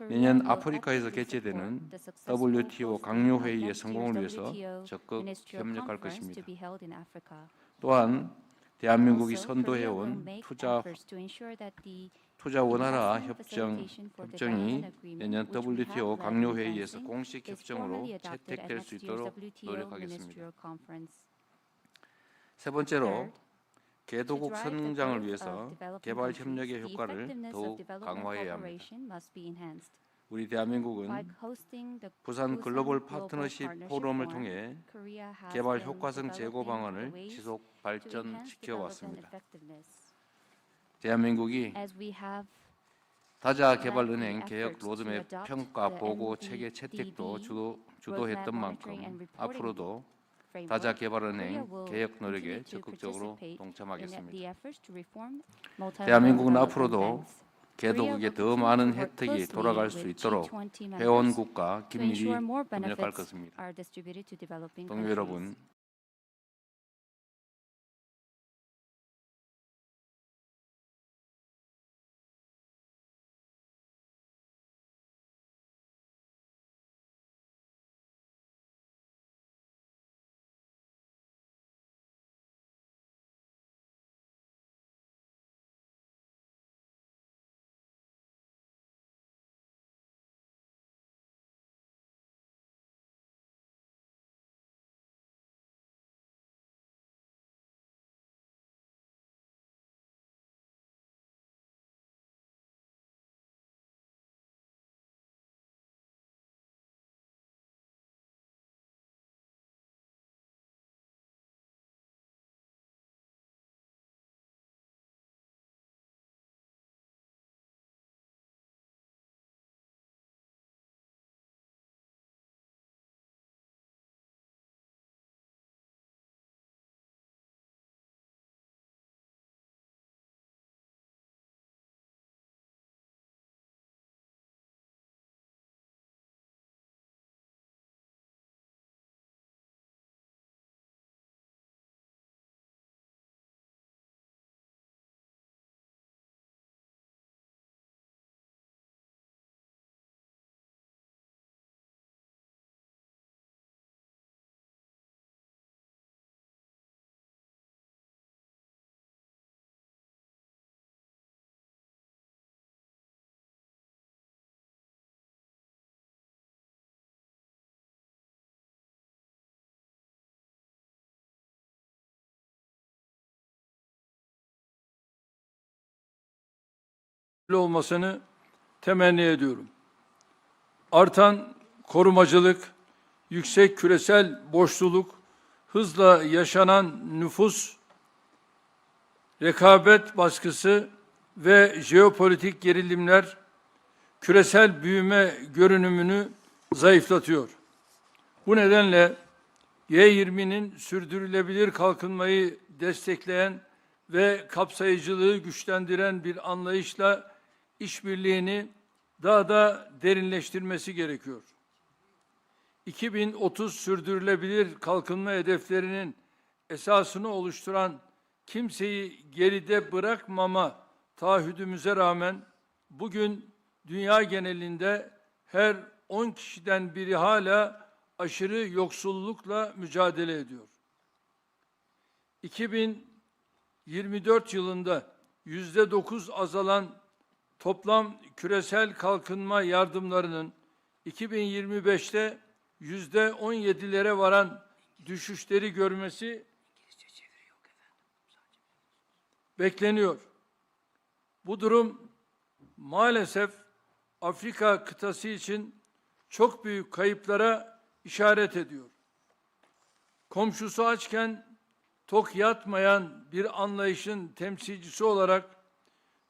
내년 아프리카에서 개최되는 WTO 강요 회의의 성공을 위해서 적극 협력할 것입니다. 또한 대한민국이 선도해온 투자 원활화 협정이 내년 WTO 강요 회의에서 공식 협정으로 채택될 수 있도록 노력하겠습니다. 세 번째로 개도국 성장을 위해서 개발 협력의 효과를 더욱 강화해야 합니다. 우리 대한민국은 부산 글로벌 파트너십 포럼을 통해 개발 효과성 재고 방안을 지속 발전시켜 왔습니다. 대한민국이 다자개발은행 개혁 로드맵 평가 보고 체계 채택도 주도했던 만큼 앞으로도 다자개발은행 개혁 노력에 적극적으로 동참하겠습니다. 대한민국은 앞으로도 개도국에 더 많은 혜택이 돌아갈 수 있도록 회원국과 긴밀히 협력할 것입니다. 동료 여러분, olmasını temenni ediyorum. Artan korumacılık, yüksek küresel borçluluk, hızla yaşanan nüfus, rekabet baskısı ve jeopolitik gerilimler küresel büyüme görünümünü zayıflatıyor. Bu nedenle G20'nin sürdürülebilir kalkınmayı destekleyen ve kapsayıcılığı güçlendiren bir anlayışla işbirliğini daha da derinleştirmesi gerekiyor. 2030 sürdürülebilir kalkınma hedeflerinin esasını oluşturan kimseyi geride bırakmama taahhüdümüze rağmen bugün dünya genelinde her 10 kişiden biri hala aşırı yoksullukla mücadele ediyor. 2024 yılında %9 azalan toplam küresel kalkınma yardımlarının 2025'te %17'lere varan düşüşleri görmesi bekleniyor. Bu durum maalesef Afrika kıtası için çok büyük kayıplara işaret ediyor. Komşusu açken tok yatmayan bir anlayışın temsilcisi olarak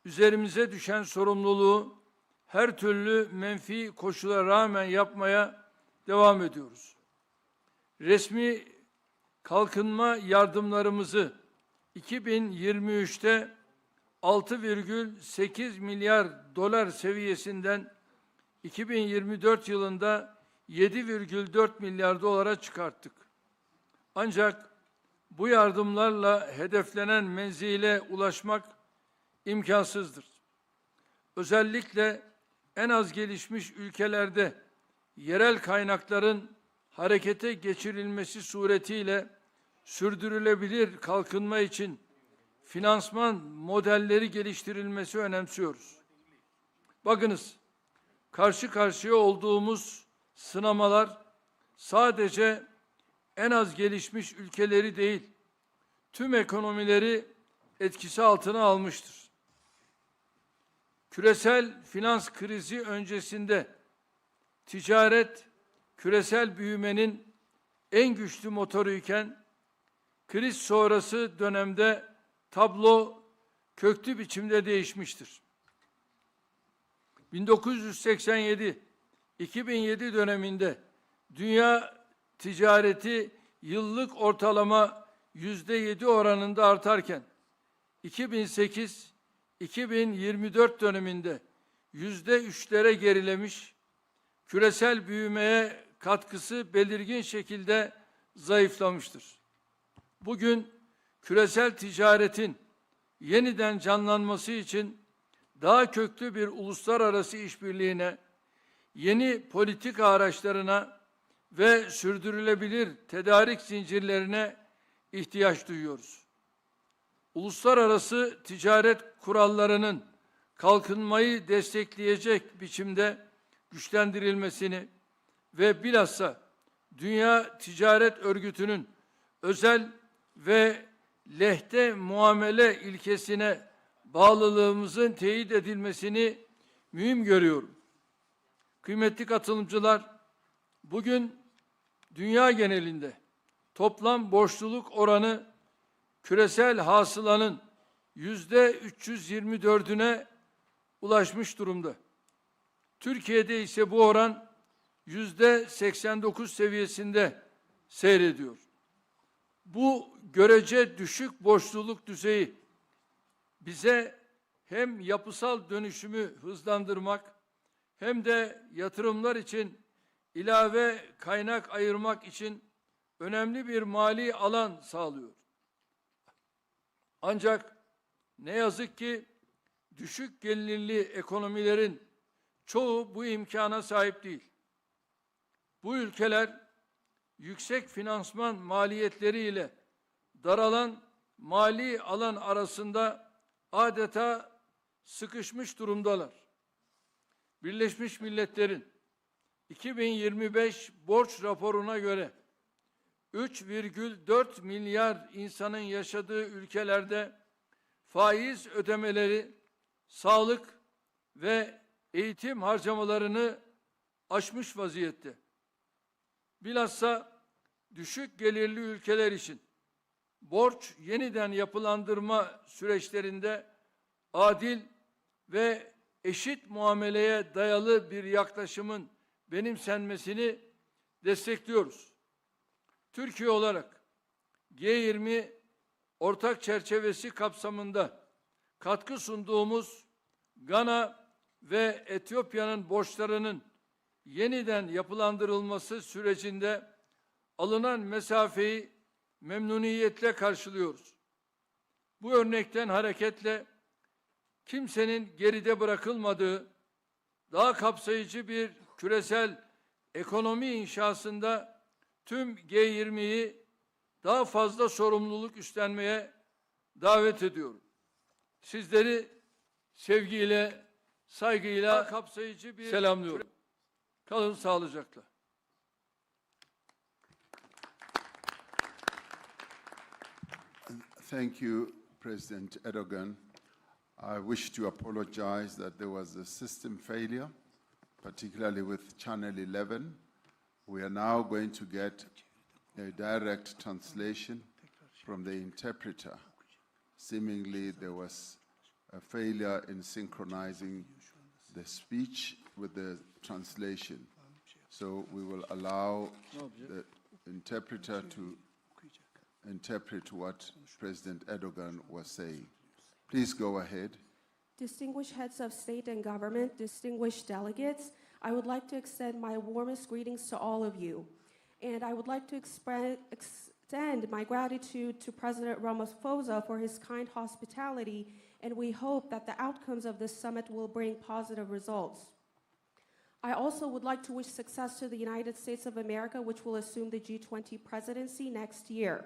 üzerimize düşen sorumluluğu her türlü menfi koşula rağmen yapmaya devam ediyoruz. Resmi kalkınma yardımlarımızı 2023'te 6,8 milyar dolar seviyesinden 2024 yılında 7,4 milyar dolara çıkarttık. Ancak bu yardımlarla hedeflenen menzile ulaşmak imkansızdır. Özellikle en az gelişmiş ülkelerde yerel kaynakların harekete geçirilmesi suretiyle sürdürülebilir kalkınma için finansman modelleri geliştirilmesi önemsiyoruz. Bakınız, karşı karşıya olduğumuz sınamalar sadece en az gelişmiş ülkeleri değil, tüm ekonomileri etkisi altına almıştır. Küresel finans krizi öncesinde ticaret küresel büyümenin en güçlü motoruyken kriz sonrası dönemde tablo köklü biçimde değişmiştir. 1987-2007 döneminde dünya ticareti yıllık ortalama %7 oranında artarken 2008-2024 döneminde %3'lere gerilemiş, küresel büyümeye katkısı belirgin şekilde zayıflamıştır. Bugün küresel ticaretin yeniden canlanması için daha köklü bir uluslararası işbirliğine, yeni politika araçlarına ve sürdürülebilir tedarik zincirlerine ihtiyaç duyuyoruz. Uluslararası ticaret kurallarının kalkınmayı destekleyecek biçimde güçlendirilmesini ve bilhassa Dünya Ticaret Örgütü'nün özel ve lehte muamele ilkesine bağlılığımızın teyit edilmesini mühim görüyorum. Kıymetli katılımcılar, bugün dünya genelinde toplam borçluluk oranı küresel hasılanın %324'üne ulaşmış durumda. Türkiye'de ise bu oran %89 seviyesinde seyrediyor. Bu görece düşük borçluluk düzeyi bize hem yapısal dönüşümü hızlandırmak hem de yatırımlar için ilave kaynak ayırmak için önemli bir mali alan sağlıyor. Ancak ne yazık ki düşük gelirli ekonomilerin çoğu bu imkana sahip değil. Bu ülkeler yüksek finansman maliyetleriyle daralan mali alan arasında adeta sıkışmış durumdalar. Birleşmiş Milletler'in 2025 borç raporuna göre 3,4 milyar insanın yaşadığı ülkelerde faiz ödemeleri sağlık ve eğitim harcamalarını aşmış vaziyette. Bilhassa düşük gelirli ülkeler için borç yeniden yapılandırma süreçlerinde adil ve eşit muameleye dayalı bir yaklaşımın benimsenmesini destekliyoruz. Türkiye olarak G20 ortak çerçevesi kapsamında katkı sunduğumuz Gana ve Etiyopya'nın borçlarının yeniden yapılandırılması sürecinde alınan mesafeyi memnuniyetle karşılıyoruz. Bu örnekten hareketle kimsenin geride bırakılmadığı, daha kapsayıcı bir küresel ekonomi inşasında tüm G20'yi daha fazla sorumluluk üstlenmeye davet ediyorum. Sizleri sevgiyle, saygıyla kapsayıcı bir selamlıyorum. Kalın sağlıcakla. Thank you, President Erdogan. I wish to apologize that there was a system failure, particularly with Channel 11. We are now going to get a direct translation from the interpreter. Seemingly, there was a failure in synchronizing the speech with the translation. So we will allow the interpreter to interpret what President Erdogan was saying. Please go ahead. Distinguished heads of state and government, distinguished delegates, I would like to extend my warmest greetings to all of you. And I would like to extend my gratitude to President Ramaphosa for his kind hospitality, and we hope that the outcomes of this summit will bring positive results. I also would like to wish success to the United States of America, which will assume the G20 presidency next year.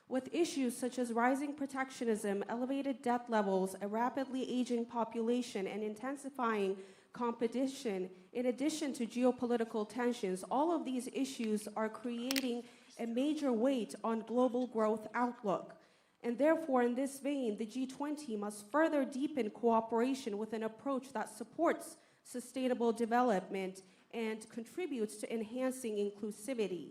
With issues such as rising protectionism, elevated debt levels, a rapidly aging population, and intensifying competition, in addition to geopolitical tensions, all of these issues are creating a major weight on global growth outlook. And therefore, in this vein, the G20 must further deepen cooperation with an approach that supports sustainable development and contributes to enhancing inclusivity.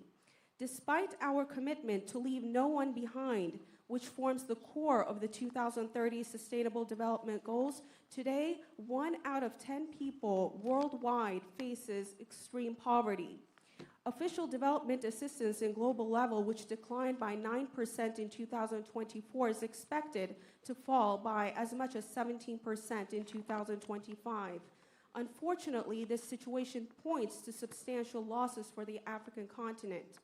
Despite our commitment to leave no one behind, which forms the core of the 2030 Sustainable Development Goals, today, 1 out of 10 people worldwide faces extreme poverty. Official development assistance in global level, which declined by 9% in 2024, is expected to fall by as much as 17% in 2025. Unfortunately, this situation points to substantial losses for the African continent.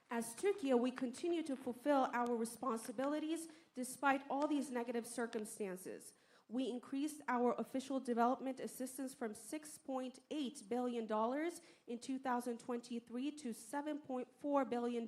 As Turkey, we continue to fulfill our responsibilities despite all these negative circumstances. We increased our official development assistance from $6.8 billion in 2023 to $7.4 billion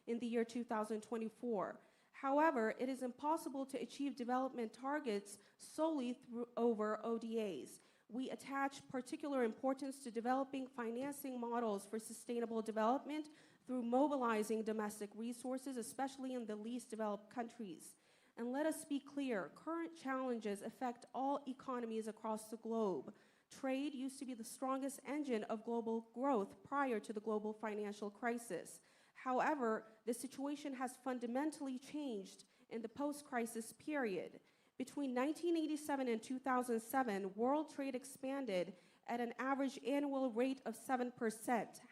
in the year 2024. However, it is impossible to achieve development targets solely over ODAs. We attach particular importance to developing financing models for sustainable development through mobilizing domestic resources, especially in the least developed countries. And let us be clear, current challenges affect all economies across the globe. Trade used to be the strongest engine of global growth prior to the global financial crisis. However, the situation has fundamentally changed in the post-crisis period. Between 1987 and 2007, world trade expanded at an average annual rate of 7%.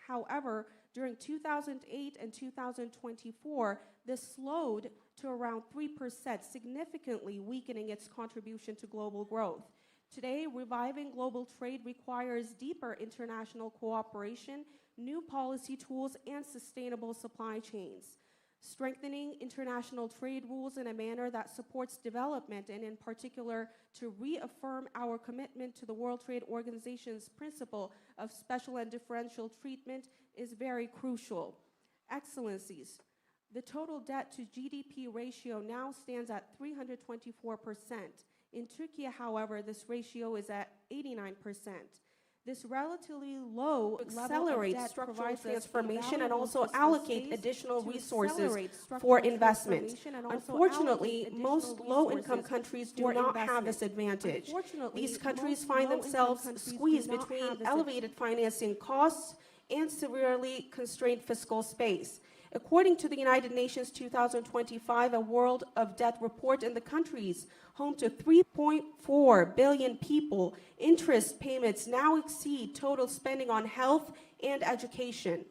However, during 2008 and 2024, this slowed to around 3%, significantly weakening its contribution to global growth. Today, reviving global trade requires deeper international cooperation, new policy tools, and sustainable supply chains. Strengthening international trade rules in a manner that supports development, and in particular to reaffirm our commitment to the World Trade Organization's principle of special and differential treatment, is very crucial. Excellencies, the total debt to GDP ratio now stands at 324%. In Turkey, however, this ratio is at 89%. This relatively low accelerate structural transformation and also allocate additional resources for investment. Unfortunately, most low-income countries do not have this advantage. These countries find themselves squeezed between elevated financing costs and severely constrained fiscal space. According to the United Nations 2025, a World of Debt report, in the countries home to 3.4 billion people, interest payments now exceed total spending on health and education.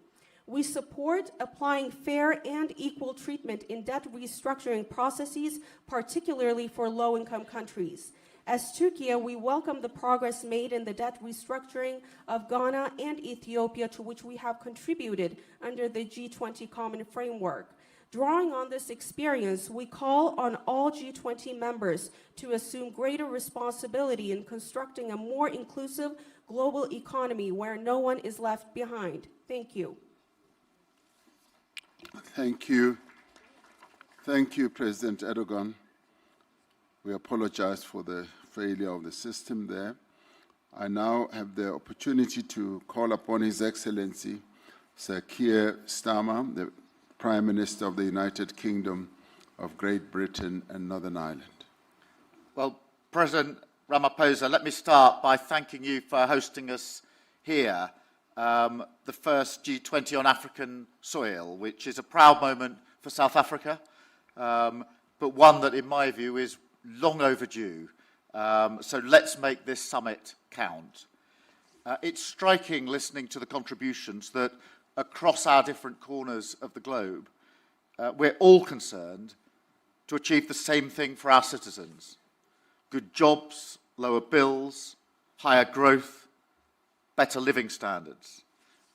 We support applying fair and equal treatment in debt restructuring processes, particularly for low-income countries. As Turkey, we welcome the progress made in the debt restructuring of Ghana and Ethiopia, to which we have contributed under the G20 Common Framework. Drawing on this experience, we call on all G20 members to assume greater responsibility in constructing a more inclusive global economy where no one is left behind. Thank you. Thank you. Thank you, President Erdogan. We apologize for the failure of the system there. I now have the opportunity to call upon His Excellency, Sir Keir Starmer, the Prime Minister of the United Kingdom of Great Britain and Northern Ireland. Well, President Ramaphosa, let me start by thanking you for hosting us here, the first G20 on African soil, which is a proud moment for South Africa, but one that, in my view, is long overdue. So let's make this summit count. It's striking, listening to the contributions, that across our different corners of the globe, we're all concerned to achieve the same thing for our citizens: good jobs, lower bills, higher growth, better living standards.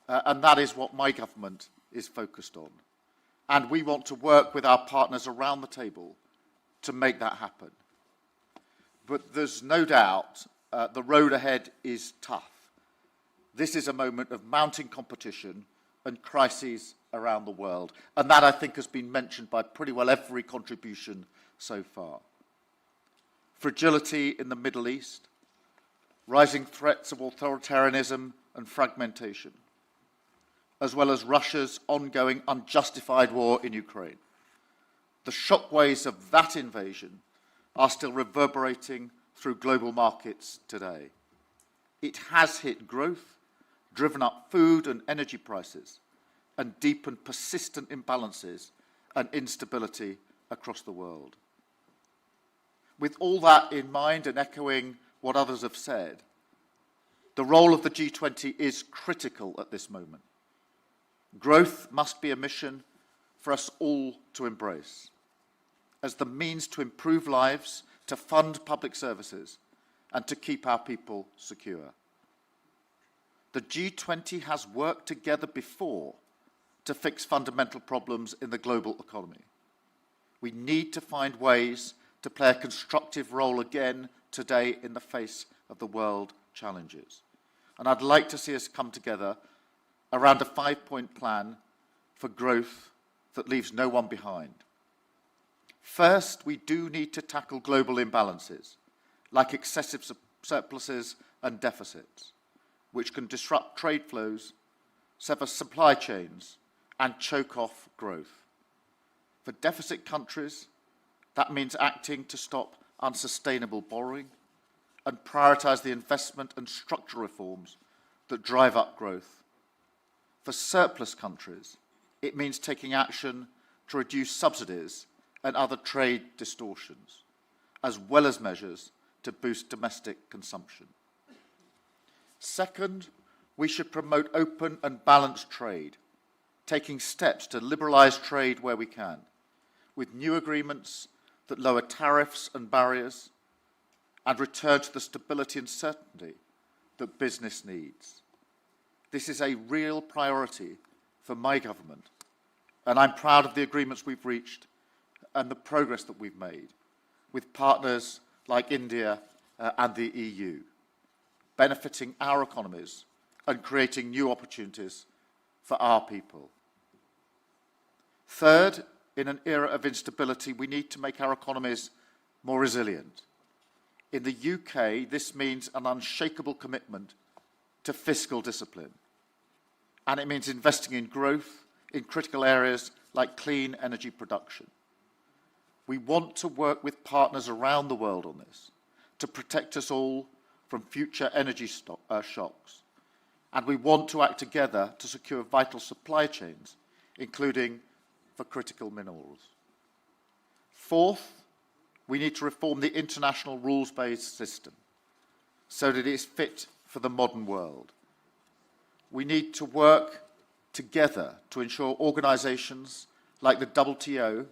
And that is what my government is focused on. And we want to work with our partners around the table to make that happen. But there's no doubt the road ahead is tough. This is a moment of mounting competition and crises around the world. And that, I think, has been mentioned by pretty well every contribution so far. Fragility in the Middle East, rising threats of authoritarianism and fragmentation, as well as Russia's ongoing unjustified war in Ukraine. The shockwaves of that invasion are still reverberating through global markets today. It has hit growth, driven up food and energy prices, and deepened persistent imbalances and instability across the world. With all that in mind, and echoing what others have said, the role of the G20 is critical at this moment. Growth must be a mission for us all to embrace, as the means to improve lives, to fund public services, and to keep our people secure. The G20 has worked together before to fix fundamental problems in the global economy. We need to find ways to play a constructive role again today in the face of the world challenges. And I'd like to see us come together around a 5-point plan for growth that leaves no one behind. First, we do need to tackle global imbalances, like excessive surpluses and deficits, which can disrupt trade flows, sever supply chains, and choke off growth. For deficit countries, that means acting to stop unsustainable borrowing and prioritise the investment and structural reforms that drive up growth. For surplus countries, it means taking action to reduce subsidies and other trade distortions, as well as measures to boost domestic consumption. Second, we should promote open and balanced trade, taking steps to liberalise trade where we can, with new agreements that lower tariffs and barriers and return to the stability and certainty that business needs. This is a real priority for my government, and I'm proud of the agreements we've reached and the progress that we've made with partners like India and the EU, benefiting our economies and creating new opportunities for our people. Third, in an era of instability, we need to make our economies more resilient. In the UK, this means an unshakable commitment to fiscal discipline. And it means investing in growth in critical areas like clean energy production. We want to work with partners around the world on this to protect us all from future energy shocks. And we want to act together to secure vital supply chains, including for critical minerals. Fourth, we need to reform the international rules-based system so that it is fit for the modern world. We need to work together to ensure organisations like the WTO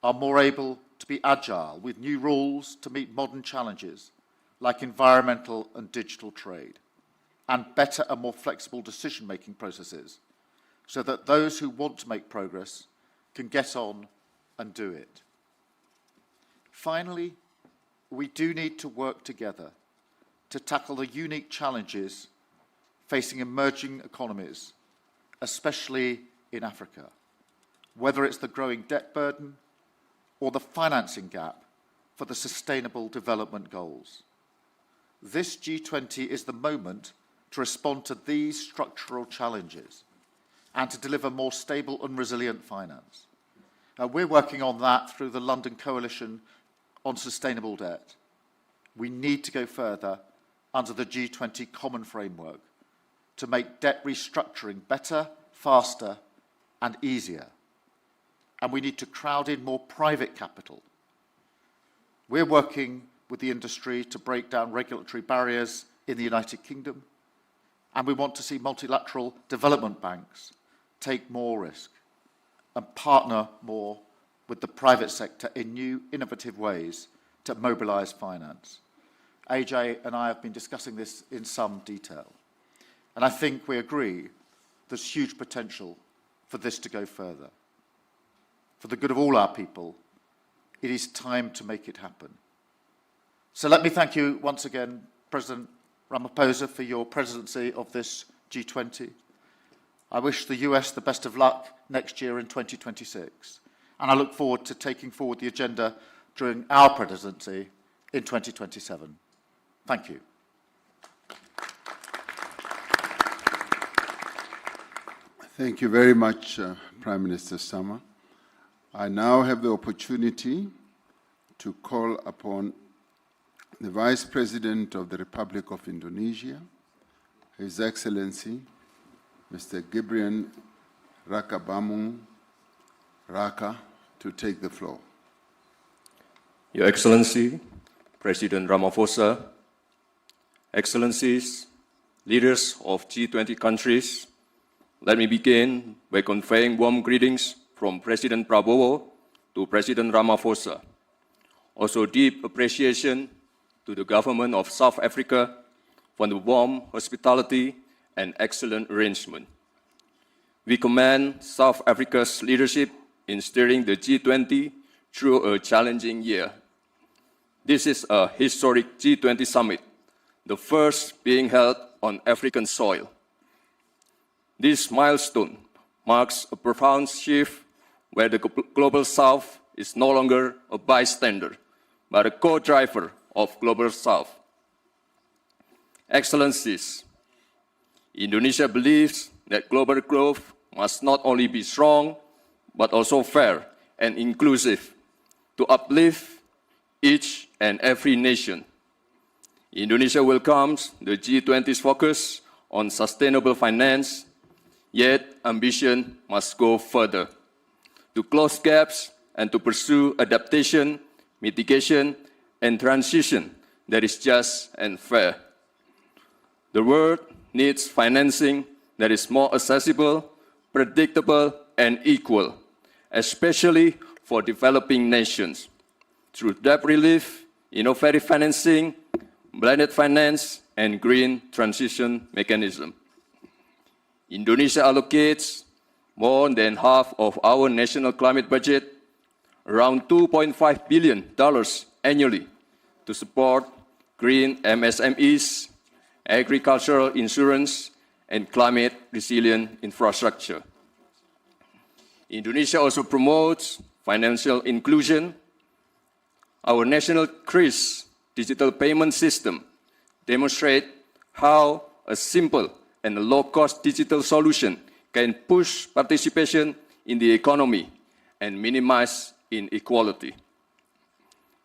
are more able to be agile with new rules to meet modern challenges like environmental and digital trade, and better and more flexible decision-making processes so that those who want to make progress can get on and do it. Finally, we do need to work together to tackle the unique challenges facing emerging economies, especially in Africa, whether it's the growing debt burden or the financing gap for the Sustainable Development Goals. This G20 is the moment to respond to these structural challenges and to deliver more stable and resilient finance. We're working on that through the London Coalition on Sustainable Debt. We need to go further under the G20 Common Framework to make debt restructuring better, faster, and easier. And we need to crowd in more private capital. We're working with the industry to break down regulatory barriers in the United Kingdom, and we want to see multilateral development banks take more risk and partner more with the private sector in new, innovative ways to mobilise finance. AJ and I have been discussing this in some detail, and I think we agree there's huge potential for this to go further. For the good of all our people, it is time to make it happen. So let me thank you once again, President Ramaphosa for your presidency of this G20. I wish the US the best of luck next year in 2026, and I look forward to taking forward the agenda during our presidency in 2027. Thank you. Thank you very much, Prime Minister Sama. I now have the opportunity to call upon the Vice President of the Republic of Indonesia, His Excellency, Mr. Gideon Rakabamung Raka, to take the floor. Your Excellency, President Ramaphosa, Excellencies, leaders of G20 countries, let me begin by conveying warm greetings from President Prabowo to President Ramaphosa. Also deep appreciation to the government of South Africa for the warm hospitality and excellent arrangement. We commend South Africa's leadership in steering the G20 through a challenging year. This is a historic G20 summit, the first being held on African soil. This milestone marks a profound shift where the Global South is no longer a bystander, but a co-driver of Global South. Excellencies, Indonesia believes that global growth must not only be strong, but also fair and inclusive to uplift each and every nation. Indonesia welcomes the G20's focus on sustainable finance, yet ambition must go further to close gaps and to pursue adaptation, mitigation, and transition that is just and fair. The world needs financing that is more accessible, predictable, and equal, especially for developing nations, through debt relief, innovative financing, blended finance, and green transition mechanism. Indonesia allocates more than half of our national climate budget, around $2.5 billion annually, to support green MSMEs, agricultural insurance, and climate-resilient infrastructure. Indonesia also promotes financial inclusion. Our national 𝐼𝐶 digital payment system demonstrates how a simple and a low-cost digital solution can push participation in the economy and minimize inequality.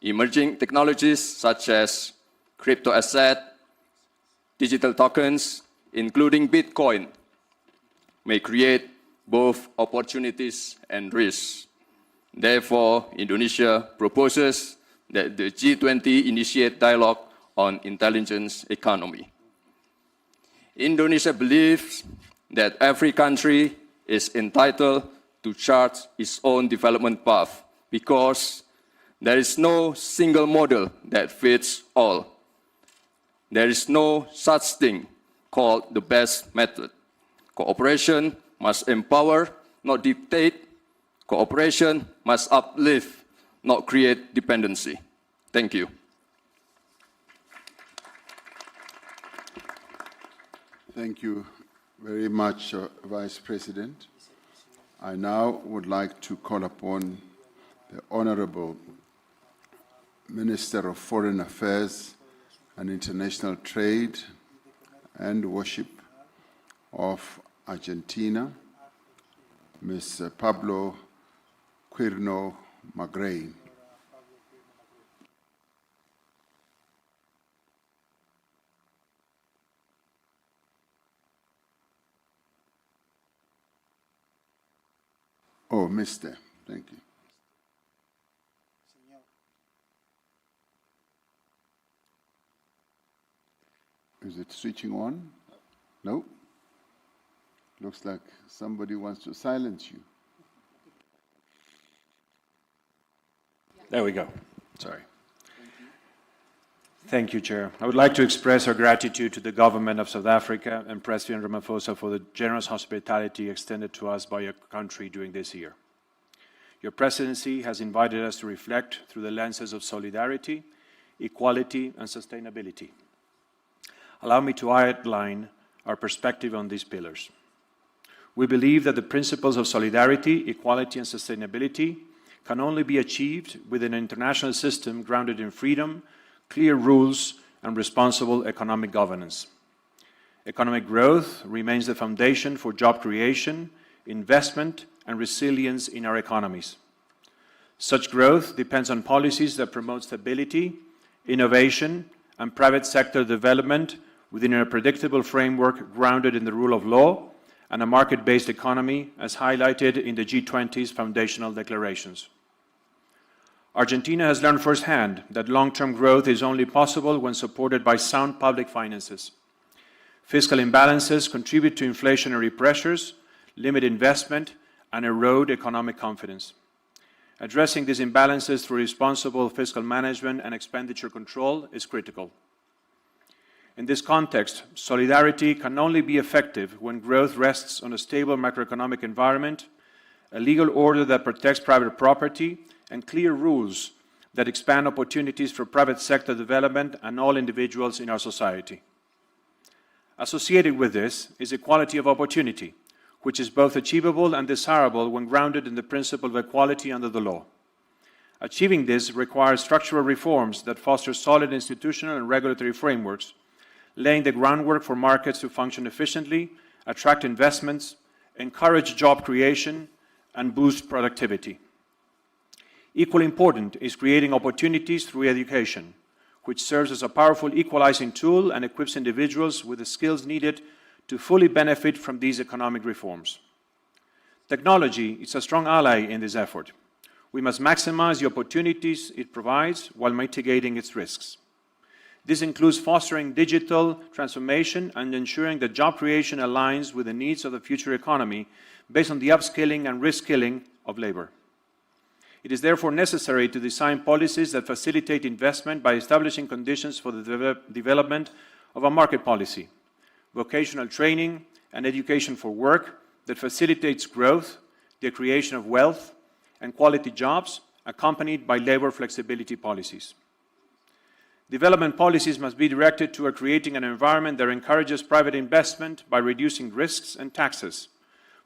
Emerging technologies such as crypto asset, digital tokens, including Bitcoin, may create both opportunities and risks. Therefore, Indonesia proposes that the G20 initiate dialogue on intelligence economy. Indonesia believes that every country is entitled to chart its own development path because there is no single model that fits all. There is no such thing called the best method. Cooperation must empower, not dictate. Cooperation must uplift, not create dependency. Thank you. Thank you very much, Vice President. I now would like to call upon the Honorable Minister of Foreign Affairs and International Trade and Worship of Argentina, Ms. Pablo 𝐼𝐻𝐿 Magrey. Oh, Mr. Thank you. Is it switching on? No? Looks like somebody wants to silence you. There we go. Sorry. Thank you, Chair. I would like to express our gratitude to the government of South Africa and President Ramaphosa for the generous hospitality extended to us by your country during this year. Your presidency has invited us to reflect through the lenses of solidarity, equality, and sustainability. allow me to outline our perspective on these pillars. We believe that the principles of solidarity, equality, and sustainability can only be achieved within an international system grounded in freedom, clear rules, and responsible economic governance. Economic growth remains the foundation for job creation, investment, and resilience in our economies. Such growth depends on policies that promote stability, innovation, and private sector development within a predictable framework grounded in the rule of law and a market-based economy, as highlighted in the G20's foundational declarations. Argentina has learned firsthand that long-term growth is only possible when supported by sound public finances. Fiscal imbalances contribute to inflationary pressures, limit investment, and erode economic confidence. Addressing these imbalances through responsible fiscal management and expenditure control is critical. In this context, solidarity can only be effective when growth rests on a stable macroeconomic environment, a legal order that protects private property, and clear rules that expand opportunities for private sector development and all individuals in our society. Associated with this is equality of opportunity, which is both achievable and desirable when grounded in the principle of equality under the law. Achieving this requires structural reforms that foster solid institutional and regulatory frameworks, laying the groundwork for markets to function efficiently, attract investments, encourage job creation, and boost productivity. Equally important is creating opportunities through education, which serves as a powerful equalizing tool and equips individuals with the skills needed to fully benefit from these economic reforms. Technology is a strong ally in this effort. We must maximize the opportunities it provides while mitigating its risks. This includes fostering digital transformation and ensuring that job creation aligns with the needs of the future economy based on the upskilling and reskilling of labor. It is therefore necessary to design policies that facilitate investment by establishing conditions for the development of a market policy, vocational training, and education for work that facilitates growth, the creation of wealth, and quality jobs, accompanied by labor flexibility policies. Development policies must be directed toward creating an environment that encourages private investment by reducing risks and taxes,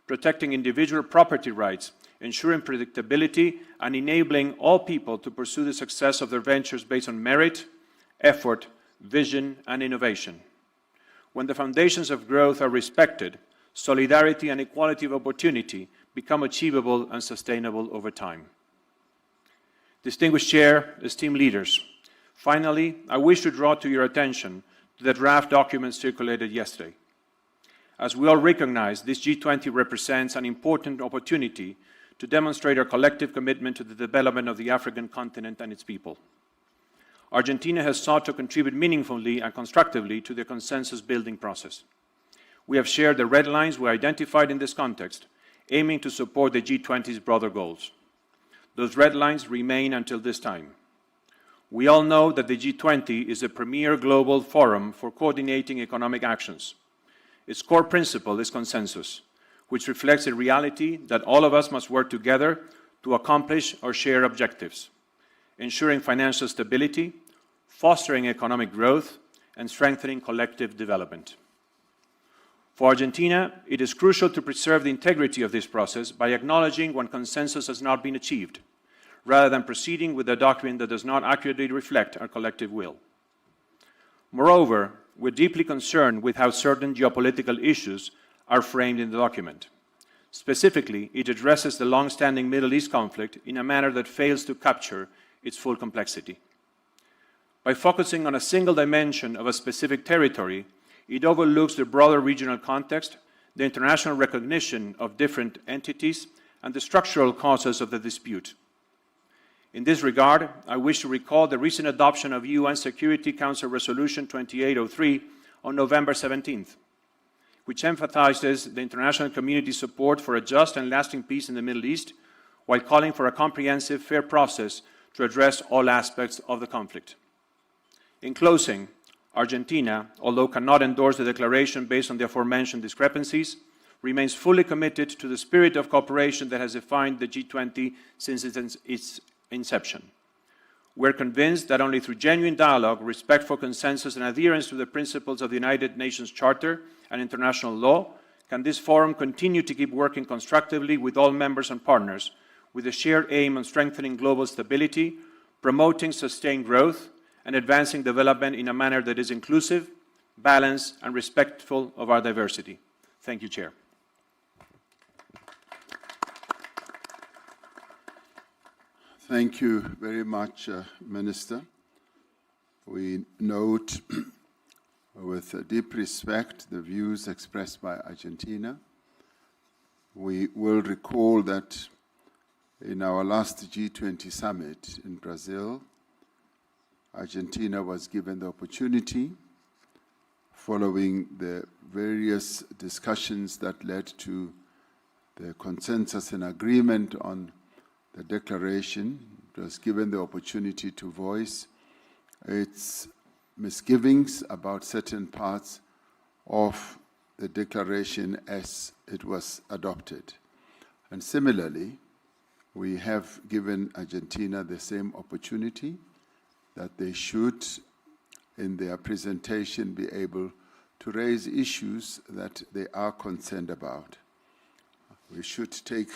protecting individual property rights, ensuring predictability, and enabling all people to pursue the success of their ventures based on merit, effort, vision, and innovation. When the foundations of growth are respected, solidarity and equality of opportunity become achievable and sustainable over time. Distinguished Chair, esteemed leaders, finally, I wish to draw to your attention to the draft document circulated yesterday. As we all recognize, this G20 represents an important opportunity to demonstrate our collective commitment to the development of the African continent and its people. Argentina has sought to contribute meaningfully and constructively to the consensus-building process. We have shared the red lines we identified in this context, aiming to support the G20's broader goals. Those red lines remain until this time. We all know that the G20 is a premier global forum for coordinating economic actions. Its core principle is consensus, which reflects the reality that all of us must work together to accomplish our shared objectives, ensuring financial stability, fostering economic growth, and strengthening collective development. For Argentina, it is crucial to preserve the integrity of this process by acknowledging when consensus has not been achieved, rather than proceeding with a document that does not accurately reflect our collective will. Moreover, we're deeply concerned with how certain geopolitical issues are framed in the document. Specifically, it addresses the long-standing Middle East conflict in a manner that fails to capture its full complexity. By focusing on a single dimension of a specific territory, it overlooks the broader regional context, the international recognition of different entities, and the structural causes of the dispute. In this regard, I wish to recall the recent adoption of UN Security Council Resolution 2803 on November 17th, which emphasizes the international community's support for a just and lasting peace in the Middle East, while calling for a comprehensive, fair process to address all aspects of the conflict. In closing, Argentina, although cannot endorse the declaration based on the aforementioned discrepancies, remains fully committed to the spirit of cooperation that has defined the G20 since its inception. We're convinced that only through genuine dialogue, respect for consensus, and adherence to the principles of the United Nations Charter and international law can this forum continue to keep working constructively with all members and partners with a shared aim on strengthening global stability, promoting sustained growth, and advancing development in a manner that is inclusive, balanced, and respectful of our diversity. Thank you, Chair. Thank you very much, Minister. We note with deep respect the views expressed by Argentina. We will recall that in our last G20 summit in Brazil, Argentina was given the opportunity, following the various discussions that led to the consensus and agreement on the declaration, it was given the opportunity to voice its misgivings about certain parts of the declaration as it was adopted. And similarly, we have given Argentina the same opportunity, that they should, in their presentation, be able to raise issues that they are concerned about. We should take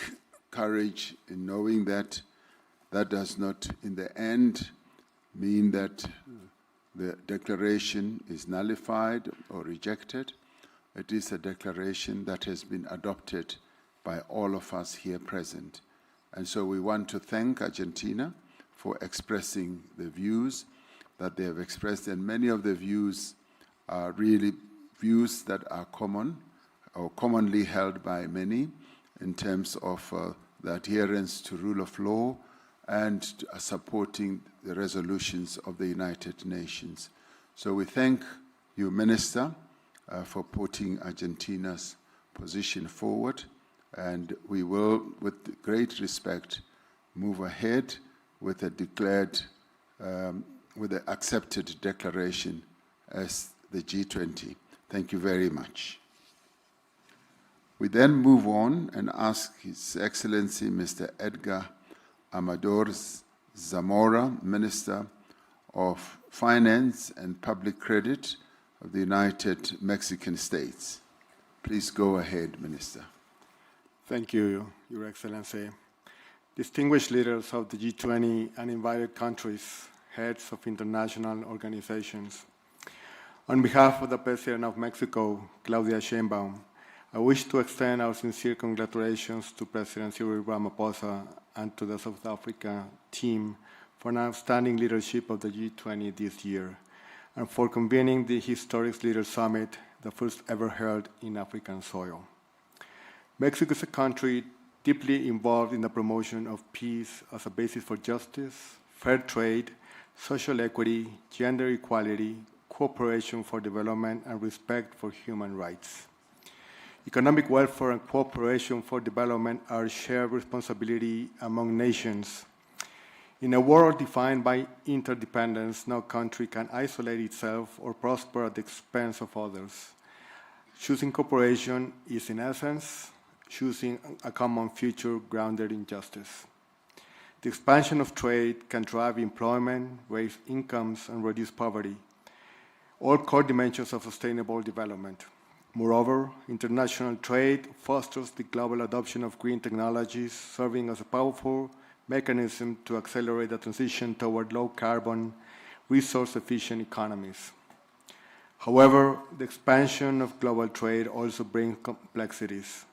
courage in knowing that that does not, in the end, mean that the declaration is nullified or rejected. It is a declaration that has been adopted by all of us here present. And so we want to thank Argentina for expressing the views that they have expressed, and many of the views are really views that are common or commonly held by many in terms of the adherence to rule of law and supporting the resolutions of the United Nations. So we thank you, Minister, for putting Argentina's position forward, and we will, with great respect, move ahead with a declared, with an accepted declaration as the G20. Thank you very much. We then move on and ask His Excellency Mr. Edgar Amador Zamora, Minister of Finance and Public Credit of the United Mexican States. Please go ahead, Minister. Thank you, Your Excellency. Distinguished leaders of the G20 and invited countries, heads of international organizations. On behalf of the President of Mexico, Claudia Sheinbaum, I wish to extend our sincere congratulations to President Cyril Ramaphosa and to the South Africa team for an outstanding leadership of the G20 this year, and for convening the historic Leaders Summit, the first ever held in African soil. Mexico is a country deeply involved in the promotion of peace as a basis for justice, fair trade, social equity, gender equality, cooperation for development, and respect for human rights. Economic welfare and cooperation for development are shared responsibility among nations. In a world defined by interdependence, no country can isolate itself or prosper at the expense of others. Choosing cooperation is, in essence, choosing a common future grounded in justice. The expansion of trade can drive employment, raise incomes, and reduce poverty, all core dimensions of sustainable development. Moreover, international trade fosters the global adoption of green technologies, serving as a powerful mechanism to accelerate the transition toward low-carbon, resource-efficient economies. However, the expansion of global trade also brings complexities.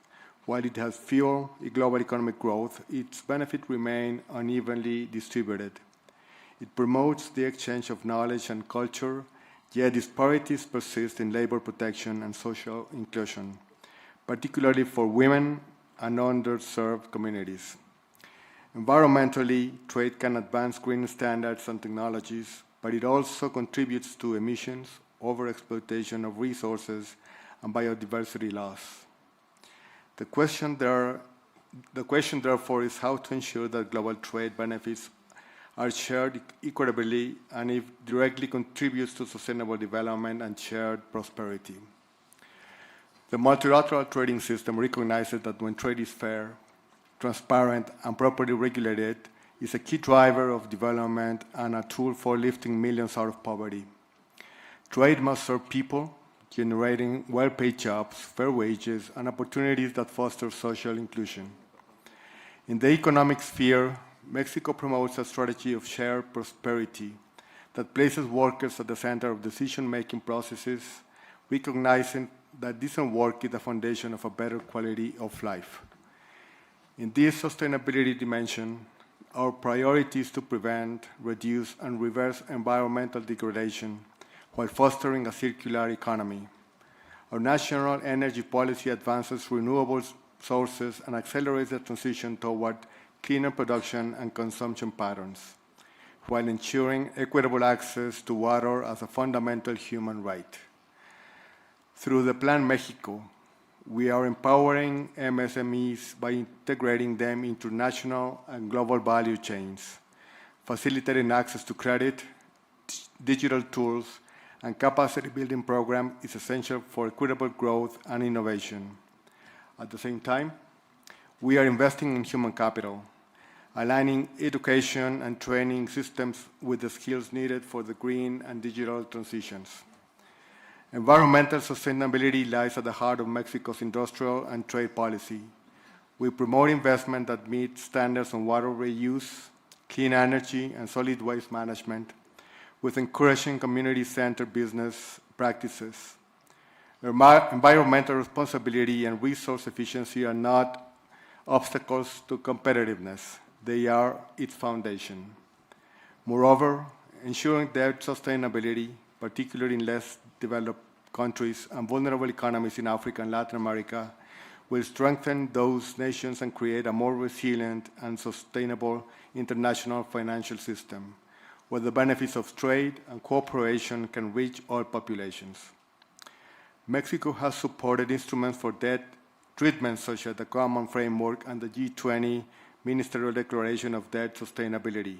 While it has fueled global economic growth, its benefits remain unevenly distributed. It promotes the exchange of knowledge and culture, yet disparities persist in labor protection and social inclusion, particularly for women and underserved communities. Environmentally, trade can advance green standards and technologies, but it also contributes to emissions, overexploitation of resources, and biodiversity loss. The question, therefore, is how to ensure that global trade benefits are shared equitably and if directly contributes to sustainable development and shared prosperity. The multilateral trading system recognizes that when trade is fair, transparent, and properly regulated, is a key driver of development and a tool for lifting millions out of poverty. Trade must serve people, generating well-paid jobs, fair wages, and opportunities that foster social inclusion. In the economic sphere, Mexico promotes a strategy of shared prosperity that places workers at the center of decision-making processes, recognizing that decent work is the foundation of a better quality of life. In this sustainability dimension, our priority is to prevent, reduce, and reverse environmental degradation while fostering a circular economy. Our national energy policy advances renewable sources and accelerates the transition toward cleaner production and consumption patterns, while ensuring equitable access to water as a fundamental human right. Through the Plan Mexico, we are empowering MSMEs by integrating them into national and global value chains, facilitating access to credit, digital tools, and capacity building program is essential for equitable growth and innovation. At the same time, we are investing in human capital, aligning education and training systems with the skills needed for the green and digital transitions. Environmental sustainability lies at the heart of Mexico's industrial and trade policy. We promote investment that meets standards on water reuse, clean energy, and solid waste management, with encouraging community-centered business practices. Environmental responsibility and resource efficiency are not obstacles to competitiveness. They are its foundation. Moreover, ensuring debt sustainability, particularly in less developed countries and vulnerable economies in Africa and Latin America, will strengthen those nations and create a more resilient and sustainable international financial system, where the benefits of trade and cooperation can reach all populations. Mexico has supported instruments for debt treatment such as the Common Framework and the G20 Ministerial Declaration of Debt Sustainability.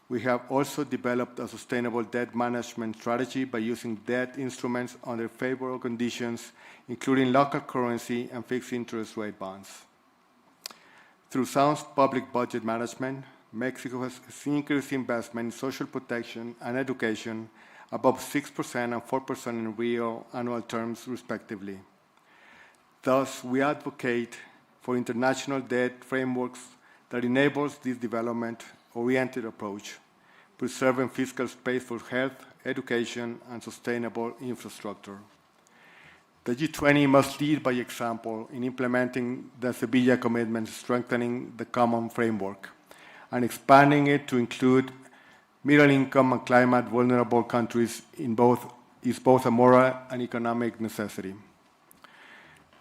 We have also developed a sustainable debt management strategy by using debt instruments under favorable conditions, including local currency and fixed interest rate bonds. Through sound public budget management, Mexico has increased investment in social protection and education above 6% and 4% in real annual terms, respectively. Thus, we advocate for international debt frameworks that enables this development-oriented approach, preserving fiscal space for health, education, and sustainable infrastructure. The G20 must lead by example in implementing the 𝐬𝐫𝐸 commitment, strengthening the Common Framework, and expanding it to include middle-income and climate-vulnerable countries is both a moral and economic necessity.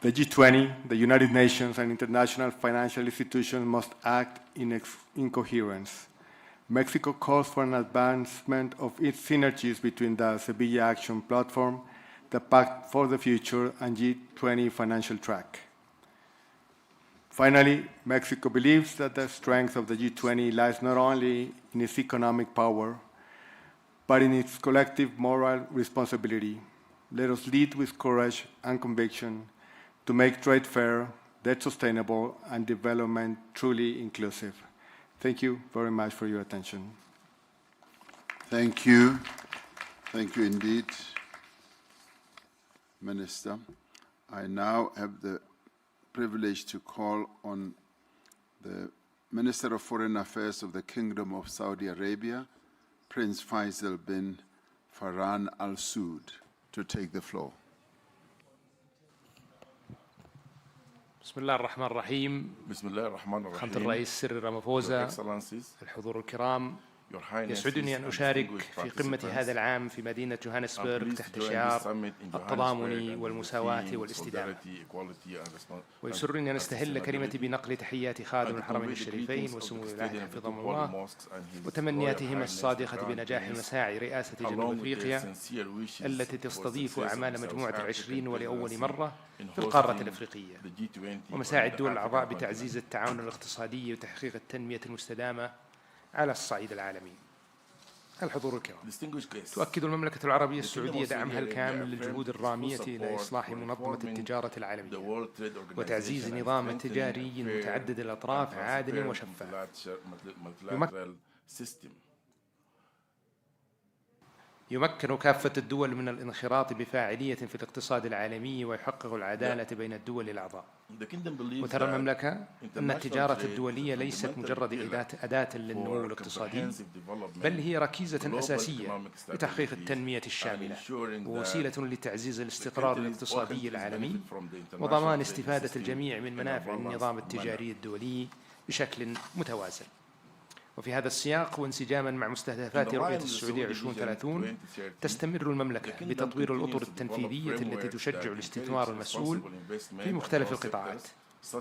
The G20, the United Nations, and international financial institutions must act in coherence. Mexico calls for an advancement of its synergies between the 𝐸𝐫𝐸 Action Platform, the Pact for the Future, and G20 Financial Track. Finally, Mexico believes that the strength of the G20 lies not only in its economic power, but in its collective moral responsibility. Let us lead with courage and conviction to make trade fair, debt sustainable, and development truly inclusive. Thank you very much for your attention. Thank you. Thank you indeed, Minister. I now have the privilege to call on the Minister of Foreign Affairs of the Kingdom of Saudi Arabia, Prince Faisal bin Farhan Al Saud, to take the floor. بسم الله الرحمن الرحيم. بسم الله الرحمن الرحيم. فخامة الرئيس سيريل رامافوزا، الحضور الكرام، يسعدني أن أشارك في قمة هذا العام في مدينة جوهانسبرغ تحت شعار التضامن والمساواة والاستدامة. ويسرني أن أستهل كلمتي بنقل تحيات خادم الحرمين الشريفين وسمو العاهل حفظهم الله وتمنياتهم الصادقة بنجاح مساعي رئاسة جنوب أفريقيا التي تستضيف أعمال مجموعة العشرين ولأول مرة في القارة الأفريقية، ومساعي الدول الأعضاء بتعزيز التعاون الاقتصادي وتحقيق التنمية المستدامة على الصعيد العالمي. الحضور الكرام، تؤكد المملكة العربية السعودية دعمها الكامل للجهود الرامية إلى إصلاح منظمة التجارة العالمية وتعزيز نظام تجاري متعدد الأطراف عادل وشفاف يمكن كافة الدول من الانخراط بفاعلية في الاقتصاد العالمي ويحقق العدالة بين الدول الأعضاء. وترى المملكة أن التجارة الدولية ليست مجرد أداة للنمو الاقتصادي، بل هي ركيزة أساسية لتحقيق التنمية الشاملة ووسيلة لتعزيز الاستقرار الاقتصادي العالمي وضمان استفادة الجميع من منافع النظام التجاري الدولي بشكل متوازن. وفي هذا السياق وانسجاما مع مستهدفات رؤية السعودية 2030 تستمر المملكة بتطوير الأطر التنفيذية التي تشجع الاستثمار المسؤول في مختلف القطاعات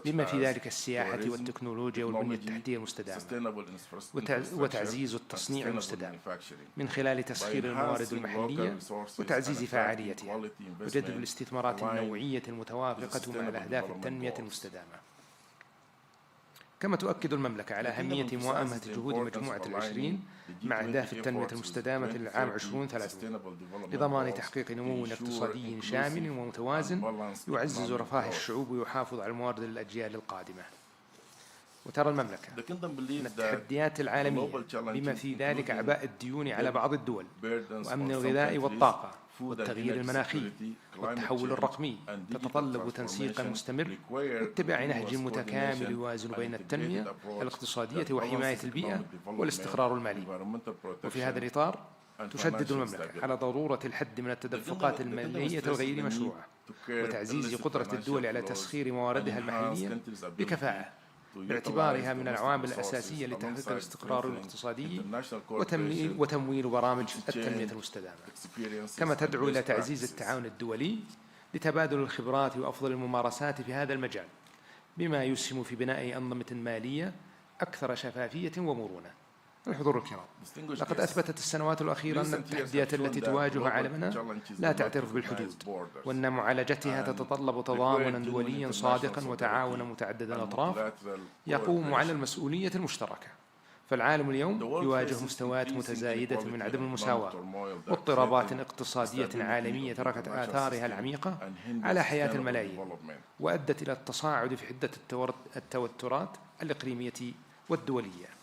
بما في ذلك السياحة والتكنولوجيا والبنية التحتية المستدامة وتعزيز التصنيع المستدام من خلال تسخير الموارد المحلية وتعزيز فاعليتها وجذب الاستثمارات النوعية المتوافقة مع الأهداف التنمية المستدامة. كما تؤكد المملكة على أهمية موائمة جهود مجموعة ال20 مع أهداف التنمية المستدامة للعام 2030 لضمان تحقيق نمو اقتصادي شامل ومتوازن يعزز رفاه الشعوب ويحافظ على الموارد للأجيال القادمة. وترى المملكة أن التحديات العالمية بما في ذلك أعباء الديون على بعض الدول وأمن الغذاء والطاقة والتغيير المناخي والتحول الرقمي تتطلب تنسيقا مستمر واتباع نهج متكامل يوازن بين التنمية الاقتصادية وحماية البيئة والاستقرار المالي. وفي هذا الإطار تشدد المملكة على ضرورة الحد من التدفقات المالية الغير مشروعة وتعزيز قدرة الدول على تسخير مواردها المحلية بكفاءة باعتبارها من العوامل الأساسية لتحقيق الاستقرار الاقتصادي وتمويل برامج التنمية المستدامة. كما تدعو إلى تعزيز التعاون الدولي لتبادل الخبرات وأفضل الممارسات في هذا المجال بما يسهم في بناء أنظمة مالية أكثر شفافية ومرونة. الحضور الكرام، لقد أثبتت السنوات الأخيرة أن التحديات التي تواجه عالمنا لا تعترف بالحدود وأن معالجتها تتطلب تضامنا دوليا صادقا وتعاونا متعدد الأطراف يقوم على المسؤولية المشتركة. فالعالم اليوم يواجه مستويات متزايدة من عدم المساواة واضطرابات اقتصادية عالمية تركت آثارها العميقة على حياة الملايين وأدت إلى التصاعد في حدة التوترات الإقليمية والدولية.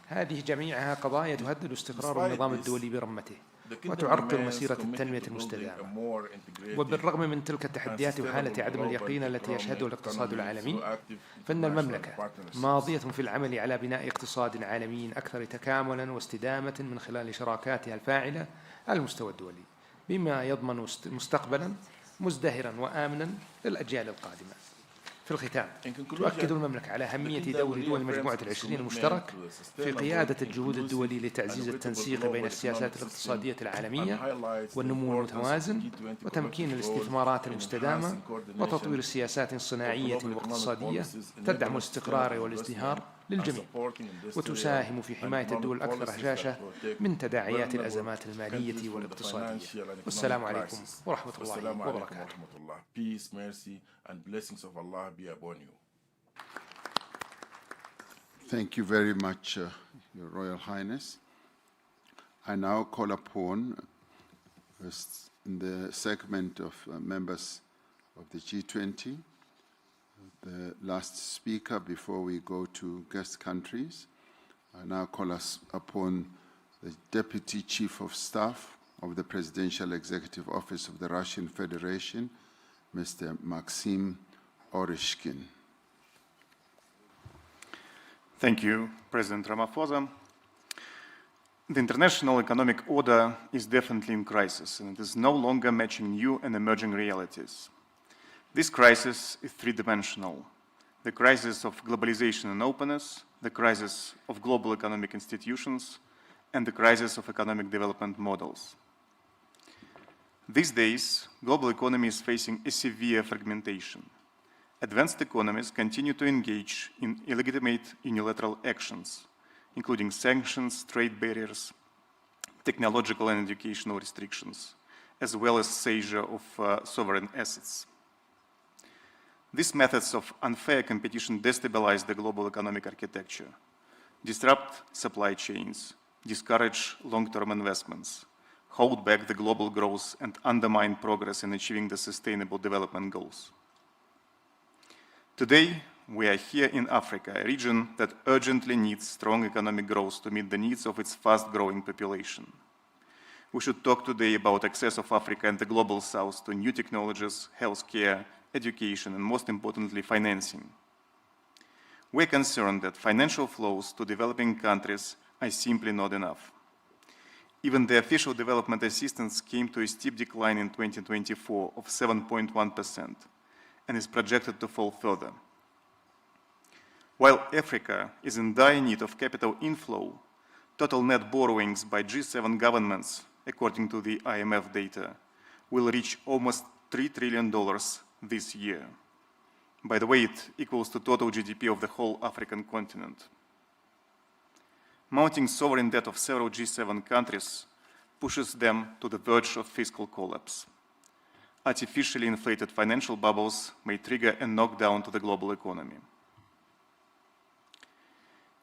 هذه جميعها قضايا تهدد استقرار النظام الدولي برمته وتعرقل مسيرة التنمية المستدامة. وبالرغم من تلك التحديات وحالة عدم اليقين التي يشهدها الاقتصاد العالمي، فإن المملكة ماضية في العمل على بناء اقتصاد عالمي أكثر تكاملا واستدامة من خلال شراكاتها الفاعلة على المستوى الدولي بما يضمن مستقبلا مزدهرا وآمنا للأجيال القادمة. في الختام، تؤكد المملكة على أهمية دول مجموعة ال20 المشترك في قيادة الجهود الدولي لتعزيز التنسيق بين السياسات الاقتصادية العالمية والنمو المتوازن وتمكين الاستثمارات المستدامة وتطوير السياسات الصناعية والاقتصادية تدعم الاستقرار والازدهار للجميع وتساهم في حماية الدول الأكثر هشاشة من تداعيات الأزمات المالية والاقتصادية. والسلام عليكم ورحمة الله وبركاته. Peace, mercy, and blessings of Allah be upon you. Thank you very much, Your Royal Highness. I now call upon in the segment of members of the G20, the last speaker before we go to guest countries. I now call us upon the Deputy Chief of Staff of the Presidential Executive Office of the Russian Federation, Mr. Maxim Oreshkin. Thank you, President Ramaphosa. The international economic order is definitely in crisis, and it is no longer matching new and emerging realities. This crisis is three-dimensional: the crisis of globalization and openness, the crisis of global economic institutions, and the crisis of economic development models. These days, global economy is facing a severe fragmentation. Advanced economies continue to engage in illegitimate unilateral actions, including sanctions, trade barriers, technological and educational restrictions, as well as seizure of sovereign assets. These methods of unfair competition destabilize the global economic architecture, disrupt supply chains, discourage long-term investments, hold back the global growth, and undermine progress in achieving the Sustainable Development Goals. Today, we are here in Africa, a region that urgently needs strong economic growth to meet the needs of its fast-growing population. We should talk today about access of Africa and the Global South to new technologies, healthcare, education, and most importantly, financing. We're concerned that financial flows to developing countries are simply not enough. Even the official development assistance came to a steep decline in 2024 of 7.1% and is projected to fall further. While Africa is in dire need of capital inflow, total net borrowings by G7 governments, according to the IMF data, will reach almost $3 trillion this year. By the way, it equals to total GDP of the whole African continent. Mounting sovereign debt of several G7 countries pushes them to the verge of fiscal collapse. Artificially inflated financial bubbles may trigger a knockdown to the global economy.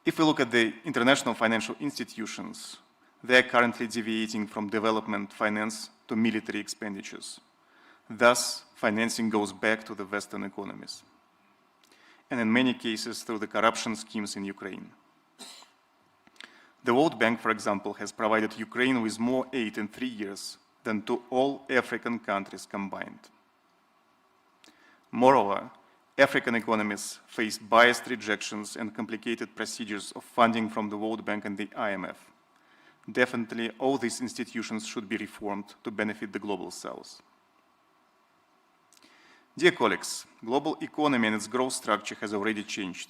If we look at the international financial institutions, they are currently deviating from development finance to military expenditures. Thus, financing goes back to the Western economies, and in many cases through the corruption schemes in Ukraine. The World Bank, for example, has provided Ukraine with more aid in 3 years than to all African countries combined. Moreover, African economies face biased rejections and complicated procedures of funding from the World Bank and the IMF. Definitely, all these institutions should be reformed to benefit the Global South. Dear colleagues, global economy and its growth structure has already changed.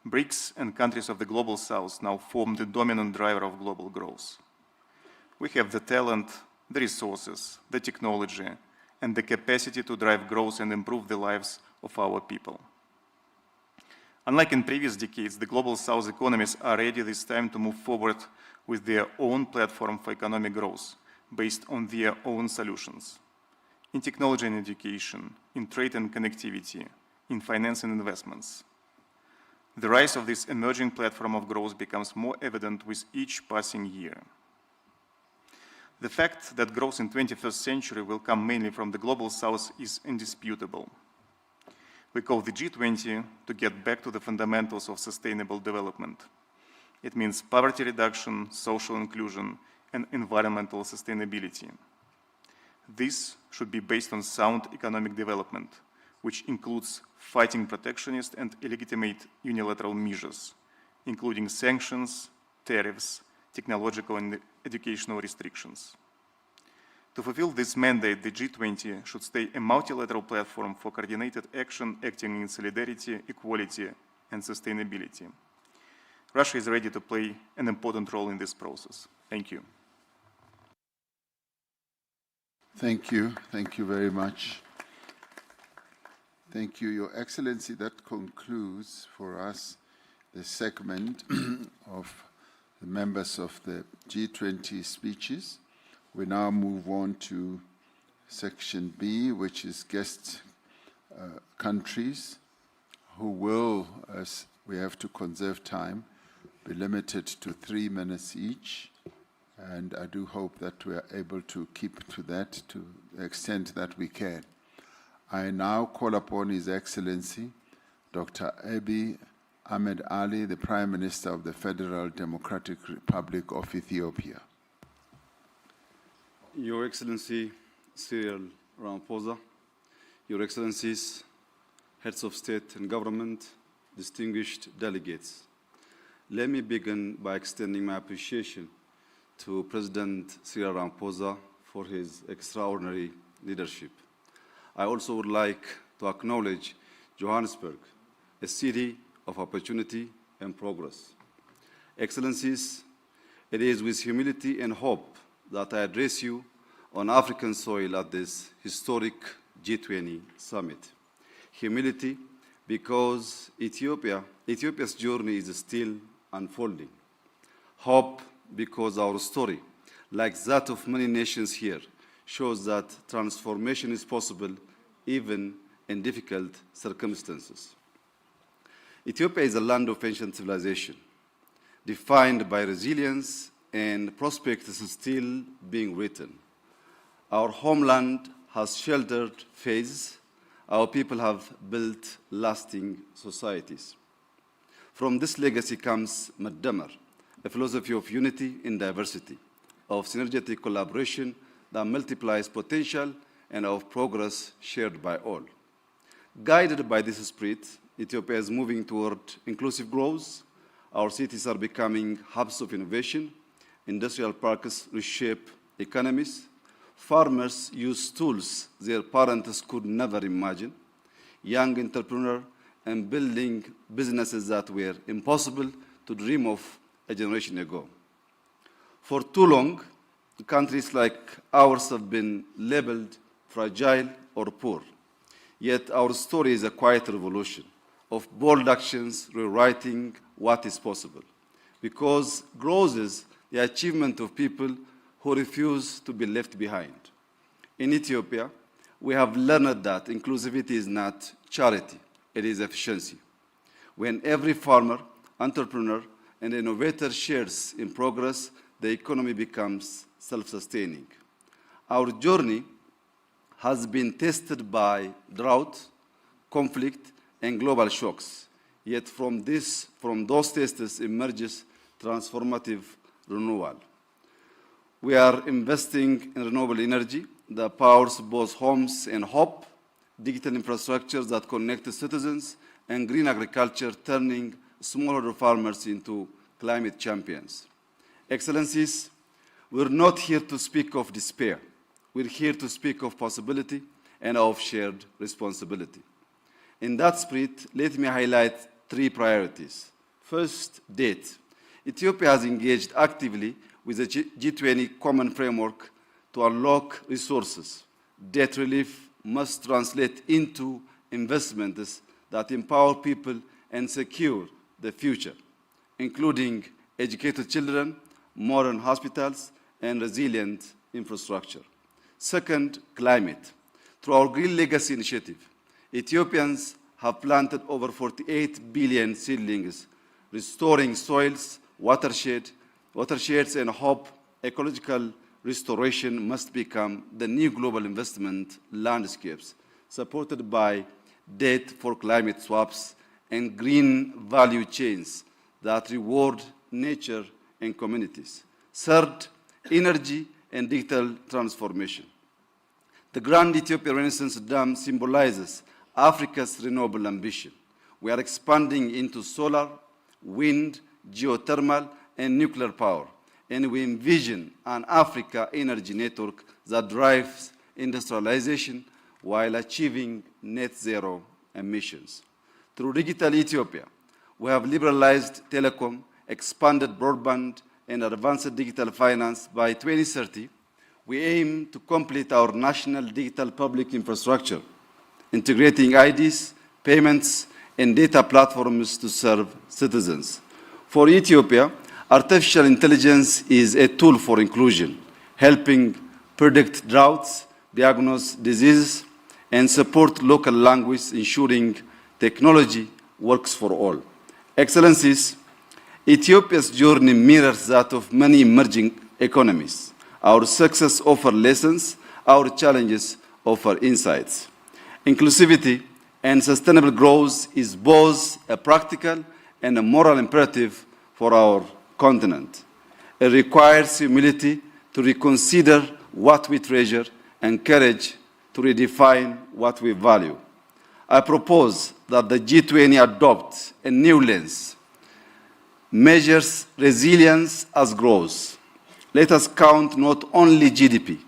BRICS and countries of the Global South now form the dominant driver of global growth. We have the talent, the resources, the technology, and the capacity to drive growth and improve the lives of our people. Unlike in previous decades, the Global South economies are ready this time to move forward with their own platform for economic growth, based on their own solutions. In technology and education, in trade and connectivity, in finance and investments. The rise of this emerging platform of growth becomes more evident with each passing year. The fact that growth in the 21st century will come mainly from the Global South is indisputable. We call the G20 to get back to the fundamentals of sustainable development. It means poverty reduction, social inclusion, and environmental sustainability. This should be based on sound economic development, which includes fighting protectionist and illegitimate unilateral measures, including sanctions, tariffs, technological and educational restrictions. To fulfill this mandate, the G20 should stay a multilateral platform for coordinated action acting in solidarity, equality, and sustainability. Russia is ready to play an important role in this process. Thank you. Thank you. Thank you very much. Thank you, Your Excellency. That concludes for us the segment of the members of the G20 speeches. We now move on to section B, which is guest countries, who will, as we have to conserve time, be limited to 3 minutes each. And I do hope that we are able to keep to that to the extent that we can. I now call upon His Excellency, Dr. Abiy Ahmed Ali, the Prime Minister of the Federal Democratic Republic of Ethiopia. Your Excellency Cyril Ramaphosa, Your Excellencies, Heads of State and Government, distinguished delegates, let me begin by extending my appreciation to President Cyril Ramaphosa for his extraordinary leadership. I also would like to acknowledge Johannesburg, a city of opportunity and progress. Excellencies, it is with humility and hope that I address you on African soil at this historic G20 summit. Humility because Ethiopia's journey is still unfolding. Hope because our story, like that of many nations here, shows that transformation is possible even in difficult circumstances. Ethiopia is a land of ancient civilization, defined by resilience and prospects are still being written. Our homeland has sheltered faiths. Our people have built lasting societies. From this legacy comes Maddamar, a philosophy of unity in diversity, of synergetic collaboration that multiplies potential and of progress shared by all. Guided by this spirit, Ethiopia is moving toward inclusive growth. Our cities are becoming hubs of innovation. Industrial parks reshape economies. Farmers use tools their parents could never imagine. Young entrepreneurs and building businesses that were impossible to dream of a generation ago. For too long, countries like ours have been labeled fragile or poor. Yet our story is a quiet revolution of bold actions rewriting what is possible. Because growth is the achievement of people who refuse to be left behind. In Ethiopia, we have learned that inclusivity is not charity, it is efficiency. When every farmer, entrepreneur, and innovator shares in progress, the economy becomes self-sustaining. Our journey has been tested by drought, conflict, and global shocks. Yet from those tests emerges transformative renewal. We are investing in renewable energy that powers both homes and hope, digital infrastructures that connect citizens, and green agriculture turning smallholder farmers into climate champions. Excellencies, we're not here to speak of despair. We're here to speak of possibility and of shared responsibility. In that spirit, let me highlight 3 priorities. First, debt. Ethiopia has engaged actively with the G20 common framework to unlock resources. Debt relief must translate into investments that empower people and secure the future, including educated children, modern hospitals, and resilient infrastructure. Second, climate. Through our Green Legacy Initiative, Ethiopians have planted over 48 billion seedlings, restoring soils, watersheds, and hope ecological restoration must become the new global investment landscapes, supported by debt for climate swaps and green value chains that reward nature and communities. Third, energy and digital transformation. The Grand Ethiopia Renaissance Dam symbolizes Africa's renewable ambition. We are expanding into solar, wind, geothermal, and nuclear power, and we envision an Africa energy network that drives industrialization while achieving net zero emissions. Through Digital Ethiopia, we have liberalized telecom, expanded broadband, and advanced digital finance. By 2030, we aim to complete our national digital public infrastructure, integrating IDs, payments, and data platforms to serve citizens. For Ethiopia, artificial intelligence is a tool for inclusion, helping predict droughts, diagnose diseases, and support local language, ensuring technology works for all. Excellencies, Ethiopia's journey mirrors that of many emerging economies. Our success offers lessons, our challenges offer insights. Inclusivity and sustainable growth is both a practical and a moral imperative for our continent. It requires humility to reconsider what we treasure and courage to redefine what we value. I propose that the G20 adopt a new lens, measures resilience as growth. Let us count not only GDP,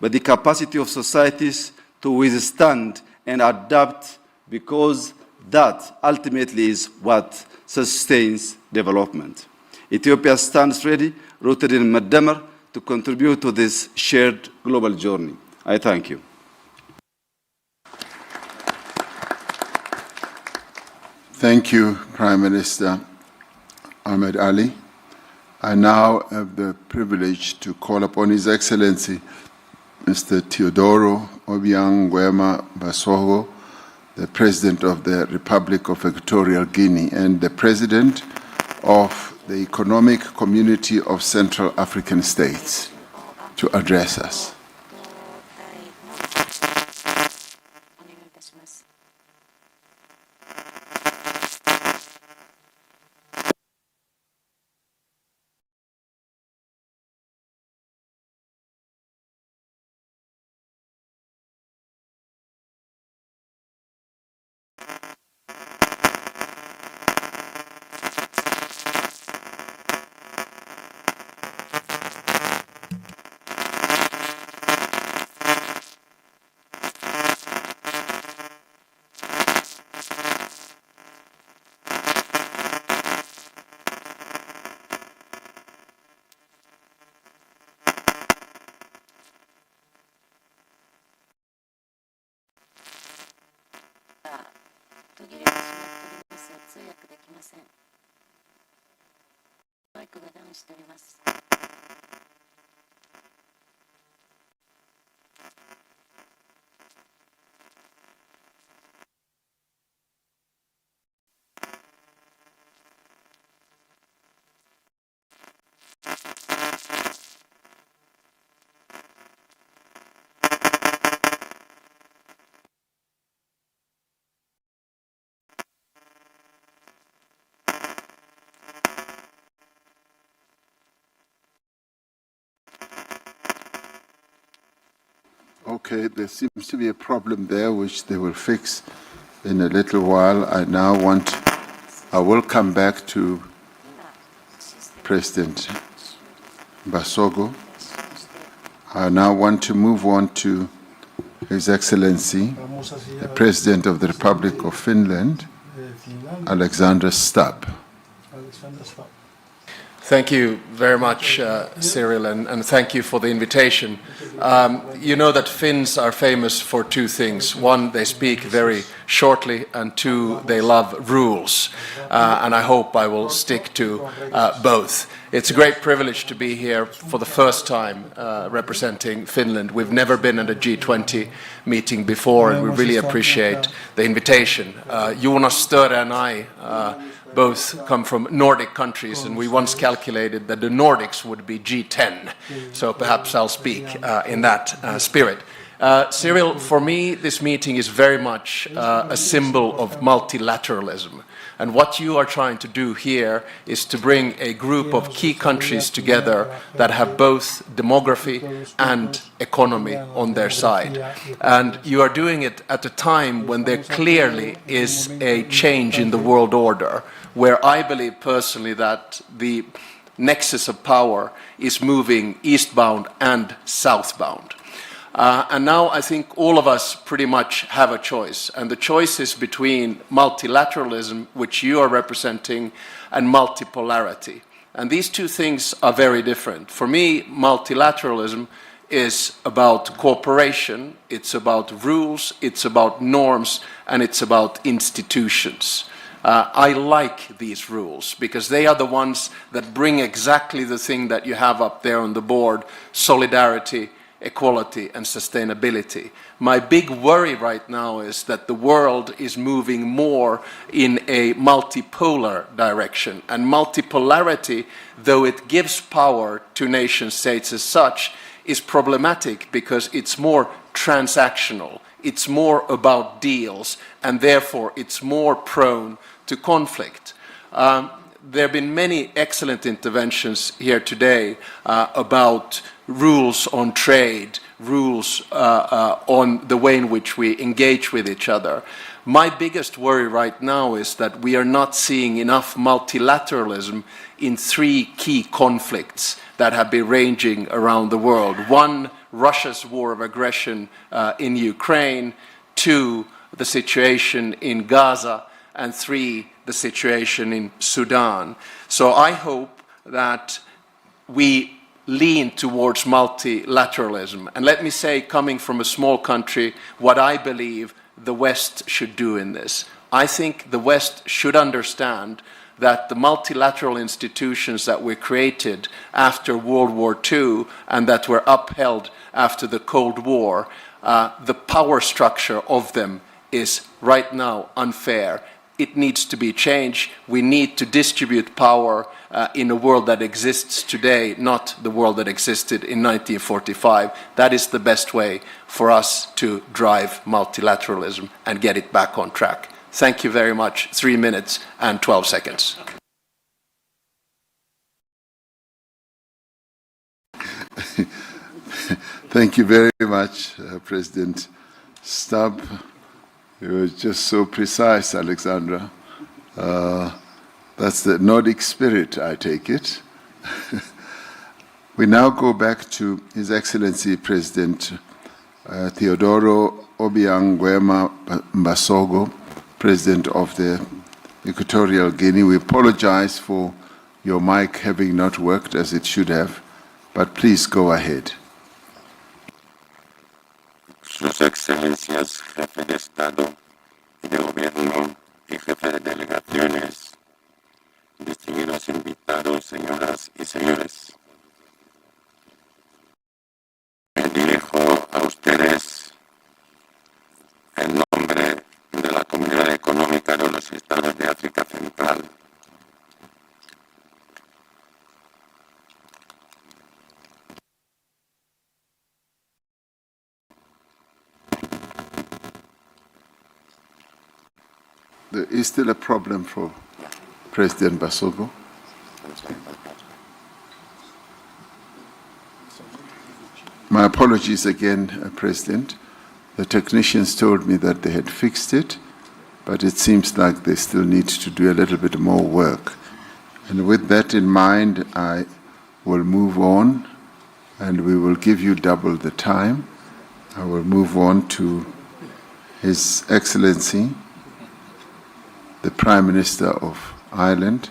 but the capacity of societies to withstand and adapt, because that ultimately is what sustains development. Ethiopia stands ready, rooted in Maddamar, to contribute to this shared global journey. I thank you. Thank you, Prime Minister Ahmed Ali. I now have the privilege to call upon His Excellency Mr. Teodoro Obiang Nguema Basogo, the President of the Republic of Equatorial Guinea and the President of the Economic Community of Central African States to address us. Okay, there seems to be a problem there which they will fix in a little while. I will come back to President Basogo. I now want to move on to His Excellency, the President of the Republic of Finland, Alexander Stubb. Thank you very much, Cyril, and thank you for the invitation. You know that Finns are famous for two things. One, they speak very shortly, and two, they love rules. And I hope I will stick to both. It's a great privilege to be here for the first time representing Finland. We've never been at a G20 meeting before, and we really appreciate the invitation. Jonas Störe and I both come from Nordic countries, and we once calculated that the Nordics would be G10. So perhaps I'll speak in that spirit. Cyril, for me, this meeting is very much a symbol of multilateralism. And what you are trying to do here is to bring a group of key countries together that have both demography and economy on their side. And you are doing it at a time when there clearly is a change in the world order, where I believe personally that the nexus of power is moving eastbound and southbound. And now I think all of us pretty much have a choice, and the choice is between multilateralism, which you are representing, and multipolarity. And these two things are very different. For me, multilateralism is about cooperation, it's about rules, it's about norms, and it's about institutions. I like these rules because they are the ones that bring exactly the thing that you have up there on the board: solidarity, equality, and sustainability. My big worry right now is that the world is moving more in a multipolar direction. And multipolarity, though it gives power to nation states as such, is problematic because it's more transactional. It's more about deals, and therefore it's more prone to conflict. There have been many excellent interventions here today about rules on trade, rules on the way in which we engage with each other. My biggest worry right now is that we are not seeing enough multilateralism in three key conflicts that have been raging around the world. One, Russia's war of aggression in Ukraine. Two, the situation in Gaza. And three, the situation in Sudan. So I hope that we lean towards multilateralism. And let me say, coming from a small country, what I believe the West should do in this. I think the West should understand that the multilateral institutions that were created after World War II and that were upheld after the Cold War, the power structure of them is right now unfair. it needs to be changed. We need to distribute power in a world that exists today, not the world that existed in 1945. That is the best way for us to drive multilateralism and get it back on track. Thank you very much. 3 minutes and 12 seconds. Thank you very much, President Stubb. You were just so precise, Alexandra. That's the Nordic spirit, I take it. We now go back to His Excellency President Teodoro Obiang Nguema Mbasogo, President of the Equatorial Guinea. We apologize for your mic having not worked as it should have, but please go ahead. Sus Excelencias, Jefe de Estado y de Gobierno y Jefe de Delegaciones, distinguidos invitados, señoras y señores. Me dirijo a ustedes en nombre de la Comunidad Económica de los Estados de África Central. There is still a problem for President Mbasogo. My apologies again, President. The technicians told me that they had fixed it, but it seems like they still need to do a little bit more work. And with that in mind, I will move on, and we will give you double the time. I will move on to His Excellency, the Prime Minister of Ireland,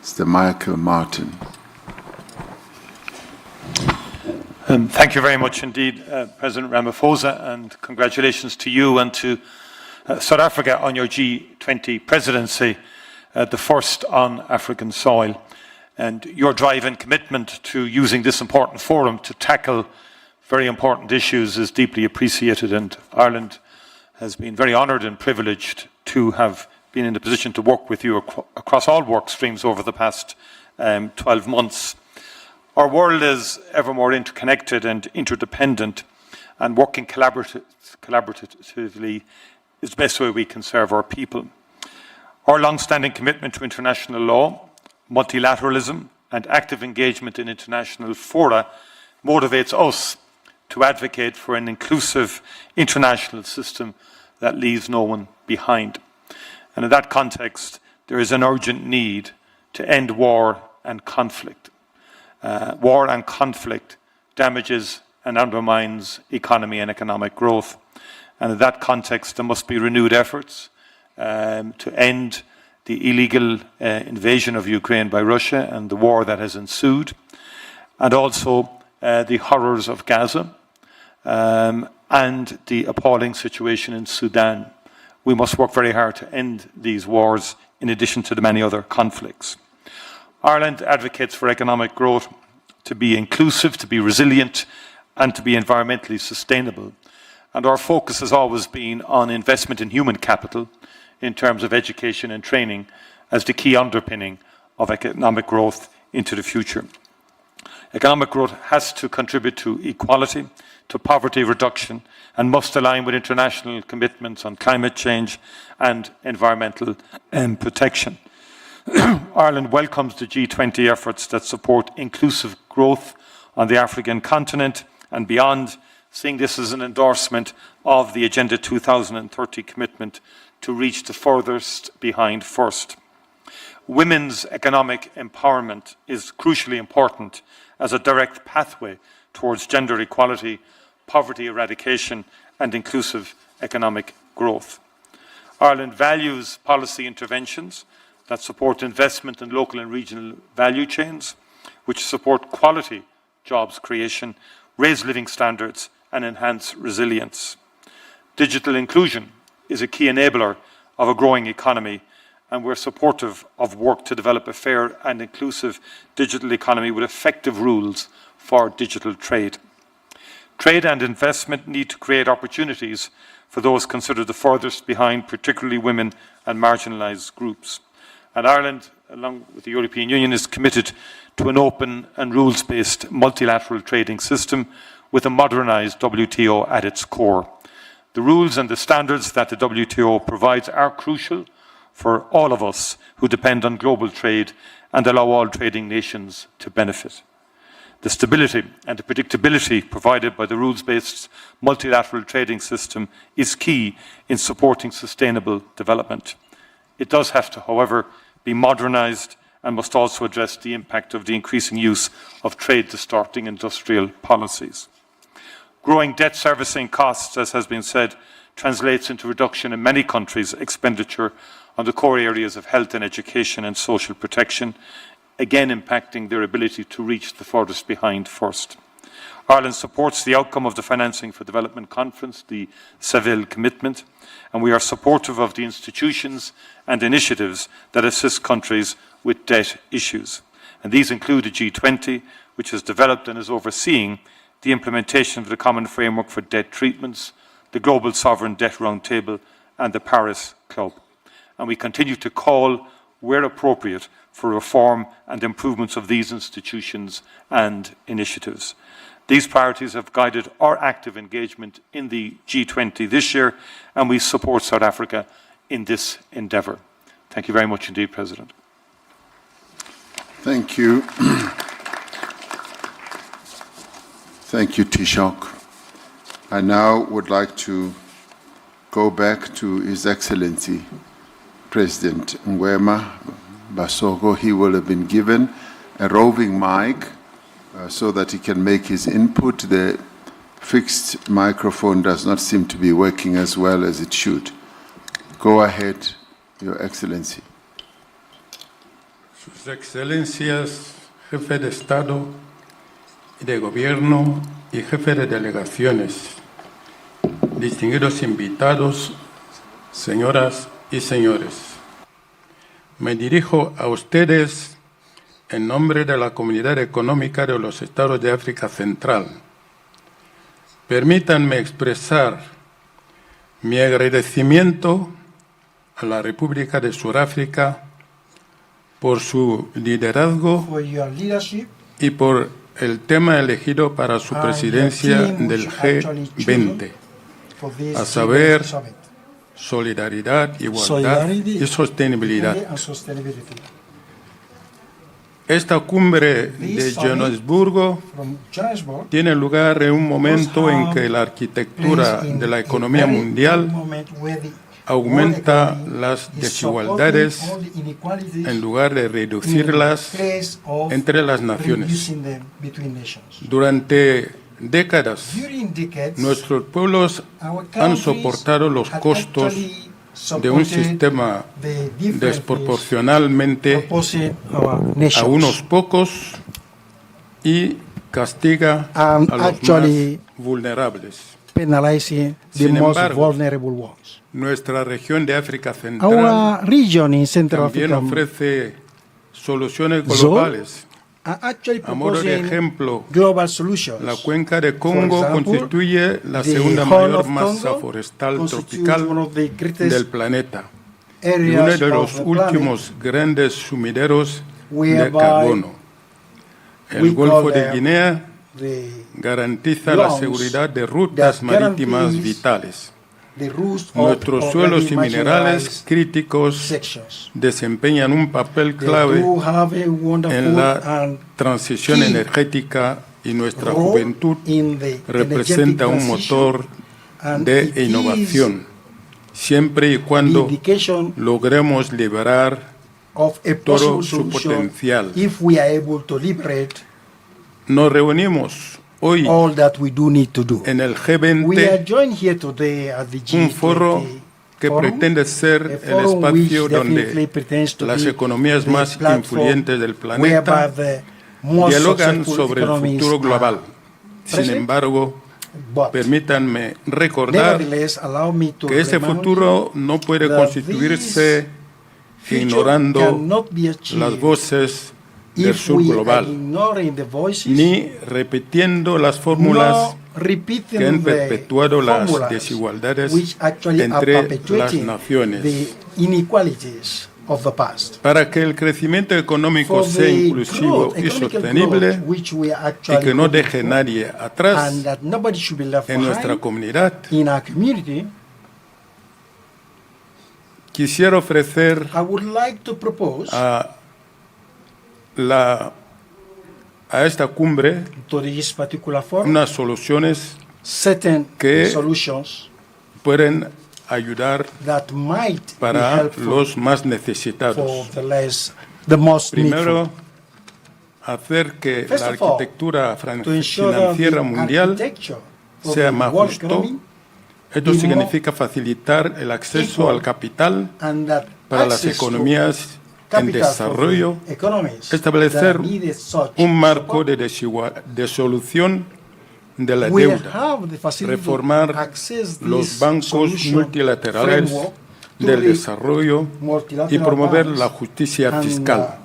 Mr. Michael Martin. Thank you very much indeed, President Ramaphosa, and congratulations to you and to South Africa on your G20 presidency, the first on African soil. And your drive and commitment to using this important forum to tackle very important issues is deeply appreciated, and Ireland has been very honoured and privileged to have been in a position to work with you across all work streams over the past 12 months. Our world is ever more interconnected and interdependent, and working collaboratively is the best way we can serve our people. Our long-standing commitment to international law, multilateralism, and active engagement in international fora motivates us to advocate for an inclusive international system that leaves no one behind. And in that context, there is an urgent need to end war and conflict. War and conflict damages and undermines economy and economic growth. And in that context, there must be renewed efforts to end the illegal invasion of Ukraine by Russia and the war that has ensued, and also the horrors of Gaza and the appalling situation in Sudan. We must work very hard to end these wars in addition to the many other conflicts. Ireland advocates for economic growth to be inclusive, to be resilient, and to be environmentally sustainable. And our focus has always been on investment in human capital in terms of education and training as the key underpinning of economic growth into the future. Economic growth has to contribute to equality, to poverty reduction, and must align with international commitments on climate change and environmental protection. Ireland welcomes the G20 efforts that support inclusive growth on the African continent and beyond, seeing this as an endorsement of the Agenda 2030 commitment to reach the furthest behind first. Women's economic empowerment is crucially important as a direct pathway towards gender equality, poverty eradication, and inclusive economic growth. Ireland values policy interventions that support investment in local and regional value chains, which support quality jobs creation, raise living standards, and enhance resilience. Digital inclusion is a key enabler of a growing economy, and we're supportive of work to develop a fair and inclusive digital economy with effective rules for digital trade. Trade and investment need to create opportunities for those considered the furthest behind, particularly women and marginalised groups. And Ireland, along with the European Union, is committed to an open and rules-based multilateral trading system with a modernised WTO at its core. The rules and the standards that the WTO provides are crucial for all of us who depend on global trade and allow all trading nations to benefit. The stability and the predictability provided by the rules-based multilateral trading system is key in supporting sustainable development. It does have to, however, be modernised and must also address the impact of the increasing use of trade-distorting industrial policies. Growing debt servicing costs, as has been said, translates into reduction in many countries' expenditure on the core areas of health and education and social protection, again impacting their ability to reach the furthest behind first. Ireland supports the outcome of the Financing for Development Conference, the Seville Commitment, and we are supportive of the institutions and initiatives that assist countries with debt issues. And these include the G20, which has developed and is overseeing the implementation of the Common Framework for Debt Treatments, the Global Sovereign Debt Roundtable, and the Paris Club. And we continue to call, where appropriate, for reform and improvements of these institutions and initiatives. These priorities have guided our active engagement in the G20 this year, and we support South Africa in this endeavour. Thank you very much indeed, President. Thank you. Thank you, Taoiseach. I now would like to go back to His Excellency, President 𝐬𝐮𝐬𝐫𝐿𝐵𝐿𝐵𝐿𝐵. He will have been given a roving mic so that he can make his input. The fixed microphone does not seem to be working as well as it should. Go ahead, Your Excellency. Sus Excelencias, Jefe de Estado y de Gobierno y Jefe de Delegaciones, distinguidos invitados, señoras y señores. Me dirijo a ustedes en nombre de la Comunidad Económica de los Estados de África Central. Permítanme expresar mi agradecimiento a la República de Sudáfrica por su liderazgo y por el tema elegido para su presidencia del G20, a saber, solidaridad, igualdad y sostenibilidad. Esta cumbre de Johannesburg tiene lugar en un momento en que la arquitectura de la economía mundial aumenta las desigualdades en lugar de reducirlas entre las naciones. Durante décadas, nuestros pueblos han soportado los costos de un sistema desproporcionalmente a unos pocos y castiga a los más vulnerables. Sin embargo, nuestra región de África Central también ofrece soluciones globales. A modo de ejemplo, la cuenca de Congo constituye la segunda mayor masa forestal tropical del planeta y uno de los últimos grandes sumideros de carbono. El Golfo de Guinea garantiza la seguridad de rutas marítimas vitales. Nuestros suelos y minerales críticos desempeñan un papel clave en la transición energética y nuestra juventud representa un motor de innovación, siempre y cuando logremos liberar todo su potencial. Nos reunimos hoy en el G20, un foro que pretende ser el espacio donde las economías más influyentes del planeta dialogan sobre el futuro global. Sin embargo, permítanme recordar que ese futuro no puede constituirse ignorando las voces del sur global, ni repitiendo las fórmulas que han perpetuado las desigualdades entre las naciones. Para que el crecimiento económico sea inclusivo y sostenible y que no deje nadie atrás en nuestra comunidad, quisiera ofrecer a esta cumbre unas soluciones que pueden ayudar para los más necesitados. Primero, hacer que la arquitectura financiera mundial sea más justo. Esto significa facilitar el acceso al capital para las economías en desarrollo, establecer un marco de solución de la deuda, reformar los bancos multilaterales del desarrollo y promover la justicia fiscal.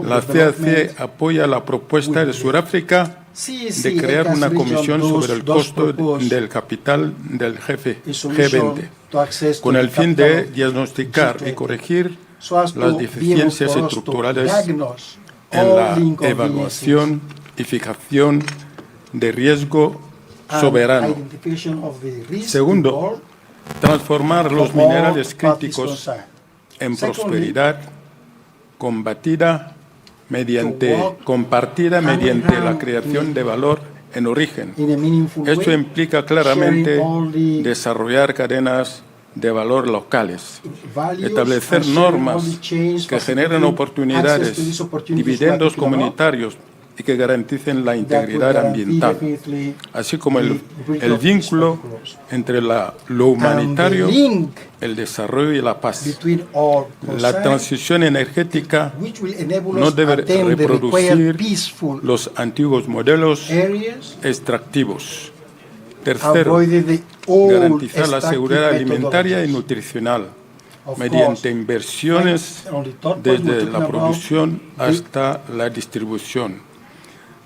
La CAC apoya la propuesta de Sudáfrica de crear una comisión sobre el costo del capital del G20, con el fin de diagnosticar y corregir las deficiencias estructurales en la evaluación y fijación de riesgo soberano. Segundo, transformar los minerales críticos en prosperidad compartida mediante la creación de valor en origen. Esto implica claramente desarrollar cadenas de valor locales, establecer normas que generen oportunidades, dividendos comunitarios y que garanticen la integridad ambiental, así como el vínculo entre lo humanitario, el desarrollo y la paz. La transición energética no debe reproducir los antiguos modelos extractivos. Tercero, garantizar la seguridad alimentaria y nutricional mediante inversiones desde la producción hasta la distribución.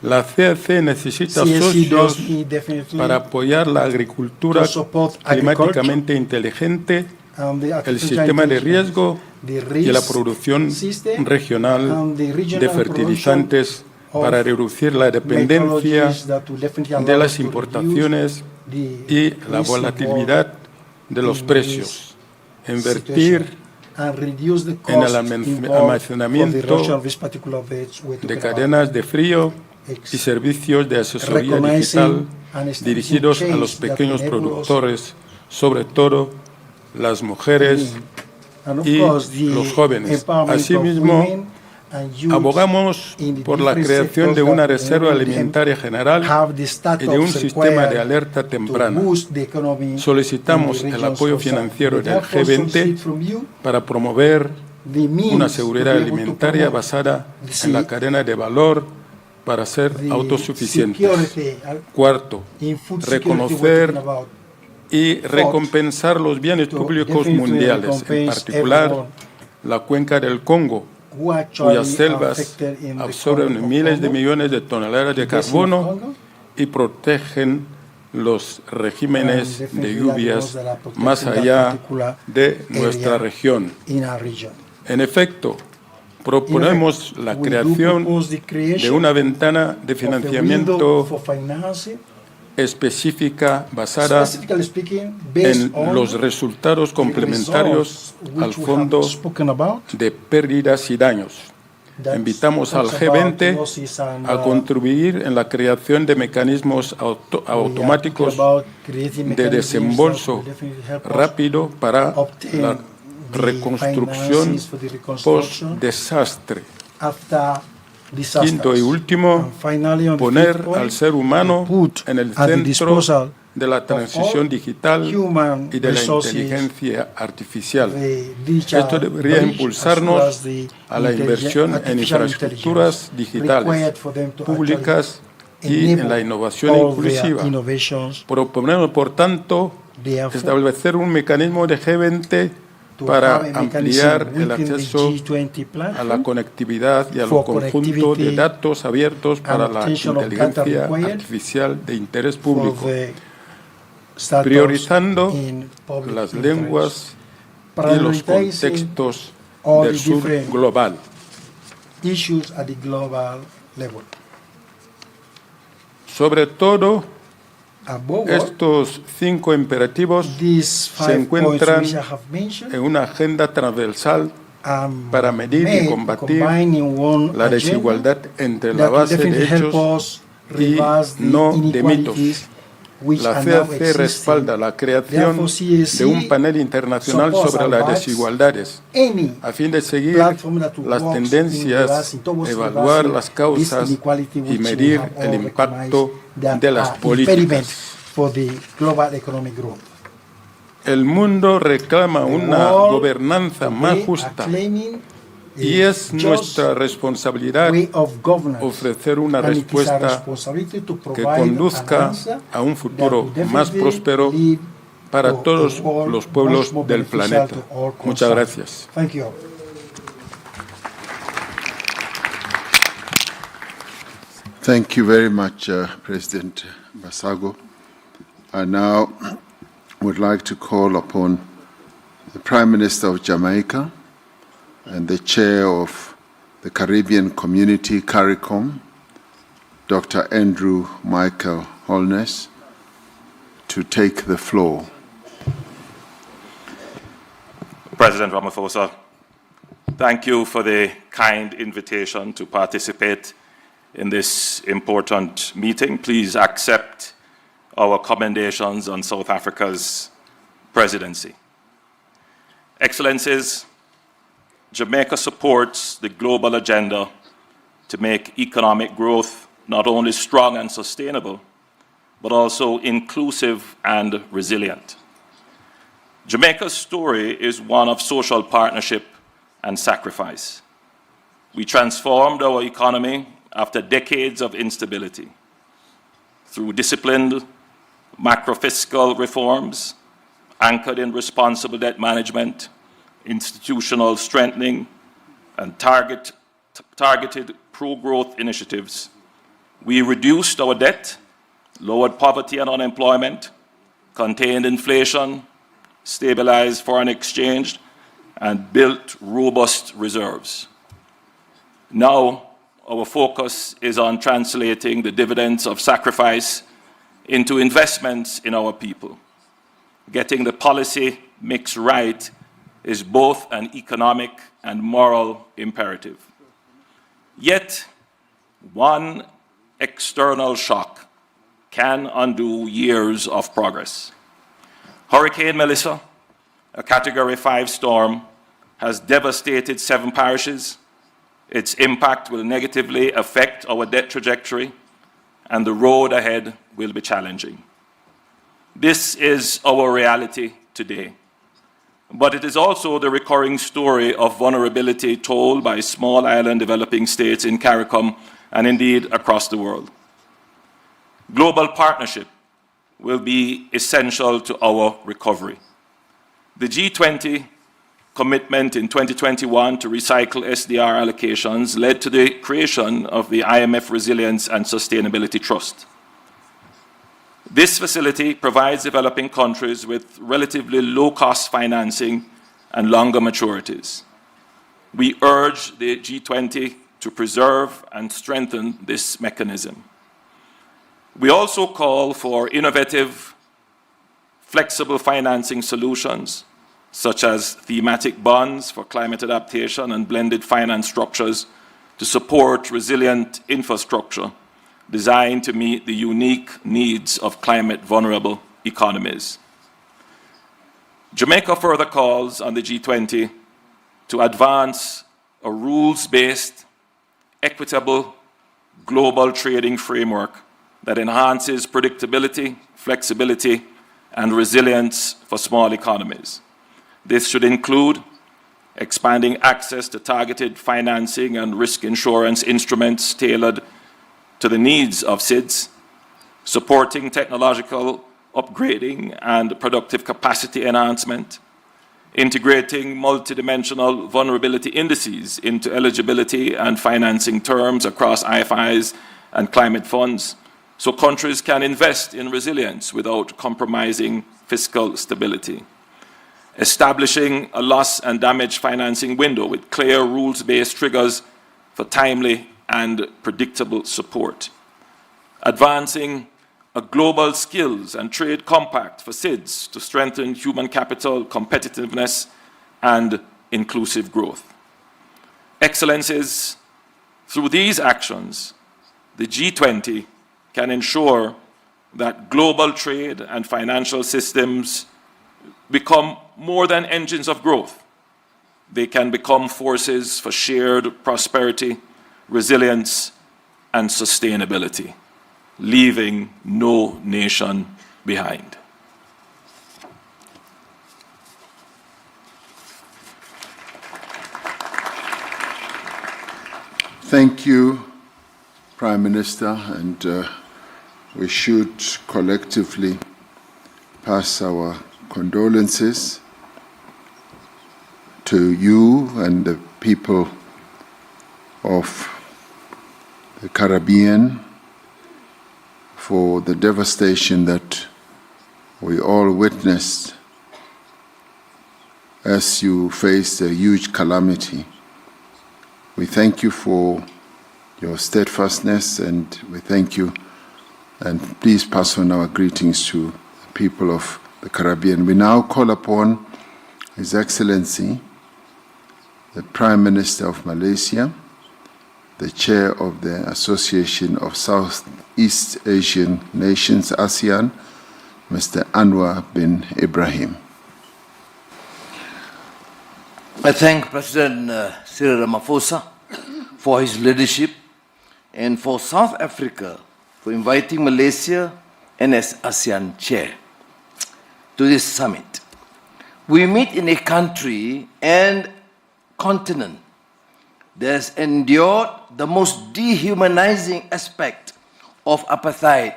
La CAC necesita socios para apoyar la agricultura climáticamente inteligente, el sistema de riesgo y la producción regional de fertilizantes para reducir la dependencia de las importaciones y la volatilidad de los precios. Invertir en el almacenamiento de cadenas de frío y servicios de asesoría digital dirigidos a los pequeños productores, sobre todo las mujeres y los jóvenes. Asimismo, abogamos por la creación de una reserva alimentaria general y de un sistema de alerta temprana. Solicitamos el apoyo financiero del G20 para promover una seguridad alimentaria basada en la cadena de valor para ser autosuficientes. Cuarto, reconocer y recompensar los bienes públicos mundiales, en particular la cuenca del Congo, cuyas selvas absorben miles de millones de toneladas de carbono y protegen los regímenes de lluvias más allá de nuestra región. En efecto, proponemos la creación de una ventana de financiamiento específica basada en los resultados complementarios al Fondo de Pérdidas y Daños. Invitamos al G20 a contribuir en la creación de mecanismos automáticos de desembolso rápido para la reconstrucción post-desastre. Quinto y último, poner al ser humano en el centro de la transición digital y de la inteligencia artificial. Esto debería impulsarnos a la inversión en infraestructuras digitales públicas y en la innovación inclusiva. Proponemos, por tanto, establecer un mecanismo de G20 para ampliar el acceso a la conectividad y al conjunto de datos abiertos para la inteligencia artificial de interés público, priorizando las lenguas y los contextos del sur global. Sobre todo, estos 5 imperativos se encuentran en una agenda transversal para medir y combatir la desigualdad entre la base de hechos y no de mitos. La CAC respalda la creación de un panel internacional sobre las desigualdades a fin de seguir las tendencias, evaluar las causas y medir el impacto de las políticas. El mundo reclama una gobernanza más justa y es nuestra responsabilidad ofrecer una respuesta que conduzca a un futuro más próspero para todos los pueblos del planeta. Muchas gracias. Thank you very much, President Basago. I now would like to call upon the Prime Minister of Jamaica and the Chair of the Caribbean Community, CARICOM, Dr. Andrew Michael Holness, to take the floor. President Ramaphosa, thank you for the kind invitation to participate in this important meeting. Please accept our commendations on South Africa's presidency. Excellencies, Jamaica supports the global agenda to make economic growth not only strong and sustainable, but also inclusive and resilient. Jamaica's story is one of social partnership and sacrifice. We transformed our economy after decades of instability through disciplined macro-fiscal reforms anchored in responsible debt management, institutional strengthening, and targeted pro-growth initiatives. We reduced our debt, lowered poverty and unemployment, contained inflation, stabilized foreign exchange, and built robust reserves. Now, our focus is on translating the dividends of sacrifice into investments in our people. Getting the policy mix right is both an economic and moral imperative. Yet, one external shock can undo years of progress. Hurricane Melissa, a Category 5 storm, has devastated 7 parishes. Its impact will negatively affect our debt trajectory, and the road ahead will be challenging. This is our reality today. But it is also the recurring story of vulnerability told by small island developing states in CARICOM and indeed across the world. Global partnership will be essential to our recovery. The G20 commitment in 2021 to recycle SDR allocations led to the creation of the IMF Resilience and Sustainability Trust. This facility provides developing countries with relatively low-cost financing and longer maturities. We urge the G20 to preserve and strengthen this mechanism. We also call for innovative, flexible financing solutions, such as thematic bonds for climate adaptation and blended finance structures to support resilient infrastructure designed to meet the unique needs of climate-vulnerable economies. Jamaica further calls on the G20 to advance a rules-based, equitable, global trading framework that enhances predictability, flexibility, and resilience for small economies. This should include expanding access to targeted financing and risk insurance instruments tailored to the needs of SIDS, supporting technological upgrading and productive capacity enhancement, integrating multidimensional vulnerability indices into eligibility and financing terms across IFIs and climate funds, so countries can invest in resilience without compromising fiscal stability. Establishing a loss and damage financing window with clear rules-based triggers for timely and predictable support. Advancing a global skills and trade compact for SIDS to strengthen human capital, competitiveness, and inclusive growth. Excellencies, through these actions, the G20 can ensure that global trade and financial systems become more than engines of growth. They can become forces for shared prosperity, resilience, and sustainability, leaving no nation behind. Thank you, Prime Minister, and we should collectively pass our condolences to you and the people of the Caribbean for the devastation that we all witnessed as you faced a huge calamity. We thank you for your steadfastness, and we thank you, and please pass on our greetings to the people of the Caribbean. We now call upon His Excellency, the Prime Minister of Malaysia, the Chair of the Association of Southeast Asian Nations, ASEAN, Mr. Anwar bin Ibrahim. I thank President Cyril Ramaphosa for his leadership and for South Africa for inviting Malaysia and as ASEAN Chair to this summit. We meet in a country and continent that has endured the most dehumanizing aspect of apartheid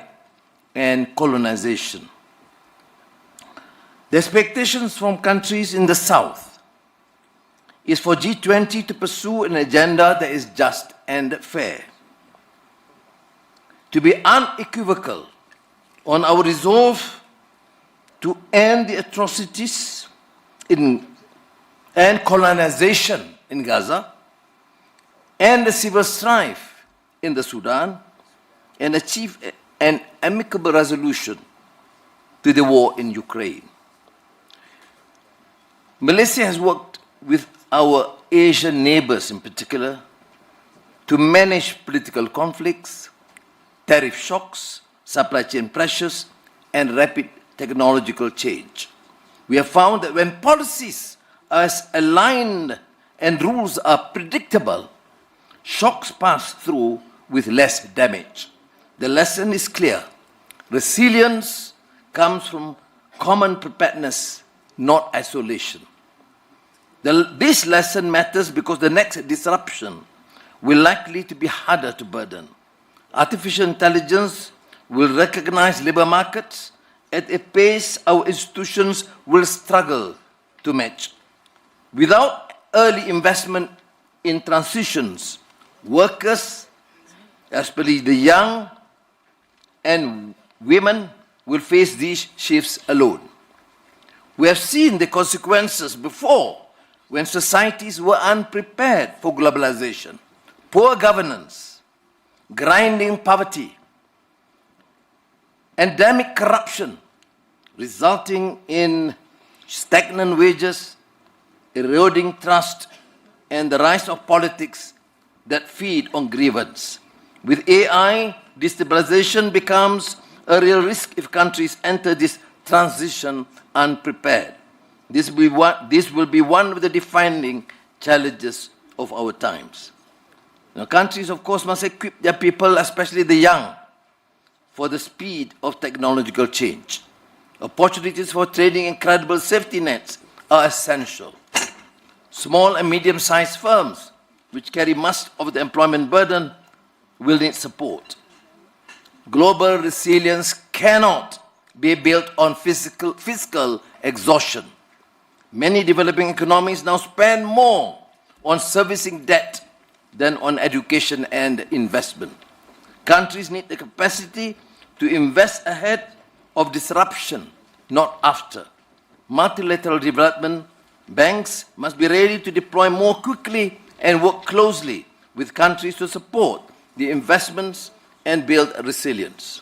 and colonization. The expectations from countries in the South is for G20 to pursue an agenda that is just and fair, to be unequivocal on our resolve to end the atrocities and colonization in Gaza, and the civil strife in the Sudan, and achieve an amicable resolution to the war in Ukraine. Malaysia has worked with our Asian neighbors in particular to manage political conflicts, tariff shocks, supply chain pressures, and rapid technological change. We have found that when policies are aligned and rules are predictable, shocks pass through with less damage. The lesson is clear. Resilience comes from common preparedness, not isolation. This lesson matters because the next disruption will likely to be harder to burden. Artificial intelligence will recognize labor markets at a pace our institutions will struggle to match. Without early investment in transitions, workers, especially the young and women, will face these shifts alone. We have seen the consequences before when societies were unprepared for globalization. Poor governance, grinding poverty, endemic corruption, resulting in stagnant wages, eroding trust, and the rise of politics that feed on grievance. With AI, destabilization becomes a real risk if countries enter this transition unprepared. This will be one of the defining challenges of our times. Now, countries, of course, must equip their people, especially the young, for the speed of technological change. Opportunities for trading and credible safety nets are essential. Small and medium-sized firms, which carry much of the employment burden, will need support. Global resilience cannot be built on fiscal exhaustion. Many developing economies now spend more on servicing debt than on education and investment. Countries need the capacity to invest ahead of disruption, not after. Multilateral development banks must be ready to deploy more quickly and work closely with countries to support the investments and build resilience.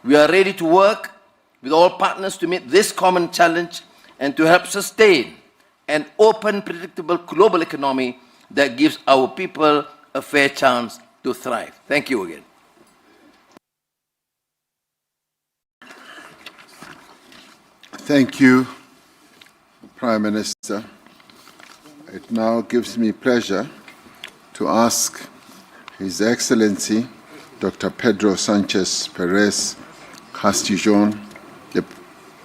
We are ready to work with all partners to meet this common challenge and to help sustain an open, predictable global economy that gives our people a fair chance to thrive. Thank you again. Thank you, Prime Minister. It now gives me pleasure to ask His Excellency Dr. Pedro Sanchez Perez Castellón, the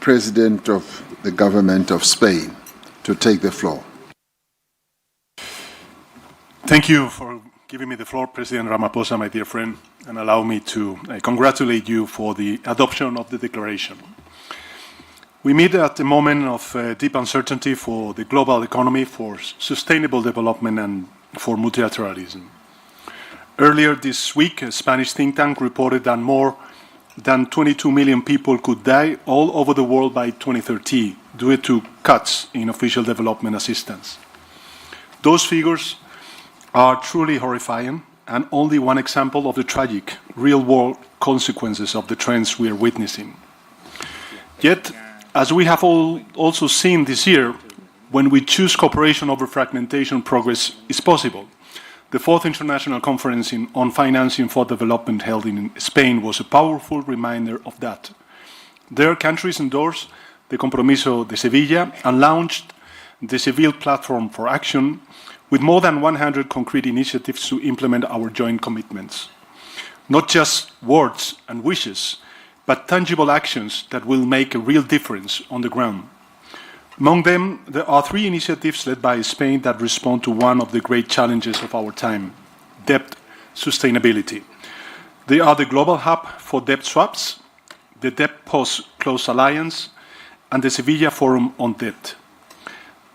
President of the Government of Spain, to take the floor. Thank you for giving me the floor, President Ramaphosa, my dear friend, and allow me to congratulate you for the adoption of the declaration. We meet at a moment of deep uncertainty for the global economy, for sustainable development, and for multilateralism. Earlier this week, a Spanish think tank reported that more than 22 million people could die all over the world by 2030 due to cuts in official development assistance. Those figures are truly horrifying and only one example of the tragic, real-world consequences of the trends we are witnessing. Yet, as we have also seen this year, when we choose cooperation over fragmentation, progress is possible. The 4th International Conference on Financing for Development held in Spain was a powerful reminder of that. There, countries endorsed the Compromiso de Sevilla and launched the Seville Platform for Action with more than 100 concrete initiatives to implement our joint commitments. Not just words and wishes, but tangible actions that will make a real difference on the ground. Among them, there are 3 initiatives led by Spain that respond to one of the great challenges of our time: debt sustainability. They are the Global Hub for Debt Swaps, the Debt Post-Close Alliance, and the Sevilla Forum on Debt.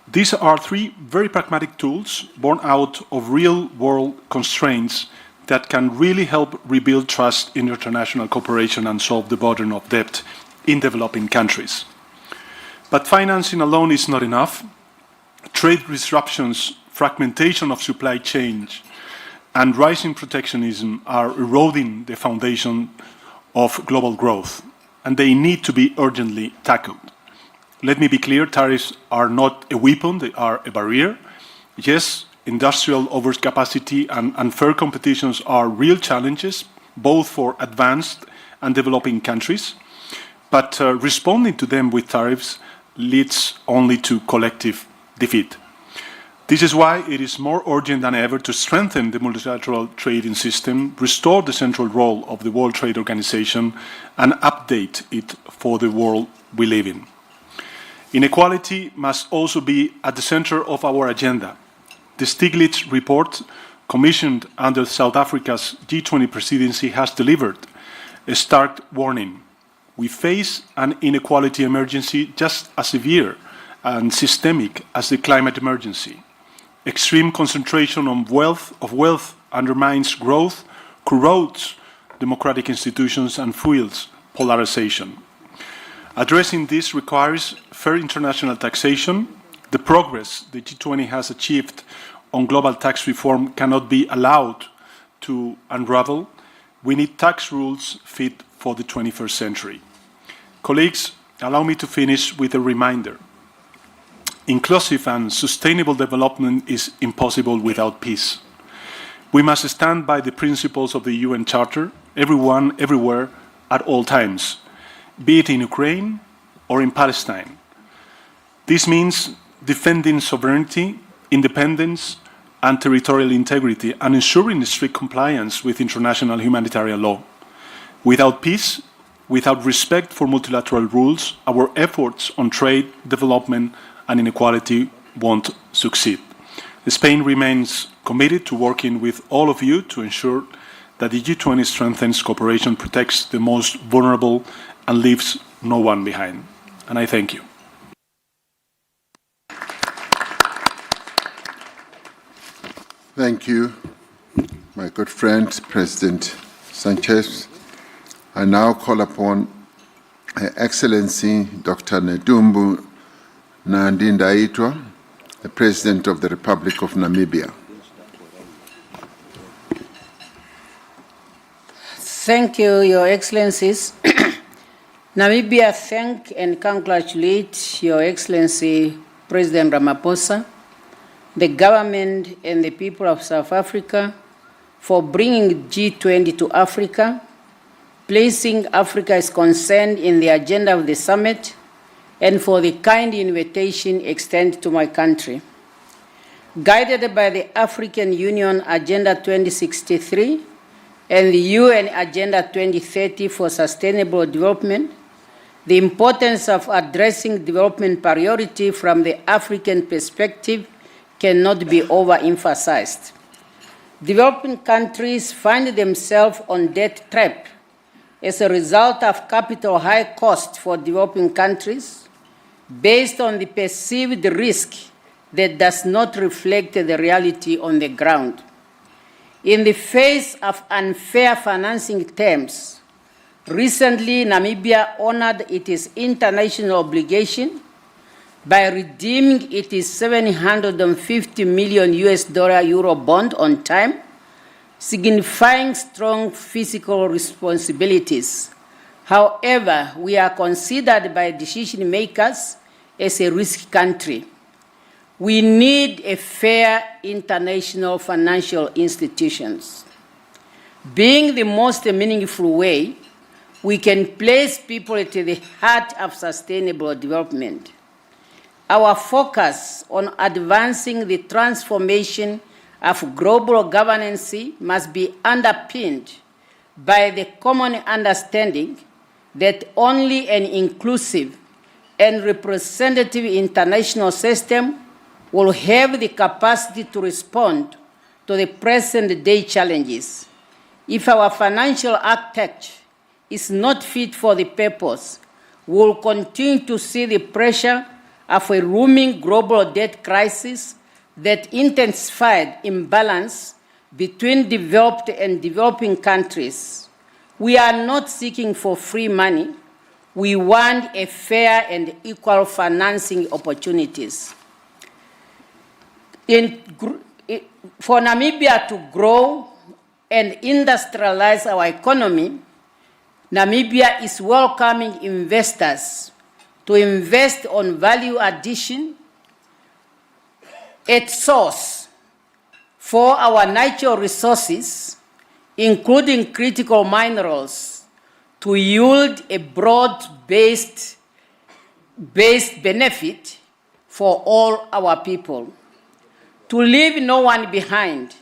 These are 3 very pragmatic tools born out of real-world constraints that can really help rebuild trust in international cooperation and solve the burden of debt in developing countries. But financing alone is not enough. Trade disruptions, fragmentation of supply chains, and rising protectionism are eroding the foundation of global growth, and they need to be urgently tackled. Let me be clear, tariffs are not a weapon, they are a barrier. Yes, industrial overcapacity and unfair competitions are real challenges, both for advanced and developing countries, but responding to them with tariffs leads only to collective defeat. This is why it is more urgent than ever to strengthen the multilateral trading system, restore the central role of the World Trade Organization, and update it for the world we live in. Inequality must also be at the center of our agenda. The Stiglitz report, commissioned under South Africa's G20 presidency, has delivered a stark warning. We face an inequality emergency just as severe and systemic as the climate emergency. Extreme concentration of wealth undermines growth, corrodes democratic institutions, and fuels polarization. Addressing this requires fair international taxation. The progress the G20 has achieved on global tax reform cannot be allowed to unravel. We need tax rules fit for the 21st century. Colleagues, allow me to finish with a reminder. Inclusive and sustainable development is impossible without peace. We must stand by the principles of the UN Charter, everyone, everywhere, at all times, be it in Ukraine or in Palestine. This means defending sovereignty, independence, and territorial integrity, and ensuring strict compliance with international humanitarian law. Without peace, without respect for multilateral rules, our efforts on trade, development, and inequality won't succeed. Spain remains committed to working with all of you to ensure that the G20 strengthens cooperation, protects the most vulnerable, and leaves no one behind. And I thank you. Thank you, my good friend, President Sanchez. I now call upon Her Excellency Dr. Nedumbu Nandi-Ndaitwah, the President of the Republic of Namibia. Thank you, Your Excellencies. Namibia thank and congratulate Your Excellency President Ramaphosa, the government and the people of South Africa for bringing G20 to Africa, placing Africa's concern in the agenda of the summit, and for the kind invitation extended to my country. Guided by the African Union Agenda 2063 and the UN Agenda 2030 for Sustainable Development, the importance of addressing development priority from the African perspective cannot be overemphasized. Developing countries find themselves on debt trap as a result of capital high cost for developing countries based on the perceived risk that does not reflect the reality on the ground. In the face of unfair financing terms, recently Namibia honored its international obligation by redeeming its $750 million Euro bond on time, signifying strong fiscal responsibilities. However, we are considered by decision makers as a risk country. We need a fair international financial institutions. Being the most meaningful way, we can place people at the heart of sustainable development. Our focus on advancing the transformation of global governance must be underpinned by the common understanding that only an inclusive and representative international system will have the capacity to respond to the present-day challenges. If our financial architecture is not fit for the purpose, we will continue to see the pressure of a looming global debt crisis that intensified imbalance between developed and developing countries. We are not seeking for free money. We want a fair and equal financing opportunities. For Namibia to grow and industrialize our economy, Namibia is welcoming investors to invest on value addition at source for our natural resources, including critical minerals, to yield a broad-based benefit for all our people. To leave no one behind,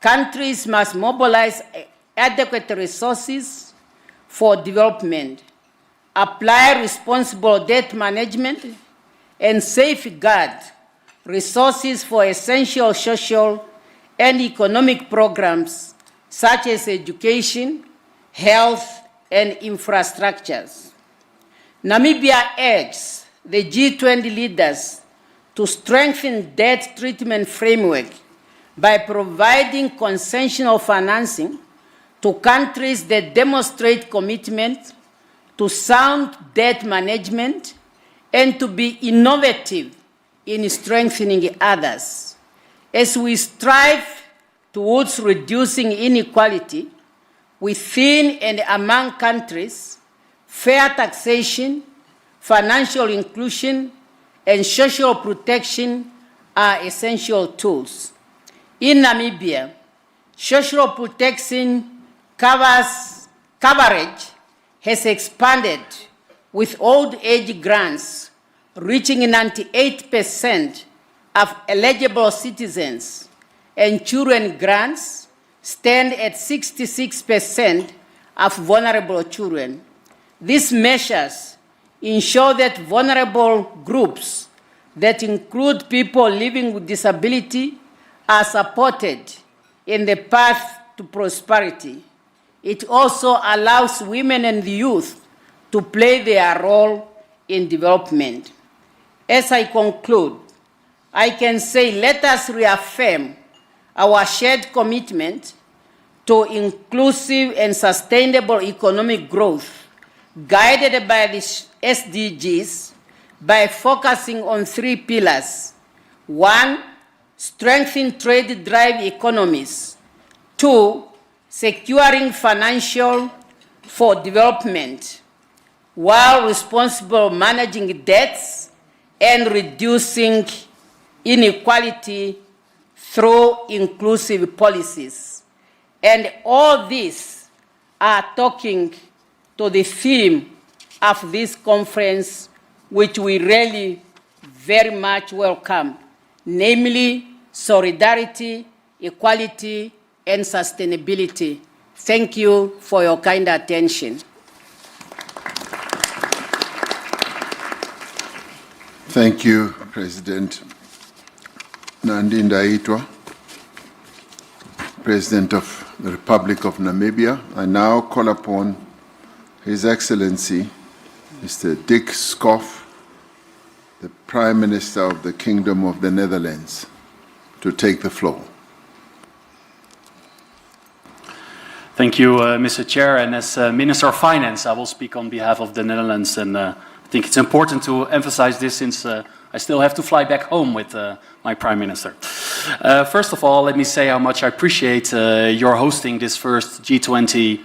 countries must mobilize adequate resources for development, apply responsible debt management, and safeguard resources for essential social and economic programs such as education, health, and infrastructures. Namibia urges the G20 leaders to strengthen debt treatment framework by providing concessional financing to countries that demonstrate commitment to sound debt management and to be innovative in strengthening others. As we strive towards reducing inequality within and among countries, fair taxation, financial inclusion, and social protection are essential tools. In Namibia, social protection coverage has expanded with old age grants reaching 98% of eligible citizens, and children grants stand at 66% of vulnerable children. These measures ensure that vulnerable groups that include people living with disability are supported in the path to prosperity. It also allows women and youth to play their role in development. As I conclude, I can say let us reaffirm our shared commitment to inclusive and sustainable economic growth, guided by the SDGs, by focusing on 3 pillars. 1, strengthen trade-drive economies. 2, securing financial for development, while responsible managing debts and reducing inequality through inclusive policies. And all these are talking to the theme of this conference, which we really very much welcome, namely solidarity, equality, and sustainability. Thank you for your kind attention. Thank you, President Nandi Ndaitwah, President of the Republic of Namibia. I now call upon His Excellency, Mr. 𝐷𝐾𝐨𝐽, the Prime Minister of the Kingdom of the Netherlands, to take the floor. Thank you, Mr. Chair. And as Minister of Finance, I will speak on behalf of the Netherlands. And I think it's important to emphasize this since I still have to fly back home with my Prime Minister. First of all, let me say how much I appreciate your hosting this first G20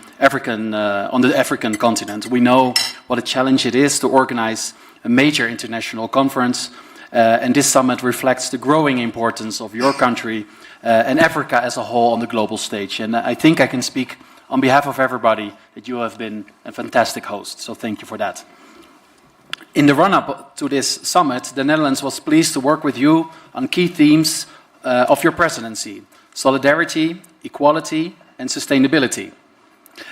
on the African continent. We know what a challenge it is to organize a major international conference, and this summit reflects the growing importance of your country and Africa as a whole on the global stage. And I think I can speak on behalf of everybody that you have been a fantastic host, so thank you for that. In the run-up to this summit, the Netherlands was pleased to work with you on key themes of your presidency: solidarity, equality, and sustainability.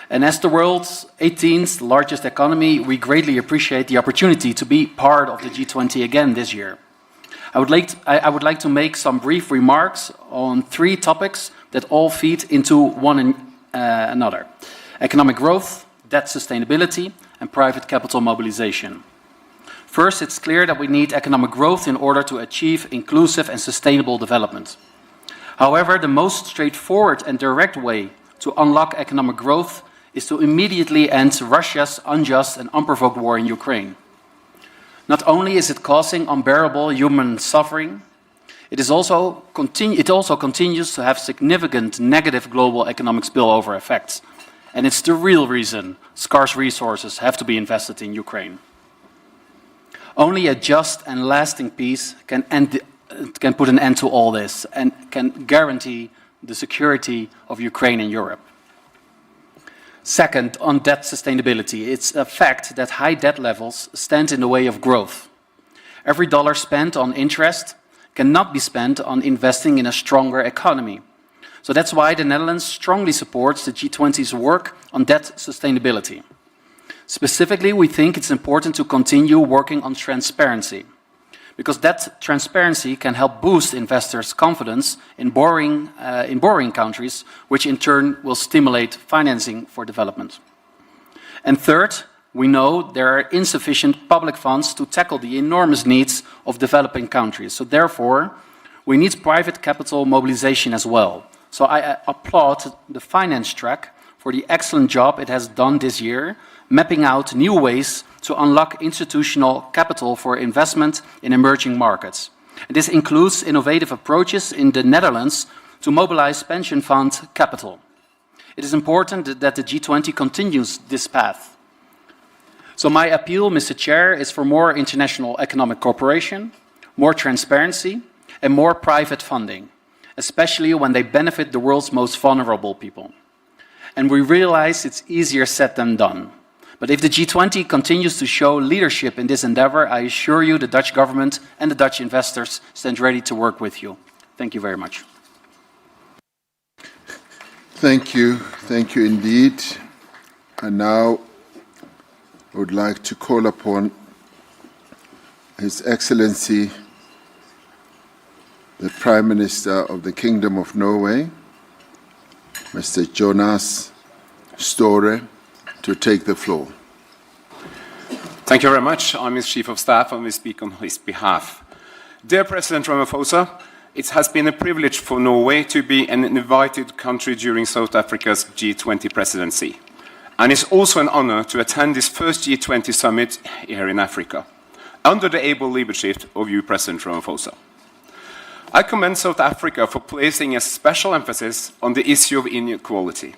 And as the world's 18th largest economy, we greatly appreciate the opportunity to be part of the G20 again this year. I would like to make some brief remarks on 3 topics that all feed into one another: economic growth, debt sustainability, and private capital mobilization. First, it's clear that we need economic growth in order to achieve inclusive and sustainable development. However, the most straightforward and direct way to unlock economic growth is to immediately end Russia's unjust and unprovoked war in Ukraine. Not only is it causing unbearable human suffering, it also continues to have significant negative global economic spillover effects. And it's the real reason scarce resources have to be invested in Ukraine. Only a just and lasting peace can put an end to all this and can guarantee the security of Ukraine and Europe. Second, on debt sustainability, it's a fact that high debt levels stand in the way of growth. Every dollar spent on interest cannot be spent on investing in a stronger economy. So that's why the Netherlands strongly supports the G20's work on debt sustainability. Specifically, we think it's important to continue working on transparency, because that transparency can help boost investors' confidence in borrowing countries, which in turn will stimulate financing for development. And third, we know there are insufficient public funds to tackle the enormous needs of developing countries. So therefore, we need private capital mobilization as well. So I applaud the finance track for the excellent job it has done this year, mapping out new ways to unlock institutional capital for investment in emerging markets. And this includes innovative approaches in the Netherlands to mobilize pension fund capital. It is important that the G20 continues this path. So my appeal, Mr. Chair, is for more international economic cooperation, more transparency, and more private funding, especially when they benefit the world's most vulnerable people. And we realize it's easier said than done. But if the G20 continues to show leadership in this endeavor, I assure you the Dutch government and the Dutch investors stand ready to work with you. Thank you very much. Thank you. Thank you indeed. And now I would like to call upon His Excellency, the Prime Minister of the Kingdom of Norway, Mr. Jonas Støre, to take the floor. Thank you very much. I'm his Chief of Staff and we speak on his behalf. Dear President Ramaphosa, it has been a privilege for Norway to be an invited country during South Africa's G20 presidency. And it's also an honor to attend this first G20 summit here in Africa, under the able leadership of you, President Ramaphosa. I commend South Africa for placing a special emphasis on the issue of inequality.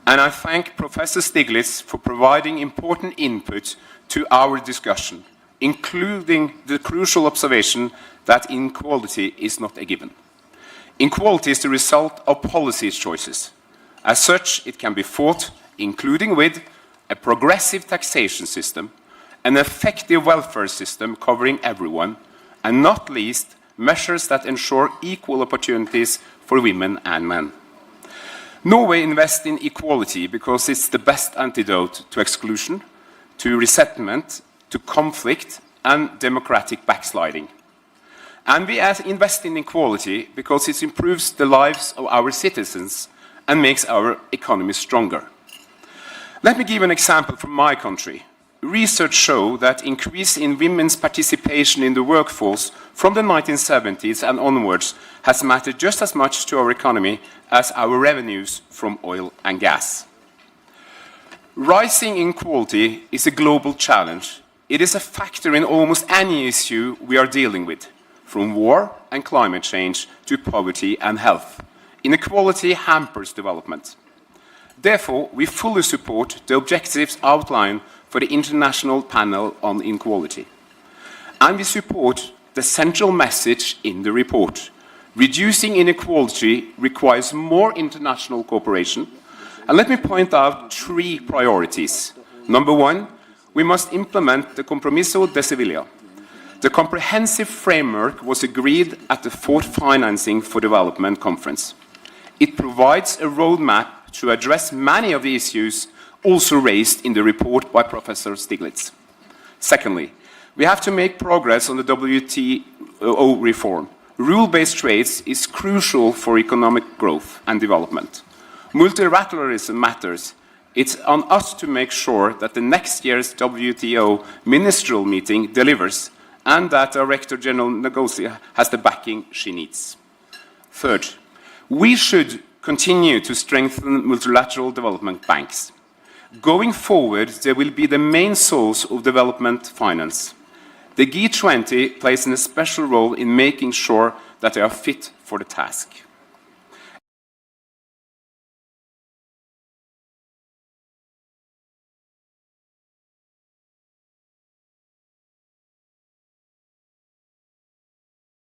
And I thank Professor Stiglitz for providing important input to our discussion, including the crucial observation that inequality is not a given. Inequality is the result of policy choices. As such, it can be fought, including with a progressive taxation system, an effective welfare system covering everyone, and not least, measures that ensure equal opportunities for women and men. Norway invests in equality because it's the best antidote to exclusion, to resentment, to conflict, and democratic backsliding. And we invest in equality because it improves the lives of our citizens and makes our economy stronger. Let me give an example from my country. Research shows that increase in women's participation in the workforce from the 1970s and onwards has mattered just as much to our economy as our revenues from oil and gas. Rising inequality is a global challenge. It is a factor in almost any issue we are dealing with, from war and climate change to poverty and health. Inequality hampers development. Therefore, we fully support the objectives outlined for the International Panel on Inequality. And we support the central message in the report. Reducing inequality requires more international cooperation. And let me point out 3 priorities. Number 1, we must implement the Compromiso de Sevilla. The comprehensive framework was agreed at the 4th Financing for Development Conference. It provides a roadmap to address many of the issues also raised in the report by Professor Stiglitz. Secondly, we have to make progress on the WTO reform. Rule-based trades is crucial for economic growth and development. Multilateralism matters. It's on us to make sure that the next year's WTO ministerial meeting delivers and that Director General Ngozi has the backing she needs. Third, we should continue to strengthen multilateral development banks. Going forward, they will be the main source of development finance. The G20 plays a special role in making sure that they are fit for the task.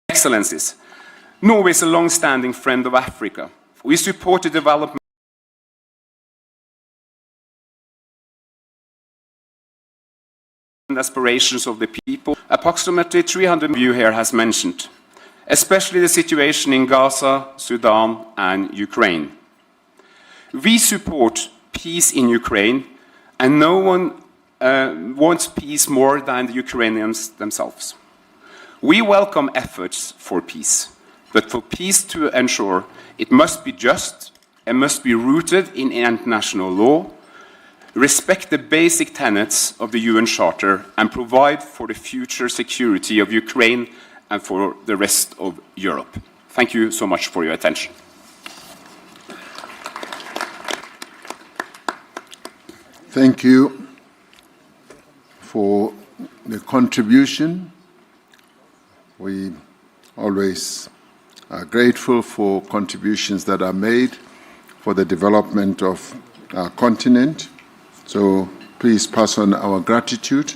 Excellencies, Norway is a long-standing friend of Africa. We support the development and aspirations of the people. Approximately 300 of you here has mentioned, especially the situation in Gaza, Sudan, and Ukraine. We support peace in Ukraine, and no one wants peace more than the Ukrainians themselves. We welcome efforts for peace, but for peace to ensure, it must be just and must be rooted in international law, respect the basic tenets of the UN Charter, and provide for the future security of Ukraine and for the rest of Europe. Thank you so much for your attention. Thank you for the contribution. We always are grateful for contributions that are made for the development of our continent. So please pass on our gratitude.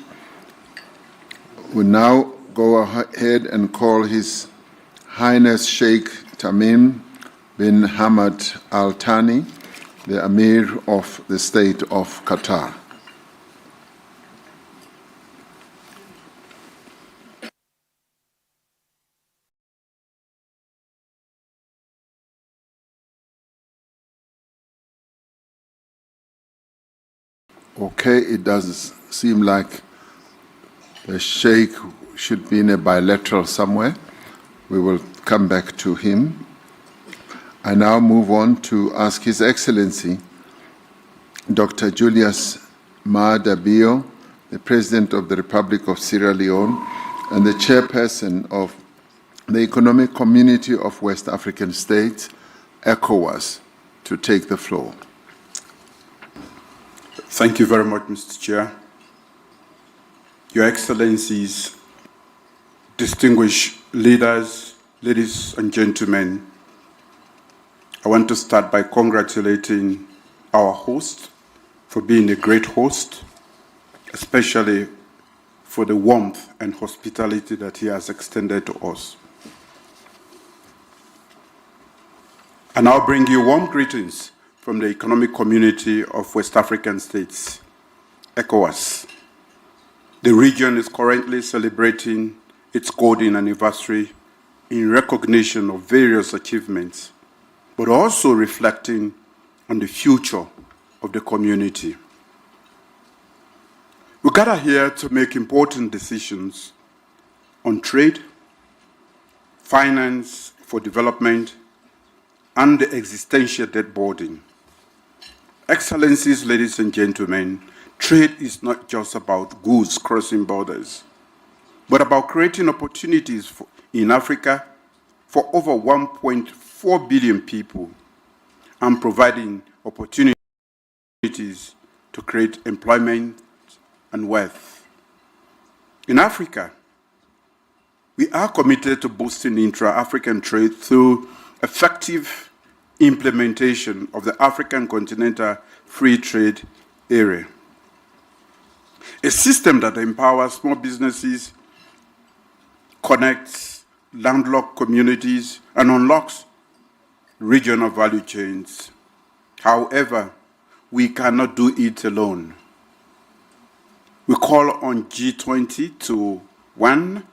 We now go ahead and call His Highness Sheikh Tamim bin Hamad Al Thani, the Emir of the State of Qatar. Okay, it does seem like the Sheikh should be in a bilateral somewhere. We will come back to him. I now move on to ask His Excellency, Dr. Julius Maada Bio, the President of the Republic of Sierra Leone and the Chairperson of the Economic Community of West African States, ECOWAS, to take the floor. Thank you very much, Mr. Chair. Your Excellencies, distinguished leaders, ladies and gentlemen, I want to start by congratulating our host for being a great host, especially for the warmth and hospitality that he has extended to us. I now bring you warm greetings from the Economic Community of West African States, ECOWAS. The region is currently celebrating its golden anniversary in recognition of various achievements, but also reflecting on the future of the community. We gather here to make important decisions on trade, finance for development, and the existential debt burden. Excellencies, ladies and gentlemen, trade is not just about goods crossing borders, but about creating opportunities in Africa for over 1.4 billion people and providing opportunities to create employment and wealth. In Africa, we are committed to boosting intra-African trade through effective implementation of the African Continental Free Trade Area, a system that empowers small businesses, connects landlocked communities, and unlocks regional value chains. However, we cannot do it alone. We call on G20 to 1.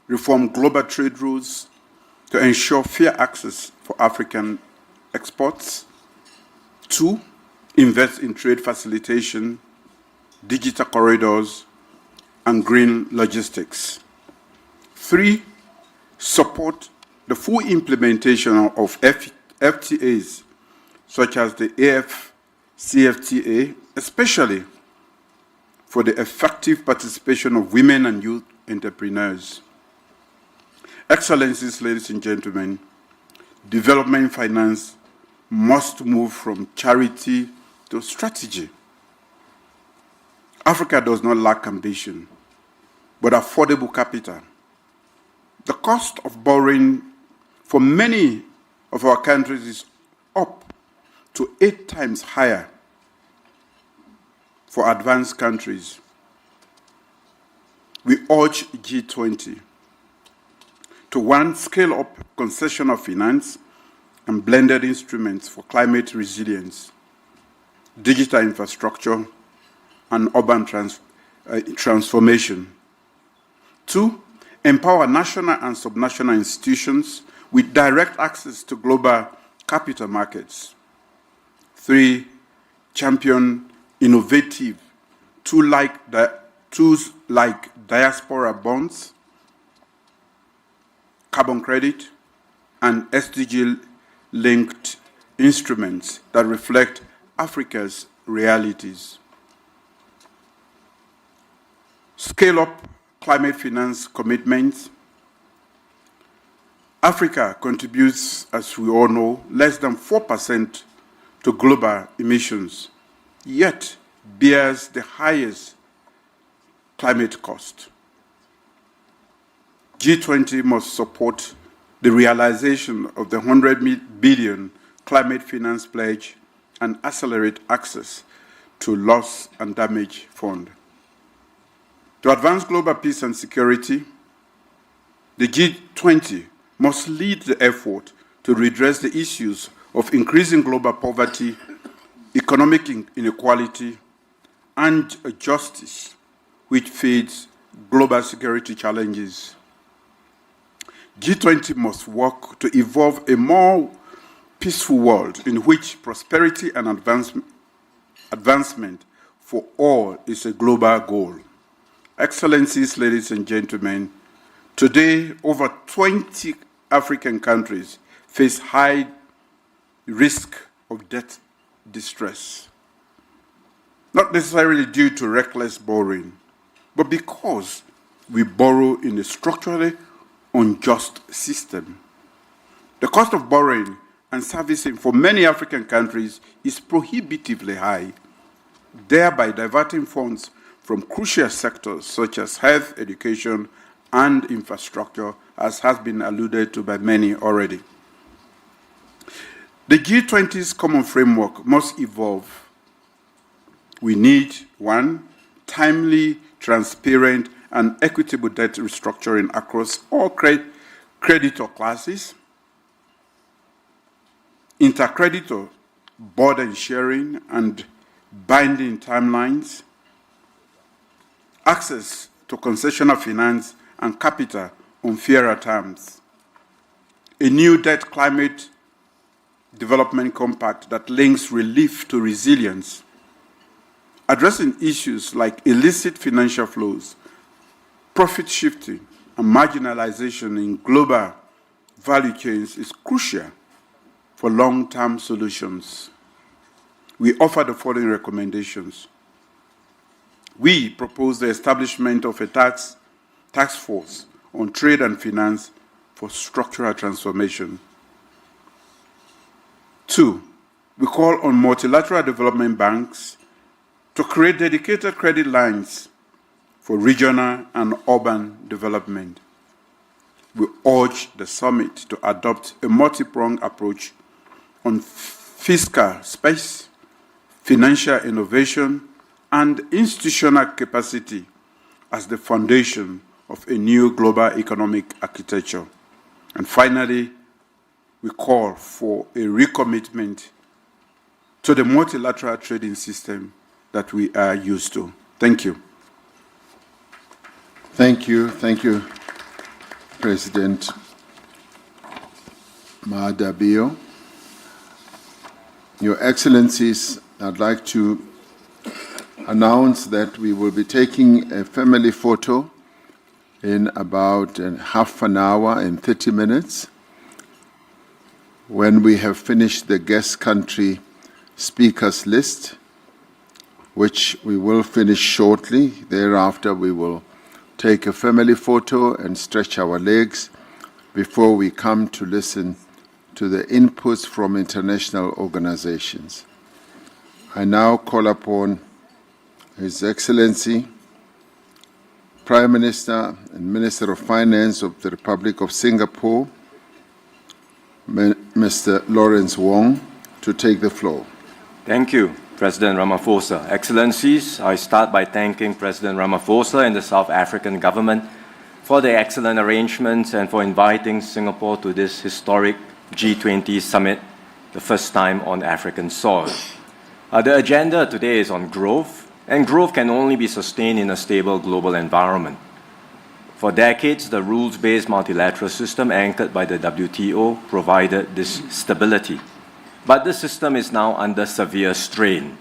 Reform global trade rules to ensure fair access for African exports. 2. Invest in trade facilitation, digital corridors, and green logistics. 3. Support the full implementation of FTAs, such as the AfCFTA, especially for the effective participation of women and youth entrepreneurs. Excellencies, ladies and gentlemen, development finance must move from charity to strategy. Africa does not lack ambition, but affordable capital. The cost of borrowing for many of our countries is up to 8 times higher for advanced countries. We urge G20 to 1. Scale up concessional finance and blended instruments for climate resilience, digital infrastructure, and urban transformation. 2. Empower national and subnational institutions with direct access to global capital markets. 3. Champion innovative tools like diaspora bonds, carbon credit, and SDG-linked instruments that reflect Africa's realities. Scale up climate finance commitments. Africa contributes, as we all know, less than 4% to global emissions, yet bears the highest climate cost. G20 must support the realization of the 100 billion climate finance pledge and accelerate access to loss and damage fund. To advance global peace and security, the G20 must lead the effort to redress the issues of increasing global poverty, economic inequality, and justice, which feeds global security challenges. G20 must work to evolve a more peaceful world in which prosperity and advancement for all is a global goal. Excellencies, ladies and gentlemen, today over 20 African countries face high risk of debt distress, not necessarily due to reckless borrowing, but because we borrow in a structurally unjust system. The cost of borrowing and servicing for many African countries is prohibitively high, thereby diverting funds from crucial sectors such as health, education, and infrastructure, as has been alluded to by many already. The G20's common framework must evolve. We need, 1, timely, transparent, and equitable debt restructuring across all creditor classes, intercreditor burden sharing and binding timelines, access to concessional finance and capital on fairer terms, a new debt climate development compact that links relief to resilience, addressing issues like illicit financial flows, profit shifting, and marginalization in global value chains is crucial for long-term solutions. We offer the following recommendations. We propose the establishment of a task force on trade and finance for structural transformation. 2, we call on multilateral development banks to create dedicated credit lines for regional and urban development. We urge the summit to adopt a multi-pronged approach on fiscal space, financial innovation, and institutional capacity as the foundation of a new global economic architecture. And finally, we call for a recommitment to the multilateral trading system that we are used to. Thank you. Thank you. Thank you, President Mahathir. Your Excellencies, I'd like to announce that we will be taking a family photo in about half an hour and 30 minutes. When we have finished the guest country speakers list, which we will finish shortly, thereafter we will take a family photo and stretch our legs before we come to listen to the inputs from international organizations. I now call upon His Excellency, Prime Minister and Minister of Finance of the Republic of Singapore, Mr. Lawrence Wong, to take the floor. Thank you, President Ramaphosa. Excellencies, I start by thanking President Ramaphosa and the South African government for the excellent arrangements and for inviting Singapore to this historic G20 summit, the first time on African soil. The agenda today is on growth, and growth can only be sustained in a stable global environment. For decades, the rules-based multilateral system anchored by the WTO provided this stability. But the system is now under severe strain.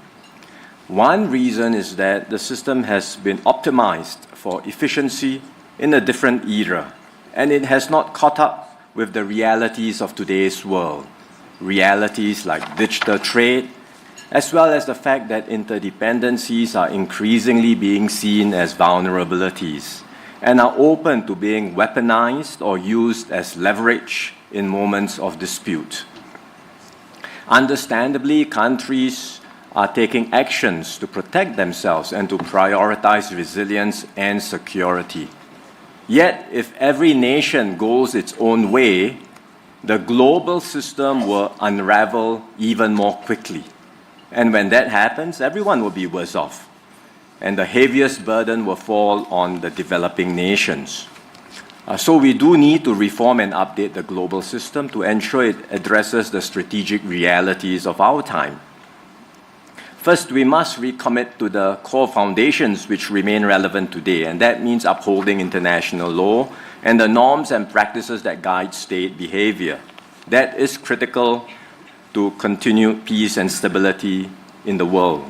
One reason is that the system has been optimized for efficiency in a different era, and it has not caught up with the realities of today's world. Realities like digital trade, as well as the fact that interdependencies are increasingly being seen as vulnerabilities and are open to being weaponized or used as leverage in moments of dispute. Understandably, countries are taking actions to protect themselves and to prioritize resilience and security. Yet, if every nation goes its own way, the global system will unravel even more quickly. And when that happens, everyone will be worse off. And the heaviest burden will fall on the developing nations. So we do need to reform and update the global system to ensure it addresses the strategic realities of our time. First, we must recommit to the core foundations which remain relevant today, and that means upholding international law and the norms and practices that guide state behavior. That is critical to continued peace and stability in the world.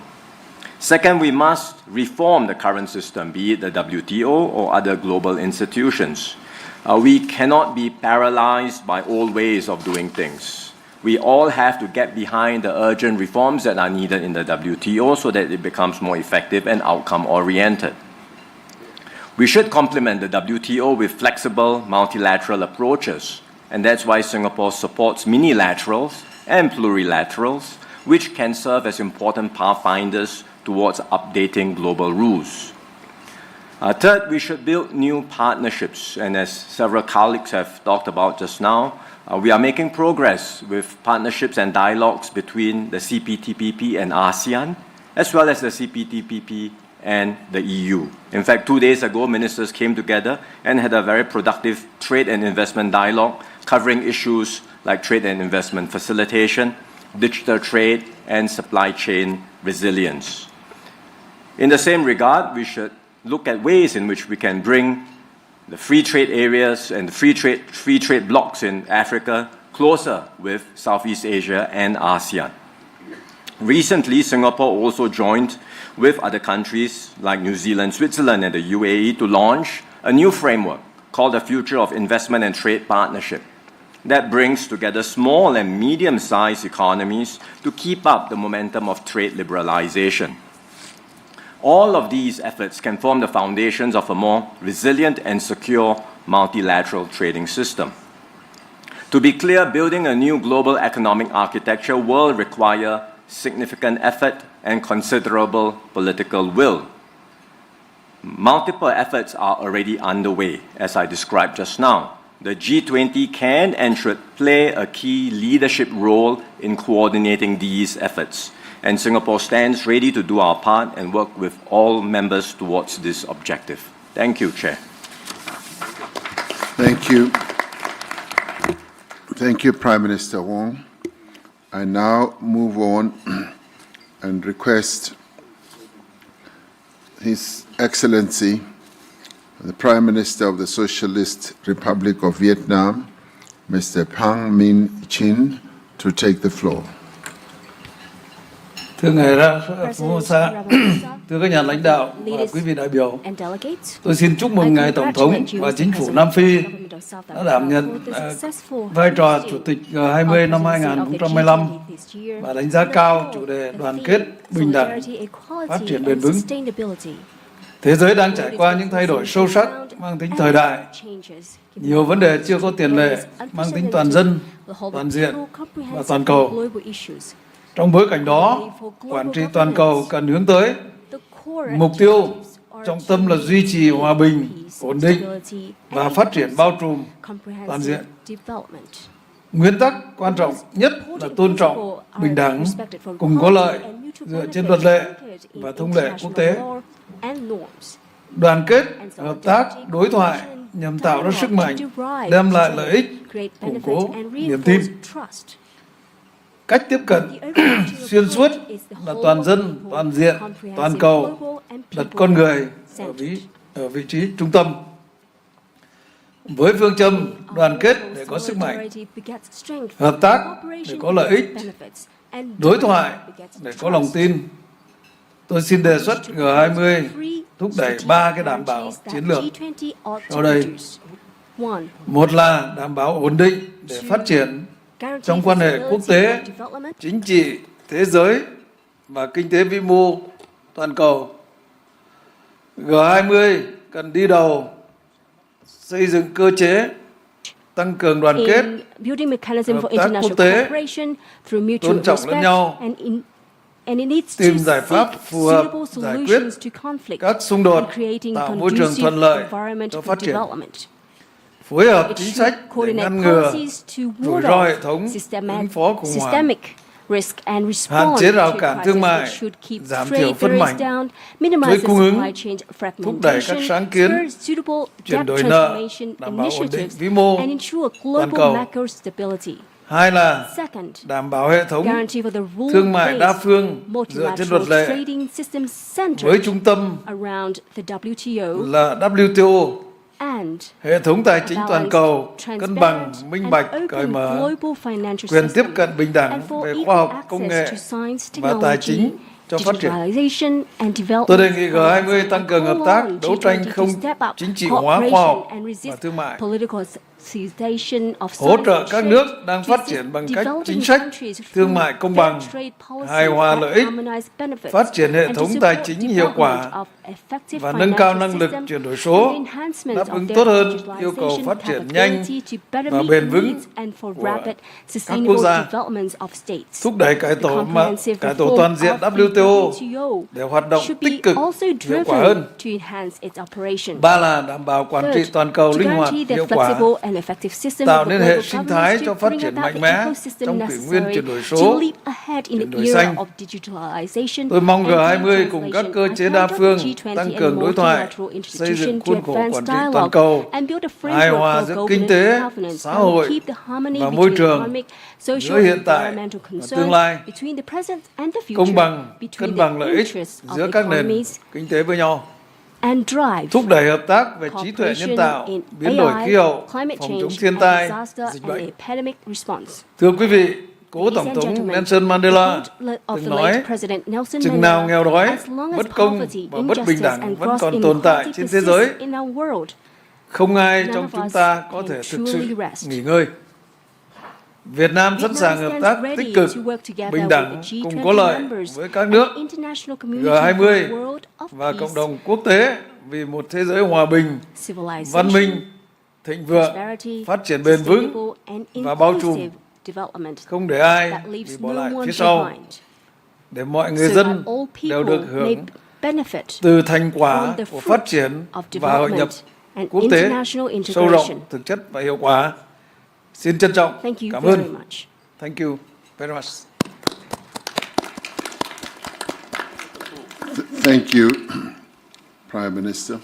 Second, we must reform the current system, be it the WTO or other global institutions. We cannot be paralyzed by old ways of doing things. We all have to get behind the urgent reforms that are needed in the WTO so that it becomes more effective and outcome-oriented. We should complement the WTO with flexible multilateral approaches, and that's why Singapore supports minilaterals and plurilaterals, which can serve as important pathfinders towards updating global rules. Third, we should build new partnerships, and as several colleagues have talked about just now, we are making progress with partnerships and dialogues between the CPTPP and ASEAN, as well as the CPTPP and the EU. In fact, 2 days ago, ministers came together and had a very productive trade and investment dialogue covering issues like trade and investment facilitation, digital trade, and supply chain resilience. In the same regard, we should look at ways in which we can bring the free trade areas and the free trade blocks in Africa closer with Southeast Asia and ASEAN. Recently, Singapore also joined with other countries like New Zealand, Switzerland, and the UAE to launch a new framework called the Future of Investment and Trade Partnership that brings together small and medium-sized economies to keep up the momentum of trade liberalization. All of these efforts can form the foundations of a more resilient and secure multilateral trading system. To be clear, building a new global economic architecture will require significant effort and considerable political will. Multiple efforts are already underway, as I described just now. The G20 can and should play a key leadership role in coordinating these efforts, and Singapore stands ready to do our part and work with all members towards this objective. Thank you, Chair. Thank you. Thank you, Prime Minister Wong. I now move on and request His Excellency, the Prime Minister of the Socialist Republic of Vietnam, Mr. Pham Minh Chinh, to take the floor. Thưa Ngài Ramaphosa, thưa các nhà lãnh đạo và quý vị đại biểu, tôi xin chúc mừng Ngài Tổng thống và Chính phủ Nam Phi đã đảm nhận vai trò Chủ tịch G20 năm 2015 và đánh giá cao chủ đề đoàn kết, bình đẳng, phát triển bền vững. Thế giới đang trải qua những thay đổi sâu sắc mang tính thời đại. Nhiều vấn đề chưa có tiền lệ mang tính toàn dân, toàn diện và toàn cầu. Trong bối cảnh đó, quản trị toàn cầu cần hướng tới mục tiêu trọng tâm là duy trì hòa bình, ổn định và phát triển bao trùm toàn diện. Nguyên tắc quan trọng nhất là tôn trọng, bình đẳng, cùng có lợi dựa trên luật lệ và thông lệ quốc tế. Đoàn kết, hợp tác, đối thoại nhằm tạo ra sức mạnh, đem lại lợi ích, củng cố niềm tin. Cách tiếp cận xuyên suốt là toàn dân, toàn diện, toàn cầu, đặt con người ở vị trí trung tâm. Với phương châm đoàn kết để có sức mạnh, hợp tác để có lợi ích, đối thoại để có lòng tin, tôi xin đề xuất G20 thúc đẩy 3 cái đảm bảo chiến lược sau đây. Một là đảm bảo ổn định để phát triển trong quan hệ quốc tế, chính trị, thế giới và kinh tế vĩ mô toàn cầu. G20 cần đi đầu xây dựng cơ chế tăng cường đoàn kết, hợp tác quốc tế, tôn trọng lẫn nhau, tìm giải pháp phù hợp giải quyết các xung đột, tạo môi trường thuận lợi cho phát triển, phối hợp chính sách để ngăn ngừa rủi ro hệ thống, ứng phó khủng hoảng, hạn chế rào cản thương mại, giảm thiểu phân mảnh, chuỗi cung ứng, thúc đẩy các sáng kiến, chuyển đổi nợ, đảm bảo ổn định vĩ mô toàn cầu. Hai là đảm bảo hệ thống thương mại đa phương dựa trên luật lệ với trung tâm là WTO, hệ thống tài chính toàn cầu cân bằng, minh bạch, cởi mở, quyền tiếp cận bình đẳng về khoa học, công nghệ và tài chính cho phát triển. Tôi đề nghị G20 tăng cường hợp tác, đấu tranh không chính trị hóa khoa học và thương mại, hỗ trợ các nước đang phát triển bằng cách chính sách thương mại công bằng, hài hòa lợi ích, phát triển hệ thống tài chính hiệu quả và nâng cao năng lực chuyển đổi số, đáp ứng tốt hơn yêu cầu phát triển nhanh và bền vững của các quốc gia, thúc đẩy cải tổ toàn diện WTO để hoạt động tích cực, hiệu quả hơn. Ba là đảm bảo quản trị toàn cầu linh hoạt, hiệu quả, tạo nên hệ sinh thái cho phát triển mạnh mẽ trong kỷ nguyên chuyển đổi số, chuyển đổi xanh. Tôi mong G20 cùng các cơ chế đa phương tăng cường đối thoại, xây dựng khuôn khổ quản trị toàn cầu, hài hòa giữa kinh tế, xã hội và môi trường, giữa hiện tại và tương lai, công bằng, cân bằng lợi ích giữa các nền kinh tế với nhau, thúc đẩy hợp tác về trí tuệ nhân tạo, biến đổi khí hậu, phòng chống thiên tai, dịch bệnh. Thưa quý vị, cố Tổng thống Nelson Mandela từng nói, chừng nào nghèo đói, bất công và bất bình đẳng vẫn còn tồn tại trên thế giới, không ai trong chúng ta có thể thực sự nghỉ ngơi. Việt Nam sẵn sàng hợp tác tích cực, bình đẳng, cùng có lợi với các nước G20 và cộng đồng quốc tế vì một thế giới hòa bình, văn minh, thịnh vượng, phát triển bền vững và bao trùm, không để ai bị bỏ lại phía sau, để mọi người dân đều được hưởng từ thành quả của phát triển và hội nhập quốc tế sâu rộng, thực chất và hiệu quả. Xin trân trọng cảm ơn. Thank you very much. Thank you, Prime Minister.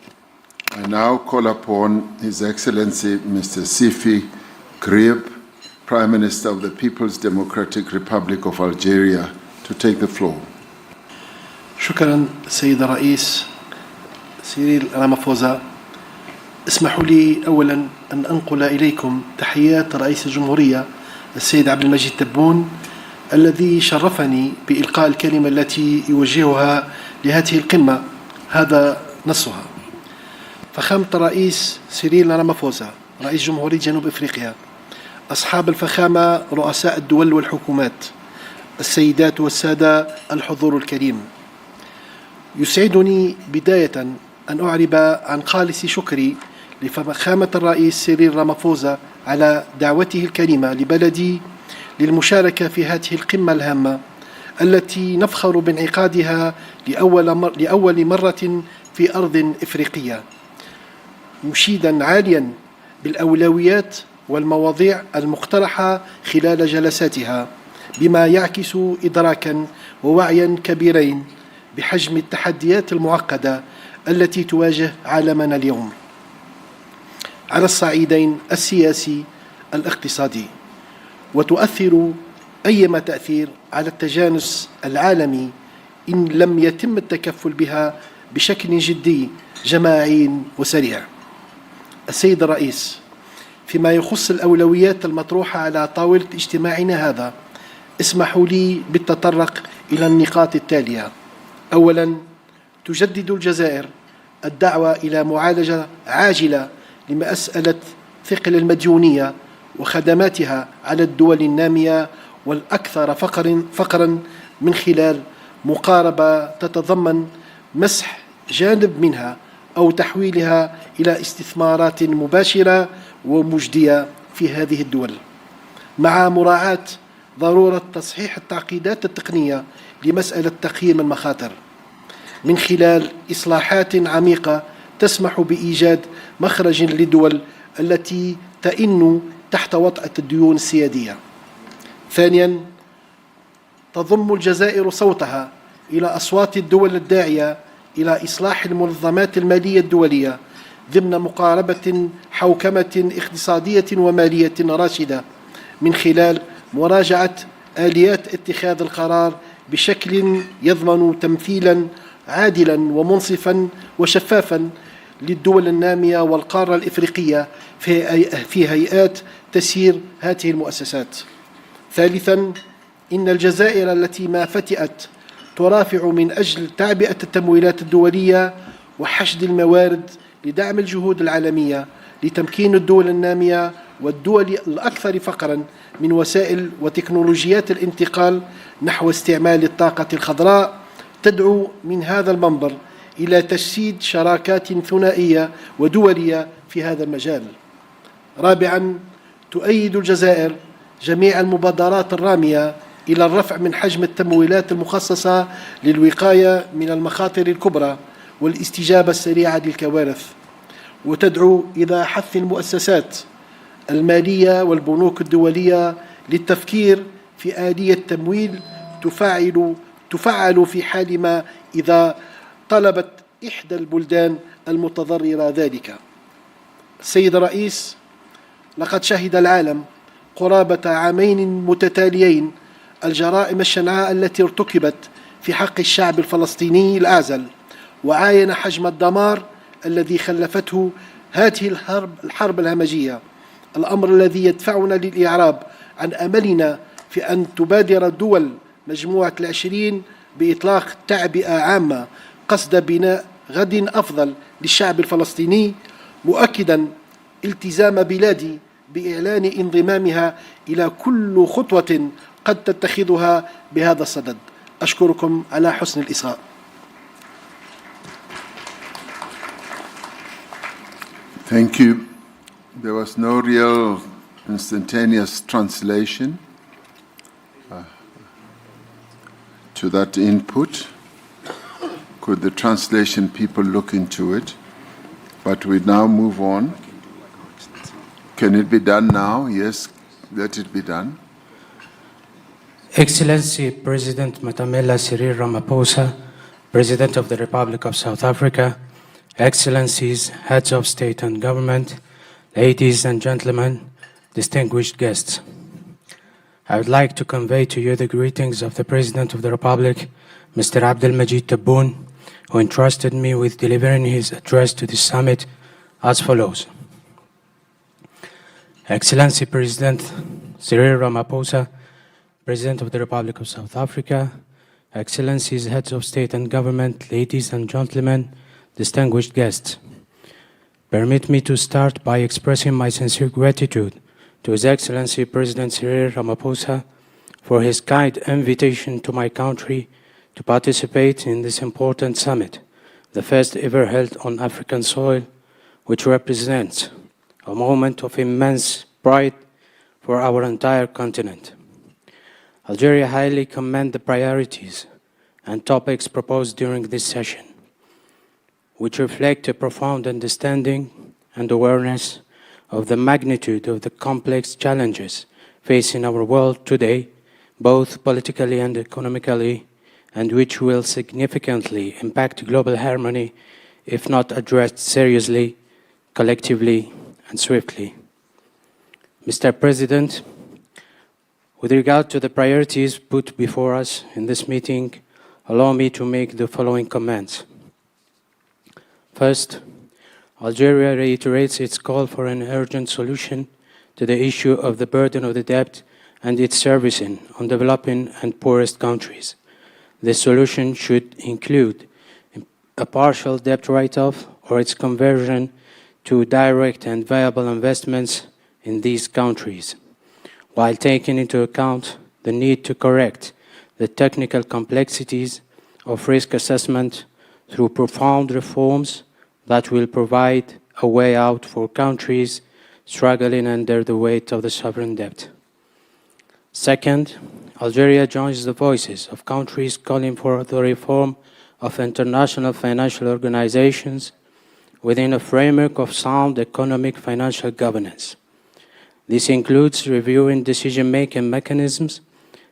I now call upon His Excellency Mr. 𝐶𝐵, Prime Minister of the People's Democratic Republic of Algeria, to take the floor. شكرا سيد الرئيس سيريل رامافوزا. اسمحوا لي أولا أن أنقل إليكم تحيات رئيس الجمهورية السيد عبد المجيد تبون الذي شرفني بإلقاء الكلمة التي يوجهها لهذه القمة. هذا نصها: فخامة الرئيس سيريل رامافوزا رئيس جمهورية جنوب أفريقيا، أصحاب الفخامة رؤساء الدول والحكومات، السيدات والسادة الحضور الكريم، يسعدني بداية أن أعرب عن خالص شكري لفخامة الرئيس سيريل رامافوزا على دعوته الكريمة لبلدي للمشاركة في هذه القمة الهامة التي نفخر بانعقادها لأول مرة في أرض إفريقية، مشيدا عاليا بالأولويات والمواضيع المقترحة خلال جلساتها، بما يعكس إدراكا ووعيا كبيرين بحجم التحديات المعقدة التي تواجه عالمنا اليوم على الصعيدين السياسي الاقتصادي، وتؤثر أيما تأثير على التجانس العالمي إن لم يتم التكفل بها بشكل جدي جماعي وسريع. السيد الرئيس، فيما يخص الأولويات المطروحة على طاولة اجتماعنا هذا، اسمحوا لي بالتطرق إلى النقاط التالية. أولا، تجدد الجزائر الدعوة إلى معالجة عاجلة لمسألة ثقل المديونية وخدماتها على الدول النامية والأكثر فقرا من خلال مقاربة تتضمن مسح جانب منها أو تحويلها إلى استثمارات مباشرة ومجدية في هذه الدول، مع مراعاة ضرورة تصحيح التعقيدات التقنية لمسألة تقييم المخاطر من خلال إصلاحات عميقة تسمح بإيجاد مخرج للدول التي تئن تحت وطأة الديون السيادية. ثانيا، تضم الجزائر صوتها إلى أصوات الدول الداعية إلى إصلاح المنظمات المالية الدولية ضمن مقاربة حوكمة اقتصادية ومالية راشدة من خلال مراجعة آليات اتخاذ القرار بشكل يضمن تمثيلا عادلا ومنصفا وشفافا للدول النامية والقارة الإفريقية في هيئات تسيير هذه المؤسسات. ثالثا، إن الجزائر التي ما فتئت ترافع من أجل تعبئة التمويلات الدولية وحشد الموارد لدعم الجهود العالمية لتمكين الدول النامية والدول الأكثر فقراً من وسائل وتكنولوجيات الانتقال نحو استعمال الطاقة الخضراء، تدعو من هذا المنبر إلى تجسيد شراكات ثنائية ودولية في هذا المجال. رابعاً، تؤيد الجزائر جميع المبادرات الرامية إلى الرفع من حجم التمويلات المخصصة للوقاية من المخاطر الكبرى والاستجابة السريعة للكوارث، وتدعو إلى حث المؤسسات المالية والبنوك الدولية للتفكير في آلية تمويل تفعل في حال ما إذا طلبت إحدى البلدان المتضررة ذلك. سيد الرئيس، لقد شهد العالم قرابة عامين متتاليين الجرائم الشنعاء التي ارتكبت في حق الشعب الفلسطيني الأعزل، وعاين حجم الدمار الذي خلفته هذه الحرب الهمجية، الأمر الذي يدفعنا للإعراب عن أملنا في أن تبادر دول مجموعة ال20 بإطلاق تعبئة عامة قصد بناء غد أفضل للشعب الفلسطيني، مؤكدا التزام بلادي بإعلان انضمامها إلى كل خطوة قد تتخذها بهذا الصدد. أشكركم على حسن الإصغاء. Thank you. There was no real instantaneous translation to that input. Could the translation people look into it? But we now move on. Can it be done now? Yes, let it be done. Excellency President Matamela Cyril Ramaphosa, President of the Republic of South Africa, Excellencies, Heads of State and Government, ladies and gentlemen, distinguished guests. I would like to convey to you the greetings of the President of the Republic, Mr. 𝐼𝐸𝐺 Tebboune, who entrusted me with delivering his address to this summit as follows. Excellency President Cyril Ramaphosa, President of the Republic of South Africa, Excellencies, Heads of State and Government, ladies and gentlemen, distinguished guests. Permit me to start by expressing my sincere gratitude to His Excellency President Cyril Ramaphosa for his kind invitation to my country to participate in this important summit, the first ever held on African soil, which represents a moment of immense pride for our entire continent. Algeria highly commends the priorities and topics proposed during this session, which reflect a profound understanding and awareness of the magnitude of the complex challenges facing our world today, both politically and economically, and which will significantly impact global harmony if not addressed seriously, collectively, and swiftly. Mr. President, with regard to the priorities put before us in this meeting, allow me to make the following comments. First, Algeria reiterates its call for an urgent solution to the issue of the burden of the debt and its servicing on developing and poorest countries. This solution should include a partial debt write-off or its conversion to direct and viable investments in these countries, while taking into account the need to correct the technical complexities of risk assessment through profound reforms that will provide a way out for countries struggling under the weight of the sovereign debt. Second, Algeria joins the voices of countries calling for the reform of international financial organizations within a framework of sound economic financial governance. This includes reviewing decision-making mechanisms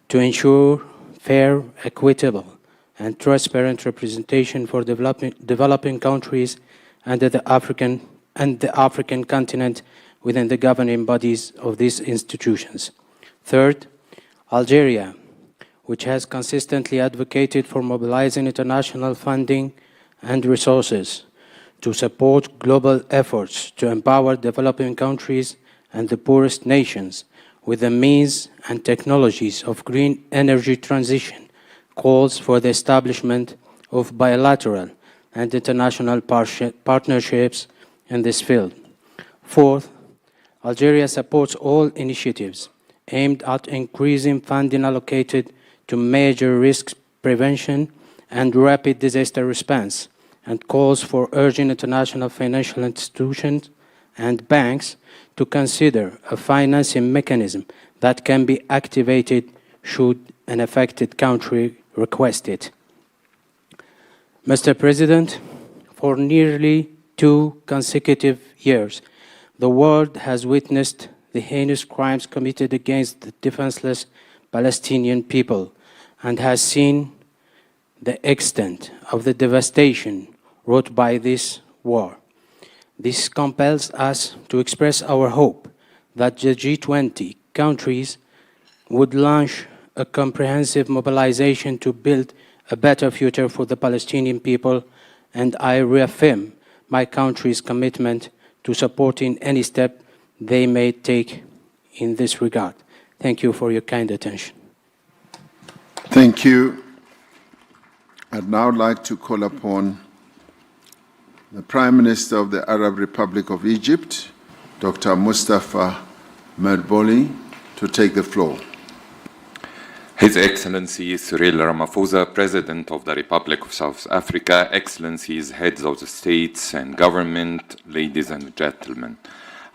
to ensure fair, equitable, and transparent representation for developing countries and the African continent within the governing bodies of these institutions. Third, Algeria, which has consistently advocated for mobilizing international funding and resources to support global efforts to empower developing countries and the poorest nations with the means and technologies of green energy transition, calls for the establishment of bilateral and international partnerships in this field. Fourth, Algeria supports all initiatives aimed at increasing funding allocated to major risk prevention and rapid disaster response, and calls for urging international financial institutions and banks to consider a financing mechanism that can be activated should an affected country request it. Mr. President, for nearly 2 consecutive years, the world has witnessed the heinous crimes committed against the defenseless Palestinian people and has seen the extent of the devastation wrought by this war. This compels us to express our hope that the G20 countries would launch a comprehensive mobilization to build a better future for the Palestinian people, and I reaffirm my country's commitment to supporting any step they may take in this regard. Thank you for your kind attention. Thank you. I'd now like to call upon the Prime Minister of the Arab Republic of Egypt, Dr. Mustafa Madbouly, to take the floor. His Excellency 𝐼RIL Ramaphosa, President of the Republic of South Africa, Excellencies, Heads of the States and Government, ladies and gentlemen.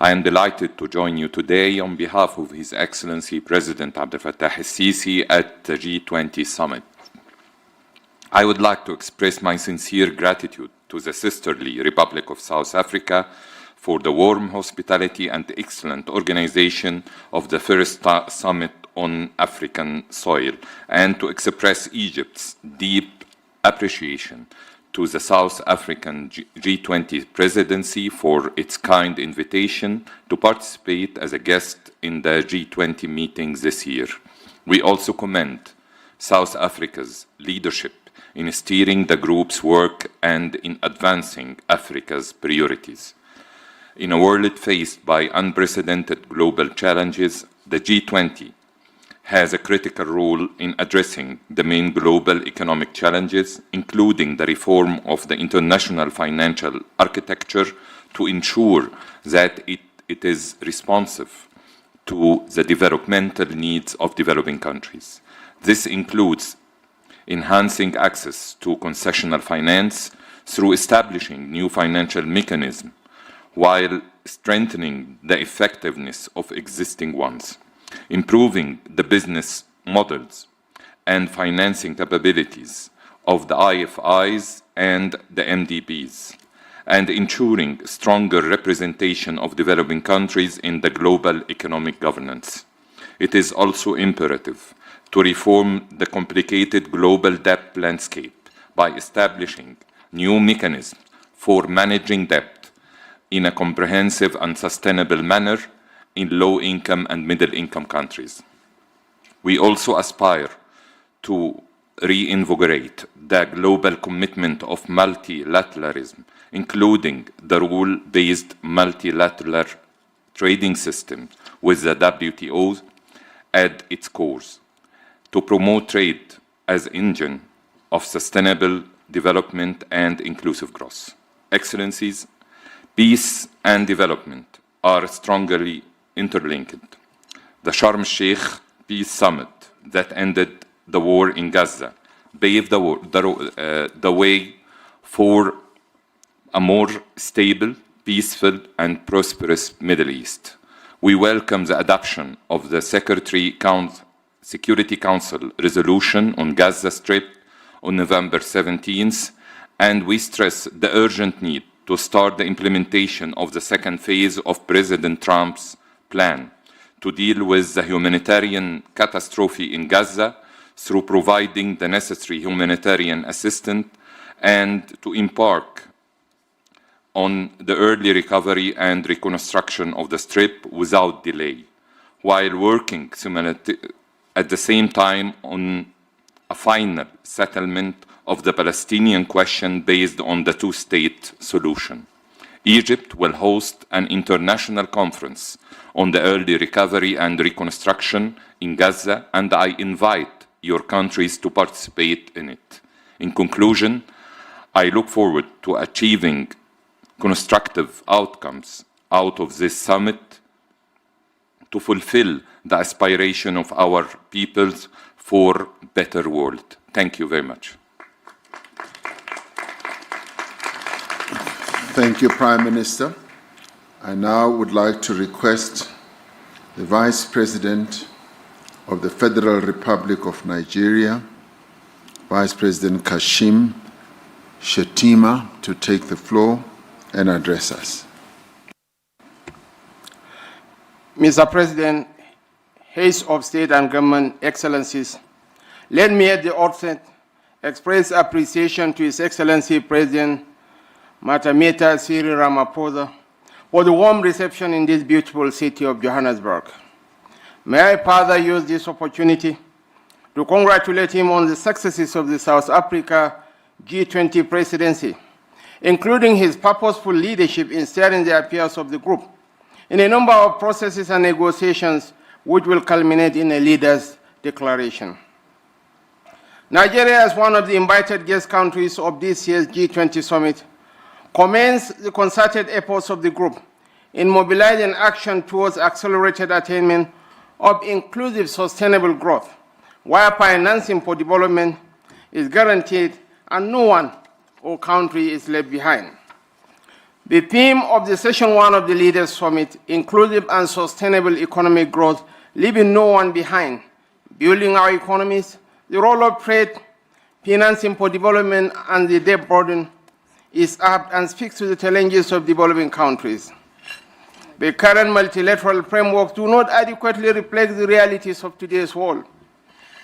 I am delighted to join you today on behalf of His Excellency President Abdel Fattah el-Sisi at the G20 Summit. I would like to express my sincere gratitude to the sisterly Republic of South Africa for the warm hospitality and excellent organization of the first summit on African soil, and to express Egypt's deep appreciation to the South African G20 Presidency for its kind invitation to participate as a guest in the G20 meetings this year. We also commend South Africa's leadership in steering the group's work and in advancing Africa's priorities. In a world faced by unprecedented global challenges, the G20 has a critical role in addressing the main global economic challenges, including the reform of the international financial architecture to ensure that it is responsive to the developmental needs of developing countries. This includes enhancing access to concessional finance through establishing new financial mechanisms while strengthening the effectiveness of existing ones, improving the business models and financing capabilities of the IFIs and the MDBs, and ensuring stronger representation of developing countries in the global economic governance. It is also imperative to reform the complicated global debt landscape by establishing new mechanisms for managing debt in a comprehensive and sustainable manner in low-income and middle-income countries. We also aspire to reinvigorate the global commitment of multilateralism, including the rule-based multilateral trading system with the WTO at its core, to promote trade as engine of sustainable development and inclusive growth. Excellencies, peace and development are strongly interlinked. The Sharm el-Sheikh Peace Summit that ended the war in Gaza paved the way for a more stable, peaceful, and prosperous Middle East. We welcome the adoption of the Security Council resolution on Gaza Strip on November 17th, and we stress the urgent need to start the implementation of the second phase of President Trump's plan to deal with the humanitarian catastrophe in Gaza through providing the necessary humanitarian assistance and to embark on the early recovery and reconstruction of the Strip without delay, while working at the same time on a final settlement of the Palestinian question based on the two-state solution. Egypt will host an international conference on the early recovery and reconstruction in Gaza, and I invite your countries to participate in it. In conclusion, I look forward to achieving constructive outcomes out of this summit to fulfill the aspiration of our peoples for a better world. Thank you very much. Thank you, Prime Minister. I now would like to request the Vice President of the Federal Republic of Nigeria, Vice President Kashim Shettima, to take the floor and address us. Mr. President, Heads of State and Government, Excellencies, let me at the outset express appreciation to His Excellency President Matameta Cyril Ramaphosa for the warm reception in this beautiful city of Johannesburg. May I further use this opportunity to congratulate him on the successes of the South Africa G20 presidency, including his purposeful leadership in steering the affairs of the group in a number of processes and negotiations which will culminate in a leader's declaration. Nigeria, as one of the invited guest countries of this year's G20 summit, commends the concerted efforts of the group in mobilizing action towards accelerated attainment of inclusive sustainable growth, where financing for development is guaranteed and no one or country is left behind. The theme of the Session 1 of the Leaders' Summit, Inclusive and Sustainable Economic Growth, Leaving No One Behind, Building Our Economies, the role of trade, financing for development, and the debt burden, is apt and speaks to the challenges of developing countries. The current multilateral framework do not adequately reflect the realities of today's world.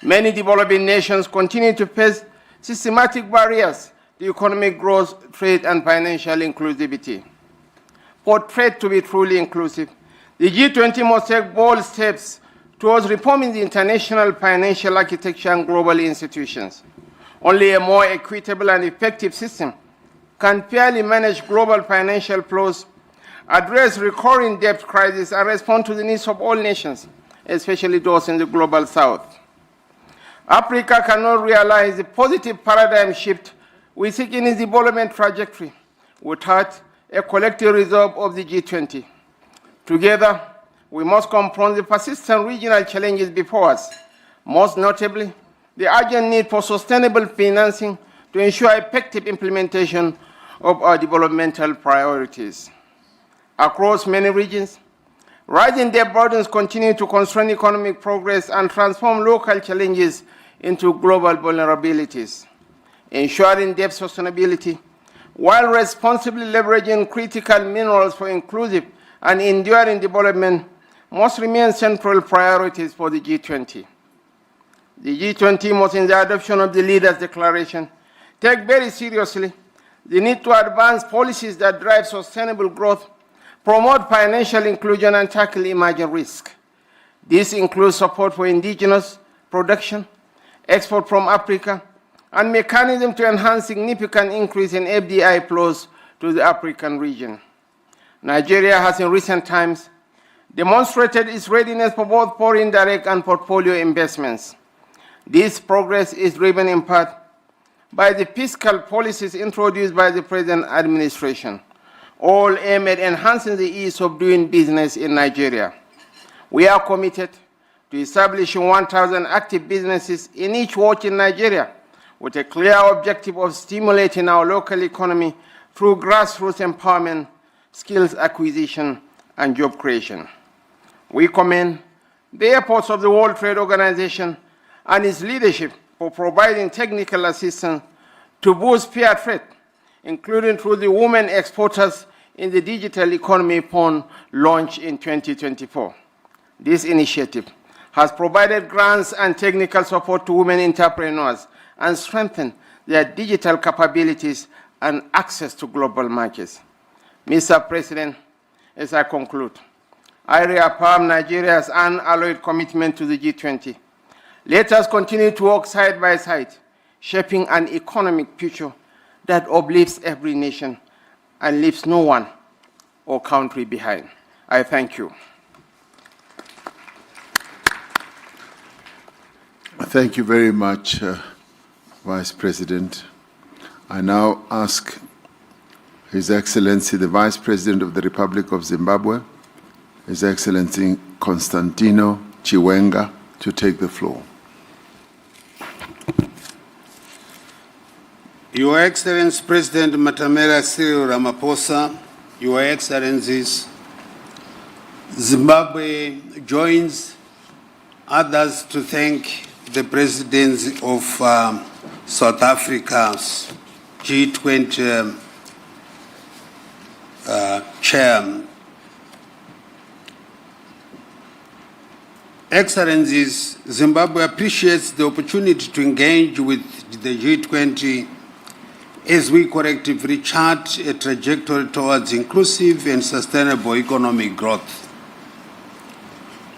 Many developing nations continue to face systematic barriers to economic growth, trade, and financial inclusivity. For trade to be truly inclusive, the G20 must take bold steps towards reforming the international financial architecture and global institutions. Only a more equitable and effective system can fairly manage global financial flows, address recurring debt crises, and respond to the needs of all nations, especially those in the global south. Africa cannot realize the positive paradigm shift we seek in its development trajectory without a collective resolve of the G20. Together, we must confront the persistent regional challenges before us, most notably the urgent need for sustainable financing to ensure effective implementation of our developmental priorities. Across many regions, rising debt burdens continue to constrain economic progress and transform local challenges into global vulnerabilities. Ensuring debt sustainability while responsibly leveraging critical minerals for inclusive and enduring development must remain central priorities for the G20. The G20 must, in the adoption of the Leaders' Declaration, take very seriously the need to advance policies that drive sustainable growth, promote financial inclusion, and tackle emerging risks. This includes support for indigenous production, export from Africa, and mechanism to enhance significant increase in FDI flows to the African region. Nigeria has in recent times demonstrated its readiness for both foreign direct and portfolio investments. This progress is driven in part by the fiscal policies introduced by the present administration, all aimed at enhancing the ease of doing business in Nigeria. We are committed to establishing 1,000 active businesses in each ward in Nigeria, with a clear objective of stimulating our local economy through grassroots empowerment, skills acquisition, and job creation. We commend the efforts of the World Trade Organization and its leadership for providing technical assistance to boost fair trade, including through the Women Exporters in the Digital Economy Fund launched in 2024. This initiative has provided grants and technical support to women entrepreneurs and strengthened their digital capabilities and access to global markets. Mr. President, as I conclude, I reaffirm Nigeria's unalloyed commitment to the G20. Let us continue to work side by side, shaping an economic future that uplifts every nation and leaves no one or country behind. I thank you. Thank you very much, Vice President. I now ask His Excellency, the Vice President of the Republic of Zimbabwe, His Excellency Constantino Chiwenga to take the floor. Your Excellency President Matamela Cyril Ramaphosa, Your Excellencies, Zimbabwe joins others to thank the Presidency of South Africa's G20 Chair. Excellencies, Zimbabwe appreciates the opportunity to engage with the G20 as we collectively chart a trajectory towards inclusive and sustainable economic growth.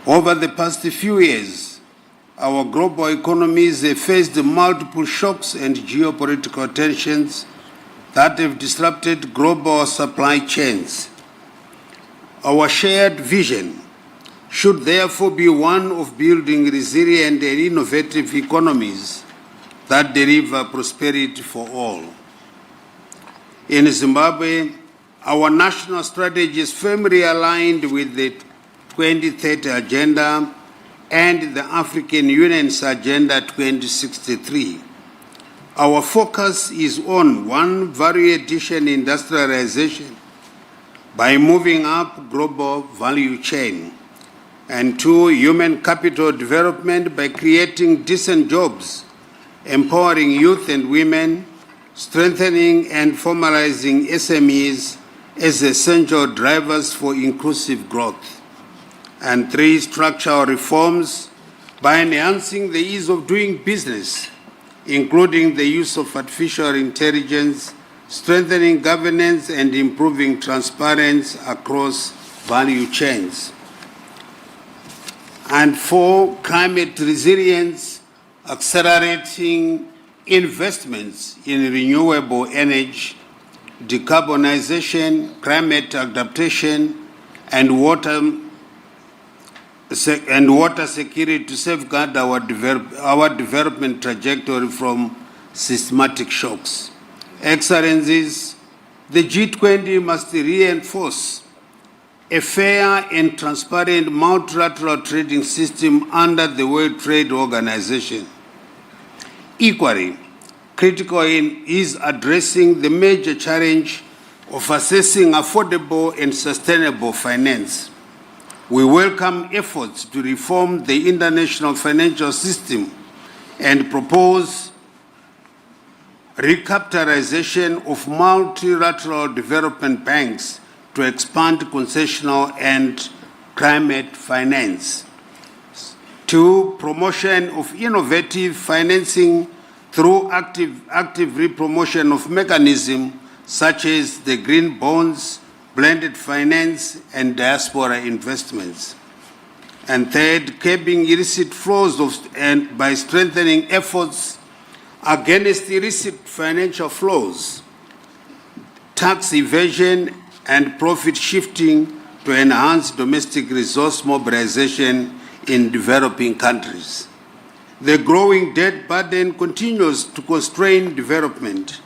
Over the past few years, our global economies have faced multiple shocks and geopolitical tensions that have disrupted global supply chains. Our shared vision should therefore be one of building resilient and innovative economies that deliver prosperity for all. In Zimbabwe, our national strategy is firmly aligned with the 2030 Agenda and the African Union's Agenda 2063. Our focus is on one, value addition industrialization by moving up global value chain, and two, human capital development by creating decent jobs, empowering youth and women, strengthening and formalizing SMEs as essential drivers for inclusive growth. And three, structural reforms by enhancing the ease of doing business, including the use of artificial intelligence, strengthening governance and improving transparency across value chains. And four, climate resilience, accelerating investments in renewable energy, decarbonization, climate adaptation, and water security to safeguard our development trajectory from systematic shocks. Excellencies, the G20 must reinforce a fair and transparent multilateral trading system under the World Trade Organization. Equally, critical is addressing the major challenge of assessing affordable and sustainable finance. We welcome efforts to reform the international financial system and propose recapitalization of multilateral development banks to expand concessional and climate finance. Two, promotion of innovative financing through active re-promotion of mechanisms such as the green bonds, blended finance, and diaspora investments. And third, curbing illicit flows by strengthening efforts against illicit financial flows, tax evasion, and profit shifting to enhance domestic resource mobilization in developing countries. The growing debt burden continues to constrain development.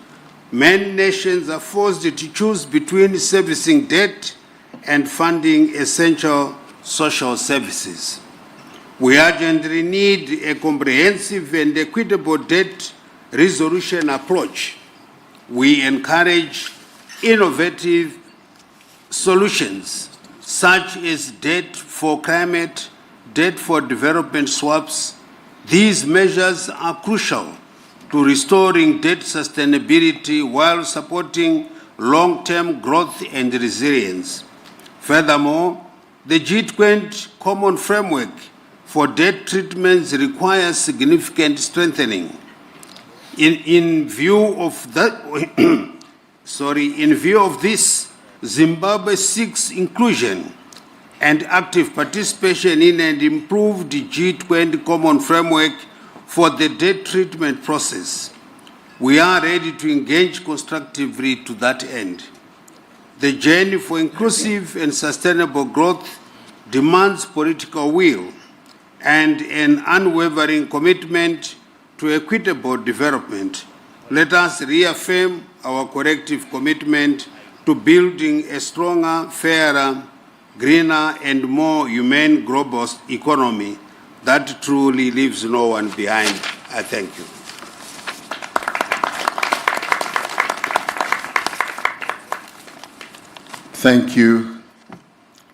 Many nations are forced to choose between servicing debt and funding essential social services. We urgently need a comprehensive and equitable debt resolution approach. We encourage innovative solutions such as debt for climate, debt for development swaps. These measures are crucial to restoring debt sustainability while supporting long-term growth and resilience. Furthermore, the G20 Common Framework for Debt Treatments requires significant strengthening. In view of this, Zimbabwe seeks inclusion and active participation in an improved G20 Common Framework for the debt treatment process. We are ready to engage constructively to that end. The journey for inclusive and sustainable growth demands political will and an unwavering commitment to equitable development. Let us reaffirm our collective commitment to building a stronger, fairer, greener and more humane global economy that truly leaves no one behind. I thank you. Thank you,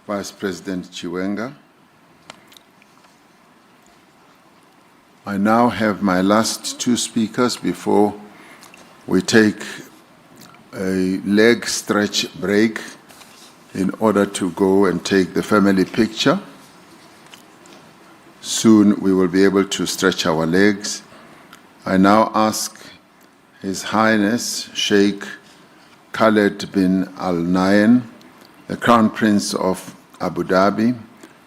Vice President Chiwenga. I now have my last two speakers before we take a leg stretch break in order to go and take the family picture. Soon we will be able to stretch our legs. I now ask His Highness Sheikh Khaled bin Al Nahyan, the Crown Prince of Abu Dhabi,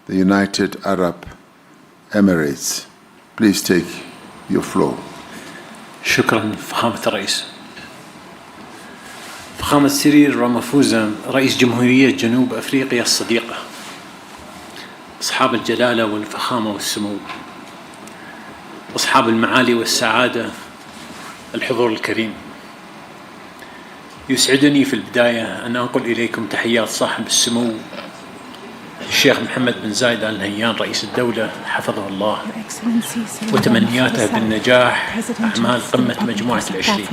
the United Arab Emirates. Please take your floor. شكرا فخامة الرئيس. فخامة سيريل رامافوزا رئيس جمهورية جنوب أفريقيا الصديقة، أصحاب الجلالة والفخامة والسمو، أصحاب المعالي والسعادة، الحضور الكريم، يسعدني في البداية أن أنقل إليكم تحيات صاحب السمو الشيخ محمد بن زايد آل نهيان رئيس الدولة حفظه الله، وتمنياته بالنجاح أعمال قمة مجموعة العشرين.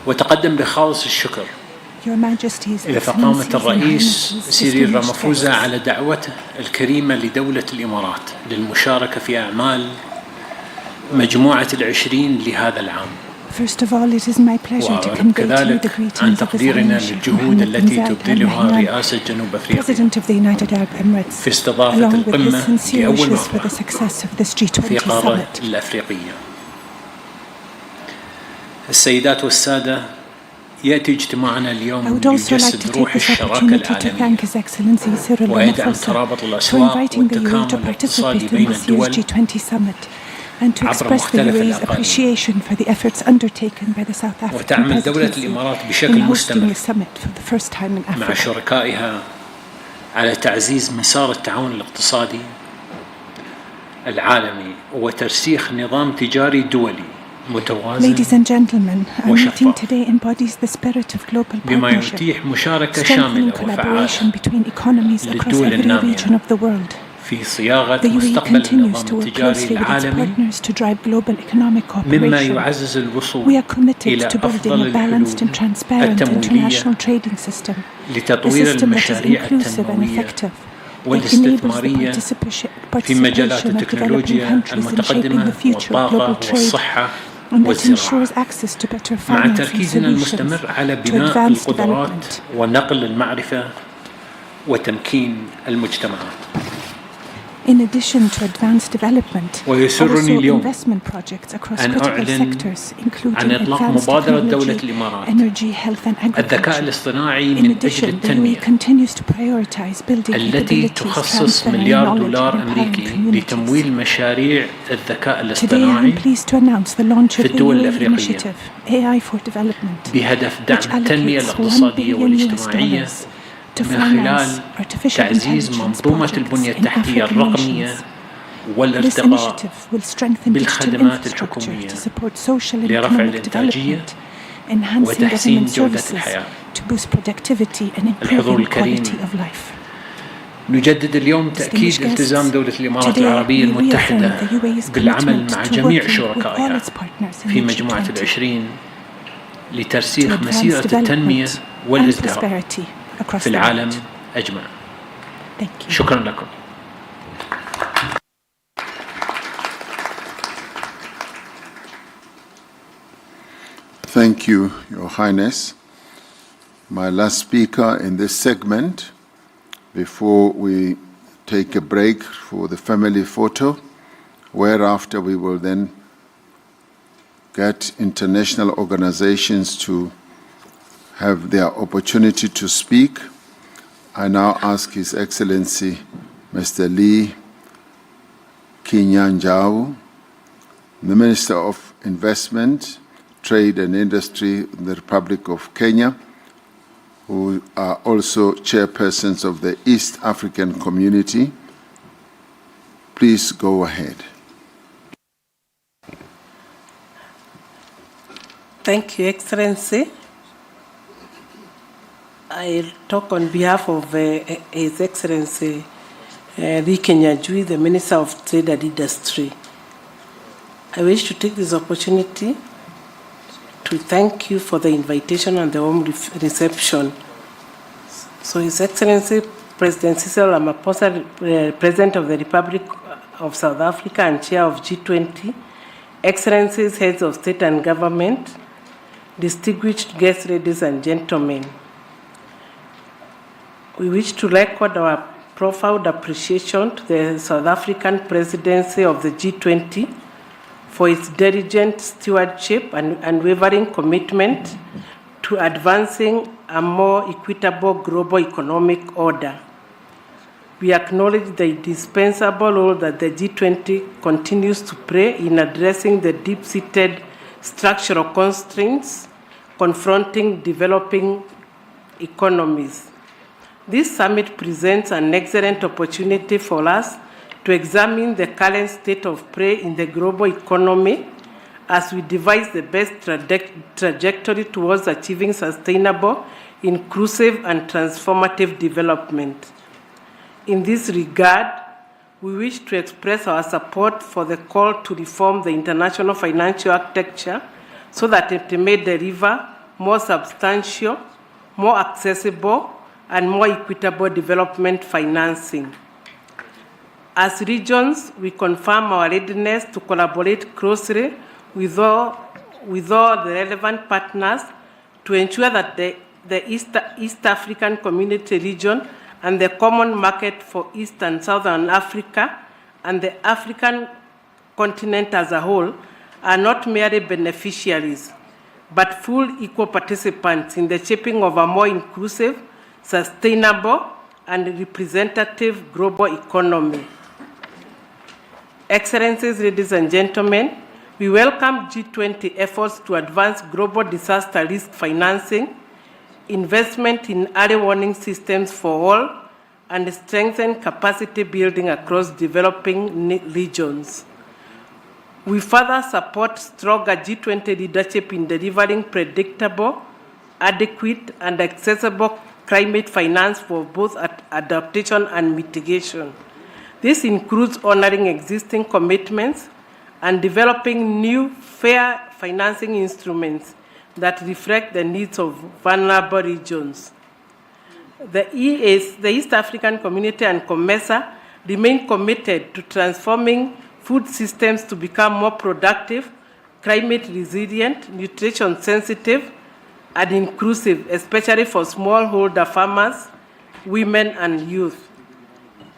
وتقدم بخالص الشكر إلى فخامة الرئيس سيريل رامافوزا على دعوته الكريمة لدولة الإمارات للمشاركة في أعمال مجموعة العشرين لهذا العام. First of all, it is my pleasure to convey to you the greetings of His Highness Sheikh Mohammed bin Zayed Al Nahyan, President of the United Arab Emirates, along with his sincere wishes for the success of this G20 summit. السيدات والسادة، يأتي اجتماعنا اليوم I would also like to ليجسد take روح this الشراكة opportunity to العالمية thank His Excellency Cyril ويدعم Ramaphosa ترابط for الأسواق inviting the UAE to والتكامل participate الاقتصادي in بين this year's الدول G20 summit and to عبر express the مختلف UAE's الأقاليم. appreciation for the efforts undertaken by the South African وتعمل دولة Presidency الإمارات in بشكل hosting مستمر the summit for the first time in مع Africa. شركائها على تعزيز مسار التعاون الاقتصادي العالمي وترسيخ نظام تجاري دولي متوازن Ladies and gentlemen, our meeting وشفاف today embodies the spirit of global بما partnership, يتيح مشاركة strengthening شاملة collaboration وفعالة between economies across للدول every النامية region of the world. في صياغة The UAE مستقبل continues النظام to work التجاري closely with its العالمي partners to drive global economic مما cooperation. يعزز الوصول We are committed إلى to building أفضل a balanced and الحلول transparent التمويلية international trading system, a لتطوير system that is المشاريع inclusive and التنموية effective, that enables the والاستثمارية participation في مجالات of developing التكنولوجيا countries in shaping المتقدمة the future of والطاقة global trade, والصحة and that والزراعة، ensures access to better مع financing تركيزنا solutions المستمر على to بناء advance القدرات development. ونقل المعرفة وتمكين المجتمعات. In addition to advanced development, ويسرني also اليوم investment projects across أن critical أعلن sectors, including عن إطلاق advanced مبادرة دولة technology, الإمارات energy, health and الذكاء agriculture. الاصطناعي In من أجل addition, the UAE التنمية continues to prioritize building التي capabilities, تخصص transferring مليار knowledge دولار and empowering أمريكي communities. لتمويل مشاريع الذكاء Today, الاصطناعي I'm pleased to announce the launch في of the الدول UAE الأفريقية initiative, AI for Development, بهدف which دعم التنمية allocates $1 الاقتصادية billion والاجتماعية to من خلال finance artificial تعزيز intelligence منظومة projects البنية in التحتية African الرقمية nations. This والارتقاء initiative will strengthen digital بالخدمات infrastructure الحكومية to support social and لرفع economic الإنتاجية development, enhancing وتحسين government جودة services الحياة. to boost productivity and الحضور improving الكريم، quality of life. نجدد اليوم تأكيد التزام دولة الإمارات العربية المتحدة بالعمل مع جميع شركائها في مجموعة العشرين لترسيخ مسيرة التنمية والازدهار في العالم أجمع. شكرا لكم. Thank you, Your Highness. My last speaker in this segment, before we take a break for the family photo, whereafter we will then get international organizations to have their opportunity to speak. I now ask His Excellency Mr. 𝐿𝐵𝐿𝐿𝐿𝐵𝐿𝐵𝐿𝐵𝐿𝐵𝐿𝐵𝐿𝐵𝐿𝐵𝐿𝐵𝐿𝐵𝐿 the Minister of Investment, Trade and Industry in the Republic of Kenya, who are also chairpersons of the East African Community. Please go ahead. Thank you, Excellency. I I talk on behalf of His Excellency 𝐟𝐸𝐾𝐿, the Minister of Trade and Industry. I wish to take this opportunity to thank you for the invitation and the warm reception. So His Excellency President Cyril Ramaphosa, President of the Republic of South Africa and Chair of G20, Excellencies, Heads of State and Government, distinguished guests, ladies and gentlemen, we wish to record our profound appreciation to the South African Presidency of the G20 for its diligent stewardship and unwavering commitment to advancing a more equitable global economic order. We acknowledge the indispensable role that the G20 continues to play in addressing the deep-seated structural constraints confronting developing economies. This summit presents an excellent opportunity for us to examine the current state of play in the global economy as we devise the best trajectory towards achieving sustainable, inclusive, and transformative development. In this regard, we wish to express our support for the call to reform the international financial architecture so that it may deliver more substantial, more accessible, and more equitable development financing. As regions, we confirm our readiness to collaborate closely with all the relevant partners to ensure that the East African Community region and the common market for East and Southern Africa and the African continent as a whole are not merely beneficiaries, but full equal participants in the shaping of a more inclusive, sustainable, and representative global economy. Excellencies, ladies and gentlemen, we welcome G20 efforts to advance global disaster risk financing, investment in early warning systems for all, and strengthen capacity building across developing regions. We further support stronger G20 leadership in delivering predictable, adequate, and accessible climate finance for both adaptation and mitigation. This includes honoring existing commitments and developing new fair financing instruments that reflect the needs of vulnerable regions. The East African Community and COMESA remain committed to transforming food systems to become more productive, climate resilient, nutrition sensitive, and inclusive, especially for smallholder farmers, women, and youth.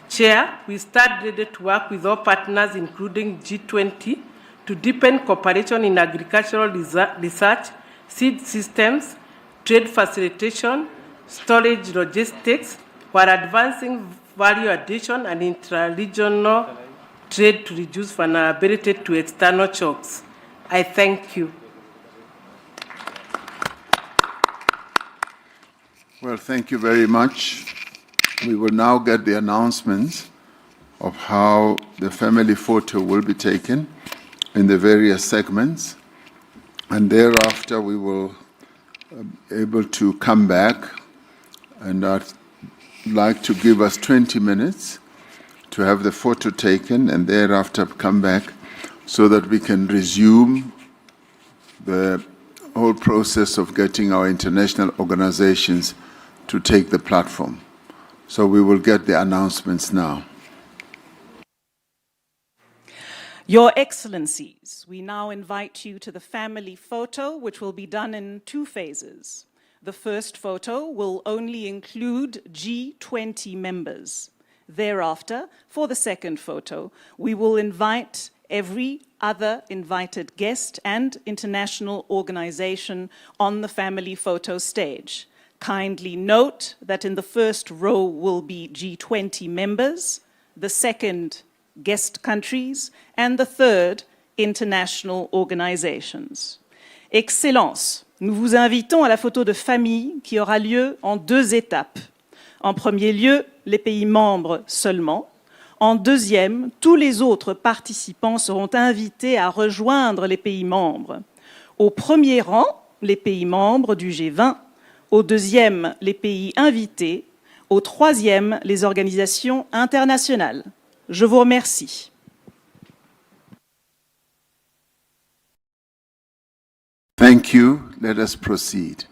Chair, we stand ready to work with all partners, including G20, to deepen cooperation in agricultural research, seed systems, trade facilitation, storage logistics, while advancing value addition and intra-regional trade to reduce vulnerability to external shocks. I thank you. Well, thank you very much. We will now get the announcements of how the family photo will be taken in the various segments, and thereafter we will be able to come back, and I'd like to give us 20 minutes to have the photo taken and thereafter come back so that we can resume the whole process of getting our international organizations to take the platform. So we will get the announcements now. Your Excellencies, we now invite you to the family photo, which will be done in 2 phases. The first photo will only include G20 members. Thereafter, for the second photo, we will invite every other invited guest and international organization on the family photo stage. Kindly note that in the first row will be G20 members, the second guest countries, and the third international organizations. Excellences, nous vous invitons à la photo de famille qui aura lieu en 2 étapes. En premier lieu, les pays membres seulement. En deuxième, tous les autres participants seront invités à rejoindre les pays membres. Au premier rang, les pays membres du G20. au deuxième, les pays invités, au troisième, les organisations internationales. Je vous remercie. Thank you. Let us proceed.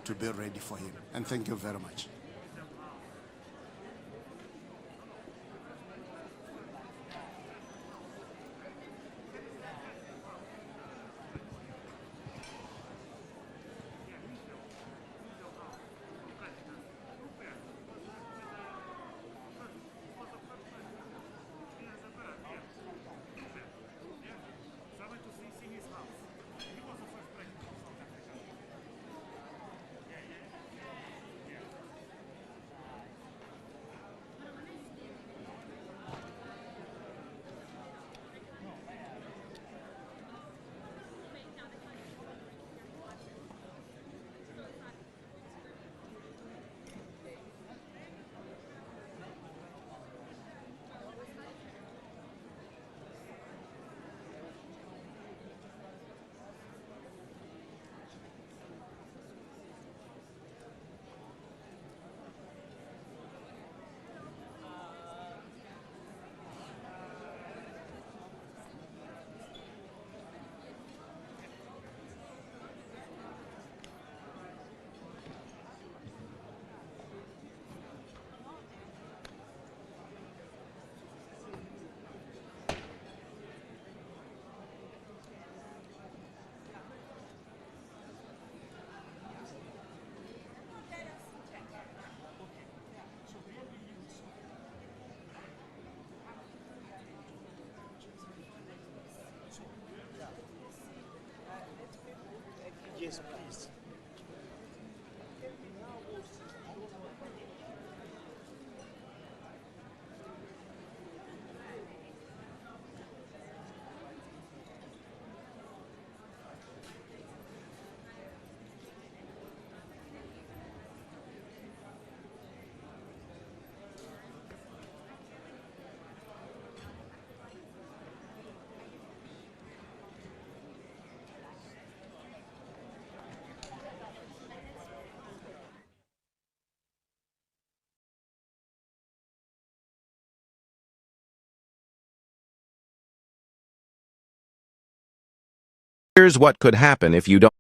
to be ready for him. And thank you very much. Yes, please. Here's what could happen if you don't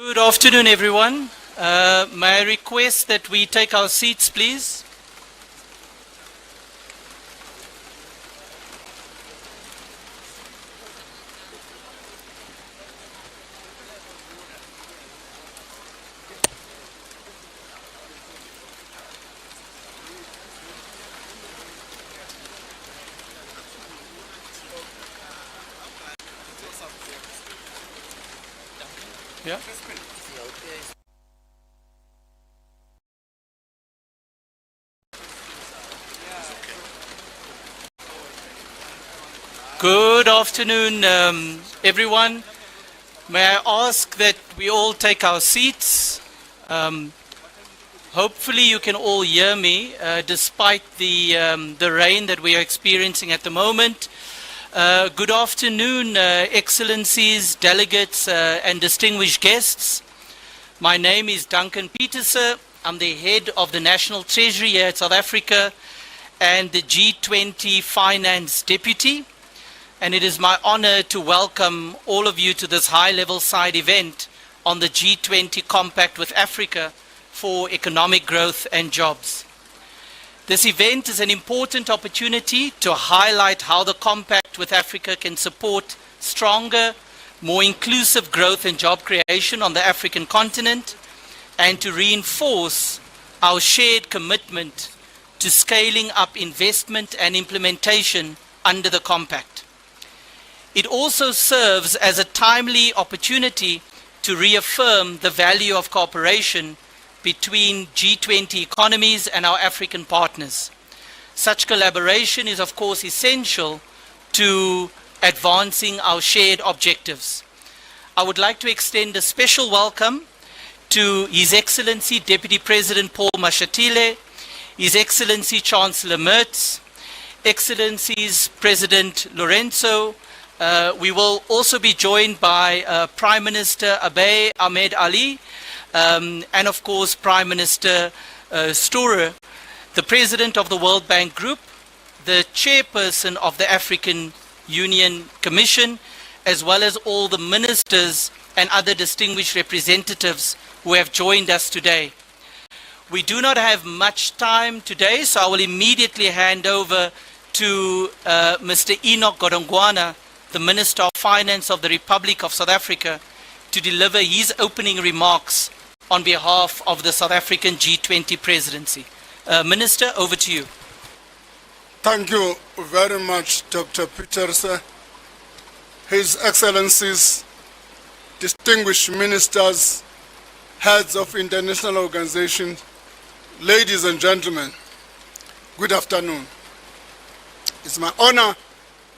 Good afternoon, everyone. May I request that we take our seats, please? Yeah. Good afternoon, everyone. May I ask that we all take our seats? Hopefully you can all hear me, despite the rain that we are experiencing at the moment. Good afternoon, Excellencies, delegates, and distinguished guests. My name is Duncan Petersen. I'm the head of the National Treasury here at South Africa and the G20 Finance Deputy. And it is my honor to welcome all of you to this high-level side event on the G20 Compact with Africa for economic growth and jobs. This event is an important opportunity to highlight how the Compact with Africa can support stronger, more inclusive growth and job creation on the African continent, and to reinforce our shared commitment to scaling up investment and implementation under the Compact. It also serves as a timely opportunity to reaffirm the value of cooperation between G20 economies and our African partners. Such collaboration is, of course, essential to advancing our shared objectives. I would like to extend a special welcome to His Excellency Deputy President Paul Mashatile, His Excellency Chancellor Merz, Excellencies President Lorenzo. We will also be joined by Prime Minister Abiy Ahmed Ali, and of course Prime Minister Storer, the President of the World Bank Group, the Chairperson of the African Union Commission, as well as all the ministers and other distinguished representatives who have joined us today. We do not have much time today, so I will immediately hand over to Mr. Enoch Godongwana, the Minister of Finance of the Republic of South Africa, to deliver his opening remarks on behalf of the South African G20 Presidency. Minister, over to you. Thank you very much, Dr. Petersen. His Excellencies, distinguished ministers, heads of international organizations, ladies and gentlemen, good afternoon. It's my honor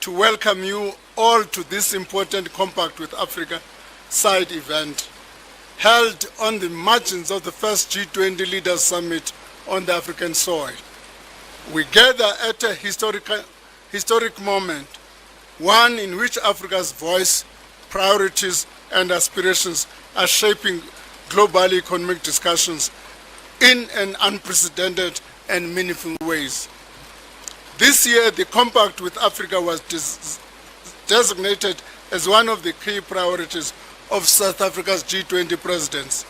to welcome you all to this important Compact with Africa side event held on the margins of the first G20 Leaders Summit on the African soil. We gather at a historic moment, one in which Africa's voice, priorities, and aspirations are shaping global economic discussions in an unprecedented and meaningful ways. This year, the Compact with Africa was designated as one of the key priorities of South Africa's G20 presidents.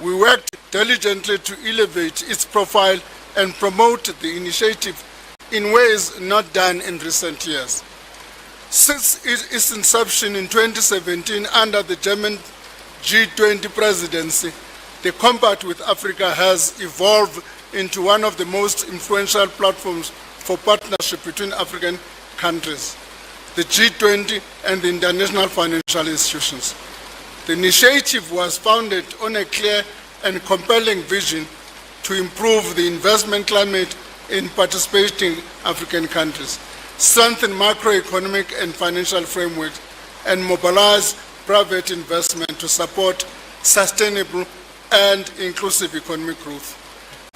We worked diligently to elevate its profile and promote the initiative in ways not done in recent years. Since its inception in 2017 under the German G20 presidency, the Compact with Africa has evolved into one of the most influential platforms for partnership between African countries, the G20 and the international financial institutions. The initiative was founded on a clear and compelling vision to improve the investment climate in participating African countries, strengthen macroeconomic and financial frameworks, and mobilize private investment to support sustainable and inclusive economic growth.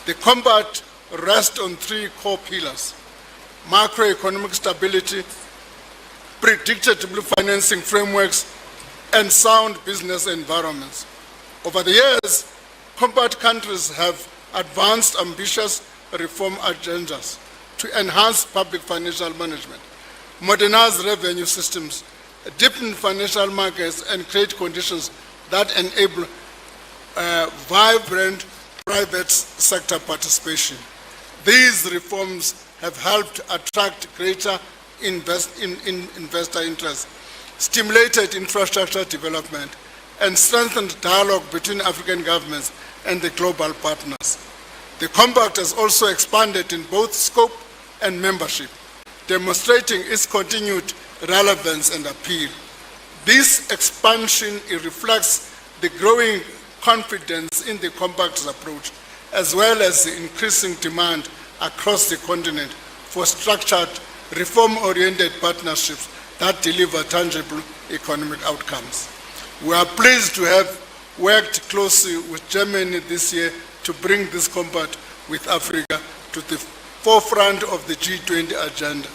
The Compact rests on three core pillars: macroeconomic stability, predictable financing frameworks, and sound business environments. Over the years, Compact countries have advanced ambitious reform agendas to enhance public financial management, modernize revenue systems, deepen financial markets, and create conditions that enable vibrant private sector participation. These reforms have helped attract greater investor interest, stimulated infrastructure development, and strengthened dialogue between African governments and the global partners. The Compact has also expanded in both scope and membership, demonstrating its continued relevance and appeal. This expansion reflects the growing confidence in the Compact's approach, as well as the increasing demand across the continent for structured, reform-oriented partnerships that deliver tangible economic outcomes. We are pleased to have worked closely with Germany this year to bring this compact with Africa to the forefront of the G20 agenda.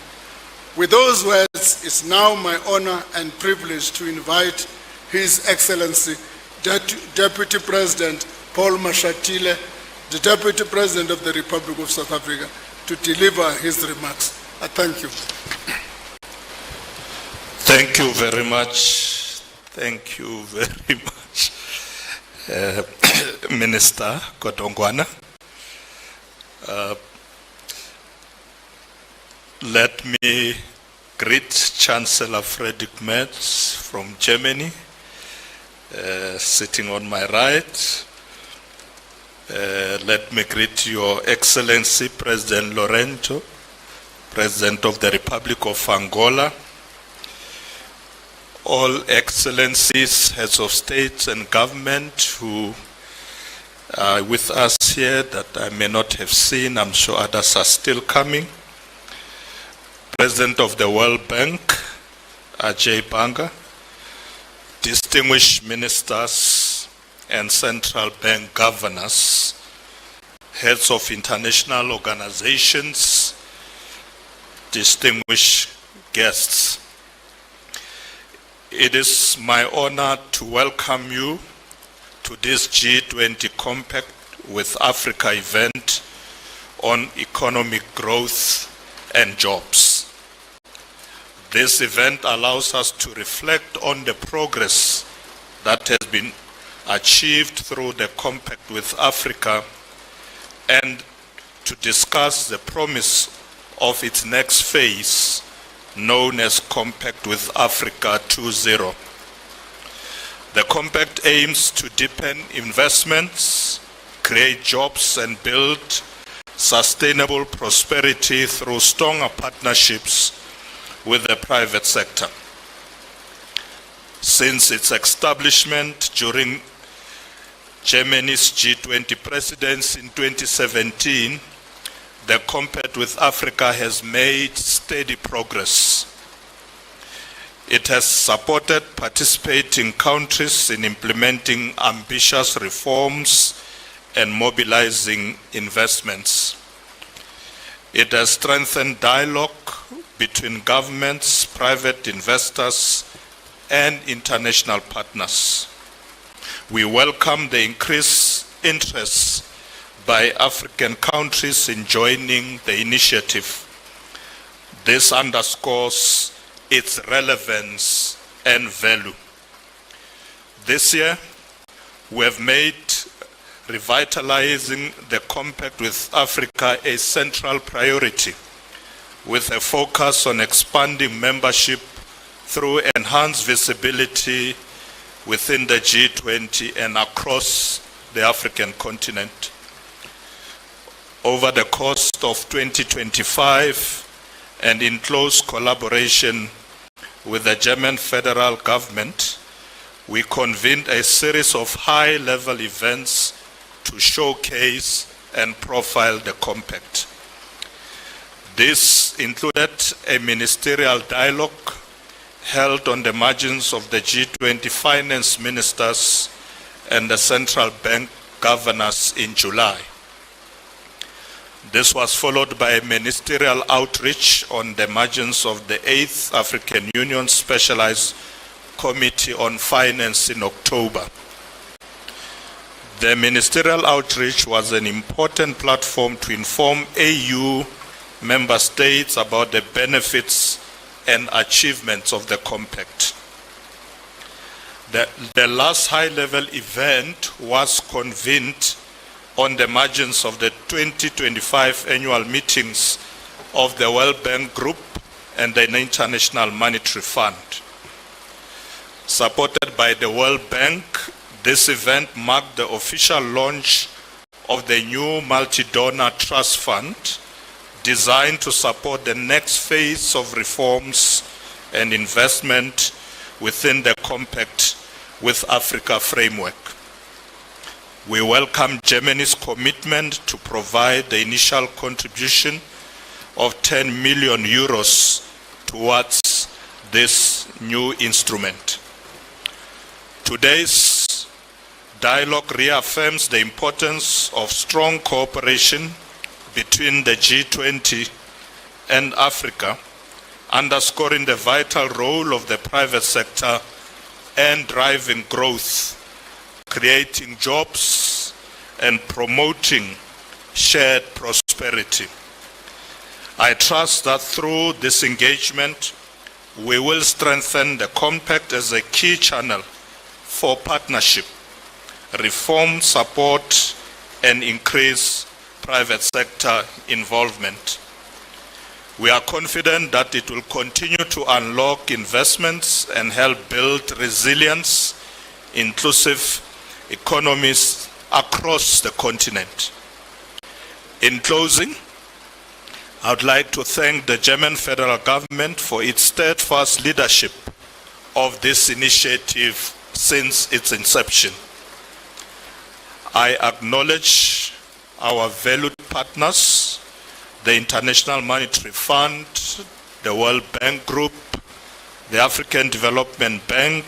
With those words, it's now my honor and privilege to invite His Excellency Deputy President Paul Mashatile, the Deputy President of the Republic of South Africa, to deliver his remarks. I thank you. Thank you very much. Thank you very much, Minister Godongwana. Let me greet Chancellor Friedrich Merz from Germany, sitting on my right. Let me greet Your Excellency President Lourenço, President of the Republic of Angola, all excellencies, heads of states and government who are with us here that I may not have seen, I'm sure others are still coming. President of the World Bank, 𝐟𝐨𝐫𝐿𝐵𝐿, distinguished ministers and central bank governors, heads of international organizations, distinguished guests. It is my honor to welcome you to this G20 Compact with Africa event on economic growth and jobs. This event allows us to reflect on the progress that has been achieved through the Compact with Africa and to discuss the promise of its next phase, known as Compact with Africa 2.0. The Compact aims to deepen investments, create jobs and build sustainable prosperity through stronger partnerships with the private sector. Since its establishment during Germany's G20 presidency in 2017, the Compact with Africa has made steady progress. It has supported participating countries in implementing ambitious reforms and mobilizing investments. It has strengthened dialogue between governments, private investors, and international partners. We welcome the increased interest by African countries in joining the initiative. This underscores its relevance and value. This year, we have made revitalizing the Compact with Africa a central priority, with a focus on expanding membership through enhanced visibility within the G20 and across the African continent. Over the course of 2025, and in close collaboration with the German federal government, we convened a series of high-level events to showcase and profile the Compact. This included a ministerial dialogue held on the margins of the G20 finance ministers and the central bank governors in July. This was followed by a ministerial outreach on the margins of the 8th African Union Specialized Committee on Finance in October. The ministerial outreach was an important platform to inform AU member states about the benefits and achievements of the Compact. The last high-level event was convened on the margins of the 2025 annual meetings of the World Bank Group and the International Monetary Fund. Supported by the World Bank, this event marked the official launch of the new multi-donor trust fund designed to support the next phase of reforms and investment within the Compact with Africa framework. We welcome Germany's commitment to provide the initial contribution of 10 million euros towards this new instrument. Today's dialogue reaffirms the importance of strong cooperation between the G20 and Africa, underscoring the vital role of the private sector and driving growth, creating jobs, and promoting shared prosperity. I trust that through this engagement, we will strengthen the Compact as a key channel for partnership, reform support, and increase private sector involvement. We are confident that it will continue to unlock investments and help build resilience, inclusive economies across the continent. In closing, I would like to thank the German federal government for its steadfast leadership of this initiative since its inception. I acknowledge our valued partners, the International Monetary Fund, the World Bank Group, the African Development Bank,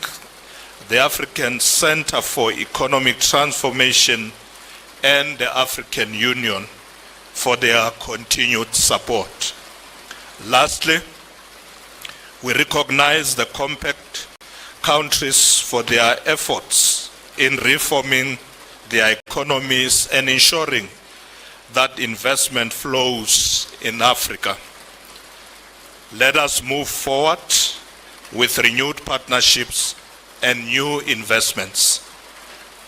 the African Center for Economic Transformation, and the African Union for their continued support. Lastly, we recognize the Compact countries for their efforts in reforming their economies and ensuring that investment flows in Africa. Let us move forward with renewed partnerships and new investments.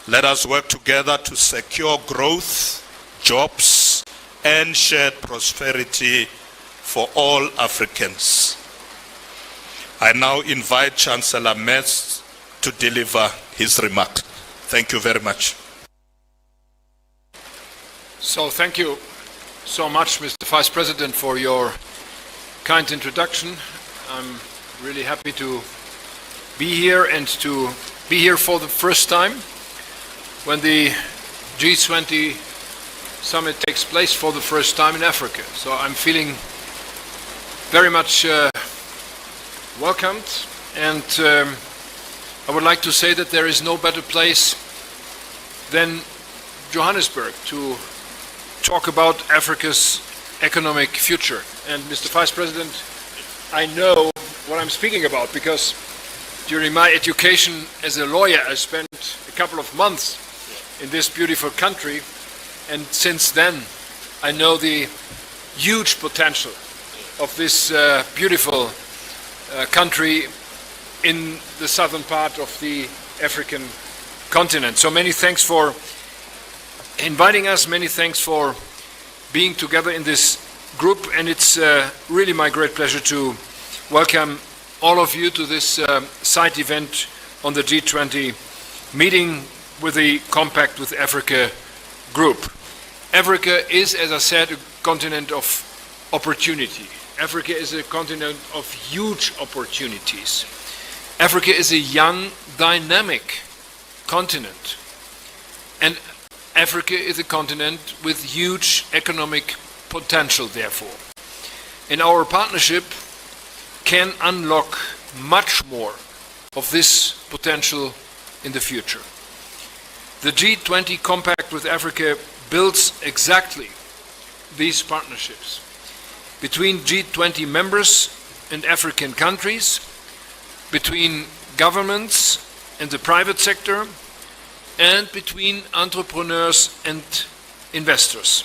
Let us work together to secure growth, jobs, and shared prosperity for all Africans. I now invite Chancellor Merz to deliver his remarks. Thank you very much. So thank you so much, Mr. Vice President, for your kind introduction. I'm really happy to be here and to be here for the first time when the G20 summit takes place for the first time in Africa. So I'm feeling very much welcomed, and I would like to say that there is no better place than Johannesburg to talk about Africa's economic future. And Mr. Vice President, I know what I'm speaking about because during my education as a lawyer, I spent a couple of months in this beautiful country, and since then I know the huge potential of this beautiful country in the southern part of the African continent. So many thanks for inviting us, many thanks for being together in this group, and it's really my great pleasure to welcome all of you to this side event on the G20 meeting with the Compact with Africa group. Africa is, as I said, a continent of opportunity. Africa is a continent of huge opportunities. Africa is a young, dynamic continent. And Africa is a continent with huge economic potential, therefore. And our partnership can unlock much more of this potential in the future. The G20 Compact with Africa builds exactly these partnerships between G20 members and African countries, between governments and the private sector, and between entrepreneurs and investors.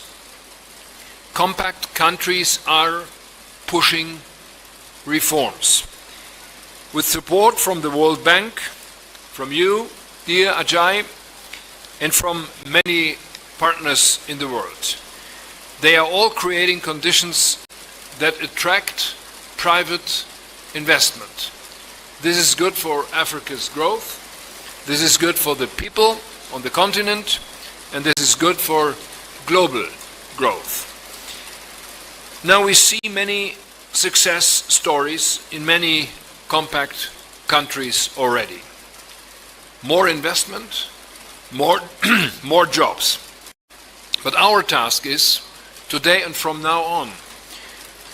Compact countries are pushing reforms. With support from the World Bank, from you, dear Ajay, and from many partners in the world. They are all creating conditions that attract private investment. This is good for Africa's growth, this is good for the people on the continent, and this is good for global growth. Now we see many success stories in many compact countries already. More investment, more jobs. But our task is, today and from now on,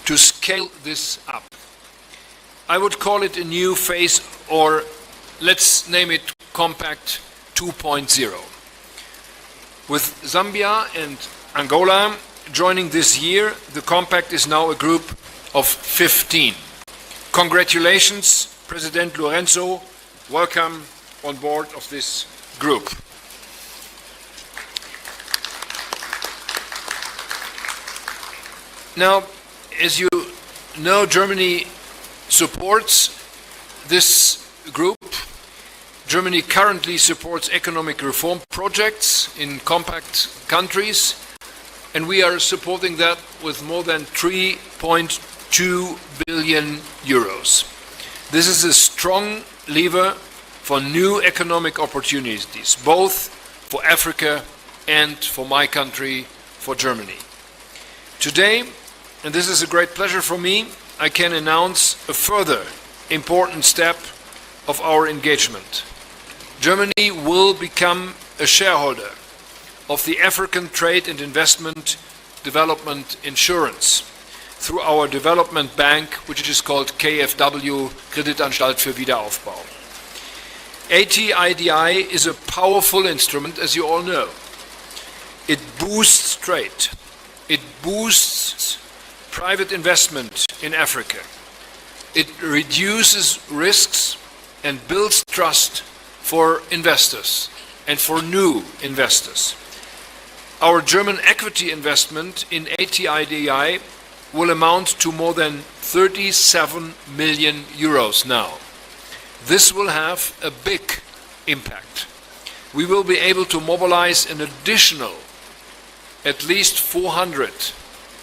to scale this up. I would call it a new phase, or let's name it Compact 2.0. With Zambia and Angola joining this year, the Compact is now a group of 15. Congratulations, President Lourenço. Welcome on board of this group. Now, as you know, Germany supports this group. Germany currently supports economic reform projects in compact countries, and we are supporting that with more than 3.2 billion euros. This is a strong lever for new economic opportunities, both for Africa and for my country, for Germany. Today, and this is a great pleasure for me, I can announce a further important step of our engagement. Germany will become a shareholder of the African Trade and Investment Development Insurance through our development bank, which is called KfW, Kreditanstalt für Wiederaufbau. 𝐴TIDI is a powerful instrument, as you all know. It boosts trade. It boosts private investment in Africa. It reduces risks and builds trust for investors and for new investors. Our German equity investment in 𝐴TIDI will amount to more than 37 million euros now. This will have a big impact. We will be able to mobilize an additional at least 400,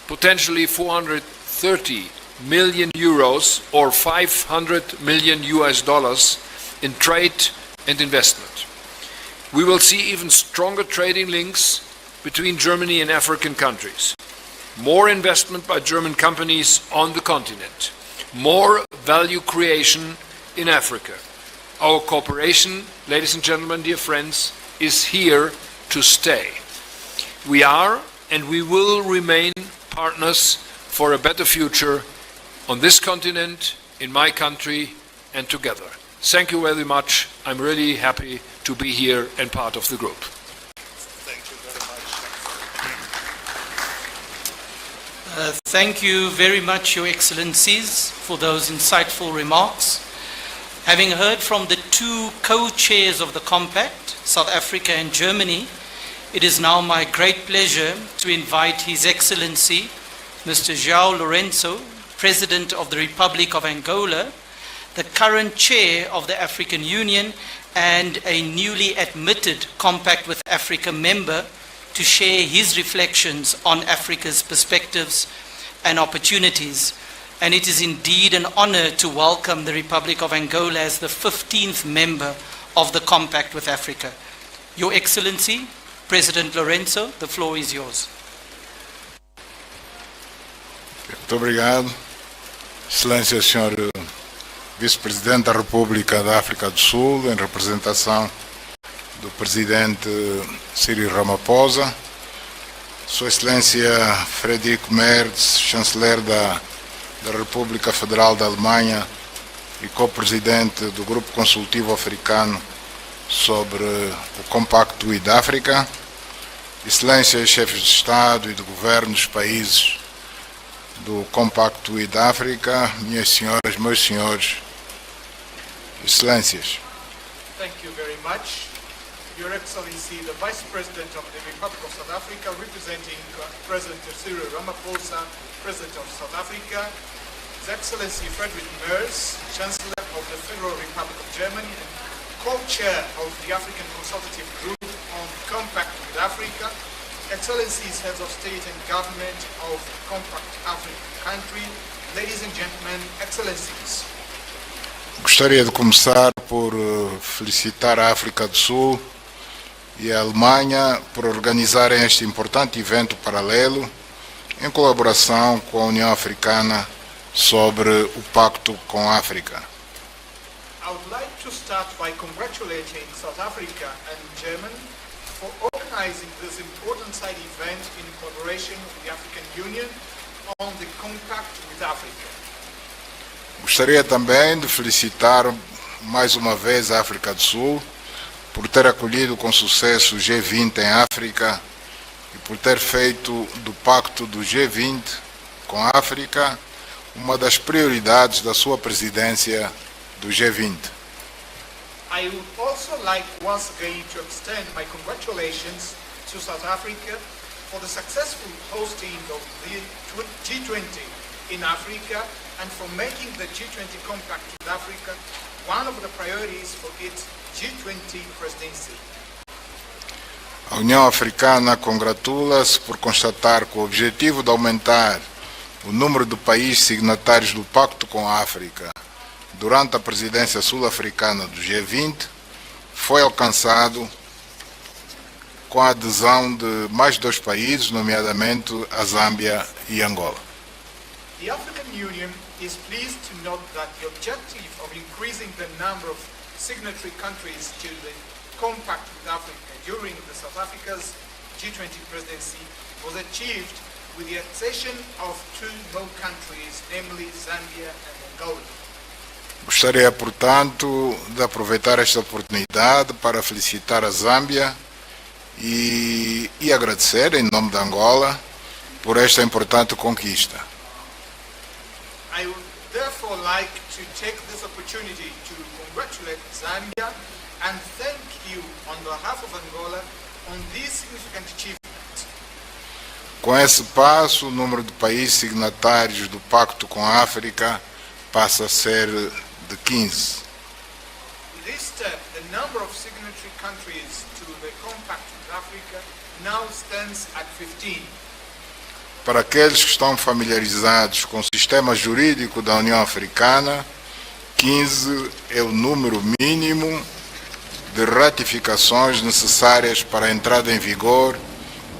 potentially 430 million euros or $500 million in trade and investment. We will see even stronger trading links between Germany and African countries. More investment by German companies on the continent. More value creation in Africa. Our cooperation, ladies and gentlemen, dear friends, is here to stay. We are and we will remain partners for a better future on this continent, in my country, and together. Thank you very much. I'm really happy to be here and part of the group. Thank you very much, Your Excellencies, for those insightful remarks. Having heard from the two co-chairs of the Compact, South Africa and Germany, it is now my great pleasure to invite His Excellency, Mr. João Lourenço, President of the Republic of Angola, the current chair of the African Union, and a newly admitted Compact with Africa member, to share his reflections on Africa's perspectives and opportunities. And it is indeed an honor to welcome the Republic of Angola as the 15th member of the Compact with Africa. Your Excellency, President Lourenço, the floor is yours. Muito obrigado, Excelência, Sr. Vice-Presidente da República da África do Sul, em representação do Presidente Cyril Ramaphosa, Sua Excelência Friedrich Merz, Chanceler da República Federal da Alemanha e co-presidente do Grupo Consultivo Africano sobre o Compacto with África, Excelências, chefes de Estado e de Governo dos países do Compacto with África, minhas senhoras, meus senhores, Excelências. Thank you very much. Your Excellency, the Vice President of the Republic of South Africa, representing President Cyril Ramaphosa, President of South Africa, His Excellency Friedrich Merz, Chancellor of the Federal Republic of Germany, and co-chair of the African Consultative Group on Compact with Africa, Excellencies, Heads of State and Government of Compact African Country, ladies and gentlemen, Excellencies. Gostaria de começar por felicitar a África do Sul e a Alemanha por organizarem este importante evento paralelo em colaboração com a União Africana sobre o Pacto com a África. I would like to start by congratulating South Africa and Germany for organizing this important side event in collaboration with the African Union on the Compact with Africa. Gostaria também de felicitar mais uma vez a África do Sul por ter acolhido com sucesso o G20 em África e por ter feito do Pacto do G20 com a África uma das prioridades da sua presidência do G20. I would also like once again to extend my congratulations to South Africa for the successful hosting of the G20 in Africa and for making the G20 Compact with Africa one of the priorities for its G20 presidency. A União Africana congratula-se por constatar que o objetivo de aumentar o número de países signatários do Pacto com a África durante a presidência sul-africana do G20 foi alcançado com a adesão de mais 2 países, nomeadamente a Zâmbia e Angola. The African Union is pleased to note that the objective of increasing the number of signatory countries to the Compact with Africa during the South Africa's G20 presidency was achieved with the accession of 2 more countries, namely Zambia and Angola. Gostaria, portanto, de aproveitar esta oportunidade para felicitar a Zâmbia e agradecer, em nome da Angola, por esta importante conquista. I would therefore like to take this opportunity to congratulate Zambia and thank you on behalf of Angola on this significant achievement. Com esse passo, o número de países signatários do Pacto com a África passa a ser de 15. With this step, the number of signatory countries to the Compact with Africa now stands at 15. Para aqueles que estão familiarizados com o sistema jurídico da União Africana, 15 é o número mínimo de ratificações necessárias para a entrada em vigor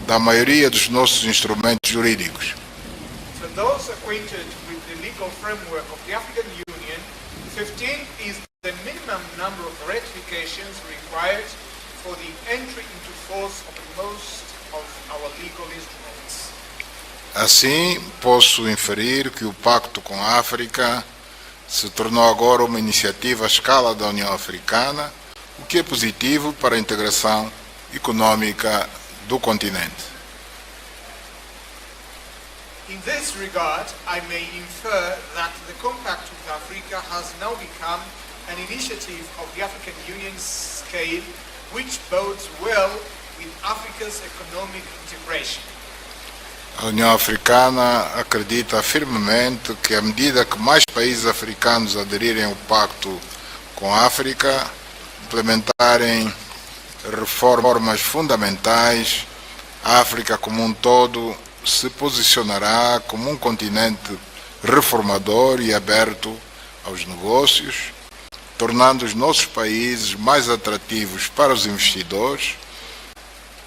da maioria dos nossos instrumentos jurídicos. For those acquainted with the legal framework of the African Union, 15 is the minimum number of ratifications required for the entry into force of most of our legal instruments. Assim, posso inferir que o Pacto com a África se tornou agora uma iniciativa à escala da União Africana, o que é positivo para a integração econômica do continente. In this regard, I may infer that the Compact with Africa has now become an initiative of the African Union's scale, which bodes well with Africa's economic integration. A União Africana acredita firmemente que, à medida que mais países africanos aderirem ao Pacto com a África, implementarem reformas fundamentais, a África como um todo se posicionará como um continente reformador e aberto aos negócios, tornando os nossos países mais atrativos para os investidores,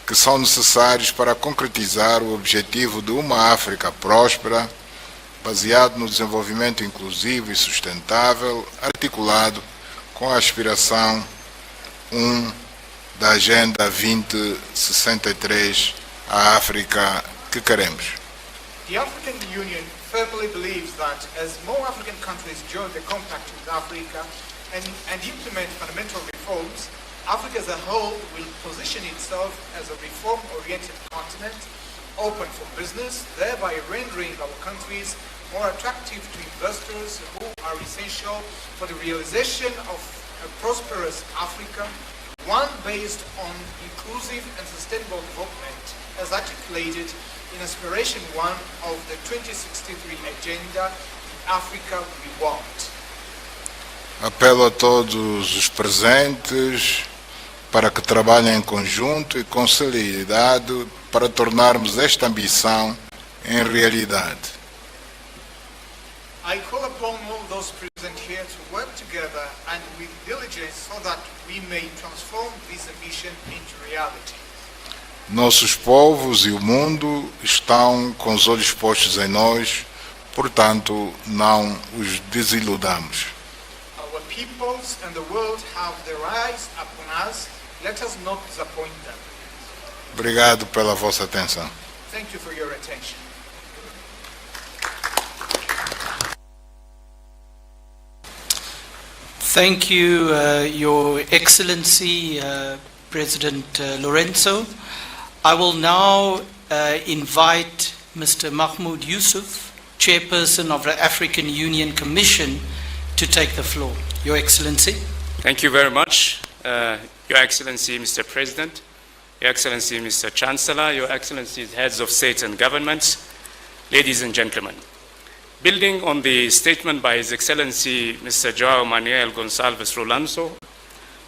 que são necessários para concretizar o objetivo de uma África próspera, baseado no desenvolvimento inclusivo e sustentável, articulado com a aspiração 1 da Agenda 2063, a África que queremos. The African Union firmly believes that as more African countries join the Compact with Africa and implement fundamental reforms, Africa as a whole will position itself as a reform-oriented continent, open for business, thereby rendering our countries more attractive to investors who are essential for the realization of a prosperous Africa, one based on inclusive and sustainable development, as articulated in Aspiration 1 of the 2063 Agenda, the Africa we want. Apelo a todos os presentes para que trabalhem em conjunto e com celeridade para tornarmos esta ambição em realidade. I call upon all those present here to work together and with diligence so that we may transform this ambition into reality. Nossos povos e o mundo estão com os olhos postos em nós, portanto, não os desiludamos. Our peoples and the world have their eyes upon us. Let us not disappoint them. Obrigado pela vossa atenção. Thank you for your attention. Thank you, Your Excellency, President Lourenço. I will now invite Mr. Mahmoud Yusuf, Chairperson of the African Union Commission, to take the floor. Your Excellency. Thank you very much, Your Excellency, Mr. President, Your Excellency, Mr. Chancellor, Your Excellencies, Heads of State and Governments, ladies and gentlemen. Building on the statement by His Excellency, Mr. João Manuel Gonçalves Lourenço,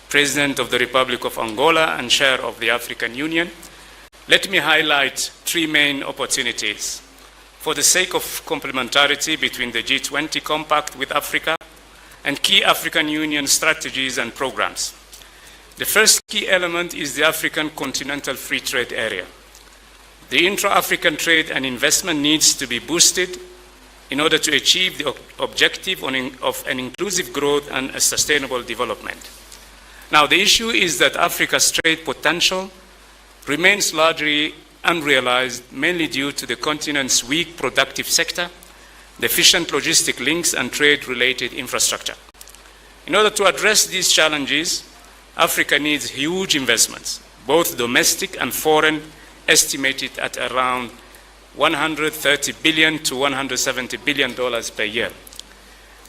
President of the Republic of Angola and Chair of the African Union, let me highlight three main opportunities for the sake of complementarity between the G20 Compact with Africa and key African Union strategies and programs. The first key element is the African Continental Free Trade Area. The intra-African trade and investment needs to be boosted in order to achieve the objective of an inclusive growth and a sustainable development. Now, the issue is that Africa's trade potential remains largely unrealized, mainly due to the continent's weak productive sector, deficient logistic links, and trade-related infrastructure. In order to address these challenges, Africa needs huge investments, both domestic and foreign, estimated at around $130 billion to $170 billion per year.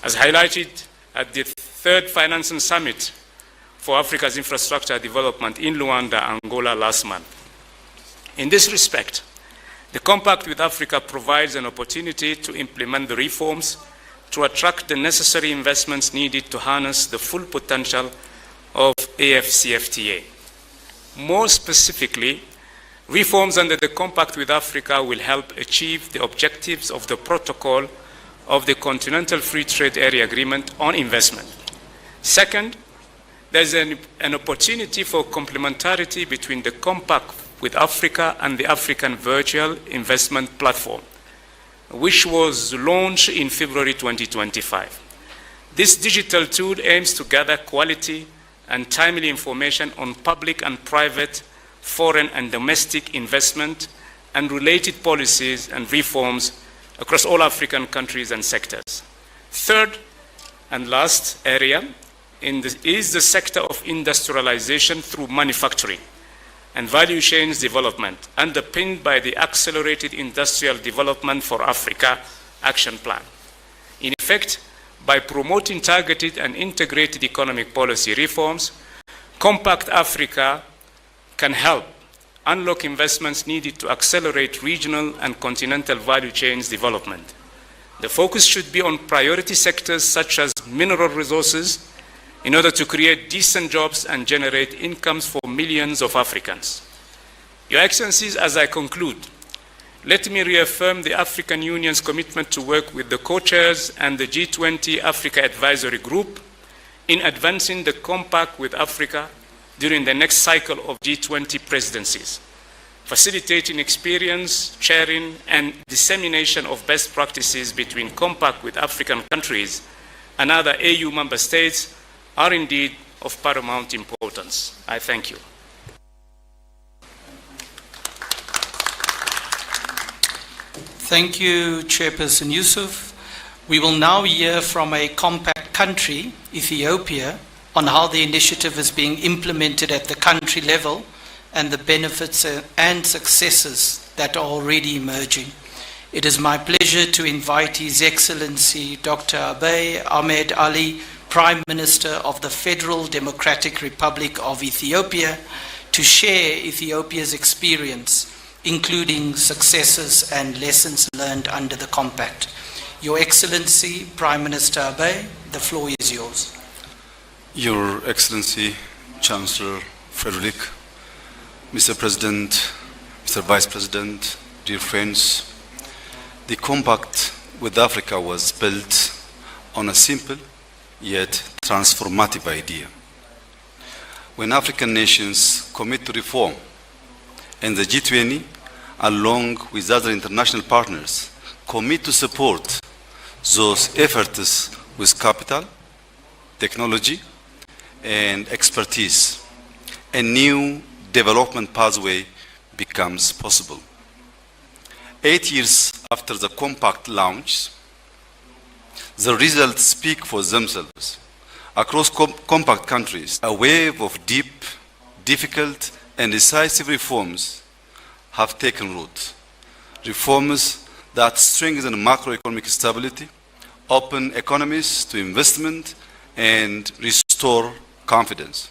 As highlighted at the third Financing Summit for Africa's Infrastructure Development in Luanda, Angola last month. In this respect, the Compact with Africa provides an opportunity to implement the reforms to attract the necessary investments needed to harness the full potential of AfCFTA. More specifically, reforms under the Compact with Africa will help achieve the objectives of the Protocol of the Continental Free Trade Area Agreement on investment. Second, there's an opportunity for complementarity between the Compact with Africa and the African Virtual Investment Platform, which was launched in February 2025. This digital tool aims to gather quality and timely information on public and private, foreign and domestic investment and related policies and reforms across all African countries and sectors. Third and last area is the sector of industrialization through manufacturing and value chains development, underpinned by the Accelerated Industrial Development for Africa Action Plan. In effect, by promoting targeted and integrated economic policy reforms, Compact Africa can help unlock investments needed to accelerate regional and continental value chains development. The focus should be on priority sectors such as mineral resources in order to create decent jobs and generate incomes for millions of Africans. Your Excellencies, as I conclude, let me reaffirm the African Union's commitment to work with the co-chairs and the G20 Africa Advisory Group in advancing the Compact with Africa during the next cycle of G20 presidencies, facilitating experience, sharing, and dissemination of best practices between Compact with African countries and other AU member states are indeed of paramount importance. I thank you. Thank you, Chairperson Yusuf. We will now hear from a compact country, Ethiopia, on how the initiative is being implemented at the country level and the benefits and successes that are already emerging. It is my pleasure to invite His Excellency Dr. Abiy Ahmed Ali, Prime Minister of the Federal Democratic Republic of Ethiopia, to share Ethiopia's experience, including successes and lessons learned under the Compact. Your Excellency, Prime Minister Abiy, the floor is yours. Your Excellency, Chancellor Frederick, Mr. President, Mr. Vice President, dear friends, the compact with Africa was built on a simple yet transformative idea. When African nations commit to reform, and the G20, along with other international partners, commit to support those efforts with capital, technology, and expertise, a new development pathway becomes possible. 8 years after the compact launch, the results speak for themselves. Across compact countries, a wave of deep, difficult, and decisive reforms have taken root. Reforms that strengthen macroeconomic stability, open economies to investment, and restore confidence.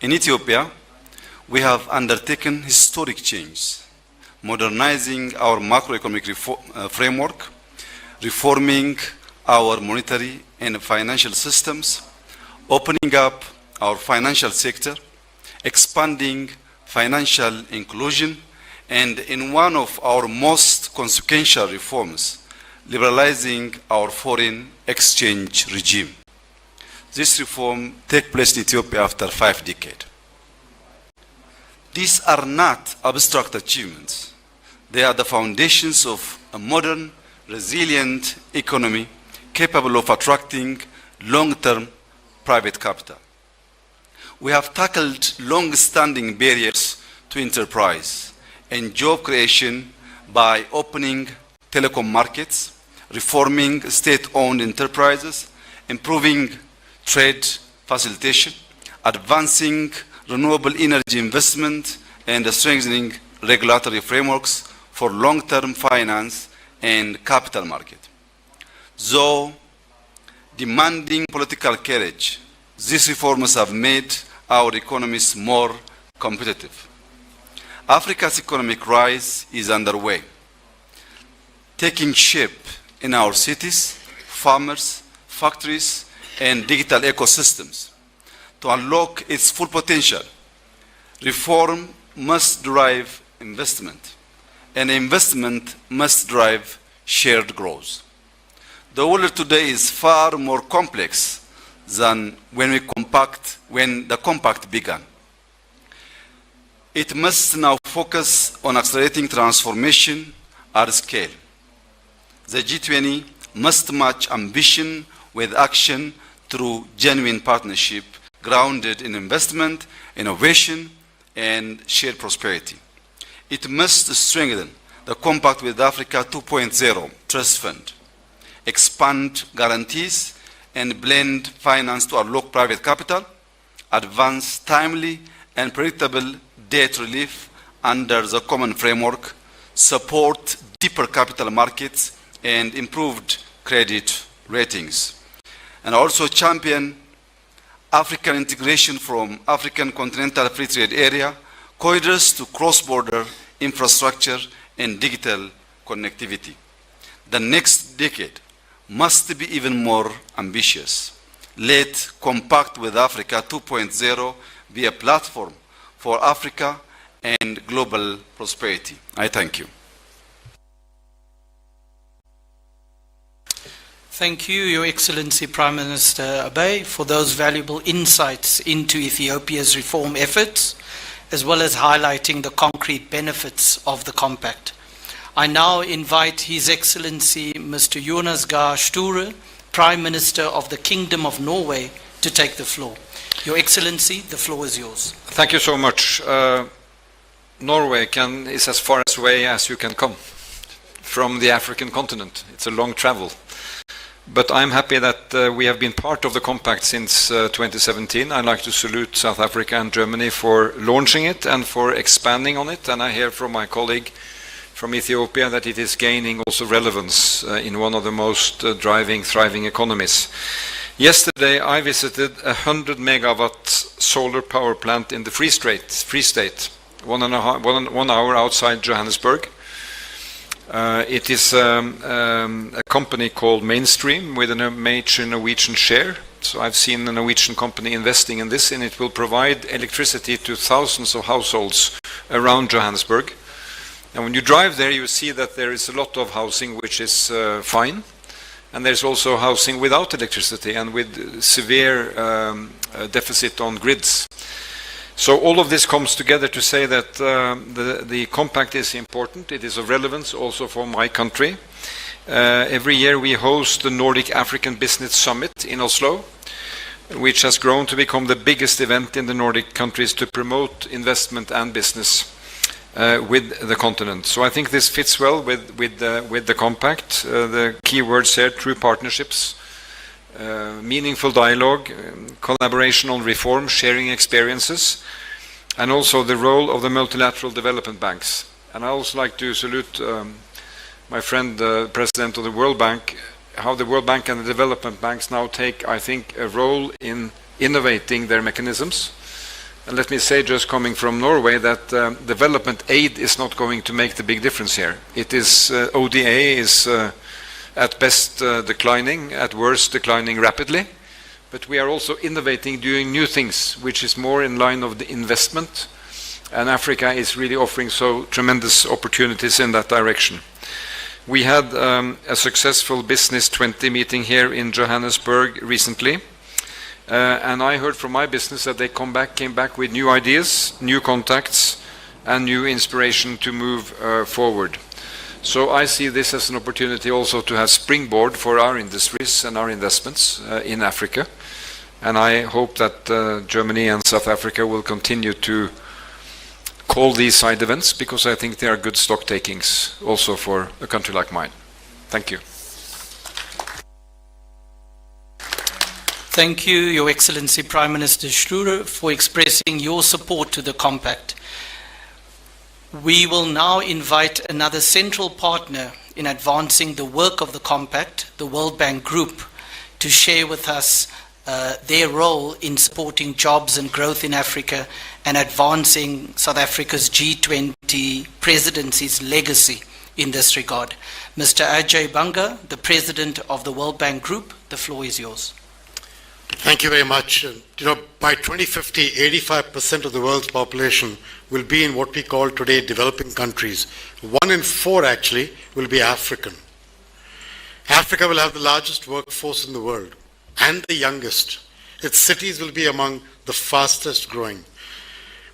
In Ethiopia, we have undertaken historic change, modernizing our macroeconomic framework, reforming our monetary and financial systems, opening up our financial sector, expanding financial inclusion, and in one of our most consequential reforms, liberalizing our foreign exchange regime. This reform takes place in Ethiopia after 5 decades. These are not abstract achievements. They are the foundations of a modern, resilient economy capable of attracting long-term private capital. We have tackled long-standing barriers to enterprise and job creation by opening telecom markets, reforming state-owned enterprises, improving trade facilitation, advancing renewable energy investment, and strengthening regulatory frameworks for long-term finance and capital market. Though demanding political courage, these reforms have made our economies more competitive. Africa's economic rise is underway, taking shape in our cities, farmers, factories, and digital ecosystems. To unlock its full potential, reform must drive investment, and investment must drive shared growth. The world today is far more complex than when the compact began. It must now focus on accelerating transformation at scale. The G20 must match ambition with action through genuine partnership grounded in investment, innovation, and shared prosperity. It must strengthen the Compact with Africa 2.0 Trust Fund, expand guarantees, and blend finance to unlock private capital, advance timely and predictable debt relief under the common framework, support deeper capital markets, and improved credit ratings, and also champion African integration from African Continental Free Trade Area, corridors to cross-border infrastructure and digital connectivity. The next decade must be even more ambitious. Let Compact with Africa 2.0 be a platform for Africa and global prosperity. I thank you. Thank you, Your Excellency Prime Minister Abe, for those valuable insights into Ethiopia's reform efforts, as well as highlighting the concrete benefits of the compact. I now invite His Excellency Mr. 𝐬𝐻𝐫𝐿𝐼, Prime Minister of the Kingdom of Norway, to take the floor. Your Excellency, the floor is yours. Thank you so much. Norway is as far away as you can come from the African continent. It's a long travel. But I'm happy that we have been part of the compact since 2017. I'd like to salute South Africa and Germany for launching it and for expanding on it. And I hear from my colleague from Ethiopia that it is gaining also relevance in one of the most thriving economies. Yesterday, I visited a 100 megawatt solar power plant in the Free State, 1 hour outside Johannesburg. It is a company called Mainstream with a major Norwegian share. So I've seen a Norwegian company investing in this, and it will provide electricity to thousands of households around Johannesburg. And when you drive there, you see that there is a lot of housing which is fine. And there's also housing without electricity and with severe deficit on grids. So all of this comes together to say that the compact is important. It is of relevance also for my country. Every year we host the Nordic African Business Summit in Oslo, which has grown to become the biggest event in the Nordic countries to promote investment and business with the continent. So I think this fits well with the compact. The key words here: true partnerships, meaningful dialogue, collaboration on reform, sharing experiences, and also the role of the multilateral development banks. And I also like to salute my friend, the President of the World Bank, how the World Bank and the development banks now take, I think, a role in innovating their mechanisms. And let me say, just coming from Norway, that development aid is not going to make the big difference here. It is, ODA is at best declining, at worst declining rapidly. But we are also innovating, doing new things, which is more in line of the investment. And Africa is really offering so tremendous opportunities in that direction. We had a successful Business 20 meeting here in Johannesburg recently. And I heard from my business that they came back with new ideas, new contacts, and new inspiration to move forward. So I see this as an opportunity also to have springboard for our industries and our investments in Africa. And I hope that Germany and South Africa will continue to call these side events, because I think they are good stock takings also for a country like mine. Thank you. Thank you, Your Excellency Prime Minister Schröder, for expressing your support to the compact. We will now invite another central partner in advancing the work of the compact, the World Bank Group, to share with us their role in supporting jobs and growth in Africa and advancing South Africa's G20 presidency's legacy in this regard. Mr. 𝐟𝐨𝐫𝐿, the President of the World Bank Group, the floor is yours. Thank you very much. By 2050, 85% of the world's population will be in what we call today developing countries. 1 in 4 actually will be African. Africa will have the largest workforce in the world and the youngest. Its cities will be among the fastest growing.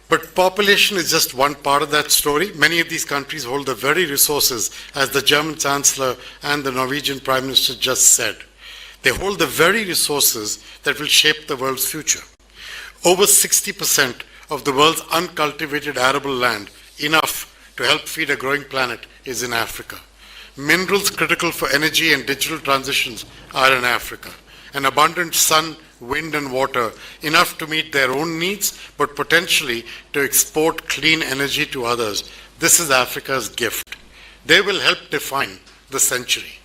But population is just one part of that story. Many of these countries hold the very resources, as the German Chancellor and the Norwegian Prime Minister just said. They hold the very resources that will shape the world's future. Over 60% of the world's uncultivated arable land, enough to help feed a growing planet, is in Africa. Minerals critical for energy and digital transitions are in Africa. An abundant sun, wind and water, enough to meet their own needs, but potentially to export clean energy to others. This is Africa's gift. They will help define the century.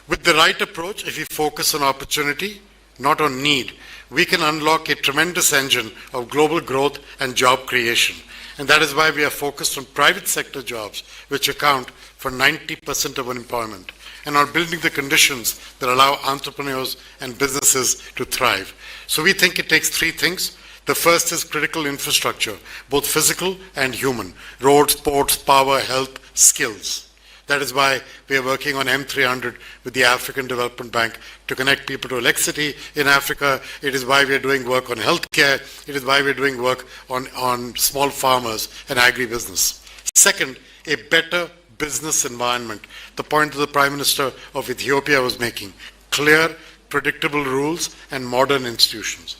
With the right approach, if we focus on opportunity, not on need, we can unlock a tremendous engine of global growth and job creation. And that is why we are focused on private sector jobs, which account for 90% of unemployment, and on building the conditions that allow entrepreneurs and businesses to thrive. So we think it takes 3 things. The first is critical infrastructure, both physical and human: roads, ports, power, health, skills. That is why we are working on M300 with the African Development Bank to connect people to electricity in Africa. It is why we are doing work on healthcare. It is why we are doing work on small farmers and agribusiness. Second, a better business environment. The point that the Prime Minister of Ethiopia was making: clear, predictable rules and modern institutions.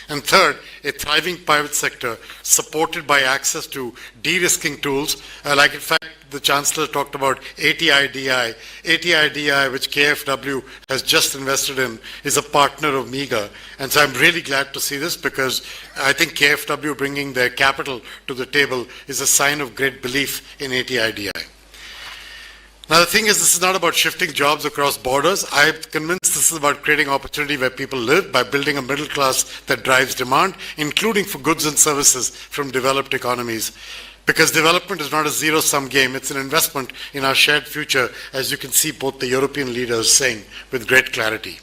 And third, a thriving private sector supported by access to de-risking tools, like in fact the Chancellor talked about ATIDI. ATIDI, which KfW has just invested in, is a partner of MEGA. And so I'm really glad to see this, because I think KfW bringing their capital to the table is a sign of great belief in ATIDI. Now the thing is, this is not about shifting jobs across borders. I'm convinced this is about creating opportunity where people live by building a middle class that drives demand, including for goods and services from developed economies. Because development is not a zero-sum game, it's an investment in our shared future, as you can see both the European leaders saying with great clarity.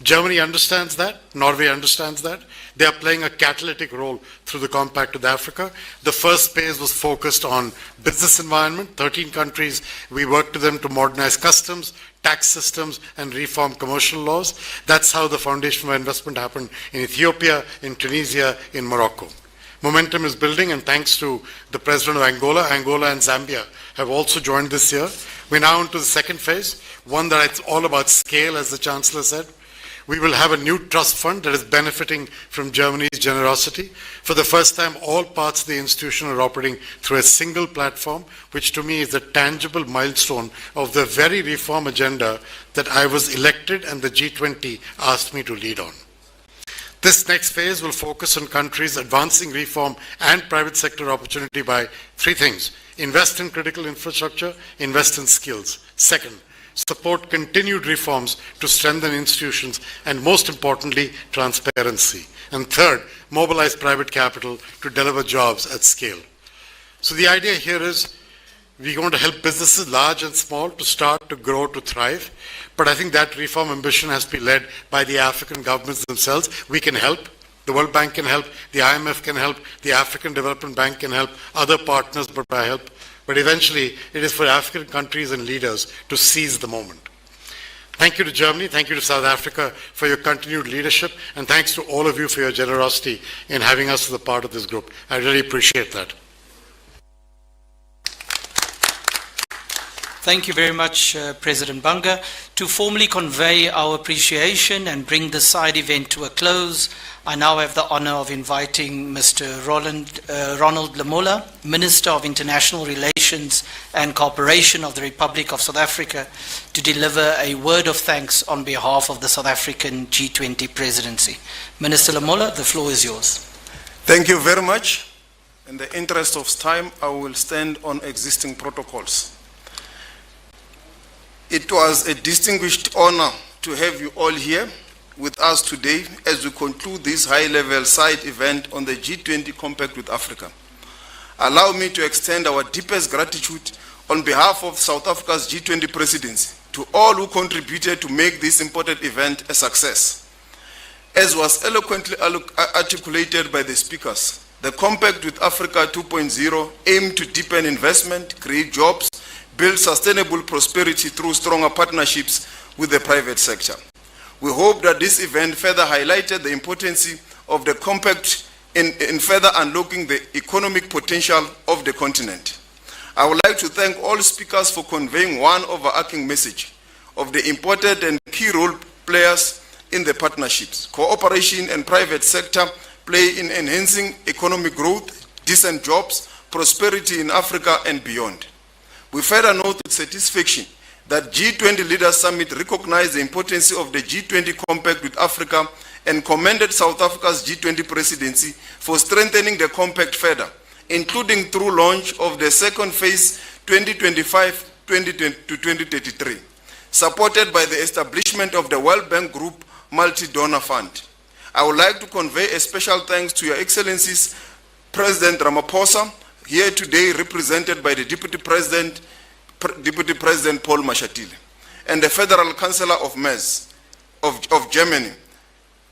Germany understands that. Norway understands that. They are playing a catalytic role through the Compact with Africa. The first phase was focused on business environment. 13 countries, we worked with them to modernize customs, tax systems, and reform commercial laws. That's how the Foundation for Investment happened in Ethiopia, in Tunisia, in Morocco. Momentum is building, and thanks to the President of Angola, Angola and Zambia have also joined this year. We're now into the second phase, one that it's all about scale, as the Chancellor said. We will have a new trust fund that is benefiting from Germany's generosity. For the first time, all parts of the institution are operating through a single platform, which to me is a tangible milestone of the very reform agenda that I was elected and the G20 asked me to lead on. This next phase will focus on countries advancing reform and private sector opportunity by three things: invest in critical infrastructure, invest in skills. Second, support continued reforms to strengthen institutions, and most importantly, transparency. And third, mobilize private capital to deliver jobs at scale. So the idea here is we're going to help businesses, large and small, to start, to grow, to thrive. But I think that reform ambition has to be led by the African governments themselves. We can help. The World Bank can help. The IMF can help. The African Development Bank can help. Other partners by help. But eventually, it is for African countries and leaders to seize the moment. Thank you to Germany, thank you to South Africa for your continued leadership, and thanks to all of you for your generosity in having us as a part of this group. I really appreciate that. Thank you very much, President Banga. To formally convey our appreciation and bring the side event to a close, I now have the honor of inviting Mr. Ronald Lamola, Minister of International Relations and Cooperation of the Republic of South Africa, to deliver a word of thanks on behalf of the South African G20 Presidency. Minister Lamola, the floor is yours. Thank you very much. In the interest of time, I will stand on existing protocols. It was a distinguished honor to have you all here with us today as we conclude this high-level side event on the G20 Compact with Africa. Allow me to extend our deepest gratitude on behalf of South Africa's G20 presidency to all who contributed to make this important event a success. As was eloquently articulated by the speakers, the Compact with Africa 2.0 aimed to deepen investment, create jobs, build sustainable prosperity through stronger partnerships with the private sector. We hope that this event further highlighted the importance of the Compact in further unlocking the economic potential of the continent. I would like to thank all speakers for conveying one overarching message of the important and key role players in the partnerships. Cooperation and private sector play in enhancing economic growth, decent jobs, prosperity in Africa and beyond. We further note with satisfaction that G20 Leaders Summit recognized the importance of the G20 Compact with Africa and commended South Africa's G20 presidency for strengthening the compact further, including through launch of the second phase 2025 to 2033, supported by the establishment of the World Bank Group Multi-Donor Fund. I would like to convey a special thanks to Your Excellencies President Ramaphosa, here today represented by the Deputy President Paul Mashatile, and the Federal Chancellor of MERS of Germany,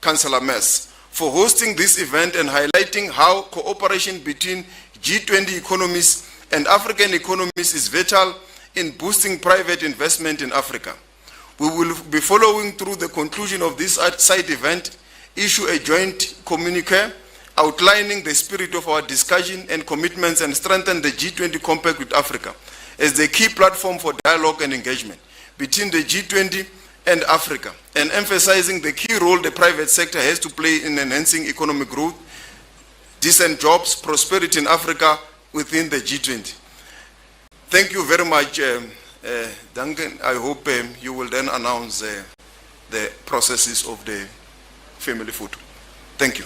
Chancellor Merz, for hosting this event and highlighting how cooperation between G20 economies and African economies is vital in boosting private investment in Africa. We will be following through the conclusion of this side event, issue a joint communique outlining the spirit of our discussion and commitments and strengthen the G20 Compact with Africa as the key platform for dialogue and engagement between the G20 and Africa, and emphasizing the key role the private sector has to play in enhancing economic growth, decent jobs, prosperity in Africa within the G20. Thank you very much, Duncan. I hope you will then announce the processes of the family photo. Thank you.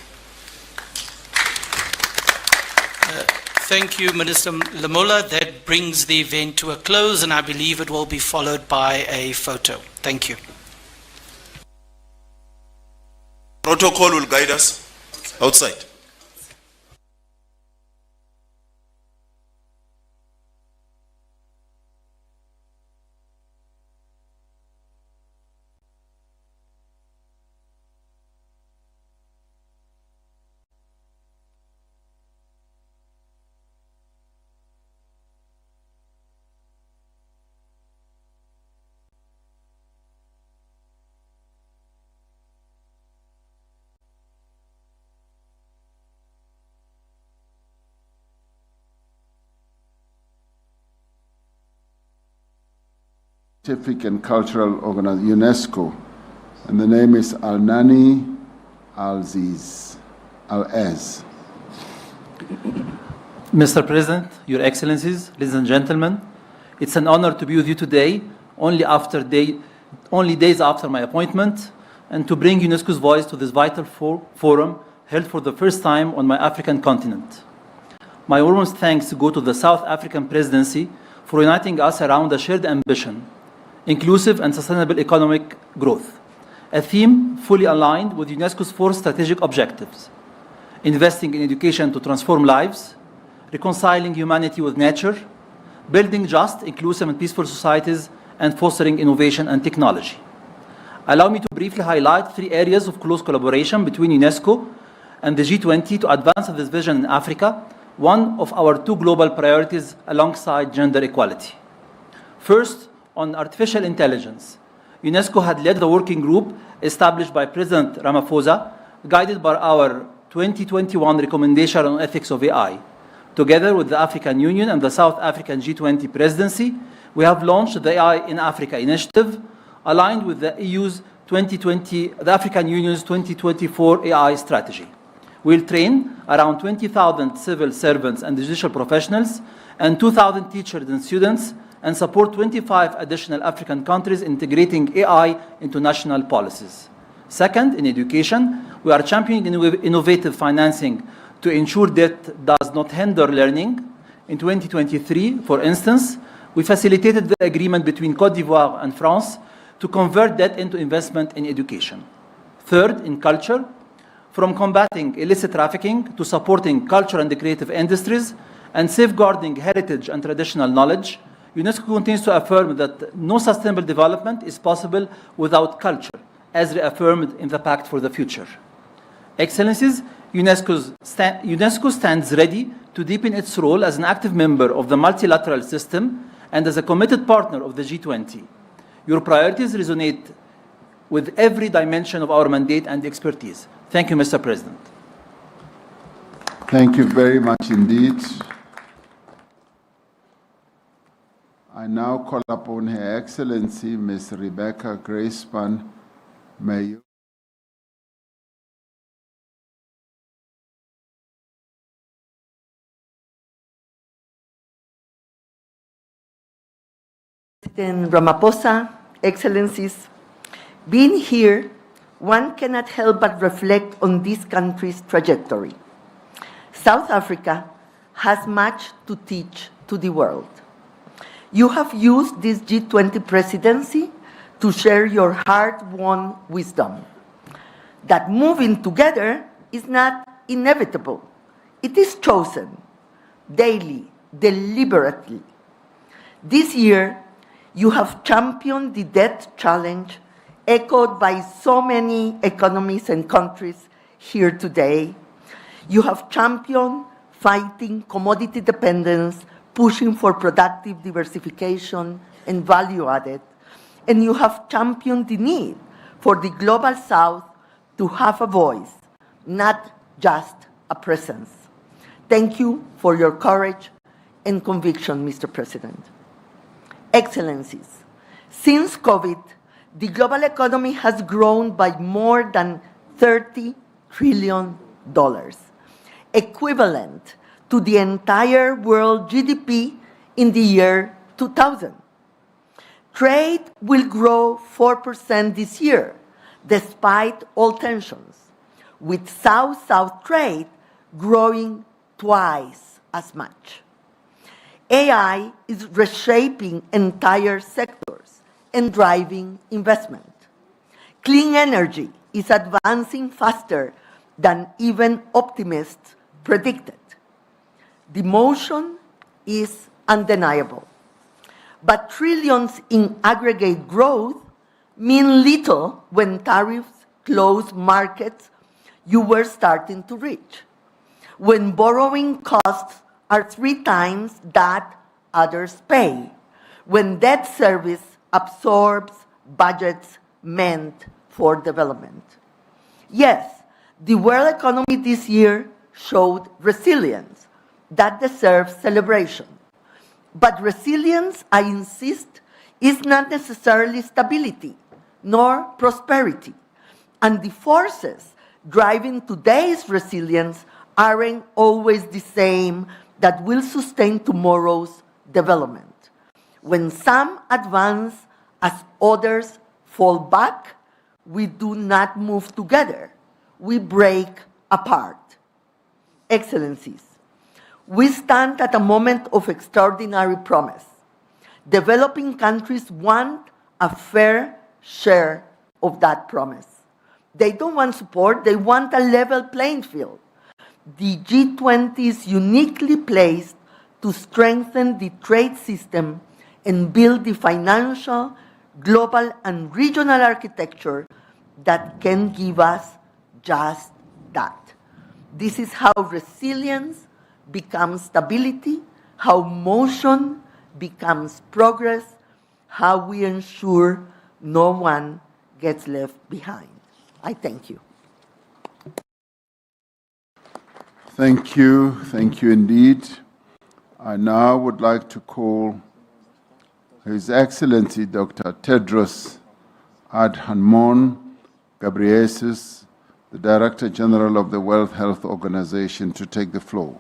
Thank you, Minister Lamola. That brings the event to a close, and I believe it will be followed by a photo. Thank you. Protocol will guide us outside. Scientific and Cultural Organization, UNESCO, and the name is 𝐼𝐶𝐬𝐻. Mr. President, Your Excellencies, ladies and gentlemen, it's an honor to be with you today, only days after my appointment, and to bring UNESCO's voice to this vital forum held for the first time on my African continent. My warmest thanks go to the South African Presidency for uniting us around a shared ambition, inclusive and sustainable economic growth, a theme fully aligned with UNESCO's 4 strategic objectives: investing in education to transform lives, reconciling humanity with nature, building just, inclusive, and peaceful societies, and fostering innovation and technology. Allow me to briefly highlight 3 areas of close collaboration between UNESCO and the G20 to advance this vision in Africa, one of our 2 global priorities alongside gender equality. First, on artificial intelligence, UNESCO had led the working group established by President Ramaphosa, guided by our 2021 recommendation on ethics of AI. Together with the African Union and the South African G20 presidency, we have launched the AI in Africa initiative, aligned with the the African Union's 2024 AI strategy. We'll train around 20,000 civil servants and judicial professionals and 2,000 teachers and students, and support 25 additional African countries integrating AI into national policies. Second, in education, we are championing innovative financing to ensure debt does not hinder learning. In 2023, for instance, we facilitated the agreement between Côte d'Ivoire and France to convert debt into investment in education. Third, in culture, from combating illicit trafficking to supporting culture and the creative industries and safeguarding heritage and traditional knowledge, UNESCO continues to affirm that no sustainable development is possible without culture, as reaffirmed in the Pact for the Future. Excellencies, UNESCO stands ready to deepen its role as an active member of the multilateral system and as a committed partner of the G20. Your priorities resonate with every dimension of our mandate and expertise. Thank you, Mr. President. Thank you very much indeed. I now call upon Her Excellency, Ms. Rebecca Grace-Span. May you. President Ramaphosa, Excellencies, being here, one cannot help but reflect on this country's trajectory. South Africa has much to teach to the world. You have used this G20 presidency to share your hard-won wisdom, that moving together is not inevitable. It is chosen daily, deliberately. This year, you have championed the debt challenge echoed by so many economies and countries here today. You have championed fighting commodity dependence, pushing for productive diversification and value added, and you have championed the need for the Global South to have a voice, not just a presence. Thank you for your courage and conviction, Mr. President. Excellencies, since COVID, the global economy has grown by more than $30 trillion, equivalent to the entire world GDP in the year 2000. Trade will grow 4% this year, despite all tensions, with South-South trade growing twice as much. AI is reshaping entire sectors and driving investment. Clean energy is advancing faster than even optimists predicted. The motion is undeniable. But trillions in aggregate growth mean little when tariffs close markets you were starting to reach, when borrowing costs are 3 times that others pay, when debt service absorbs budgets meant for development. Yes, the world economy this year showed resilience that deserves celebration. But resilience, I insist, is not necessarily stability nor prosperity. And the forces driving today's resilience aren't always the same that will sustain tomorrow's development. When some advance as others fall back, we do not move together. We break apart. Excellencies, we stand at a moment of extraordinary promise. Developing countries want a fair share of that promise. They don't want support, they want a level playing field. The G20 is uniquely placed to strengthen the trade system and build the financial, global, and regional architecture that can give us just that. This is how resilience becomes stability, how motion becomes progress, how we ensure no one gets left behind. I thank you. Thank you indeed. I now would like to call His Excellency Dr. Tedros Adhanom Ghebreyesus, the Director General of the World Health Organization, to take the floor.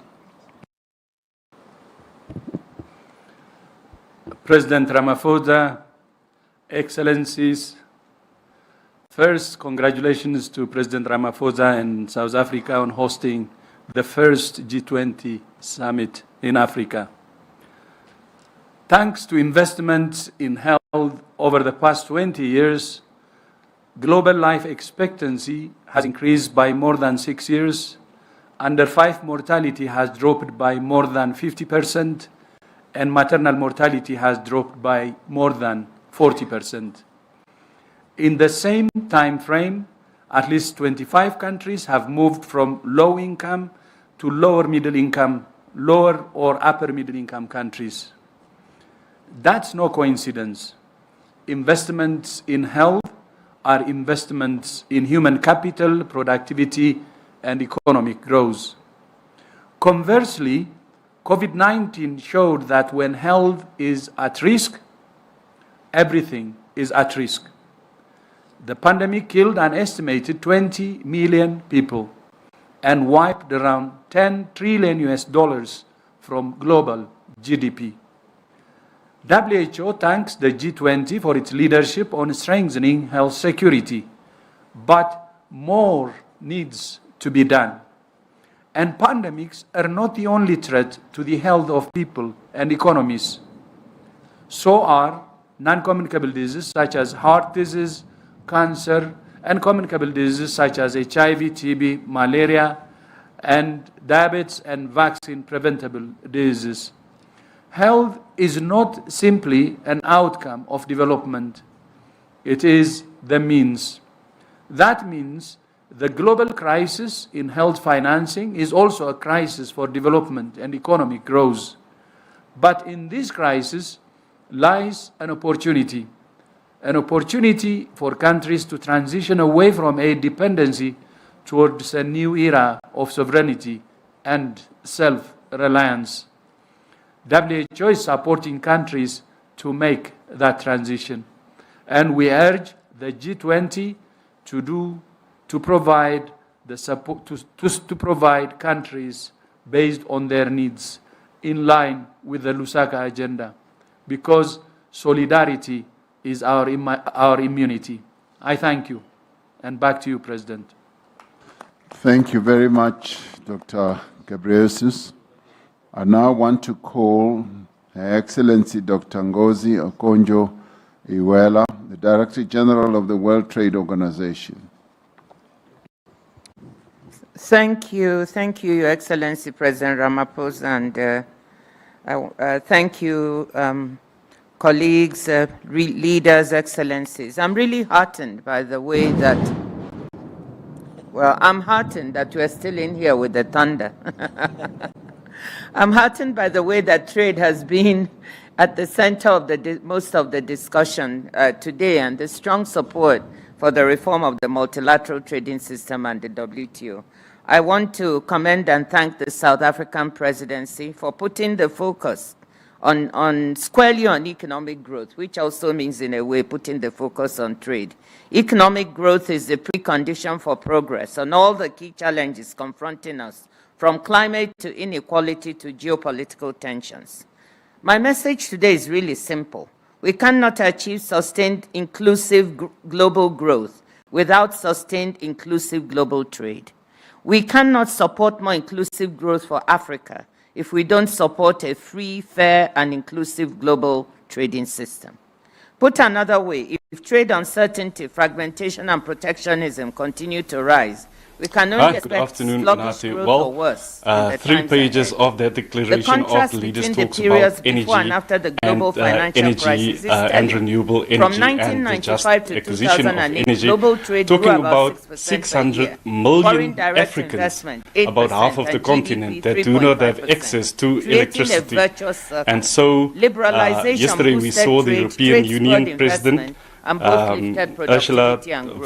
President Ramaphosa, Excellencies, first, congratulations to President Ramaphosa and South Africa on hosting the first G20 summit in Africa. Thanks to investments in health over the past 20 years, global life expectancy has increased by more than 6 years, under 5 mortality has dropped by more than 50%, and maternal mortality has dropped by more than 40%. In the same time frame, at least 25 countries have moved from low income to lower middle income, lower or upper middle income countries. That's no coincidence. Investments in health are investments in human capital, productivity, and economic growth. Conversely, COVID-19 showed that when health is at risk, everything is at risk. The pandemic killed an estimated 20 million people and wiped around $10 trillion from global GDP. WHO thanks the G20 for its leadership on strengthening health security, but more needs to be done. And pandemics are not the only threat to the health of people and economies. So are non-communicable diseases such as heart disease, cancer, and communicable diseases such as HIV, TB, malaria, and diabetes and vaccine-preventable diseases. Health is not simply an outcome of development. It is the means. That means the global crisis in health financing is also a crisis for development and economic growth. But in this crisis lies an opportunity for countries to transition away from aid dependency towards a new era of sovereignty and self-reliance. WHO is supporting countries to make that transition, and we urge the G20 to provide the support to provide countries based on their needs, in line with the Lusaka agenda, because solidarity is our immunity. I thank you, and back to you, President. Thank you very much, Dr. Ghebreyesus. I now want to call Her Excellency Dr. 𝐭𝐶 𝐽𝐿, the Director General of the World Trade Organization. Thank you, Your Excellency President Ramaphosa, and thank you, colleagues, leaders, excellencies. I'm really heartened by the way that, well, I'm heartened that we're still in here with the thunder. I'm heartened by the way that trade has been at the center of most of the discussion today, and the strong support for the reform of the multilateral trading system and the WTO. I want to commend and thank the South African Presidency for putting the focus squarely on economic growth, which also means, in a way, putting the focus on trade. Economic growth is the precondition for progress on all the key challenges confronting us, from climate to inequality to geopolitical tensions. My message today is really simple. We cannot achieve sustained inclusive global growth without sustained inclusive global trade. We cannot support more inclusive growth for Africa if we don't support a free, fair, and inclusive global trading system. Put another way, if trade uncertainty, fragmentation, and protectionism continue to rise, we can only expect sluggish growth or worse. 3 pages of that declaration of the leaders talks about energy and renewable energy and the just acquisition of energy, talking about 600 million Africans, about half of the continent, that do not have access to electricity. And so yesterday we saw the European Union President Ursula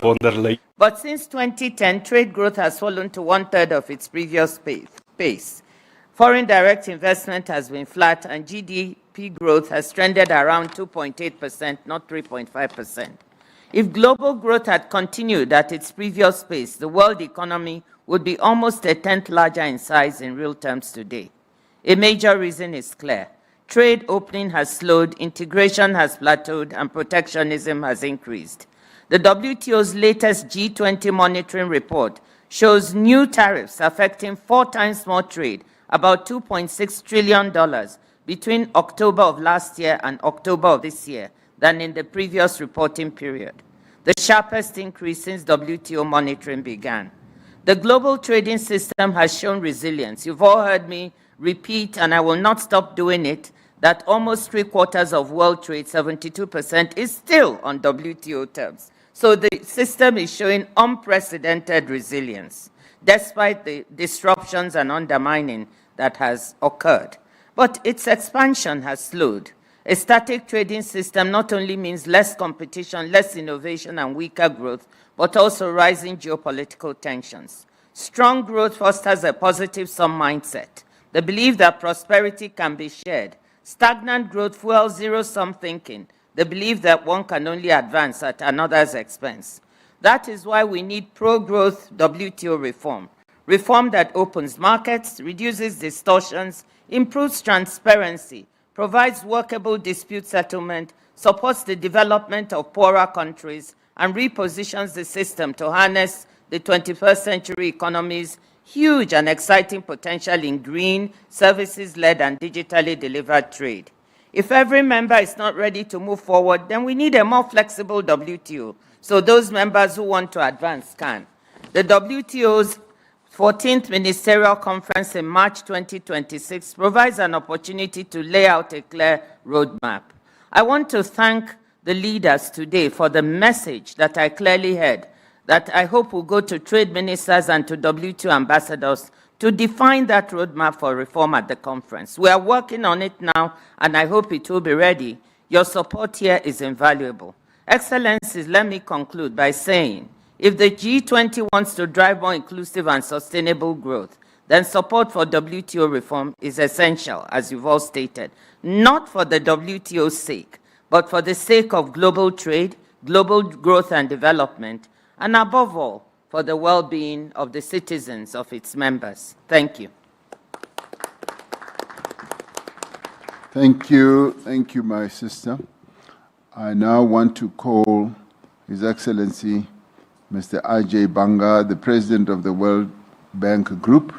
von der Leyen. But since 2010, trade growth has fallen to 1/3 of its previous pace. Foreign direct investment has been flat, and GDP growth has trended around 2.8%, not 3.5%. If global growth had continued at its previous pace, the world economy would be almost 1/10 larger in size in real terms today. A major reason is clear. Trade opening has slowed, integration has plateaued, and protectionism has increased. The WTO's latest G20 monitoring report shows new tariffs affecting 4 times more trade, about $2.6 trillion, between October of last year and October of this year than in the previous reporting period, the sharpest increase since WTO monitoring began. The global trading system has shown resilience. You've all heard me repeat, and I will not stop doing it, that almost 3/4 of world trade, 72%, is still on WTO terms. So the system is showing unprecedented resilience, despite the disruptions and undermining that has occurred. But its expansion has slowed. A static trading system not only means less competition, less innovation, and weaker growth, but also rising geopolitical tensions. Strong growth fosters a positive-sum mindset, the belief that prosperity can be shared. Stagnant growth fuels zero-sum thinking, the belief that one can only advance at another's expense. That is why we need pro-growth WTO reform. Reform that opens markets, reduces distortions, improves transparency, provides workable dispute settlement, supports the development of poorer countries, and repositions the system to harness the 21st century economy's huge and exciting potential in green, services-led, and digitally delivered trade. If every member is not ready to move forward, then we need a more flexible WTO, so those members who want to advance can. The WTO's 14th Ministerial Conference in March 2026 provides an opportunity to lay out a clear roadmap. I want to thank the leaders today for the message that I clearly heard, that I hope will go to trade ministers and to WTO ambassadors to define that roadmap for reform at the conference. We are working on it now, and I hope it will be ready. Your support here is invaluable. Excellencies, let me conclude by saying, if the G20 wants to drive more inclusive and sustainable growth, then support for WTO reform is essential, as you've all stated, not for the WTO's sake, but for the sake of global trade, global growth and development, and above all, for the well-being of the citizens of its members. Thank you. Thank you, my sister. I now want to call His Excellency Mr. 𝐟𝐨𝐫𝐿𝐵𝐻, the President of the World Bank Group.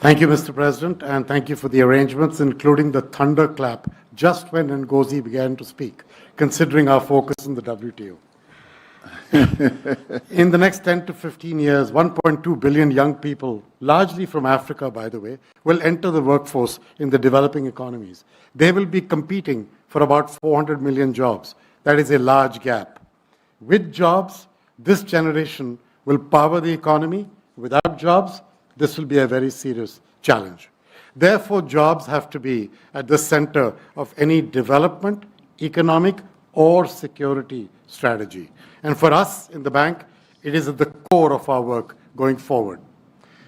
Thank you, Mr. President, and thank you for the arrangements, including the thunderclap just when Ngozi began to speak, considering our focus in the WTO. In the next 10 to 15 years, 1.2 billion young people, largely from Africa, by the way, will enter the workforce in the developing economies. They will be competing for about 400 million jobs. That is a large gap. With jobs, this generation will power the economy. Without jobs, this will be a very serious challenge. Therefore, jobs have to be at the center of any development, economic, or security strategy. And for us in the bank, it is at the core of our work going forward.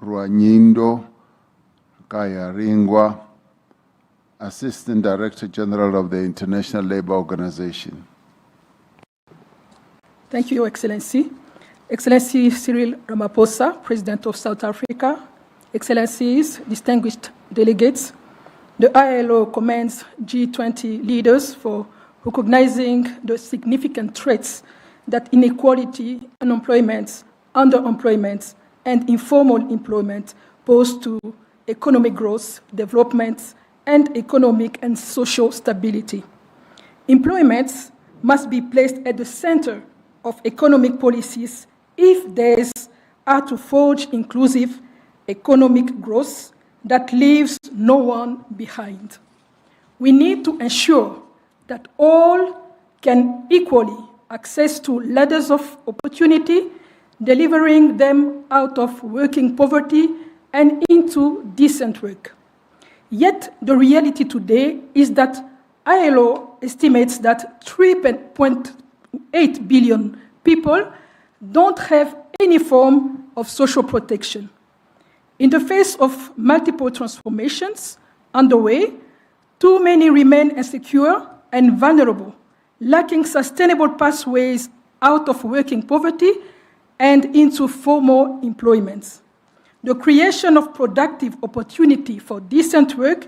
Ruanyindo Kayaringwa, Assistant Director General of the International Labour Organization. Thank you, Your Excellency. Excellency Cyril Ramaphosa, President of South Africa, Excellencies, distinguished delegates, the ILO commends G20 leaders for recognizing the significant threats that inequality, unemployment, underemployment, and informal employment pose to economic growth, development, and economic and social stability. Employment must be placed at the center of economic policies if these are to forge inclusive economic growth that leaves no one behind. We need to ensure that all can equally access to ladders of opportunity, delivering them out of working poverty and into decent work. Yet the reality today is that ILO estimates that 3.8 billion people don't have any form of social protection. In the face of multiple transformations underway, too many remain insecure and vulnerable, lacking sustainable pathways out of working poverty and into formal employment. The creation of productive opportunity for decent work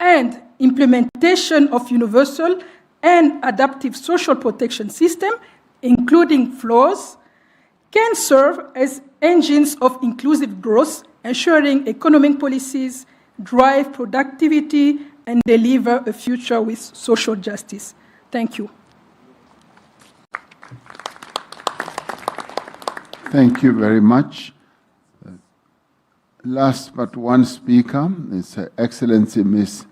and implementation of universal and adaptive social protection system, including floors, can serve as engines of inclusive growth, ensuring economic policies drive productivity and deliver a future with social justice. Thank you. Thank you very much. Last but one speaker is Her Excellency Ms.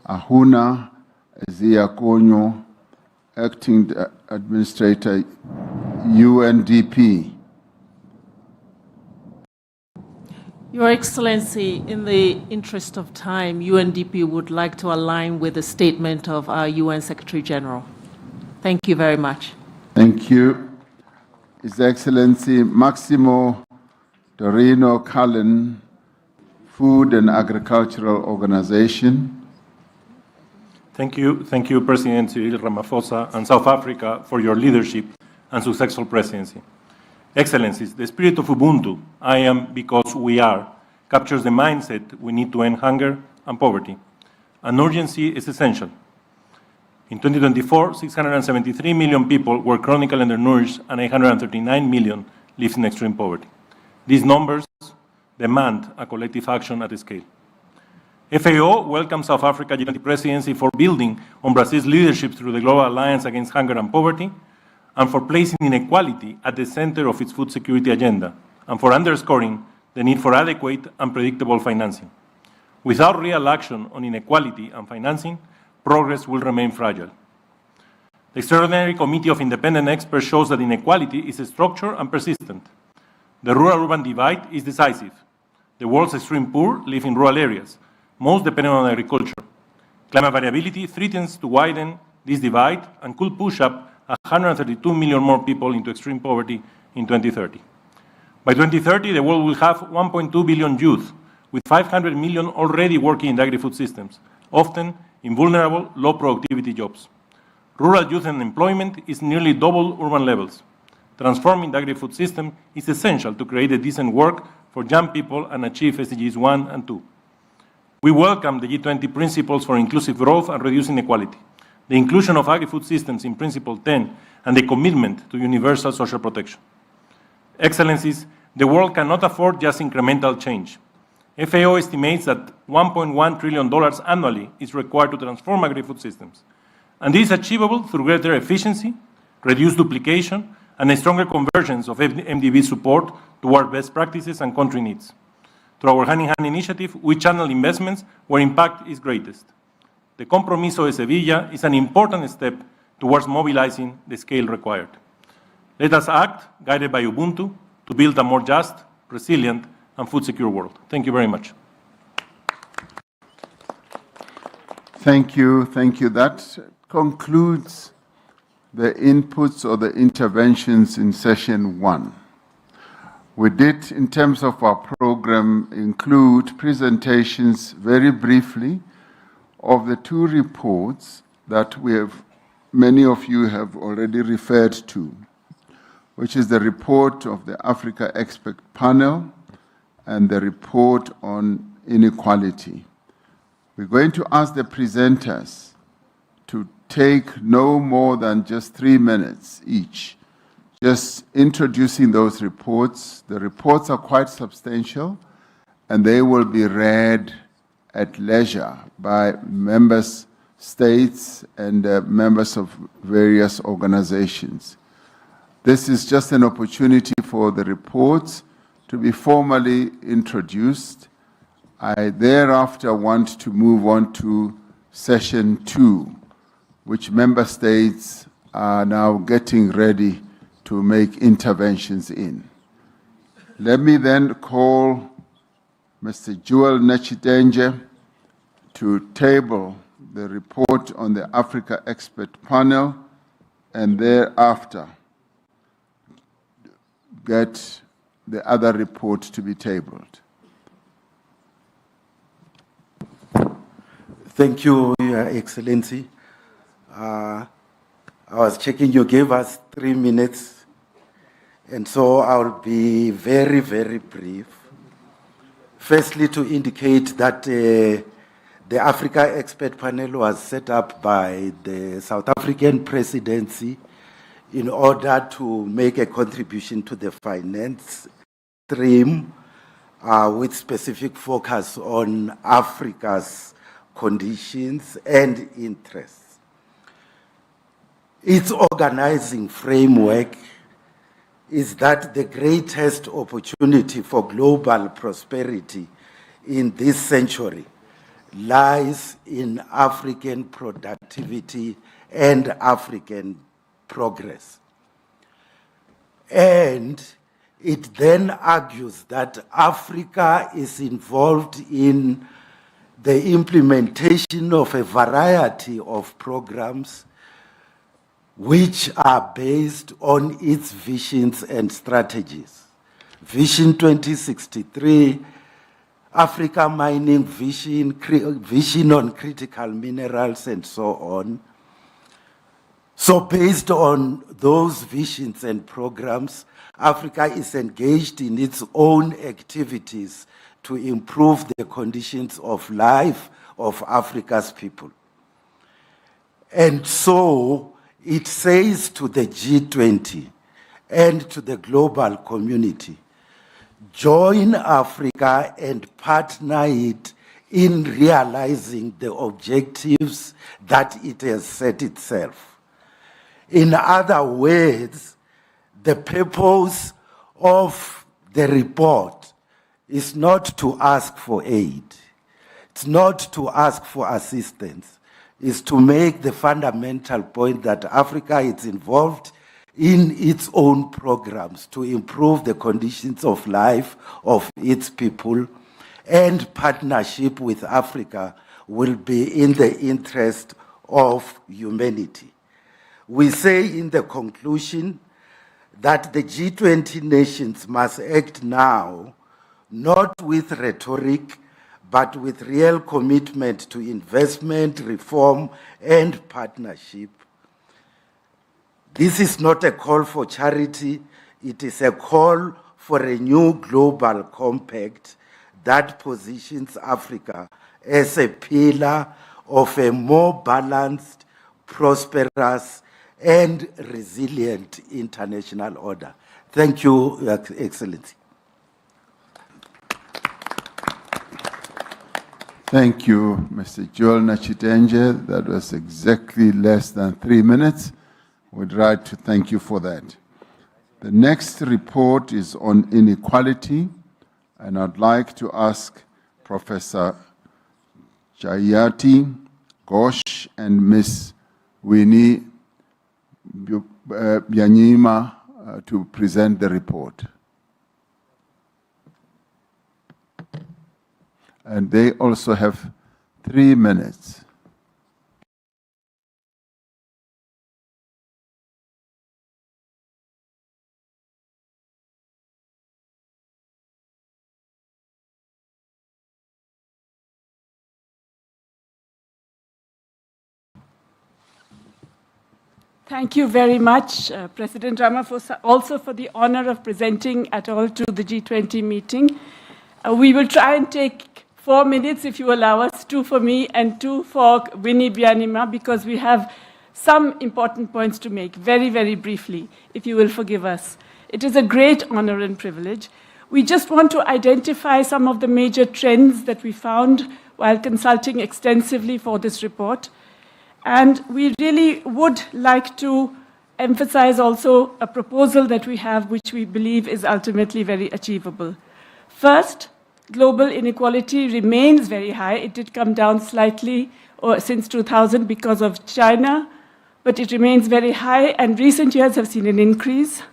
Ahuna 𝐟𝐨𝐫𝐿𝐿, Acting Administrator, UNDP. Your Excellency, in the interest of time, UNDP would like to align with the statement of our UN Secretary General. Thank you very much. Thank you. His Excellency Maximo Dorino Cullen, Food and Agricultural Organization. Thank you, President Cyril Ramaphosa and South Africa for your leadership and successful presidency. Excellencies, the spirit of Ubuntu, I am because we are, captures the mindset we need to end hunger and poverty. An urgency is essential. In 2024, 673 million people were chronically undernourished and 839 million lived in extreme poverty. These numbers demand a collective action at scale. FAO welcomes South Africa G20 presidency for building on Brazil's leadership through the Global Alliance Against Hunger and Poverty, and for placing inequality at the center of its food security agenda, and for underscoring the need for adequate and predictable financing. Without real action on inequality and financing, progress will remain fragile. The Extraordinary Committee of Independent Experts shows that inequality is structured and persistent. The rural-urban divide is decisive. The world's extreme poor live in rural areas, most dependent on agriculture. Climate variability threatens to widen this divide and could push up 132 million more people into extreme poverty in 2030. By 2030, the world will have 1.2 billion youth, with 500 million already working in the agri-food systems, often in vulnerable, low-productivity jobs. Rural youth unemployment is nearly double urban levels. Transforming the agri-food system is essential to create a decent work for young people and achieve SDGs 1 and 2. We welcome the G20 principles for inclusive growth and reducing inequality, the inclusion of agri-food systems in Principle 10, and the commitment to universal social protection. Excellencies, the world cannot afford just incremental change. FAO estimates that $1.1 trillion annually is required to transform agri-food systems. And this is achievable through greater efficiency, reduced duplication, and a stronger convergence of MDB support toward best practices and country needs. Through our hand-in-hand initiative, we channel investments where impact is greatest. The Compromiso de Sevilla is an important step towards mobilizing the scale required. Let us act, guided by Ubuntu, to build a more just, resilient, and food-secure world. Thank you very much. Thank you. That concludes the inputs or the interventions in session 1. We did, in terms of our program, include presentations very briefly of the 2 reports that many of you have already referred to, which is the report of the Africa Expert Panel and the report on inequality. We're going to ask the presenters to take no more than just 3 minutes each, just introducing those reports. The reports are quite substantial, and they will be read at leisure by members, states, and members of various organizations. This is just an opportunity for the reports to be formally introduced. I thereafter want to move on to session 2, which member states are now getting ready to make interventions in. Let me then call Mr. Joel Netshitenzhe to table the report on the Africa Expert Panel, and thereafter get the other report to be tabled. Thank you, Your Excellency. I was checking, you gave us 3 minutes, and so I'll be very, very brief. Firstly, to indicate that the Africa Expert Panel was set up by the South African Presidency in order to make a contribution to the finance stream with specific focus on Africa's conditions and interests. Its organizing framework is that the greatest opportunity for global prosperity in this century lies in African productivity and African progress. And it then argues that Africa is involved in the implementation of a variety of programs which are based on its visions and strategies. Vision 2063, Africa Mining Vision, Vision on Critical Minerals, and so on. So based on those visions and programs, Africa is engaged in its own activities to improve the conditions of life of Africa's people. And so it says to the G20 and to the global community, join Africa and partner it in realizing the objectives that it has set itself. In other words, the purpose of the report is not to ask for aid. It's not to ask for assistance. It's to make the fundamental point that Africa is involved in its own programs to improve the conditions of life of its people, and partnership with Africa will be in the interest of humanity. We say in the conclusion that the G20 nations must act now, not with rhetoric, but with real commitment to investment, reform, and partnership. This is not a call for charity, it is a call for a new global compact that positions Africa as a pillar of a more balanced, prosperous, and resilient international order. Thank you, Your Excellency. Thank you, Mr. 𝐿𝐻𝐫𝐻𝐿𝐻𝐻𝐿𝐻. That was exactly less than 3 minutes. We'd like to thank you for that. The next report is on inequality, and I'd like to ask Professor Jayati Ghosh and Ms. Winnie Byanyima to present the report. And they also have 3 minutes. Thank you very much, President Ramaphosa, also for the honor of presenting at all to the G20 meeting. We will try and take 4 minutes, if you allow us, 2 for me and 2 for Winnie Byanyima, because we have some important points to make, very, very briefly, if you will forgive us. It is a great honor and privilege. We just want to identify some of the major trends that we found while consulting extensively for this report. And we really would like to emphasize also a proposal that we have, which we believe is ultimately very achievable. First, global inequality remains very high. It did come down slightly since 2000 because of China, but it remains very high, and recent years have seen an increase.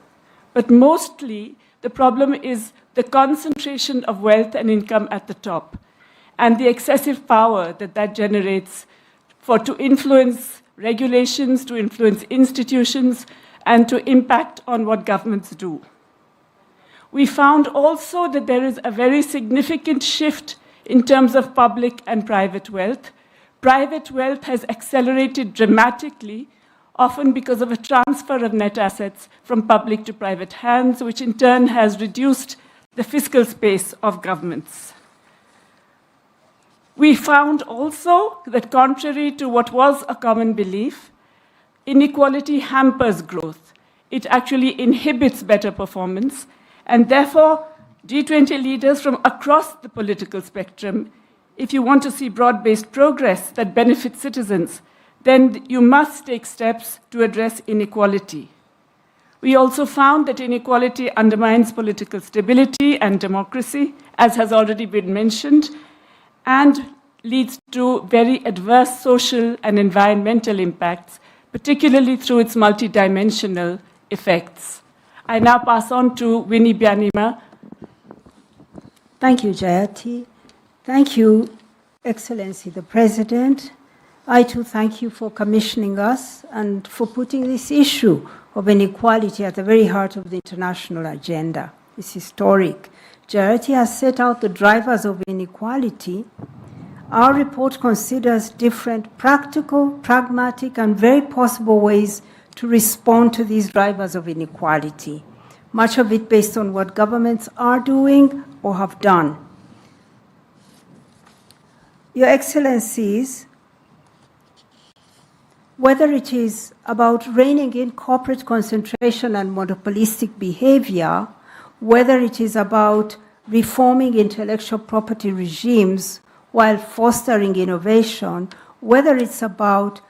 But mostly, the problem is the concentration of wealth and income at the top, and the excessive power that that generates to influence regulations, to influence institutions, and to impact on what governments do. We found also that there is a very significant shift in terms of public and private wealth. Private wealth has accelerated dramatically, often because of a transfer of net assets from public to private hands, which in turn has reduced the fiscal space of governments. We found also that, contrary to what was a common belief, inequality hampers growth. It actually inhibits better performance, and therefore, G20 leaders from across the political spectrum, if you want to see broad-based progress that benefits citizens, then you must take steps to address inequality. We also found that inequality undermines political stability and democracy, as has already been mentioned, and leads to very adverse social and environmental impacts, particularly through its multidimensional effects. I now pass on to Winnie Byanyima. Thank you, Jayati. Thank you, Excellency the President. I too thank you for commissioning us and for putting this issue of inequality at the very heart of the international agenda. It's historic. Jayati has set out the drivers of inequality. Our report considers different practical, pragmatic, and very possible ways to respond to these drivers of inequality, much of it based on what governments are doing or have done. Your Excellencies, whether it is about reining in corporate concentration and monopolistic behavior, whether it is about reforming intellectual property regimes while fostering innovation, whether it's about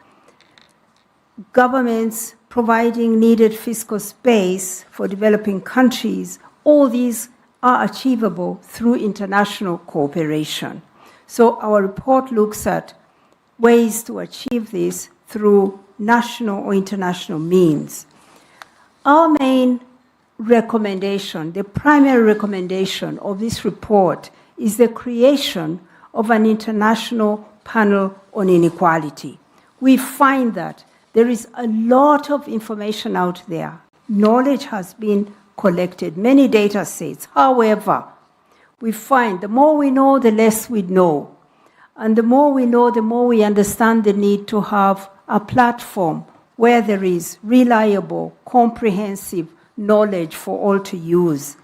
governments providing needed fiscal space for developing countries, all these are achievable through international cooperation. So our report looks at ways to achieve this through national or international means. Our main recommendation, the primary recommendation of this report, is the creation of an international panel on inequality. We find that there is a lot of information out there. Knowledge has been collected, many data sets. However, we find the more we know, the less we know. And the more we know, the more we understand the need to have a platform where there is reliable, comprehensive knowledge for all to use.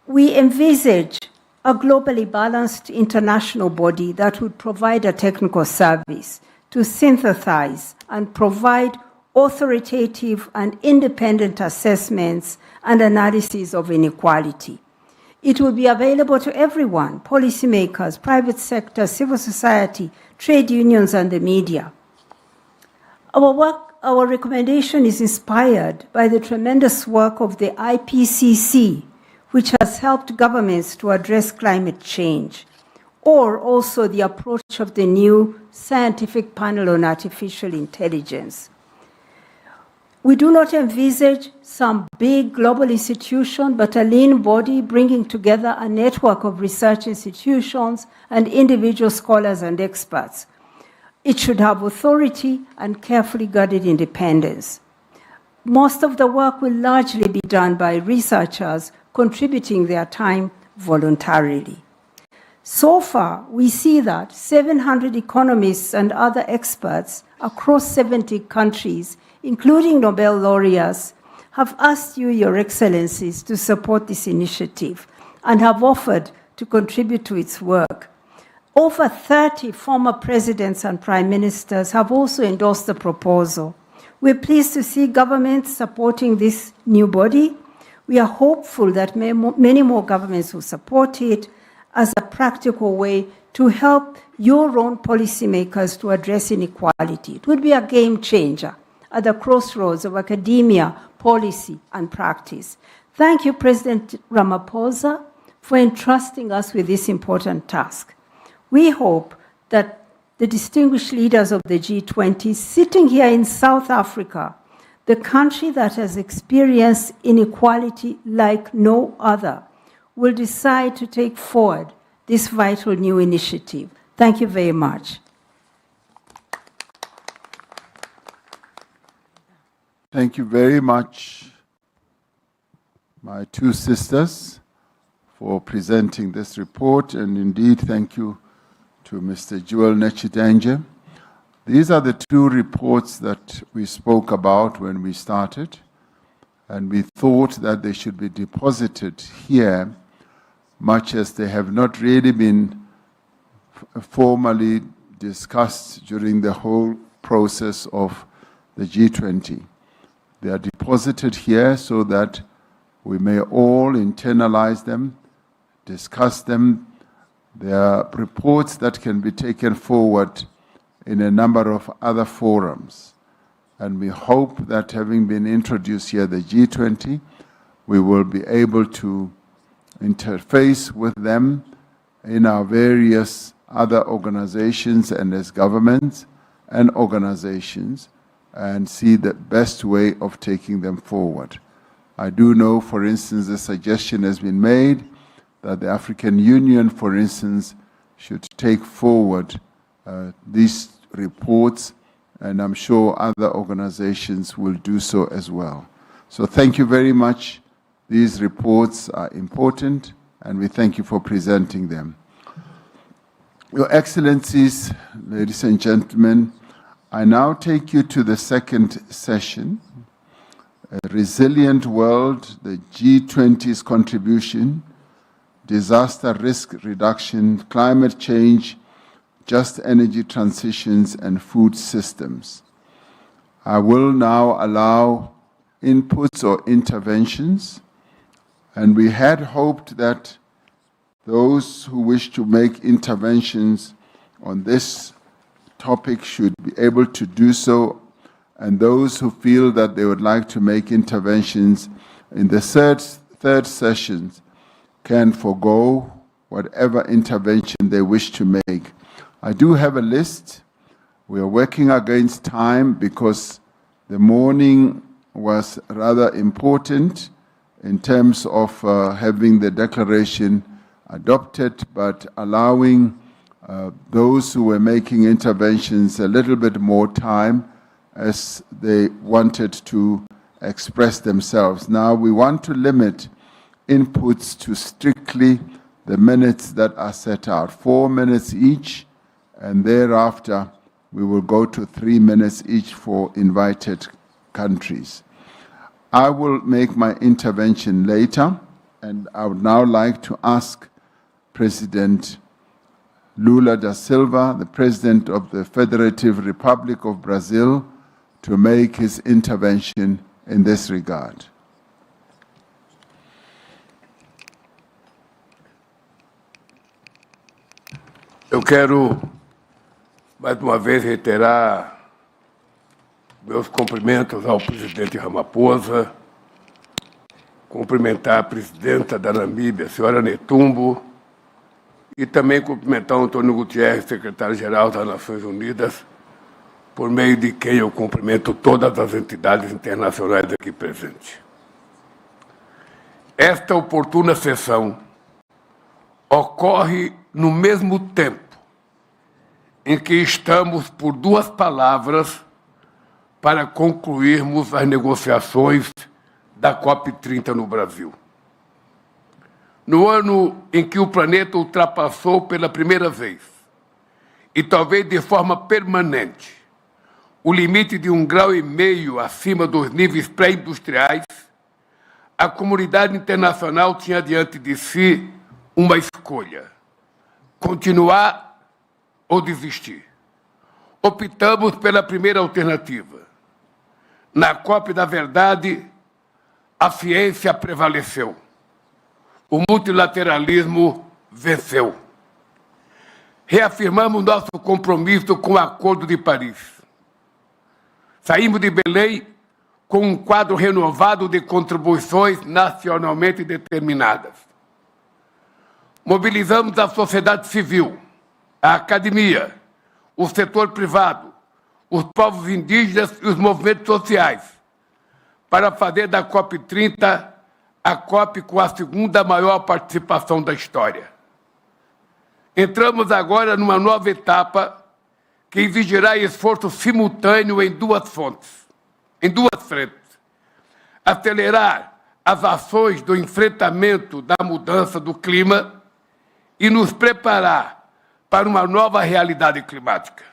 We envisage a globally balanced international body that would provide a technical service to synthesize and provide authoritative and independent assessments and analysis of inequality. It will be available to everyone, policymakers, private sector, civil society, trade unions, and the media. Our recommendation is inspired by the tremendous work of the IPCC, which has helped governments to address climate change, or also the approach of the new scientific panel on artificial intelligence. We do not envisage some big global institution, but a lean body bringing together a network of research institutions and individual scholars and experts. It should have authority and carefully guarded independence. Most of the work will largely be done by researchers contributing their time voluntarily. So far, we see that 700 economists and other experts across 70 countries, including Nobel laureates, have asked you, Your Excellencies, to support this initiative and have offered to contribute to its work. Over 30 former presidents and prime ministers have also endorsed the proposal. We're pleased to see governments supporting this new body. We are hopeful that many more governments will support it as a practical way to help your own policymakers to address inequality. It would be a game changer at the crossroads of academia, policy, and practice. Thank you, President Ramaphosa, for entrusting us with this important task. We hope that the distinguished leaders of the G20 sitting here in South Africa, the country that has experienced inequality like no other, will decide to take forward this vital new initiative. Thank you very much. Thank you very much, my two sisters, for presenting this report, and indeed thank you to Mr. 𝐬𝐿 These are the two reports that we spoke about when we started, and we thought that they should be deposited here, much as they have not really been formally discussed during the whole process of the G20. They are deposited here so that we may all internalize them, discuss them. They are reports that can be taken forward in a number of other forums. And we hope that having been introduced here, the G20, we will be able to interface with them in our various other organizations and as governments and organizations and see the best way of taking them forward. I do know, for instance, the suggestion has been made that the African Union, for instance, should take forward these reports, and I'm sure other organizations will do so as well. So thank you very much. These reports are important, and we thank you for presenting them. Your Excellencies, ladies and gentlemen, I now take you to the second session, A Resilient World, the G20's contribution, disaster risk reduction, climate change, just energy transitions, and food systems. I will now allow inputs or interventions, and we had hoped that those who wish to make interventions on this topic should be able to do so, and those who feel that they would like to make interventions in the third session can forego whatever intervention they wish to make. I do have a list. We are working against time because the morning was rather important in terms of having the declaration adopted, but allowing those who were making interventions a little bit more time as they wanted to express themselves. Now we want to limit inputs to strictly the minutes that are set out, 4 minutes each, and thereafter we will go to 3 minutes each for invited countries. I will make my intervention later, and I would now like to ask President Lula da Silva, the President of the Federative Republic of Brazil, to make his intervention in this regard. Eu quero, mais uma vez, reiterar meus cumprimentos ao presidente Ramaphosa, cumprimentar a presidenta da Namíbia, a senhora Netumbo, e também cumprimentar o Antônio Guterres, secretário-geral das Nações Unidas, por meio de quem eu cumprimento todas as entidades internacionais aqui presentes. Esta oportuna sessão ocorre no mesmo tempo em que estamos por 2 palavras para concluirmos as negociações da COP30 no Brasil. No ano em que o planeta ultrapassou pela primeira vez, e talvez de forma permanente, o limite de 1,5 graus acima dos níveis pré-industriais, a comunidade internacional tinha diante de si uma escolha: continuar ou desistir. Optamos pela primeira alternativa. Na COP da verdade, a ciência prevaleceu. O multilateralismo venceu. Reafirmamos nosso compromisso com o Acordo de Paris. Saímos de Belém com um quadro renovado de contribuições nacionalmente determinadas. Mobilizamos a sociedade civil, a academia, o setor privado, os povos indígenas e os movimentos sociais, para fazer da COP30 a COP com a 2ª maior participação da história. Entramos agora numa nova etapa que exigirá esforço simultâneo em 2 frentes. Acelerar as ações do enfrentamento da mudança do clima e nos preparar para uma nova realidade climática.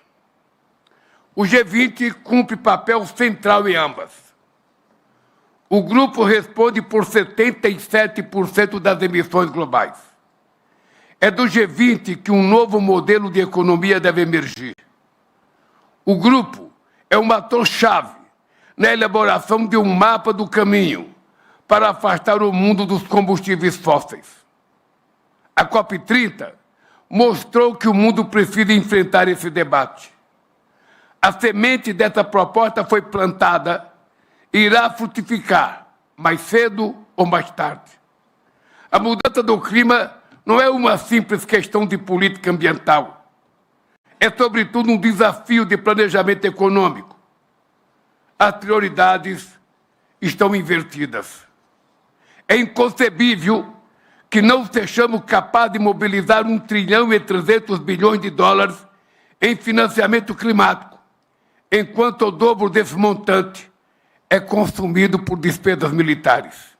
O G20 cumpre papel central em ambas. O grupo responde por 77% das emissões globais. É do G20 que um novo modelo de economia deve emergir. O grupo é um ator-chave na elaboração de um mapa do caminho para afastar o mundo dos combustíveis fósseis. A COP30 mostrou que o mundo precisa enfrentar esse debate. A semente dessa proposta foi plantada e irá frutificar, mais cedo ou mais tarde. A mudança do clima não é uma simples questão de política ambiental. É, sobretudo, um desafio de planejamento econômico. as prioridades estão invertidas. É inconcebível que não sejamos capazes de mobilizar 1,3 trilhão em financiamento climático, enquanto o dobro desse montante é consumido por despesas militares.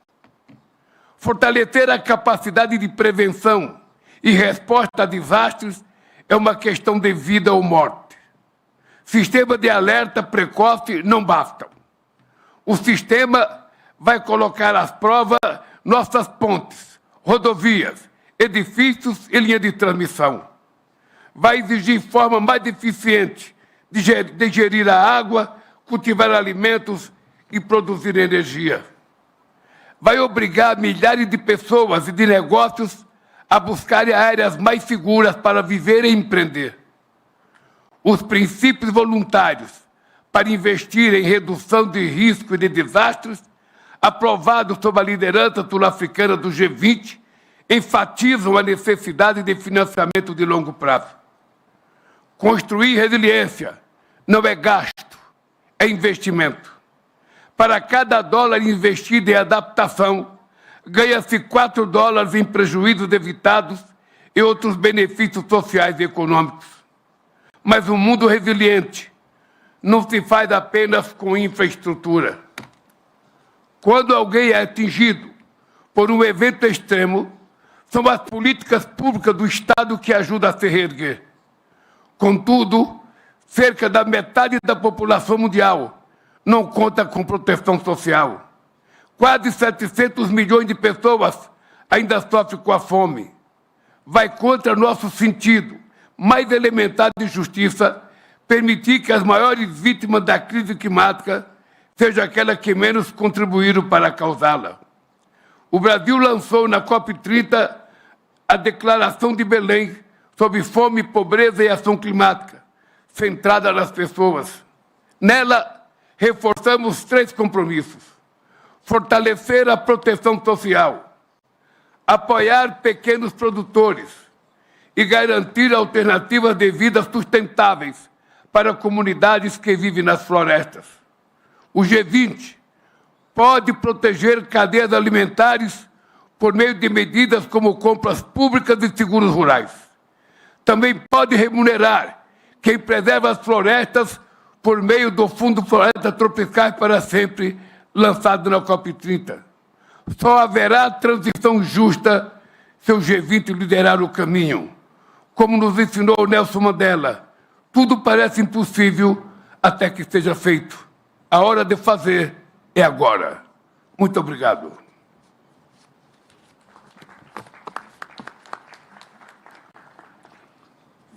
Fortalecer a capacidade de prevenção e resposta a desastres é uma questão de vida ou morte. Sistema de alerta precoce não bastam. O sistema vai colocar às provas nossas pontes, rodovias, edifícios e linhas de transmissão. Vai exigir forma mais eficiente de gerir a água, cultivar alimentos e produzir energia. Vai obrigar milhares de pessoas e de negócios a buscarem áreas mais seguras para viver e empreender. Os princípios voluntários para investir em redução de risco e de desastres, aprovados sob a liderança sul-africana do G20, enfatizam a necessidade de financiamento de longo prazo. Construir resiliência não é gasto, é investimento. Para cada dólar investido em adaptação, ganha-se $4 em prejuízos evitados e outros benefícios sociais e econômicos. Mas um mundo resiliente não se faz apenas com infraestrutura. Quando alguém é atingido por um evento extremo, são as políticas públicas do Estado que ajudam a se reerguer. Contudo, cerca da metade da população mundial não conta com proteção social. Quase 700 milhões de pessoas ainda sofrem com a fome. Vai contra nosso sentido mais elementar de justiça permitir que as maiores vítimas da crise climática sejam aquelas que menos contribuíram para causá-la. O Brasil lançou na COP30 a Declaração de Belém sobre fome, pobreza e ação climática, centrada nas pessoas. Nela, reforçamos 3 compromissos: fortalecer a proteção social, apoiar pequenos produtores e garantir alternativas de vida sustentáveis para comunidades que vivem nas florestas. O G20 pode proteger cadeias alimentares por meio de medidas como compras públicas e seguros rurais. Também pode remunerar quem preserva as florestas por meio do Fundo Florestas Tropicais para Sempre, lançado na COP30. Só haverá transição justa se o G20 liderar o caminho. Como nos ensinou Nelson Mandela, tudo parece impossível até que seja feito. A hora de fazer é agora. Muito obrigado.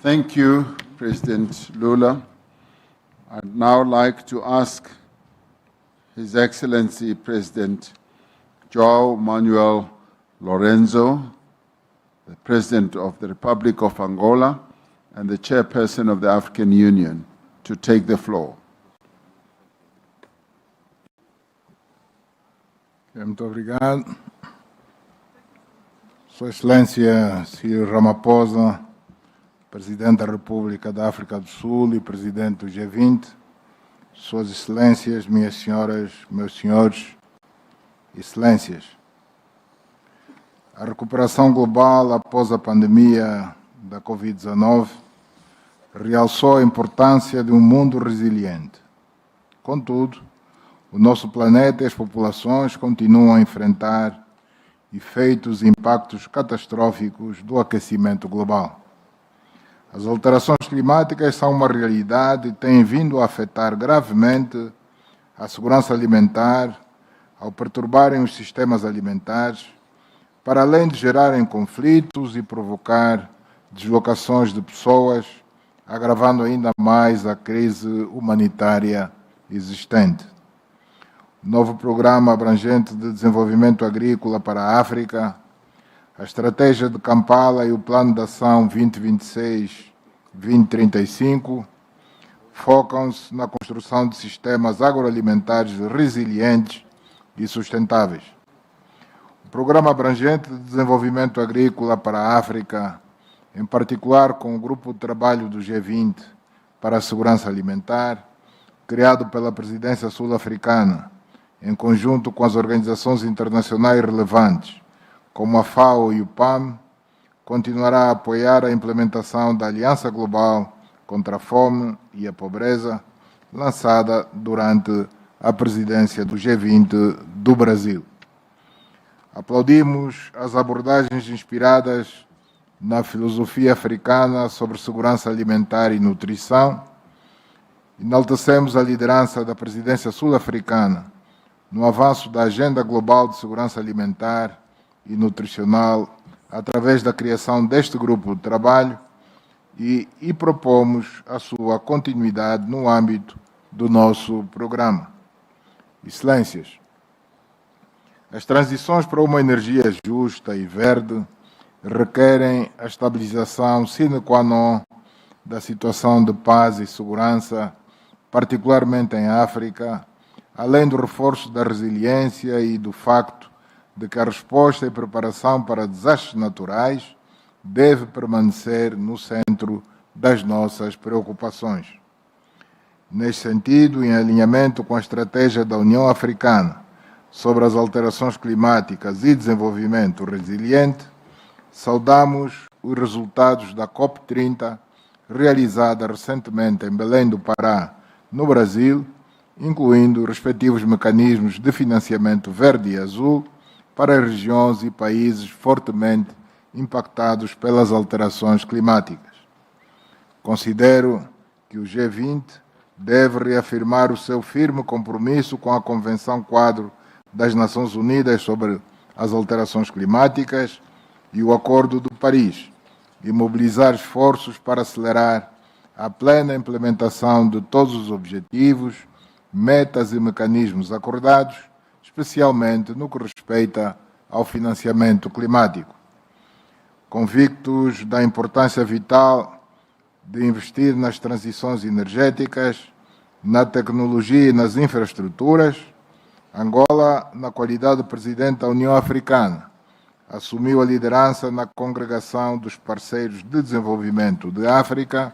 Thank you, President Lula. I'd now like to ask His Excellency President João Manuel Lourenço, the President of the Republic of Angola and the Chairperson of the African Union, to take the floor. Muito obrigado. Sua Excelência Cyril Ramaphosa, Presidente da República da África do Sul e Presidente do G20, Suas Excelências, minhas senhoras, meus senhores, Excelências. A recuperação global após a pandemia da Covid-19 realçou a importância de um mundo resiliente. Contudo, o nosso planeta e as populações continuam a enfrentar efeitos e impactos catastróficos do aquecimento global. As alterações climáticas são uma realidade e têm vindo a afetar gravemente a segurança alimentar ao perturbarem os sistemas alimentares, para além de gerarem conflitos e provocar deslocações de pessoas, agravando ainda mais a crise humanitária existente. O novo Programa Abrangente de Desenvolvimento Agrícola para a África, a Estratégia de Kampala e o Plano de Ação 2026-2035 focam-se na construção de sistemas agroalimentares resilientes e sustentáveis. O Programa Abrangente de Desenvolvimento Agrícola para a África, em particular com o Grupo de Trabalho do G20 para a Segurança Alimentar, criado pela Presidência Sul-Africana, em conjunto com as organizações internacionais relevantes, como a FAO e o PAM, continuará a apoiar a implementação da Aliança Global contra a Fome e a Pobreza, lançada durante a presidência do G20 do Brasil. Aplaudimos as abordagens inspiradas na filosofia africana sobre segurança alimentar e nutrição. Enaltecemos a liderança da presidência sul-africana no avanço da Agenda Global de Segurança Alimentar e Nutricional através da criação deste grupo de trabalho e propomos a sua continuidade no âmbito do nosso programa. Excelências, as transições para uma energia justa e verde requerem a estabilização sine qua non da situação de paz e segurança, particularmente em África, além do reforço da resiliência e do facto de que a resposta e preparação para desastres naturais deve permanecer no centro das nossas preocupações. Neste sentido, em alinhamento com a estratégia da União Africana sobre as alterações climáticas e desenvolvimento resiliente, saudamos os resultados da COP30, realizada recentemente em Belém do Pará, no Brasil, incluindo respectivos mecanismos de financiamento verde e azul para regiões e países fortemente impactados pelas alterações climáticas. Considero que o G20 deve reafirmar o seu firme compromisso com a Convenção Quadro das Nações Unidas sobre as Alterações Climáticas e o Acordo de Paris, e mobilizar esforços para acelerar a plena implementação de todos os objetivos, metas e mecanismos acordados, especialmente no que respeita ao financiamento climático. Convictos da importância vital de investir nas transições energéticas, na tecnologia e nas infraestruturas, Angola, na qualidade de presidente da União Africana, assumiu a liderança na Congregação dos Parceiros de Desenvolvimento de África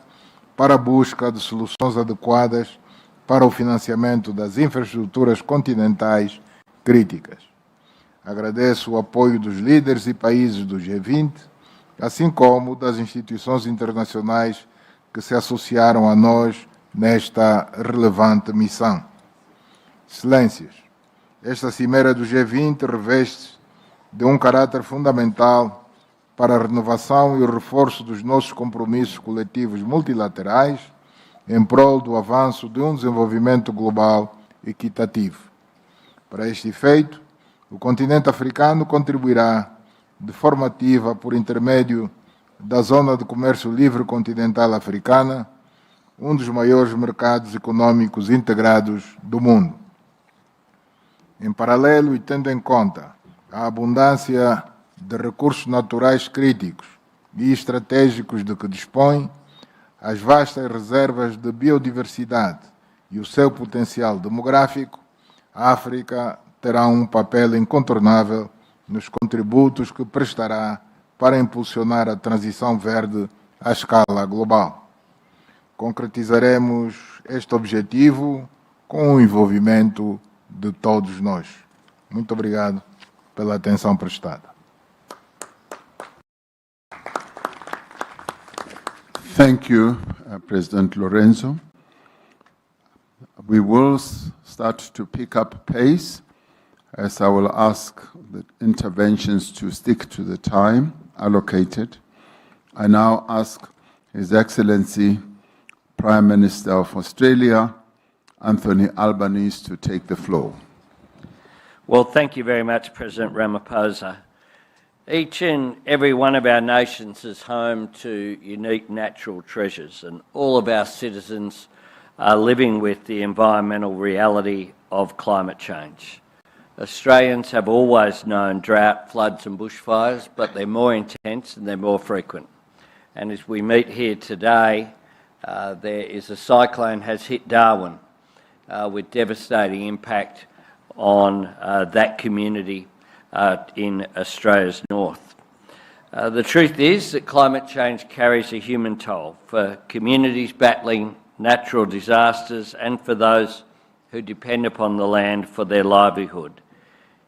para a busca de soluções adequadas para o financiamento das infraestruturas continentais críticas. Agradeço o apoio dos líderes e países do G20, assim como das instituições internacionais que se associaram a nós nesta relevante missão. Excelências, esta cimeira do G20 reveste de um caráter fundamental para a renovação e o reforço dos nossos compromissos coletivos multilaterais em prol do avanço de um desenvolvimento global equitativo. Para este efeito, o continente africano contribuirá de forma ativa por intermédio da Zona de Comércio Livre Continental Africana, um dos maiores mercados econômicos integrados do mundo. Em paralelo e tendo em conta a abundância de recursos naturais críticos e estratégicos de que dispõe, as vastas reservas de biodiversidade e o seu potencial demográfico, a África terá um papel incontornável nos contributos que prestará para impulsionar a transição verde à escala global. Concretizaremos este objetivo com o envolvimento de todos nós. Muito obrigado pela atenção prestada. Thank you, President Lorenzo. We will start to pick up pace, as I will ask the interventions to stick to the time allocated. I now ask His Excellency Prime Minister of Australia, Anthony Albanese, to take the floor. Well, thank you very much, President Ramaphosa. Each and every one of our nations is home to unique natural treasures, and all of our citizens are living with the environmental reality of climate change. Australians have always known drought, floods and bushfires, but they're more intense and they're more frequent. And as we meet here today, there is a cyclone has hit Darwin with devastating impact on that community in Australia's north. The truth is that climate change carries a human toll for communities battling natural disasters, and for those who depend upon the land for their livelihood.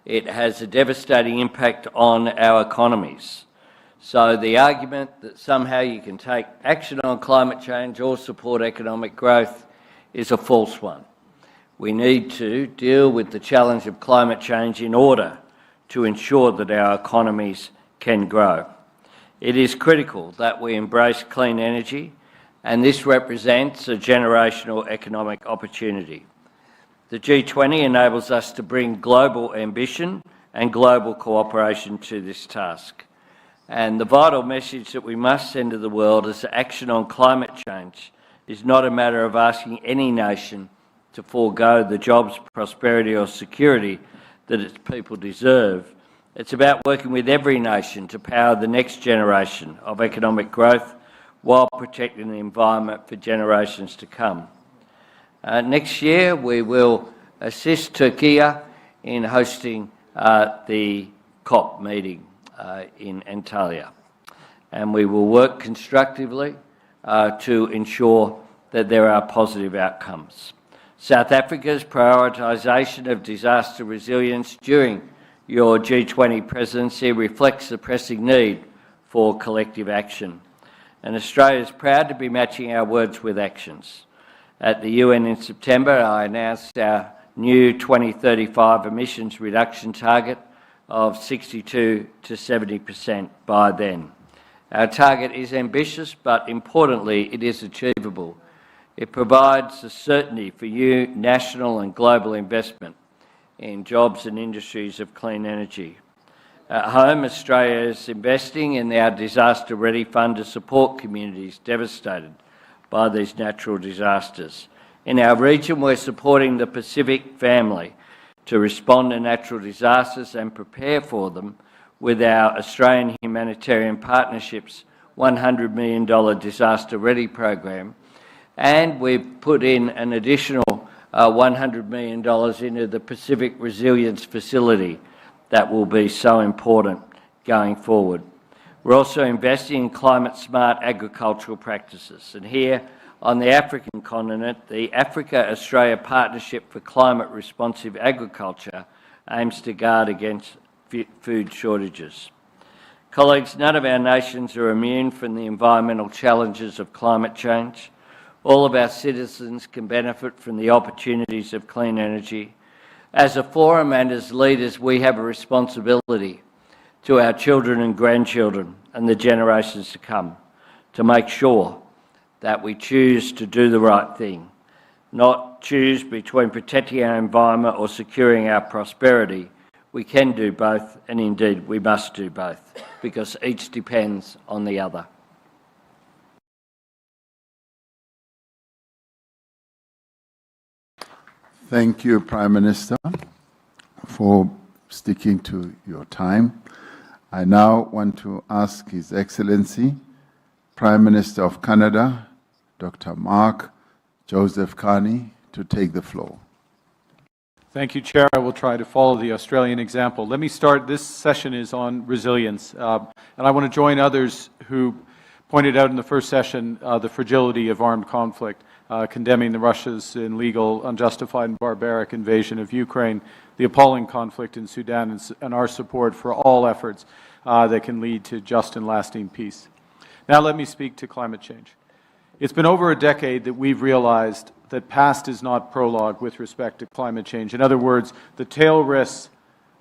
It has a devastating impact on our economies. So the argument that somehow you can take action on climate change or support economic growth is a false one. We need to deal with the challenge of climate change in order to ensure that our economies can grow. It is critical that we embrace clean energy, and this represents a generational economic opportunity. The G20 enables us to bring global ambition and global cooperation to this task. And the vital message that we must send to the world is that action on climate change is not a matter of asking any nation to forego the jobs, prosperity or security that its people deserve. It's about working with every nation to power the next generation of economic growth while protecting the environment for generations to come. Next year, we will assist Turkey in hosting the COP meeting in Antalya. And we will work constructively to ensure that there are positive outcomes. South Africa's prioritisation of disaster resilience during your G20 presidency reflects the pressing need for collective action. And Australia is proud to be matching our words with actions. At the UN in September, I announced our new 2035 emissions reduction target of 62% to 70% by then. Our target is ambitious, but importantly, it is achievable. It provides the certainty for new national and global investment in jobs and industries of clean energy. At home, Australia is investing in our Disaster Ready Fund to support communities devastated by these natural disasters. In our region, we're supporting the Pacific family to respond to natural disasters and prepare for them with our Australian Humanitarian Partnerships $100 million Disaster Ready program. And we've put in an additional $100 million into the Pacific Resilience Facility that will be so important going forward. We're also investing in climate-smart agricultural practices. And here on the African continent, the Africa-Australia Partnership for Climate-Responsive Agriculture aims to guard against food shortages. Colleagues, none of our nations are immune from the environmental challenges of climate change. All of our citizens can benefit from the opportunities of clean energy. As a forum and as leaders, we have a responsibility to our children and grandchildren and the generations to come to make sure that we choose to do the right thing, not choose between protecting our environment or securing our prosperity. We can do both, and indeed we must do both, because each depends on the other. Thank you, Prime Minister, for sticking to your time. I now want to ask His Excellency, Prime Minister of Canada, Dr. Mark Joseph Carney, to take the floor. Thank you, Chair. I will try to follow the Australian example. Let me start. This session is on resilience, and I want to join others who pointed out in the first session the fragility of armed conflict, condemning the Russia's illegal, unjustified, and barbaric invasion of Ukraine, the appalling conflict in Sudan, and our support for all efforts that can lead to just and lasting peace. Now let me speak to climate change. It's been over a decade that we've realized that past is not prologue with respect to climate change. In other words, the tail risks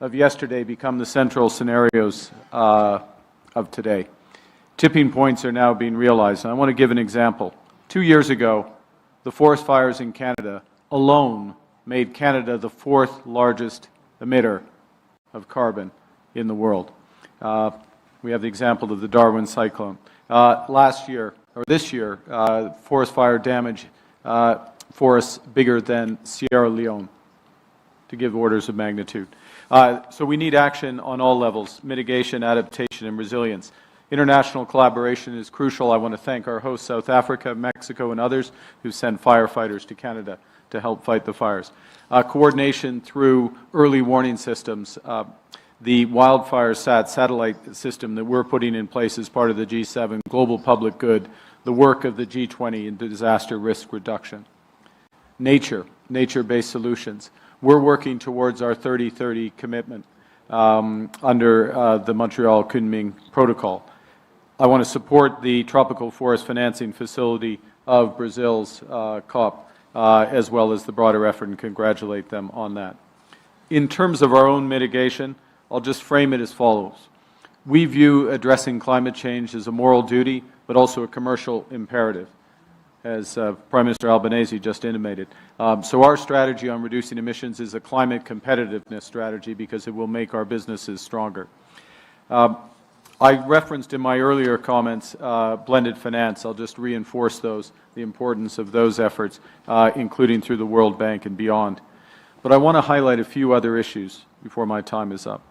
of yesterday become the central scenarios of today. Tipping points are now being realized, and I want to give an example. 2 years ago, the forest fires in Canada alone made Canada the 4th largest emitter of carbon in the world. We have the example of the Darwin cyclone. This year, forest fire damage forests bigger than Sierra Leone, to give orders of magnitude. So we need action on all levels: mitigation, adaptation, and resilience. International collaboration is crucial. I want to thank our hosts, South Africa, Mexico, and others who send firefighters to Canada to help fight the fires. Coordination through early warning systems. The wildfire satellite system that we're putting in place as part of the G7 Global Public Good the work of the G20 in disaster risk reduction. Nature-based solutions. We're working towards our 30-30 commitment under the Montreal Kunming Protocol. I want to support the tropical forest financing facility of Brazil's 𝐃𝐨𝐧'𝐭, as well as the broader effort, and congratulate them on that. In terms of our own mitigation, I'll just frame it as follows. We view addressing climate change as a moral duty, but also a commercial imperative, as Prime Minister Albanese just intimated. So our strategy on reducing emissions is a climate competitiveness strategy because it will make our businesses stronger. I referenced in my earlier comments blended finance. I'll just reinforce those, the importance of those efforts, including through the World Bank and beyond. But I want to highlight a few other issues before my time is up.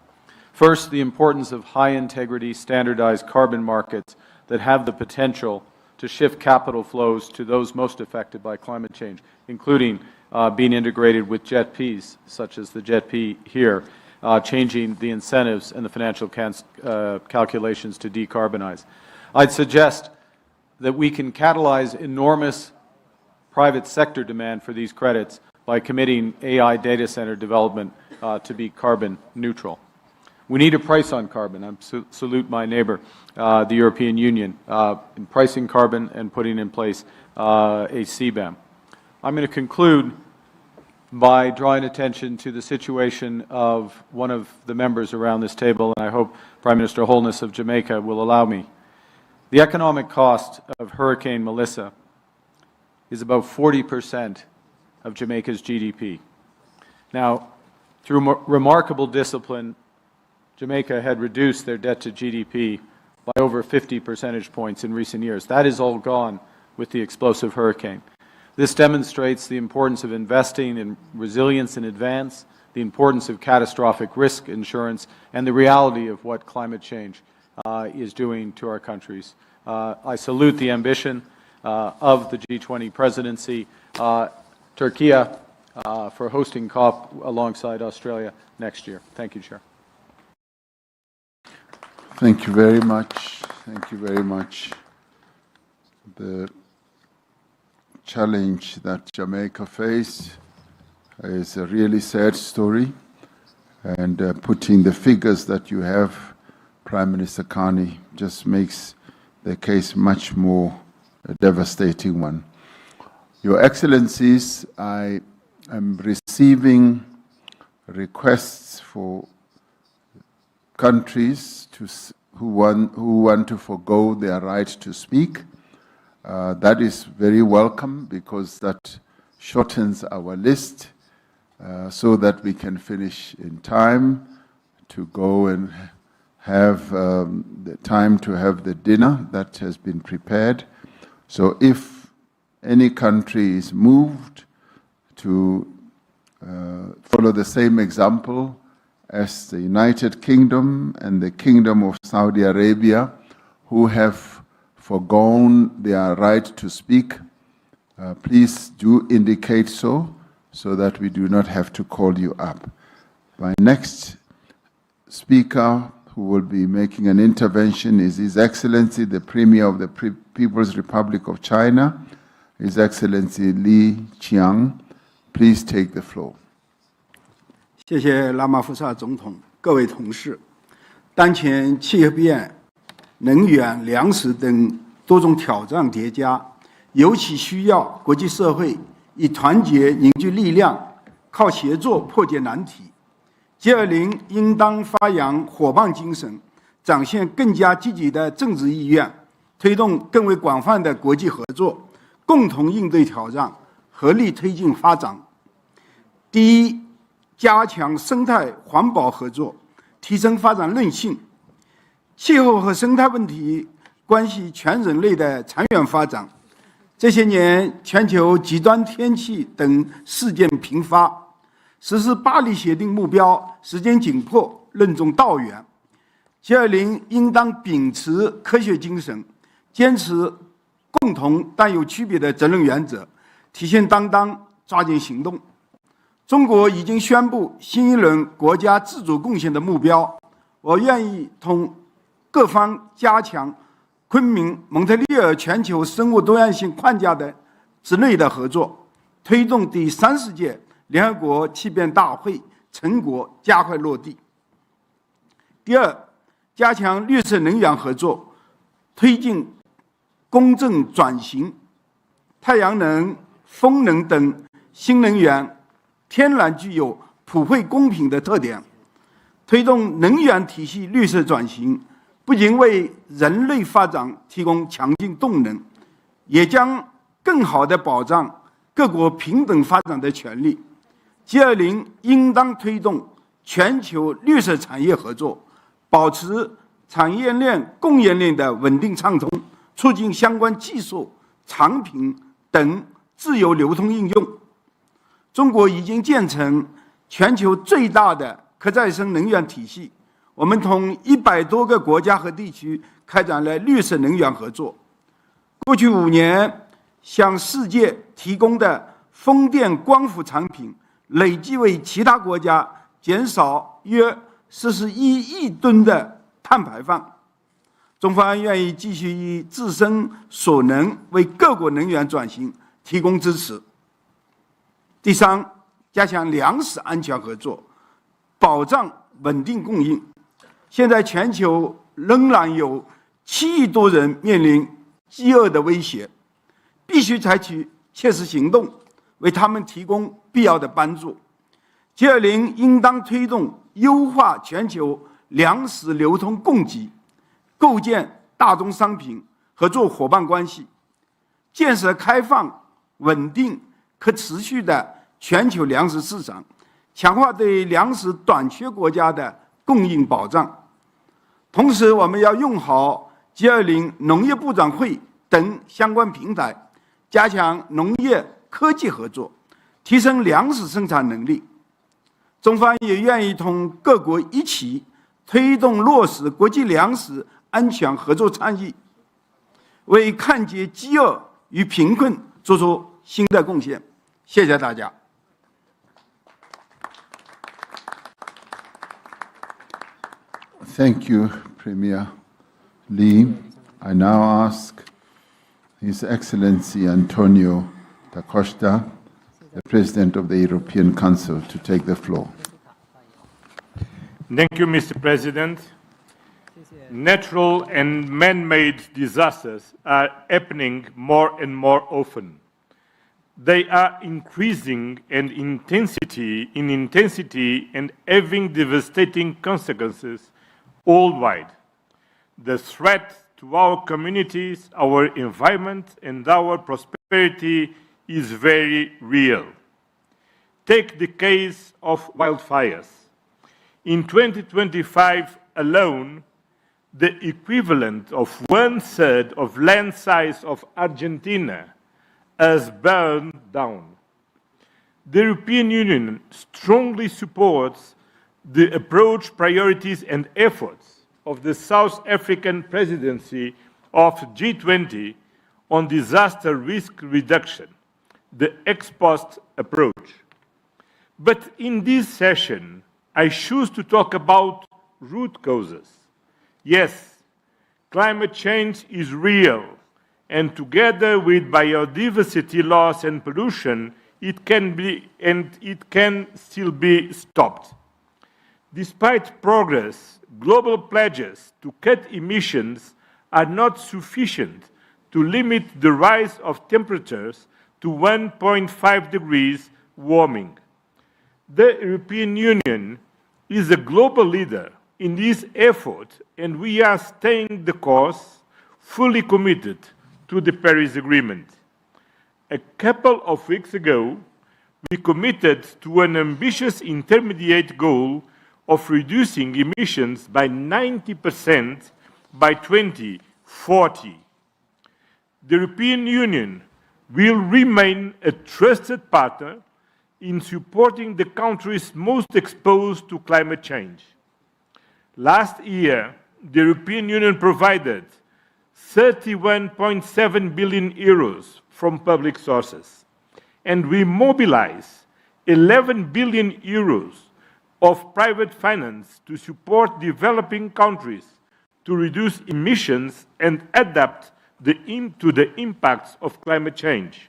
First, the importance of high-integrity, standardized carbon markets that have the potential to shift capital flows to those most affected by climate change, including being integrated with JETPs, such as the JETP here, changing the incentives and the financial calculations to decarbonize. I'd suggest that we can catalyze enormous private sector demand for these credits by committing AI data center development to be carbon neutral. We need a price on carbon. I salute my neighbor, the European Union, in pricing carbon and putting in place a CBAM. I'm going to conclude by drawing attention to the situation of one of the members around this table, and I hope Prime Minister Holness of Jamaica will allow me. The economic cost of Hurricane Melissa is about 40% of Jamaica's GDP. Now, through remarkable discipline, Jamaica had reduced their debt to GDP by over 50 percentage points in recent years. That is all gone with the explosive hurricane. This demonstrates the importance of investing in resilience in advance, the importance of catastrophic risk insurance, and the reality of what climate change is doing to our countries. I salute the ambition of the G20 presidency, Turkey for hosting COP alongside Australia next year. Thank you, Chair. Thank you very much. Thank you very much. The challenge that Jamaica faced is a really sad story, and putting the figures that you have, Prime Minister Carney, just makes the case much more a devastating one. Your Excellencies, I am receiving requests for countries who want to forgo their right to speak. That is very welcome because that shortens our list so that we can finish in time to go and have the time to have the dinner that has been prepared. So if any country is moved to follow the same example as the United Kingdom and the Kingdom of Saudi Arabia, who have forgone their right to speak, please do indicate so that we do not have to call you up. My next speaker who will be making an intervention is His Excellency, the Premier of the People's Republic of China, His Excellency Li Qiang. Please take the floor. 谢谢拉马福萨总统，各位同事，当前气候变、能源、粮食等多种挑战叠加，尤其需要国际社会以团结凝聚力量，靠协作破解难题。G20应当发扬伙伴精神，展现更加积极的政治意愿，推动更为广泛的国际合作，共同应对挑战，合力推进发展。第一，加强生态环保合作，提升发展韧性。气候和生态问题关系全人类的长远发展。这些年，全球极端天气等事件频发，实施巴黎协定目标时间紧迫，任重道远。G20应当秉持科学精神，坚持共同但有区别的责任原则，体现担当，抓紧行动。中国已经宣布新一轮国家自主贡献的目标，我愿意同各方加强昆明、蒙特利尔全球生物多样性框架的之内的合作，推动第30届联合国气变大会成果加快落地。第二，加强绿色能源合作，推进公正转型，太阳能、风能等新能源天然具有普惠公平的特点，推动能源体系绿色转型，不仅为人类发展提供强劲动能，也将更好地保障各国平等发展的权利。G20应当推动全球绿色产业合作，保持产业链、供应链的稳定畅通，促进相关技术、产品等自由流通应用。中国已经建成全球最大的可再生能源体系，我们同100多个国家和地区开展了绿色能源合作。过去5年，向世界提供的风电、光伏产品，累计为其他国家减少约41亿吨的碳排放。中方愿意继续以自身所能为各国能源转型提供支持。第三，加强粮食安全合作，保障稳定供应。现在全球仍然有7亿多人面临饥饿的威胁，必须采取切实行动，为他们提供必要的帮助。G20应当推动优化全球粮食流通供给，构建大宗商品合作伙伴关系，建设开放、稳定、可持续的全球粮食市场，强化对粮食短缺国家的供应保障。同时，我们要用好 G20 农业部长会等相关平台，加强农业科技合作，提升粮食生产能力。中方也愿意同各国一起推动落实国际粮食安全合作倡议，为抗击饥饿与贫困做出新的贡献。谢谢大家。Thank you, Premier Lee. I now ask His Excellency Antonio da Costa, the President of the European Council, to take the floor. Thank you, Mr. President. Natural and man-made disasters are happening more and more often. They are increasing in intensity and having devastating consequences worldwide. The threat to our communities, our environment, and our prosperity is very real. Take the case of wildfires. In 2025 alone, the equivalent of 1/3 of land size of Argentina has burned down. The European Union strongly supports the approach, priorities, and efforts of the South African Presidency of G20 on disaster risk reduction, the ex-post approach. But in this session, I choose to talk about root causes. Yes, climate change is real, and together with biodiversity loss and pollution, it can still be stopped. Despite progress, global pledges to cut emissions are not sufficient to limit the rise of temperatures to 1.5 degrees warming. The European Union is a global leader in this effort, and we are staying the course, fully committed to the Paris Agreement. A couple of weeks ago, we committed to an ambitious intermediate goal of reducing emissions by 90% by 2040. The European Union will remain a trusted partner in supporting the countries most exposed to climate change. Last year, the European Union provided 31.7 billion euros from public sources, and we mobilized 11 billion euros of private finance to support developing countries to reduce emissions and adapt to the impacts of climate change.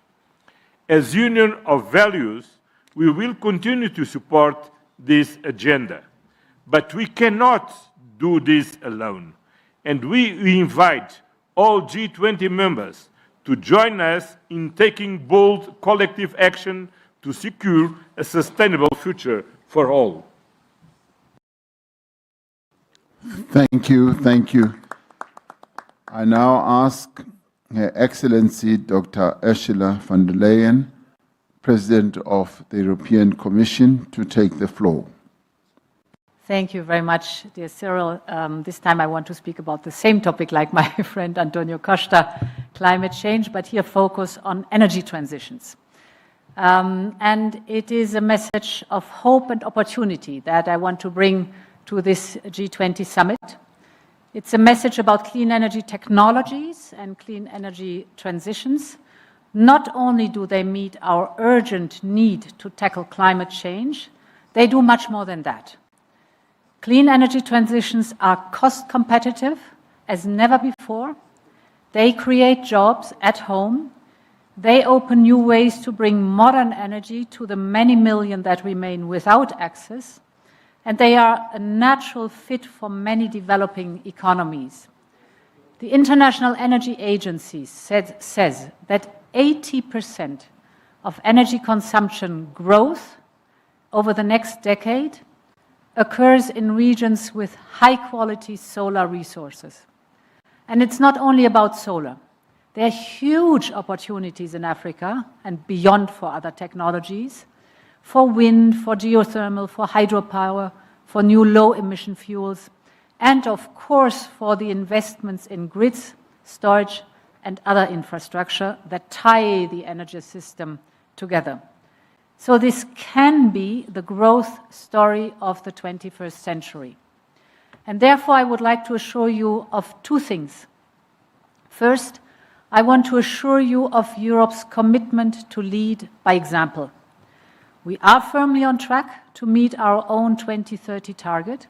As Union of Values, we will continue to support this agenda. But we cannot do this alone. And we invite all G20 members to join us in taking bold collective action to secure a sustainable future for all. Thank you, thank you. I now ask Her Excellency Dr. Ursula von der Leyen, President of the European Commission, to take the floor. Thank you very much, dear Cyril. This time I want to speak about the same topic like my friend Antonio Costa, climate change, but here focus on energy transitions. And it is a message of hope and opportunity that I want to bring to this G20 summit. It's a message about clean energy technologies and clean energy transitions. Not only do they meet our urgent need to tackle climate change, they do much more than that. Clean energy transitions are cost competitive as never before. They create jobs at home. They open new ways to bring modern energy to the many million that remain without access. And they are a natural fit for many developing economies. The International Energy Agency says that 80% of energy consumption growth over the next decade occurs in regions with high-quality solar resources. And it's not only about solar. There are huge opportunities in Africa and beyond for other technologies, for wind, for geothermal, for hydropower, for new low-emission fuels, and of course for the investments in grids, storage, and other infrastructure that tie the energy system together. So this can be the growth story of the 21st century. And therefore, I would like to assure you of two things. First, I want to assure you of Europe's commitment to lead by example. We are firmly on track to meet our own 2030 target.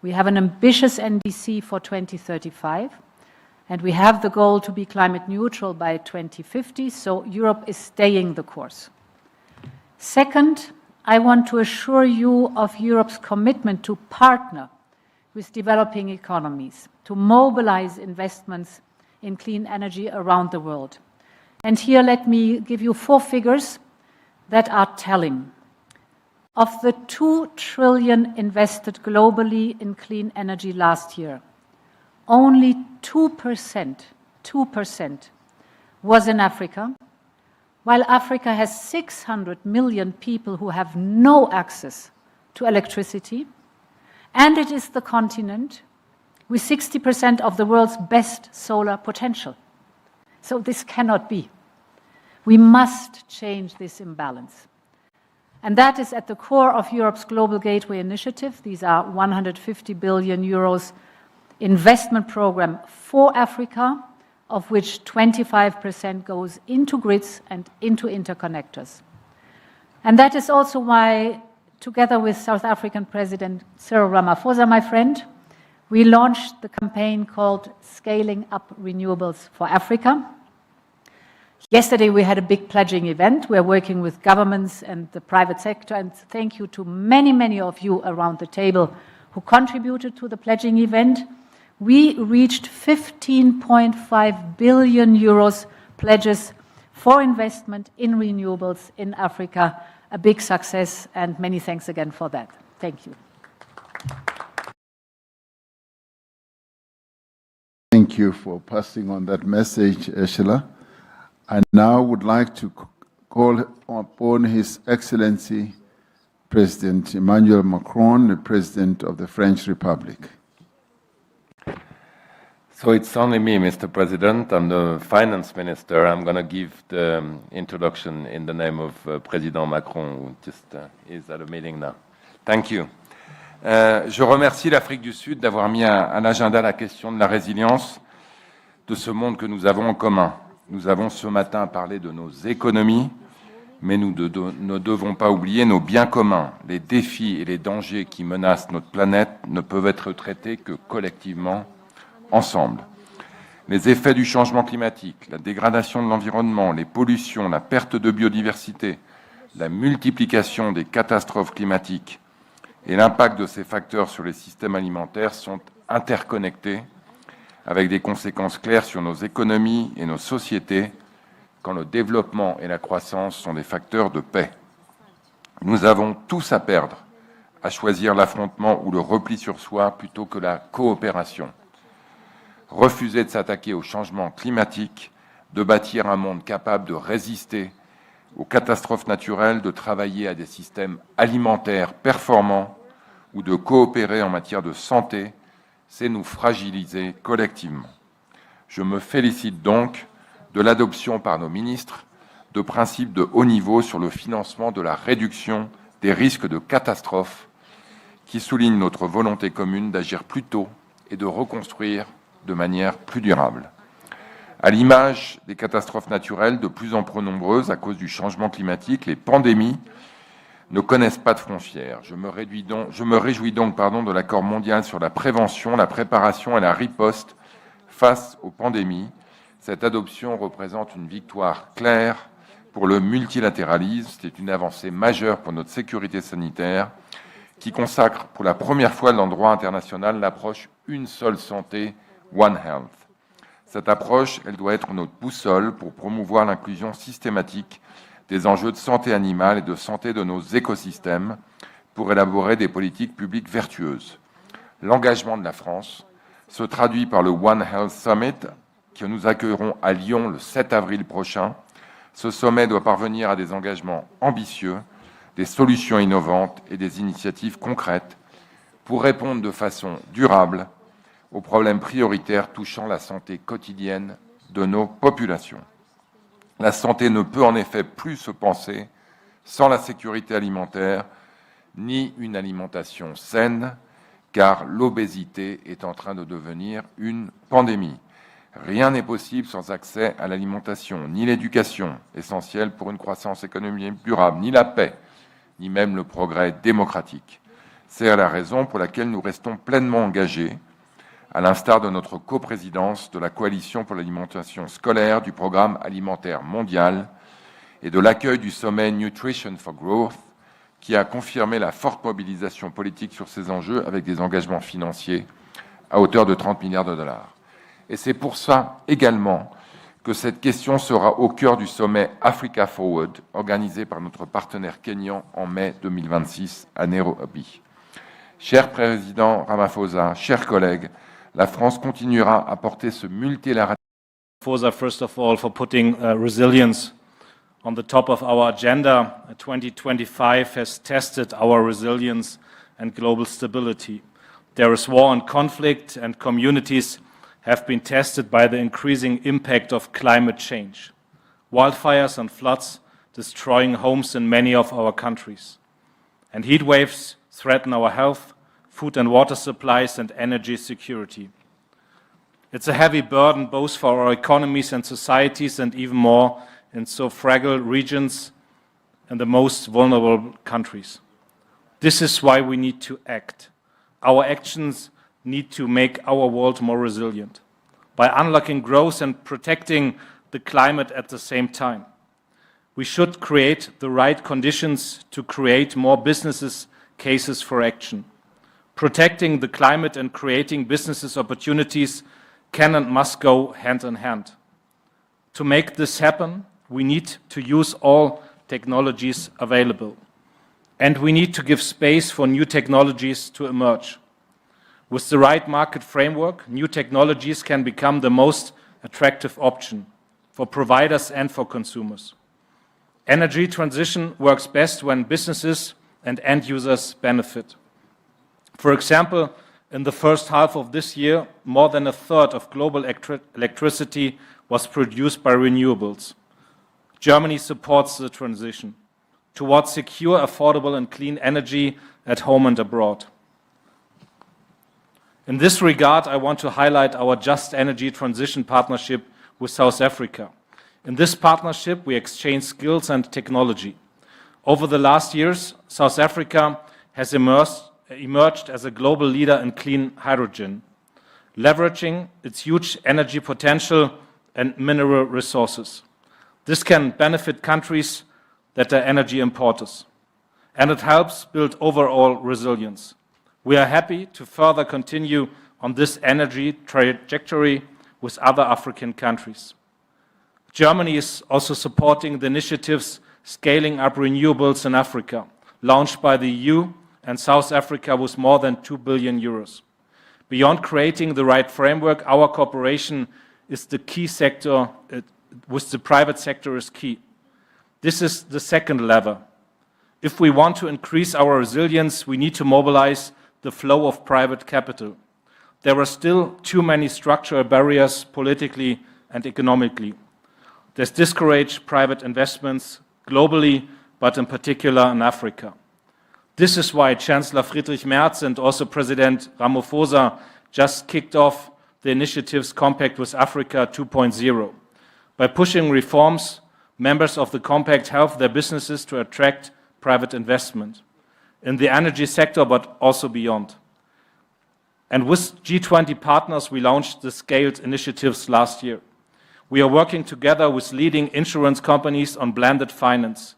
We have an ambitious NDC for 2035, and we have the goal to be climate neutral by 2050, so Europe is staying the course. Second, I want to assure you of Europe's commitment to partner with developing economies, to mobilize investments in clean energy around the world. And here let me give you 4 figures that are telling. Of the 2 trillion invested globally in clean energy last year, only 2% was in Africa, while Africa has 600 million people who have no access to electricity, and it is the continent with 60% of the world's best solar potential. So this cannot be. We must change this imbalance. And that is at the core of Europe's Global Gateway initiative. These are 150 billion euros investment program for Africa, of which 25% goes into grids and into interconnectors. And that is also why, together with South African President Cyril Ramaphosa, my friend, we launched the campaign called Scaling Up Renewables for Africa. Yesterday we had a big pledging event. We're working with governments and the private sector, and thank you to many, many of you around the table who contributed to the pledging event. We reached 15.5 billion euros pledges for investment in renewables in Africa. A big success, and many thanks again for that. Thank you. Thank you for passing on that message, Ursula. I now would like to call upon His Excellency President Emmanuel Macron, the President of the French Republic. So it's only me, Mr. President. I'm the Finance Minister. I'm going to give the introduction in the name of President Macron, who just is at a meeting now. Thank you. Je remercie l'Afrique du Sud d'avoir mis à l'agenda la question de la résilience de ce monde que nous avons en commun. Nous avons ce matin parlé de nos économies, mais nous ne devons pas oublier nos biens communs. Les défis et les dangers qui menacent notre planète ne peuvent être traités que collectivement, ensemble. Les effets du changement climatique, la dégradation de l'environnement, les pollutions, la perte de biodiversité, la multiplication des catastrophes climatiques et l'impact de ces facteurs sur les systèmes alimentaires sont interconnectés avec des conséquences claires sur nos économies et nos sociétés quand le développement et la croissance sont des facteurs de paix. Nous avons tous à perdre à choisir l'affrontement ou le repli sur soi plutôt que la coopération. Refuser de s'attaquer au changement climatique, de bâtir un monde capable de résister aux catastrophes naturelles, de travailler à des systèmes alimentaires performants ou de coopérer en matière de santé, c'est nous fragiliser collectivement. Je me félicite donc de l'adoption par nos ministres de principes de haut niveau sur le financement de la réduction des risques de catastrophes qui soulignent notre volonté commune d'agir plus tôt et de reconstruire de manière plus durable. À l'image des catastrophes naturelles de plus en plus nombreuses à cause du changement climatique, les pandémies ne connaissent pas de frontières. Je me réjouis donc de l'accord mondial sur la prévention, la préparation et la riposte face aux pandémies. Cette adoption représente une victoire claire pour le multilatéralisme. C'est une avancée majeure pour notre sécurité sanitaire qui consacre pour la première fois dans le droit international l'approche une seule santé, One Health. Cette approche, elle doit être notre boussole pour promouvoir l'inclusion systématique des enjeux de santé animale et de santé de nos écosystèmes pour élaborer des politiques publiques vertueuses. L'engagement de la France se traduit par le One Health Summit que nous accueillerons à Lyon le 7 avril prochain. Ce sommet doit parvenir à des engagements ambitieux, des solutions innovantes et des initiatives concrètes pour répondre de façon durable aux problèmes prioritaires touchant la santé quotidienne de nos populations. La santé ne peut en effet plus se penser sans la sécurité alimentaire, ni une alimentation saine, car l'obésité est en train de devenir une pandémie. Rien n'est possible sans accès à l'alimentation, ni l'éducation, essentielle pour une croissance économique durable, ni la paix, ni même le progrès démocratique. C'est la raison pour laquelle nous restons pleinement engagés, à l'instar de notre coprésidence de la Coalition pour l'alimentation scolaire, du Programme alimentaire mondial et de l'accueil du sommet Nutrition for Growth, qui a confirmé la forte mobilisation politique sur ces enjeux avec des engagements financiers à hauteur de 30 milliards de dollars. Et c'est pour ça également que cette question sera au cœur du sommet Africa Forward, organisé par notre partenaire kényan en mai 2026 à Nairobi. Cher Président Ramaphosa, chers collègues, la France continuera à porter ce multilatéralisme. First of all, for putting resilience on the top of our agenda. 2025 has tested our resilience and global stability. There is war and conflict, and communities have been tested by the increasing impact of climate change. Wildfires and floods destroying homes in many of our countries. And heat waves threaten our health, food and water supplies, and energy security. It's a heavy burden both for our economies and societies, and even more in so fragile regions and the most vulnerable countries. This is why we need to act. Our actions need to make our world more resilient by unlocking growth and protecting the climate at the same time. We should create the right conditions to create more business cases for action. Protecting the climate and creating business opportunities can and must go hand in hand. To make this happen, we need to use all technologies available. And we need to give space for new technologies to emerge. With the right market framework, new technologies can become the most attractive option for providers and for consumers. Energy transition works best when businesses and end users benefit. For example, in the first half of this year, more than a third of global electricity was produced by renewables. Germany supports the transition towards secure, affordable, and clean energy at home and abroad. In this regard, I want to highlight our Just Energy Transition partnership with South Africa. In this partnership, we exchange skills and technology. Over the last years, South Africa has emerged as a global leader in clean hydrogen. leveraging its huge energy potential and mineral resources. This can benefit countries that are energy importers, and it helps build overall resilience. We are happy to further continue on this energy trajectory with other African countries. Germany is also supporting the initiatives scaling up renewables in Africa, launched by the EU and South Africa with more than 2 billion euros. Beyond creating the right framework, our cooperation is the key sector, with the private sector is key. This is the second lever. If we want to increase our resilience, we need to mobilize the flow of private capital. There are still too many structural barriers politically and economically. This discourages private investments globally, but in particular in Africa. This is why Chancellor Friedrich Merz and also President Ramaphosa just kicked off the initiative's Compact with Africa 2.0. By pushing reforms, members of the Compact help their businesses to attract private investment in the energy sector, but also beyond. And with G20 partners, we launched the scaled initiatives last year. We are working together with leading insurance companies on blended finance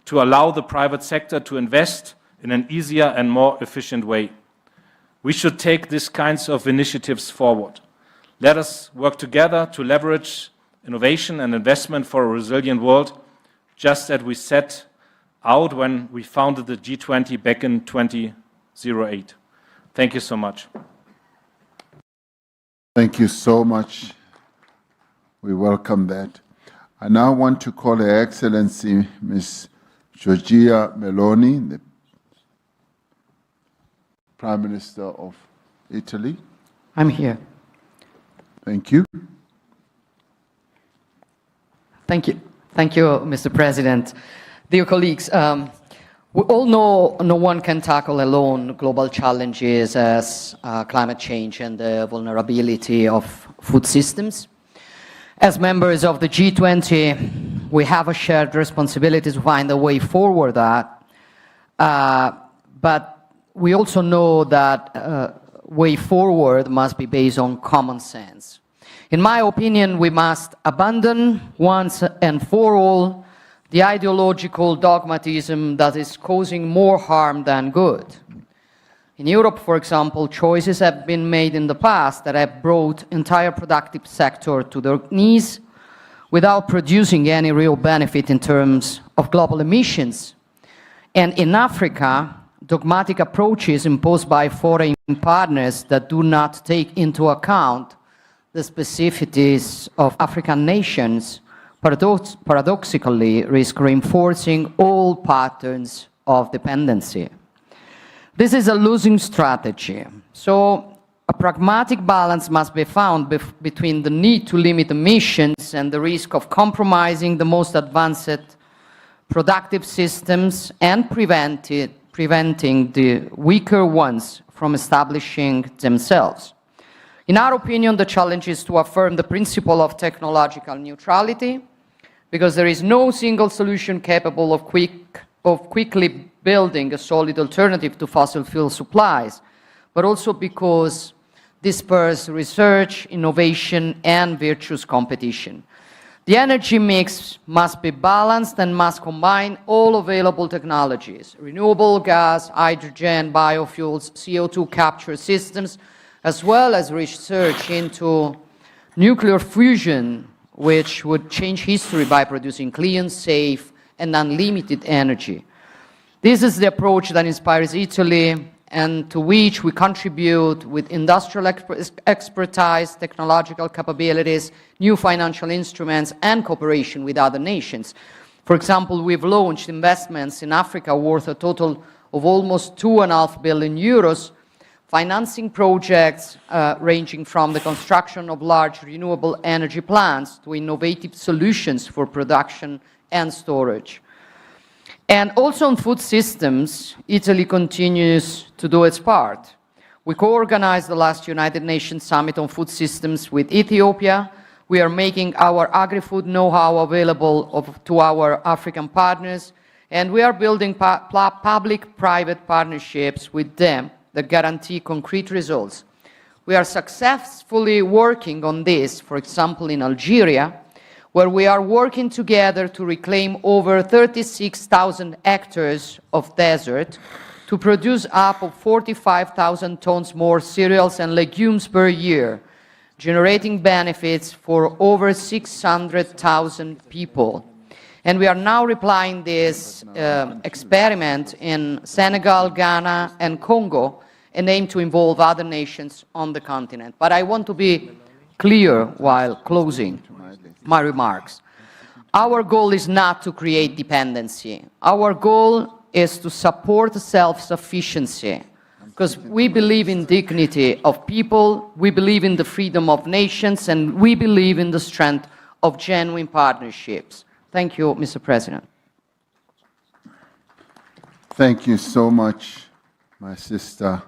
to allow the private sector to invest in an easier and more efficient way. We should take these kinds of initiatives forward. Let us work together to leverage innovation and investment for a resilient world, just as we set out when we founded the G20 back in 2008. Thank you so much. Thank you so much. We welcome that. I now want to call Her Excellency Ms. Giorgia Meloni, the Prime Minister of Italy. I'm here. Thank you. Thank you. Thank you, Mr. President. Dear colleagues, we all know no one can tackle alone global challenges as climate change and the vulnerability of food systems. As members of the G20, we have a shared responsibility to find a way forward that, but we also know that way forward must be based on common sense. In my opinion, we must abandon once and for all the ideological dogmatism that is causing more harm than good. In Europe, for example, choices have been made in the past that have brought entire productive sector to their knees without producing any real benefit in terms of global emissions. And in Africa, dogmatic approaches imposed by foreign partners that do not take into account the specificities of African nations paradoxically risk reinforcing all patterns of dependency. This is a losing strategy. So a pragmatic balance must be found between the need to limit emissions and the risk of compromising the most advanced productive systems and preventing the weaker ones from establishing themselves. In our opinion, the challenge is to affirm the principle of technological neutrality, because there is no single solution capable of quickly building a solid alternative to fossil fuel supplies, but also because this spurs research, innovation, and virtuous competition. The energy mix must be balanced and must combine all available technologies: renewable gas, hydrogen, biofuels, CO2 capture systems, as well as research into nuclear fusion, which would change history by producing clean, safe, and unlimited energy. This is the approach that inspires Italy and to which we contribute with industrial expertise, technological capabilities, new financial instruments, and cooperation with other nations. For example, we've launched investments in Africa worth a total of almost 2.5 billion euros, financing projects ranging from the construction of large renewable energy plants to innovative solutions for production and storage. And also on food systems, Italy continues to do its part. We co-organized the last United Nations Summit on Food Systems with Ethiopia. We are making our agri-food know-how available to our African partners, and we are building public-private partnerships with them that guarantee concrete results. We are successfully working on this, for example, in Algeria, where we are working together to reclaim over 36,000 hectares of desert to produce up to 45,000 tons more cereals and legumes per year, generating benefits for over 600,000 people. And we are now replying this experiment in Senegal, Ghana, and Congo, and aim to involve other nations on the continent. But I want to be clear while closing my remarks. Our goal is not to create dependency. Our goal is to support self-sufficiency, because we believe in dignity of people, we believe in the freedom of nations, and we believe in the strength of genuine partnerships. Thank you, Mr. President. Thank you so much, my sister,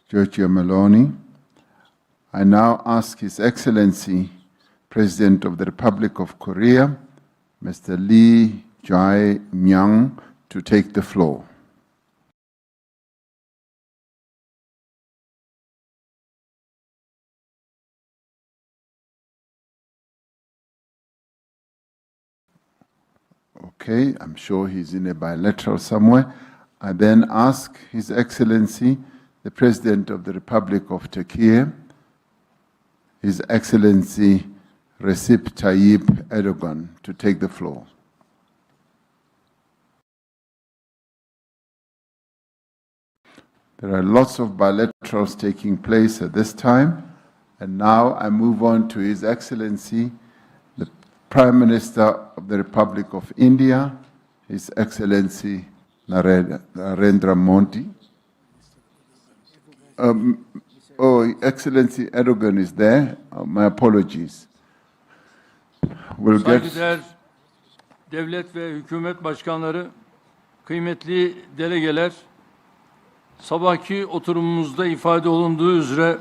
Giorgia Meloni. I now ask His Excellency, President of the Republic of Korea, Mr. Lee Jae-myung, to take the floor. Okay, I'm sure he's in a bilateral somewhere. I then ask His Excellency, the President of the Republic of Turkey, His Excellency Recep Tayyip Erdogan, to take the floor. There are lots of bilaterals taking place at this time, and now I move on to His Excellency, the Prime Minister of the Republic of India, His Excellency Narendra Modi. Excellency Erdogan is there. My apologies. We'll get... Saygıdeğer devlet ve hükümet başkanları, kıymetli delegeler, sabahki oturumumuzda ifade olunduğu üzere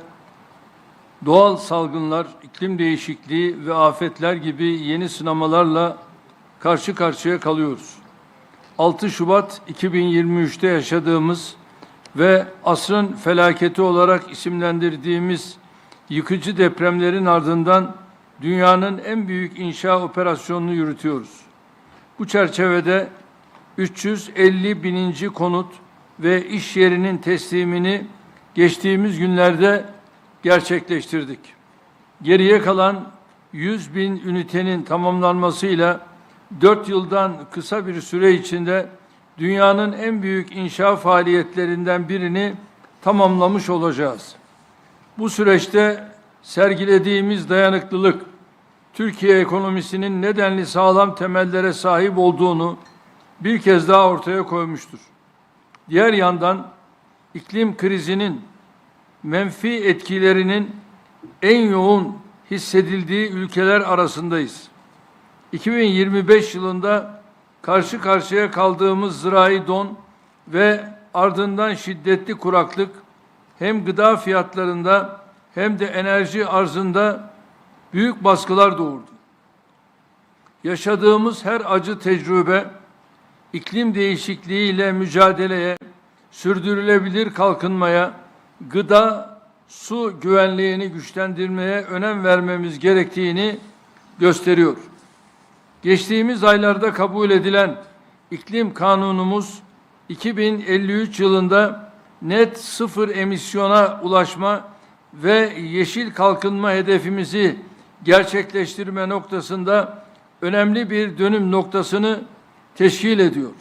doğal salgınlar, iklim değişikliği ve afetler gibi yeni sınamalarla karşı karşıya kalıyoruz. 6 Şubat 2023'te yaşadığımız ve asrın felaketi olarak isimlendirdiğimiz yıkıcı depremlerin ardından dünyanın en büyük inşa operasyonunu yürütüyoruz. Bu çerçevede 350.000. konut ve iş yerinin teslimini geçtiğimiz günlerde gerçekleştirdik. Geriye kalan 100.000 ünitenin tamamlanmasıyla 4 yıldan kısa bir süre içinde dünyanın en büyük inşa faaliyetlerinden birini tamamlamış olacağız. Bu süreçte sergilediğimiz dayanıklılık, Türkiye ekonomisinin nedenli sağlam temellere sahip olduğunu bir kez daha ortaya koymuştur. Diğer yandan iklim krizinin menfi etkilerinin en yoğun hissedildiği ülkeler arasındayız. 2025 yılında karşı karşıya kaldığımız zirai don ve ardından şiddetli kuraklık hem gıda fiyatlarında hem de enerji arzında büyük baskılar doğurdu. Yaşadığımız her acı tecrübe iklim değişikliğiyle mücadeleye, sürdürülebilir kalkınmaya, gıda, su güvenliğini güçlendirmeye önem vermemiz gerektiğini gösteriyor. Geçtiğimiz aylarda kabul edilen iklim kanunumuz 2053 yılında net sıfır emisyona ulaşma ve yeşil kalkınma hedefimizi gerçekleştirme noktasında önemli bir dönüm noktasını teşkil ediyor.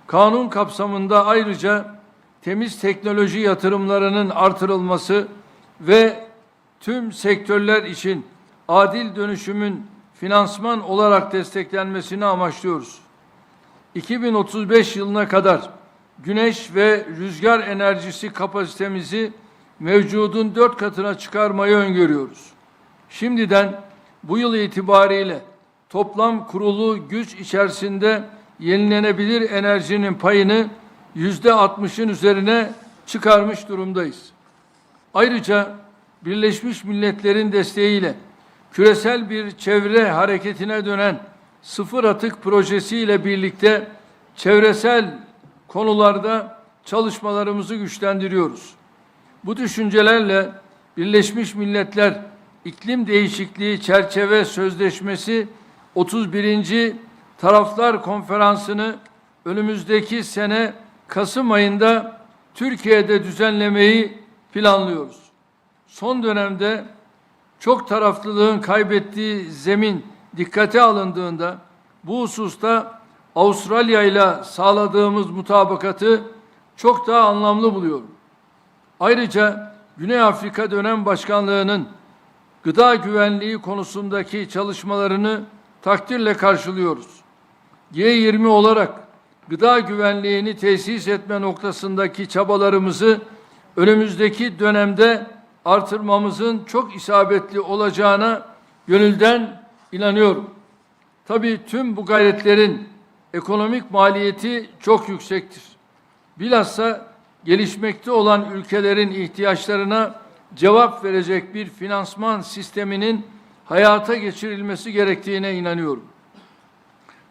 Kanun kapsamında ayrıca temiz teknoloji yatırımlarının artırılması ve tüm sektörler için adil dönüşümün finansman olarak desteklenmesini amaçlıyoruz. 2035 yılına kadar güneş ve rüzgar enerjisi kapasitemizi mevcudun 4 katına çıkarmayı öngörüyoruz. Şimdiden bu yıl itibariyle toplam kurulu güç içerisinde yenilenebilir enerjinin payını %60'ın üzerine çıkarmış durumdayız. Ayrıca Birleşmiş Milletler'in desteğiyle küresel bir çevre hareketine dönen sıfır atık projesiyle birlikte çevresel konularda çalışmalarımızı güçlendiriyoruz. Bu düşüncelerle Birleşmiş Milletler İklim Değişikliği Çerçeve Sözleşmesi 31. Taraflar Konferansı'nı önümüzdeki sene Kasım ayında Türkiye'de düzenlemeyi planlıyoruz. Son dönemde çok taraflılığın kaybettiği zemin dikkate alındığında bu hususta Avustralya ile sağladığımız mutabakatı çok daha anlamlı buluyorum. Ayrıca Güney Afrika Dönem Başkanlığı'nın gıda güvenliği konusundaki çalışmalarını takdirle karşılıyoruz. G20 olarak gıda güvenliğini tesis etme noktasındaki çabalarımızı önümüzdeki dönemde artırmamızın çok isabetli olacağına gönülden inanıyorum. Tabii tüm bu gayretlerin ekonomik maliyeti çok yüksektir. Bilhassa gelişmekte olan ülkelerin ihtiyaçlarına cevap verecek bir finansman sisteminin hayata geçirilmesi gerektiğine inanıyorum.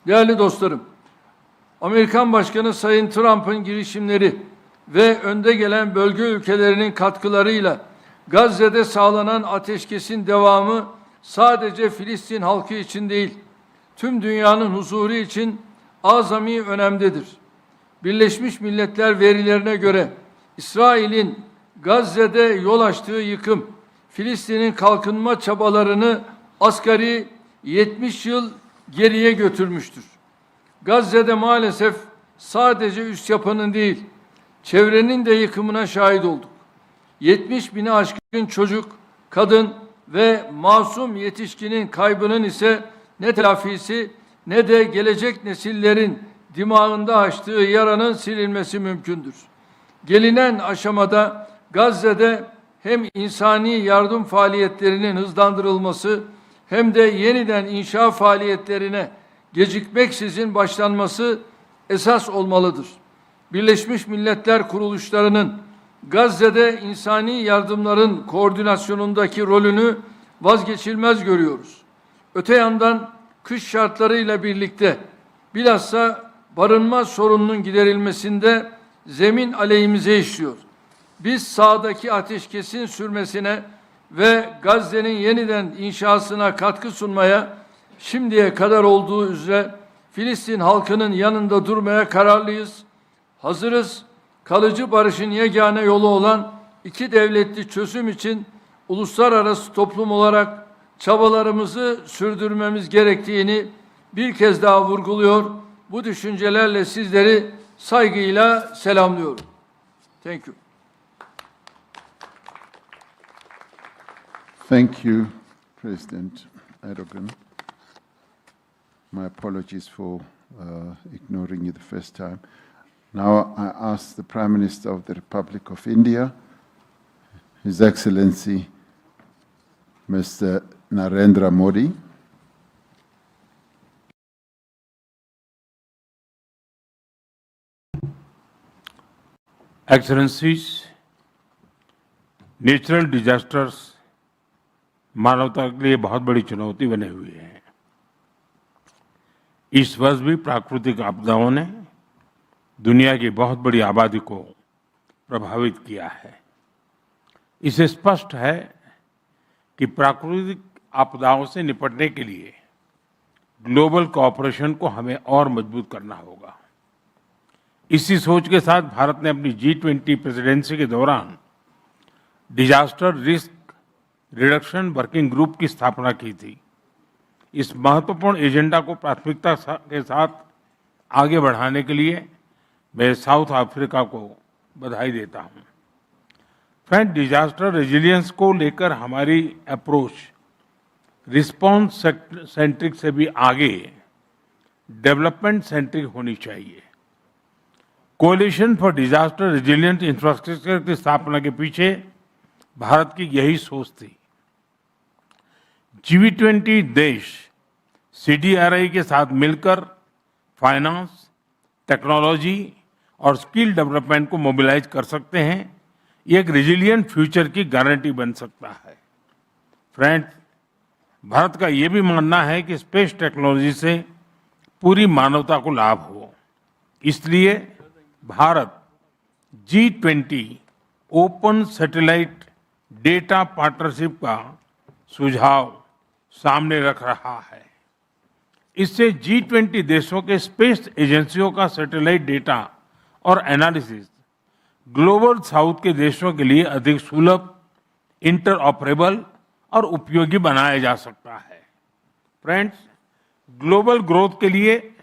Değerli dostlarım, Amerikan Başkanı Sayın Trump'ın girişimleri ve önde gelen bölge ülkelerinin katkılarıyla Gazze'de sağlanan ateşkesin devamı sadece Filistin halkı için değil, tüm dünyanın huzuru için azami önemdedir. Birleşmiş Milletler verilerine göre İsrail'in Gazze'de yol açtığı yıkım, Filistin'in kalkınma çabalarını asgari 70 yıl geriye götürmüştür. Gazze'de maalesef sadece üst yapının değil, çevrenin de yıkımına şahit olduk. 70 bini aşkın çocuk, kadın ve masum yetişkinin kaybının ise ne telafisi ne de gelecek nesillerin dimağında açtığı yaranın silinmesi mümkündür. Gelinen aşamada Gazze'de hem insani yardım faaliyetlerinin hızlandırılması hem de yeniden inşa faaliyetlerine gecikmeksizin başlanması esas olmalıdır. Birleşmiş Milletler kuruluşlarının Gazze'de insani yardımların koordinasyonundaki rolünü vazgeçilmez görüyoruz. Öte yandan kış şartlarıyla birlikte bilhassa barınma sorununun giderilmesinde zemin aleyhimize işliyor. Biz sahadaki ateşkesin sürmesine ve Gazze'nin yeniden inşasına katkı sunmaya şimdiye kadar olduğu üzere Filistin halkının yanında durmaya kararlıyız. Hazırız. Kalıcı barışın yegane yolu olan iki devletli çözüm için uluslararası toplum olarak çabalarımızı sürdürmemiz gerektiğini bir kez daha vurguluyor. Bu düşüncelerle sizleri saygıyla selamlıyorum. Thank you. Thank you, President Erdogan. My apologies for ignoring you the first time. Now I ask the Prime Minister of the Republic of India, His Excellency Mr. Narendra Modi. Excellencies, natural disasters मानवता के लिए बहुत बड़ी चुनौती बने हुए हैं। इस वर्ष भी प्राकृतिक आपदाओं ने दुनिया की बहुत बड़ी आबादी को प्रभावित किया है। इससे स्पष्ट है कि प्राकृतिक आपदाओं से निपटने के लिए ग्लोबल कोऑपरेशन को हमें और मजबूत करना होगा। इसी सोच के साथ भारत ने अपनी G20 प्रेसिडेंसी के दौरान disaster risk reduction working group की स्थापना की थी। इस महत्वपूर्ण एजेंडा को प्राथमिकता के साथ आगे बढ़ाने के लिए मैं साउथ अफ्रीका को बधाई देता हूं। फ्रेंड, डिजास्टर रेजिलियंस को लेकर हमारी अप्रोच रिस्पॉन्स सेंट्रिक से भी आगे डेवलपमेंट सेंट्रिक होनी चाहिए। कोalition फॉर डिजास्टर रेजिलिएंट इंफ्रास्ट्रक्चर की स्थापना के पीछे भारत की यही सोच थी। G20 देश CDRI के साथ मिलकर फाइनेंस, टेक्नोलॉजी और स्किल डेवलपमेंट को मोबिलाइज कर सकते हैं। ये एक रेजिलिएंट फ्यूचर की गारंटी बन सकता है। फ्रेंड्स, भारत का ये भी मानना है कि स्पेस टेक्नोलॉजी से पूरी मानवता को लाभ हो, इसलिए Bharat G20 open satellite data partnership का सुझाव सामने रख रहा है। इससे G20 देशों के स्पेस एजेंसियों का सैटेलाइट डेटा और एनालिसिस ग्लोबल साउथ के देशों के लिए अधिक सुलभ, इंटरऑपरेबल और उपयोगी बनाया जा सकता है। फ्रेंड्स, ग्लोबल ग्रोथ के लिए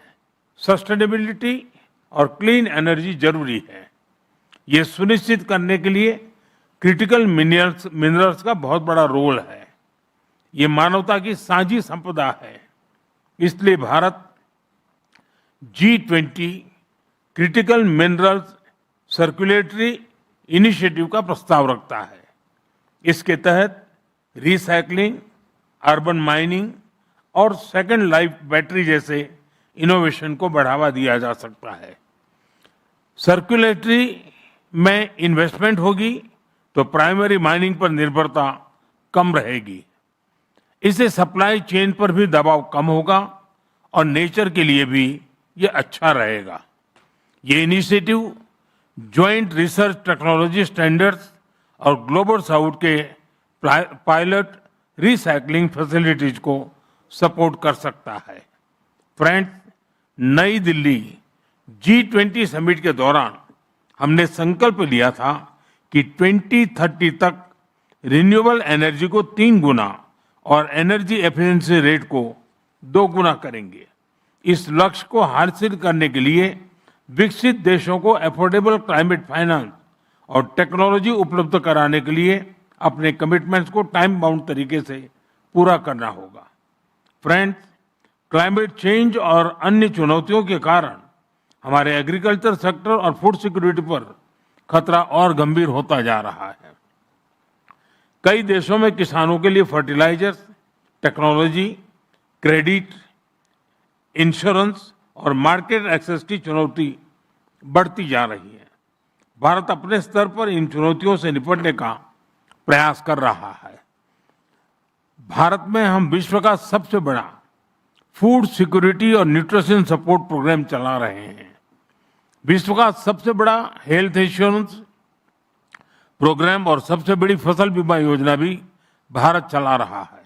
सस्टेनेबिलिटी और क्लीन एनर्जी जरूरी है। ये सुनिश्चित करने के लिए क्रिटिकल मिनरल्स का बहुत बड़ा रोल है। ये मानवता की साझी संपदा है। इसलिए Bharat G20 critical minerals circulatory initiative का प्रस्ताव रखता है। इसके तहत रिसाइकलिंग, अर्बन माइनिंग और सेकेंड लाइफ बैटरी जैसे इनोवेशन को बढ़ावा दिया जा सकता है। सर्कुलेटरी में इन्वेस्टमेंट होगी तो प्राइमरी माइनिंग पर निर्भरता कम रहेगी। इससे सप्लाई चेन पर भी दबाव कम होगा और नेचर के लिए भी ये अच्छा रहेगा। ये initiative joint research technology standards और ग्लोबल साउथ के पायलट रिसाइकलिंग फैसिलिटीज को सपोर्ट कर सकता है। फ्रेंड्स, नई दिल्ली G20 समिट के दौरान हमने संकल्प लिया था कि 2030 तक रिन्यूएबल एनर्जी को 3 गुना और एनर्जी एफिशिएंसी रेट को 2 गुना करेंगे। इस लक्ष्य को हासिल करने के लिए विकसित देशों को अफोर्डेबल क्लाइमेट फाइनेंस और टेक्नोलॉजी उपलब्ध कराने के लिए अपने कमिटमेंट्स को टाइम बाउंड तरीके से पूरा करना होगा। फ्रेंड्स, क्लाइमेट चेंज और अन्य चुनौतियों के कारण हमारे एग्रीकल्चर सेक्टर और फूड सिक्योरिटी पर खतरा और गंभीर होता जा रहा है। कई देशों में किसानों के लिए फर्टिलाइजर्स, टेक्नोलॉजी, क्रेडिट, इंश्योरेंस और मार्केट एक्सेस की चुनौती बढ़ती जा रही है। भारत अपने स्तर पर इन चुनौतियों से निपटने का प्रयास कर रहा है। भारत में हम विश्व का सबसे बड़ा फूड सिक्योरिटी और न्यूट्रिशन सपोर्ट प्रोग्राम चला रहे हैं। विश्व का सबसे बड़ा हेल्थ इंश्योरेंस प्रोग्राम और सबसे बड़ी फसल बीमा योजना भी भारत चला रहा है।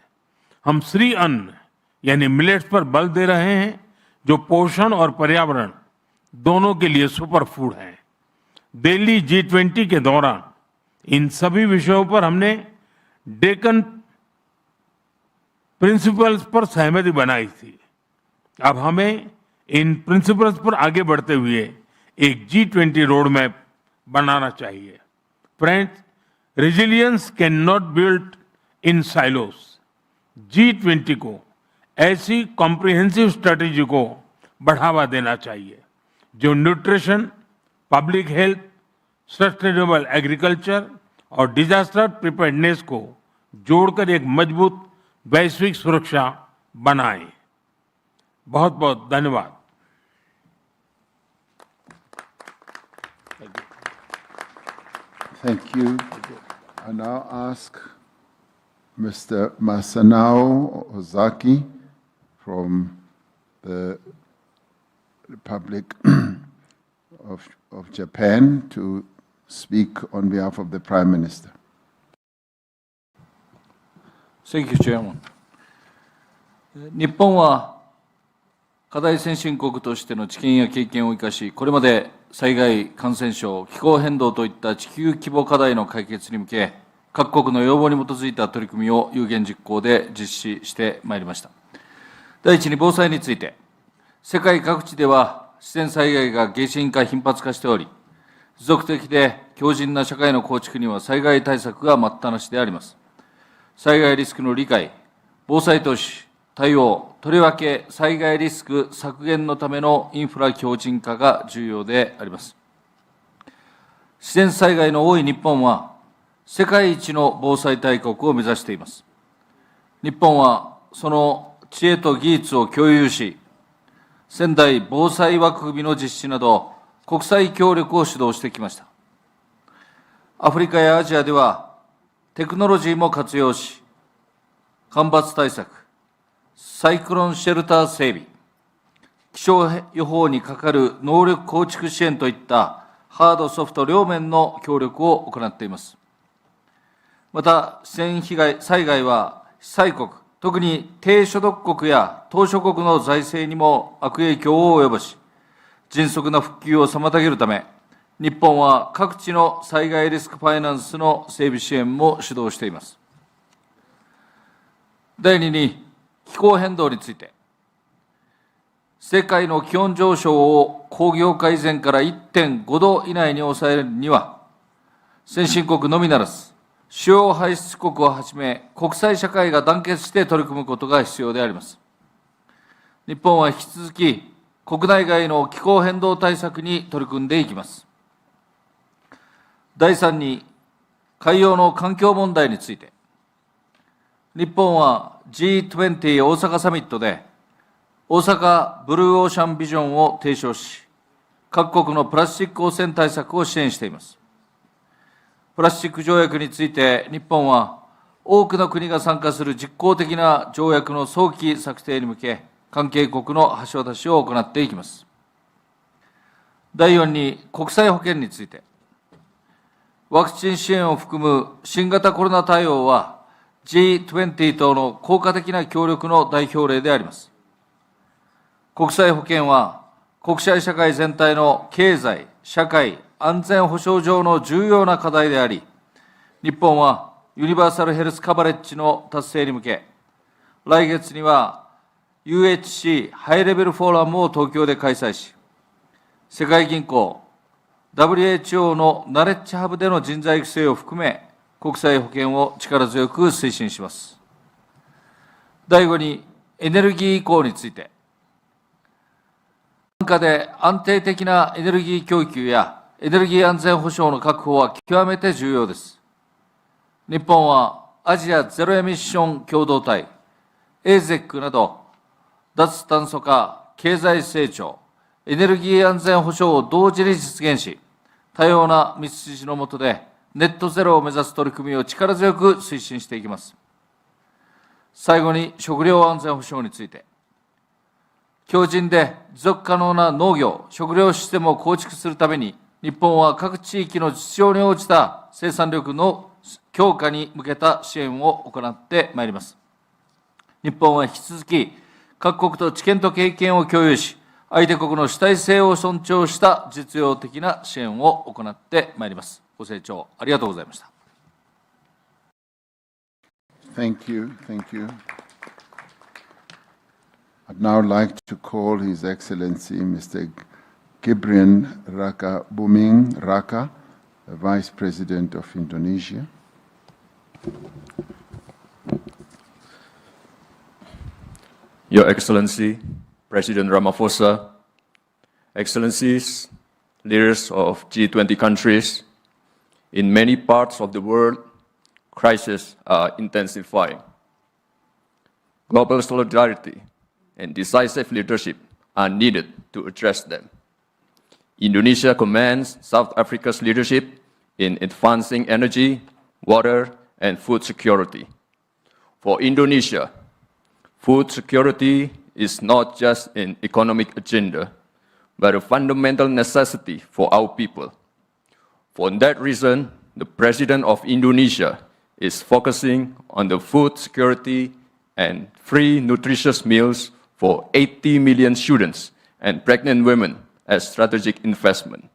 हम श्री अन्न यानी मिलेट्स पर बल दे रहे हैं, जो पोषण और पर्यावरण दोनों के लिए सुपर फूड है। दिल्ली G20 के दौरान इन सभी विषयों पर हमने डेक्कन प्रिंसिपल्स पर सहमति बनाई थी। अब हमें इन प्रिंसिपल्स पर आगे बढ़ते हुए एक G20 रोड मैप बनाना चाहिए। Friends, resilience can not build in silos. G20 को ऐसी कॉम्प्रिहेंसिव स्ट्रेटेजी को बढ़ावा देना चाहिए जो nutrition, public health, sustainable agriculture और डिजास्टर प्रिपेयर्डनेस को जोड़कर एक मजबूत वैश्विक सुरक्षा बनाए। बहुत बहुत धन्यवाद। Thank you. I now ask Mr. Masanao Ozaki from the Republic of Japan to speak on behalf of the Prime Minister. Thank you, Chairman. 日本は課題先進国としての知見や経験を生かし、これまで災害、感染症、気候変動といった地球規模課題の解決に向け、各国の要望に基づいた取り組みを有言実行で実施してまいりました。第一に防災について、世界各地では自然災害が激甚化頻発化しており、持続的で強靭な社会の構築には災害対策が待ったなしであります。災害リスクの理解、防災投資、対応、とりわけ災害リスク削減のためのインフラ強靭化が重要であります。自然災害の多い日本は、世界一の防災大国を目指しています。日本はその知恵と技術を共有し、仙台防災枠組みの実施など、国際協力を主導してきました。アフリカやアジアでは、テクノロジーも活用し、干ばつ対策、サイクロンシェルター整備、気象予報にかかる能力構築支援といったハードソフト両面の協力を行っています。また、自然災害は被災国、特に低所得国や島諸国の財政にも悪影響を及ぼし、迅速な復旧を妨げるため、日本は各地の災害リスクファイナンスの整備支援も主導しています。第2に、気候変動について、世界の気温上昇を工業化以前から 1.5 度以内に抑えるには、先進国のみならず、主要排出国をはじめ、国際社会が団結して取り組むことが必要であります。日本は引き続き、国内外の気候変動対策に取り組んでいきます。第3に、海洋の環境問題について、日本は G20 大阪サミットで、大阪ブルーオーシャンビジョンを提唱し、各国のプラスチック汚染対策を支援しています。プラスチック条約について日本は多くの国が参加する実効的な条約の早期策定に向け、関係国の橋渡しを行っていきます。第4に国際保険について、ワクチン支援を含む新型コロナ対応は G20 等の効果的な協力の代表例であります。国際保険は国際社会全体の経済、社会、安全保障上の重要な課題であり、日本はユニバーサルヘルスカバレッジの達成に向け、来月には 𝐬𝐻ハイレベルフォーラムを東京で開催し、世界銀行、WHO のナレッジハブでの人材育成を含め、国際保険を力強く推進します。第5に、エネルギー移行について、安価で安定的なエネルギー供給やエネルギー安全保障の確保は極めて重要です。日本はアジアゼロエミッション共同体、𝐬𝐫𝐶 など、脱炭素化、経済成長、エネルギー安全保障を同時に実現し、多様な道筋の下でネットゼロを目指す取り組みを力強く推進していきます。最後に食料安全保障について、強靭で持続可能な農業、食料システムを構築するために、日本は各地域の実情に応じた生産力の強化に向けた支援を行ってまいります。日本は引き続き、各国と知見と経験を共有し、相手国の主体性を尊重した実用的な支援を行ってまいります。ご清聴ありがとうございました。Thank you. Thank you. I'd now like to call His Excellency Mr. Gibran Raka Buming Raka, the Vice President of Indonesia. Your Excellency, President Ramaphosa, Excellencies, leaders of G20 countries, in many parts of the world, crises are intensifying. Global solidarity and decisive leadership are needed to address them. Indonesia commands South Africa's leadership in advancing energy, water, and food security. For Indonesia, food security is not just an economic agenda, but a fundamental necessity for our people. For that reason, the President of Indonesia is focusing on the food security and free nutritious meals for 80 million students and pregnant women as strategic investment.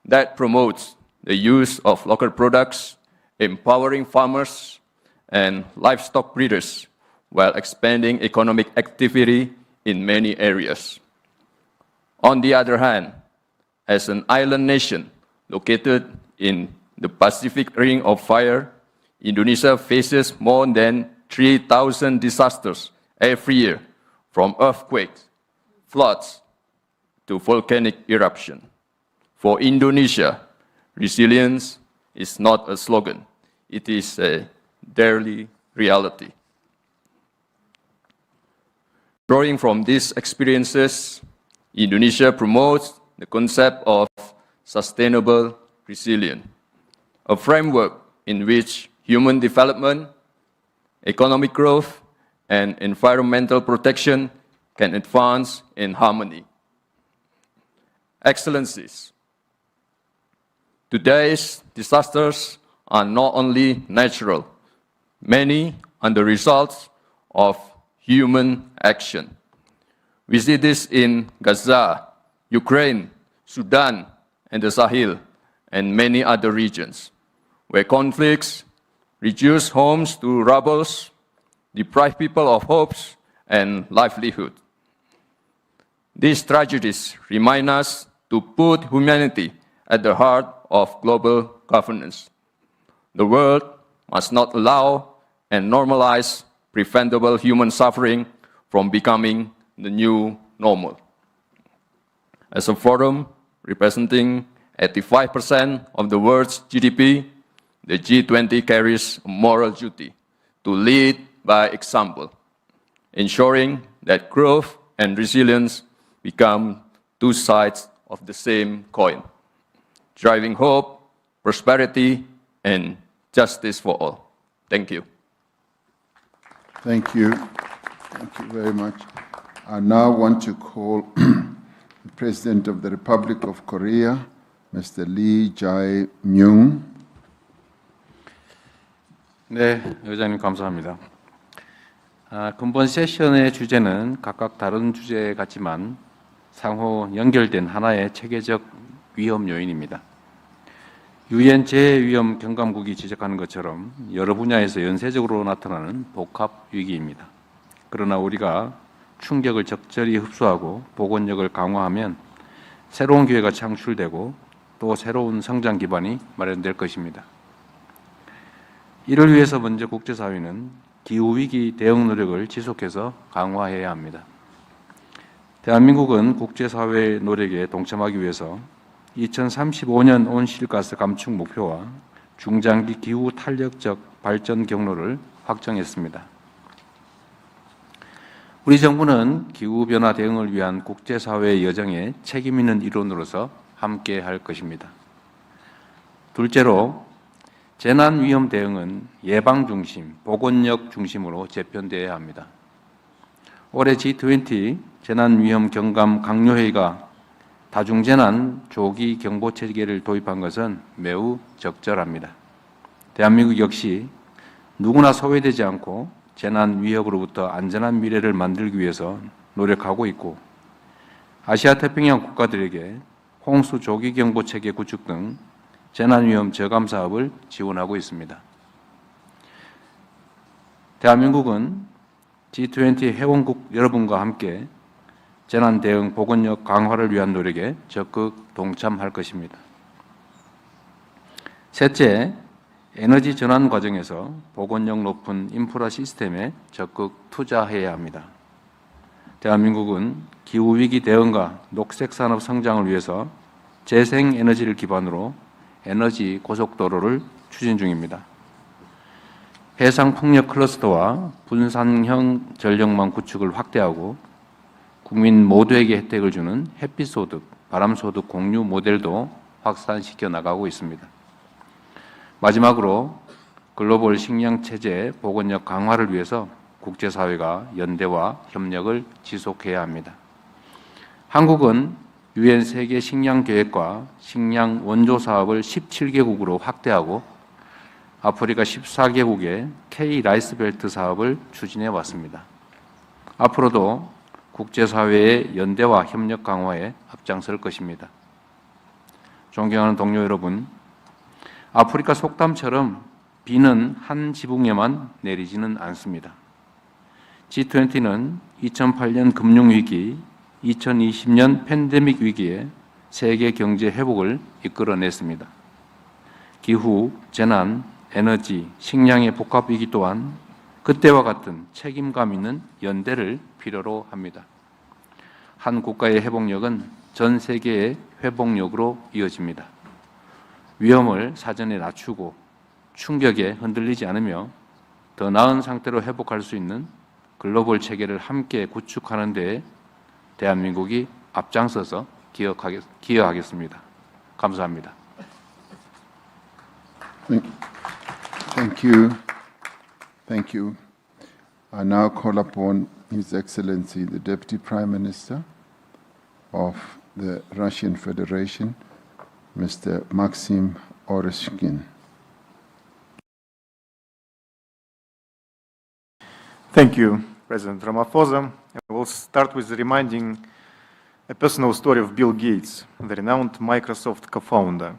That promotes the use of local products, empowering farmers and livestock breeders, while expanding economic activity in many areas. On the other hand, as an island nation located in the Pacific Ring of Fire, Indonesia faces more than 3,000 disasters every year, from earthquakes, floods, to volcanic eruption. For Indonesia, resilience is not a slogan, it is a daily reality. Drawing from these experiences, Indonesia promotes the concept of sustainable resilience, a framework in which human development, economic growth, and environmental protection can advance in harmony. Excellencies, today's disasters are not only natural, many are the results of human action. We see this in Gaza, Ukraine, Sudan, and the Sahel, and many other regions, where conflicts reduce homes to rubble, deprive people of hopes and livelihood. These tragedies remind us to put humanity at the heart of global governance. The world must not allow and normalize preventable human suffering from becoming the new normal. As a forum representing 85% of the world's GDP, the G20 carries a moral duty to lead by example, ensuring that growth and resilience become two sides of the same coin, driving hope, prosperity, and justice for all. Thank you. Thank you. Thank you very much. I now want to call the President of the Republic of Korea, Mr. 𝐬𝐮𝐬𝐫𝐿. 네, 의장님 감사합니다. 근본 세션의 주제는 각각 다른 주제 같지만 상호 연결된 하나의 체계적 위험 요인입니다. 유엔 재해위험 경감국이 지적하는 것처럼 여러 분야에서 연쇄적으로 나타나는 복합 위기입니다. 그러나 우리가 충격을 적절히 흡수하고 복원력을 강화하면 새로운 기회가 창출되고 또 새로운 성장 기반이 마련될 것입니다. 이를 위해서 먼저 국제사회는 기후위기 대응 노력을 지속해서 강화해야 합니다. 대한민국은 국제사회의 노력에 동참하기 위해서 2035년 온실가스 감축 목표와 중장기 기후 탄력적 발전 경로를 확정했습니다. 우리 정부는 기후변화 대응을 위한 국제사회의 여정에 책임 있는 일원으로서 함께 할 것입니다. 둘째로, 재난위험 대응은 예방 중심, 복원력 중심으로 재편되어야 합니다. 올해 G20 재난위험 경감 강요회의가 다중재난 조기 경보 체계를 도입한 것은 매우 적절합니다. 대한민국 역시 누구나 소외되지 않고 재난 위협으로부터 안전한 미래를 만들기 위해서 노력하고 있고, 아시아 태평양 국가들에게 홍수 조기 경보 체계 구축 등 재난 위험 저감 사업을 지원하고 있습니다. 대한민국은 G20 회원국 여러분과 함께 재난 대응 복원력 강화를 위한 노력에 적극 동참할 것입니다. 셋째, 에너지 전환 과정에서 복원력 높은 인프라 시스템에 적극 투자해야 합니다. 대한민국은 기후위기 대응과 녹색 산업 성장을 위해서 재생에너지를 기반으로 에너지 고속도로를 추진 중입니다. 해상풍력 클러스터와 분산형 전력망 구축을 확대하고 국민 모두에게 혜택을 주는 햇빛소득, 바람소득 공유 모델도 확산시켜 나가고 있습니다. 마지막으로 글로벌 식량 체제 복원력 강화를 위해서 국제사회가 연대와 협력을 지속해야 합니다. 한국은 유엔 세계 식량 계획과 식량 원조 사업을 17개국으로 확대하고 아프리카 14개국의 𝐾 사업을 추진해 왔습니다. 앞으로도 국제사회의 연대와 협력 강화에 앞장설 것입니다. 존경하는 동료 여러분, 아프리카 속담처럼 비는 한 지붕에만 내리지는 않습니다. G20는 2008년 금융위기, 2020년 팬데믹 위기에 세계 경제 회복을 이끌어냈습니다. 기후, 재난, 에너지, 식량의 복합 위기 또한 그때와 같은 책임감 있는 연대를 필요로 합니다. 한 국가의 회복력은 전 세계의 회복력으로 이어집니다. 위험을 사전에 낮추고 충격에 흔들리지 않으며 더 나은 상태로 회복할 수 있는 글로벌 체계를 함께 구축하는 데에 대한민국이 앞장서서 기여하겠습니다. 감사합니다. Thank you. Thank you. I now call upon His Excellency, the Deputy Prime Minister of the Russian Federation, Mr. Maksim Oreshkin. Thank you, President Ramaphosa. I will start with reminding a personal story of Bill Gates, the renowned Microsoft co-founder.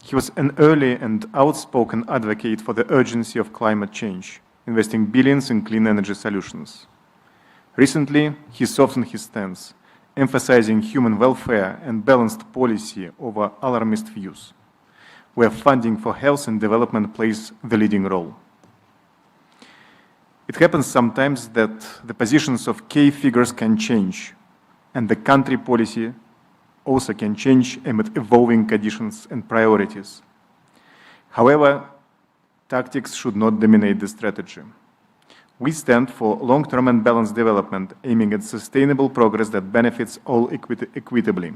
He was an early and outspoken advocate for the urgency of climate change, investing billions in clean energy solutions. Recently, he softened his stance, emphasizing human welfare and balanced policy over alarmist views, where funding for health and development plays the leading role. It happens sometimes that the positions of key figures can change, and the country policy also can change amid evolving conditions and priorities. However, tactics should not dominate the strategy. We stand for long-term and balanced development, aiming at sustainable progress that benefits all equitably.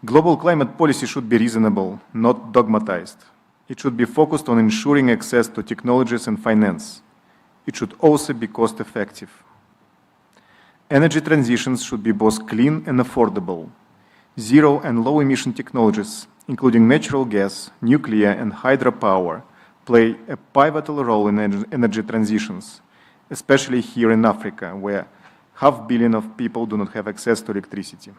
Global climate policy should be reasonable, not dogmatized. It should be focused on ensuring access to technologies and finance. It should also be cost-effective. Energy transitions should be both clean and affordable. Zero and low-emission technologies, including natural gas, nuclear, and hydropower, play a pivotal role in energy transitions, especially here in Africa, where 500 million of people do not have access to electricity.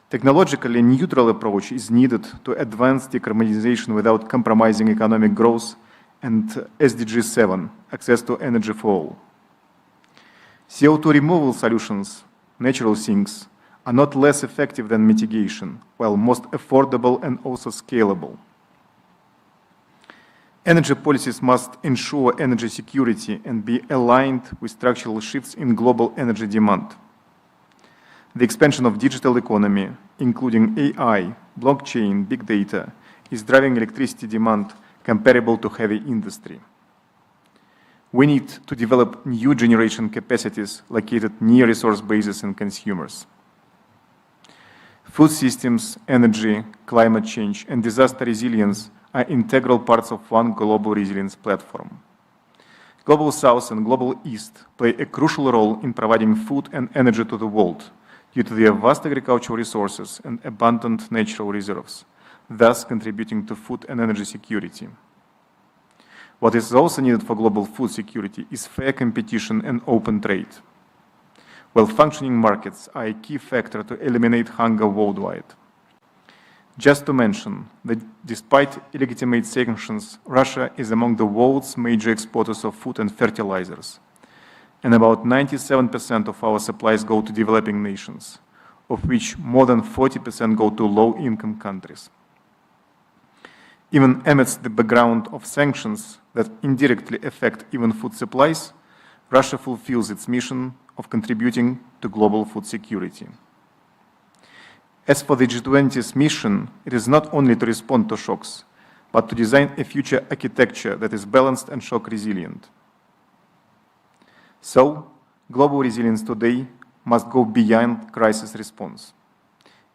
Technologically neutral approach is needed to advance decarbonization without compromising economic growth and SDG 7, access to energy for all. CO2 removal solutions, natural sinks, are not less effective than mitigation, while most affordable and also scalable. Energy policies must ensure energy security and be aligned with structural shifts in global energy demand. The expansion of digital economy, including AI, blockchain, big data, is driving electricity demand comparable to heavy industry. We need to develop new generation capacities located near resource bases and consumers. Food systems, energy, climate change, and disaster resilience are integral parts of one global resilience platform. Global South and Global East play a crucial role in providing food and energy to the world due to their vast agricultural resources and abundant natural reserves, thus contributing to food and energy security. What is also needed for global food security is fair competition and open trade. Well-functioning markets are a key factor to eliminate hunger worldwide. Just to mention that despite illegitimate sanctions, Russia is among the world's major exporters of food and fertilizers, and about 97% of our supplies go to developing nations, of which more than 40% go to low-income countries. Even amidst the background of sanctions that indirectly affect even food supplies, Russia fulfills its mission of contributing to global food security. As for the G20's mission, it is not only to respond to shocks, but to design a future architecture that is balanced and shock resilient. So, global resilience today must go beyond crisis response.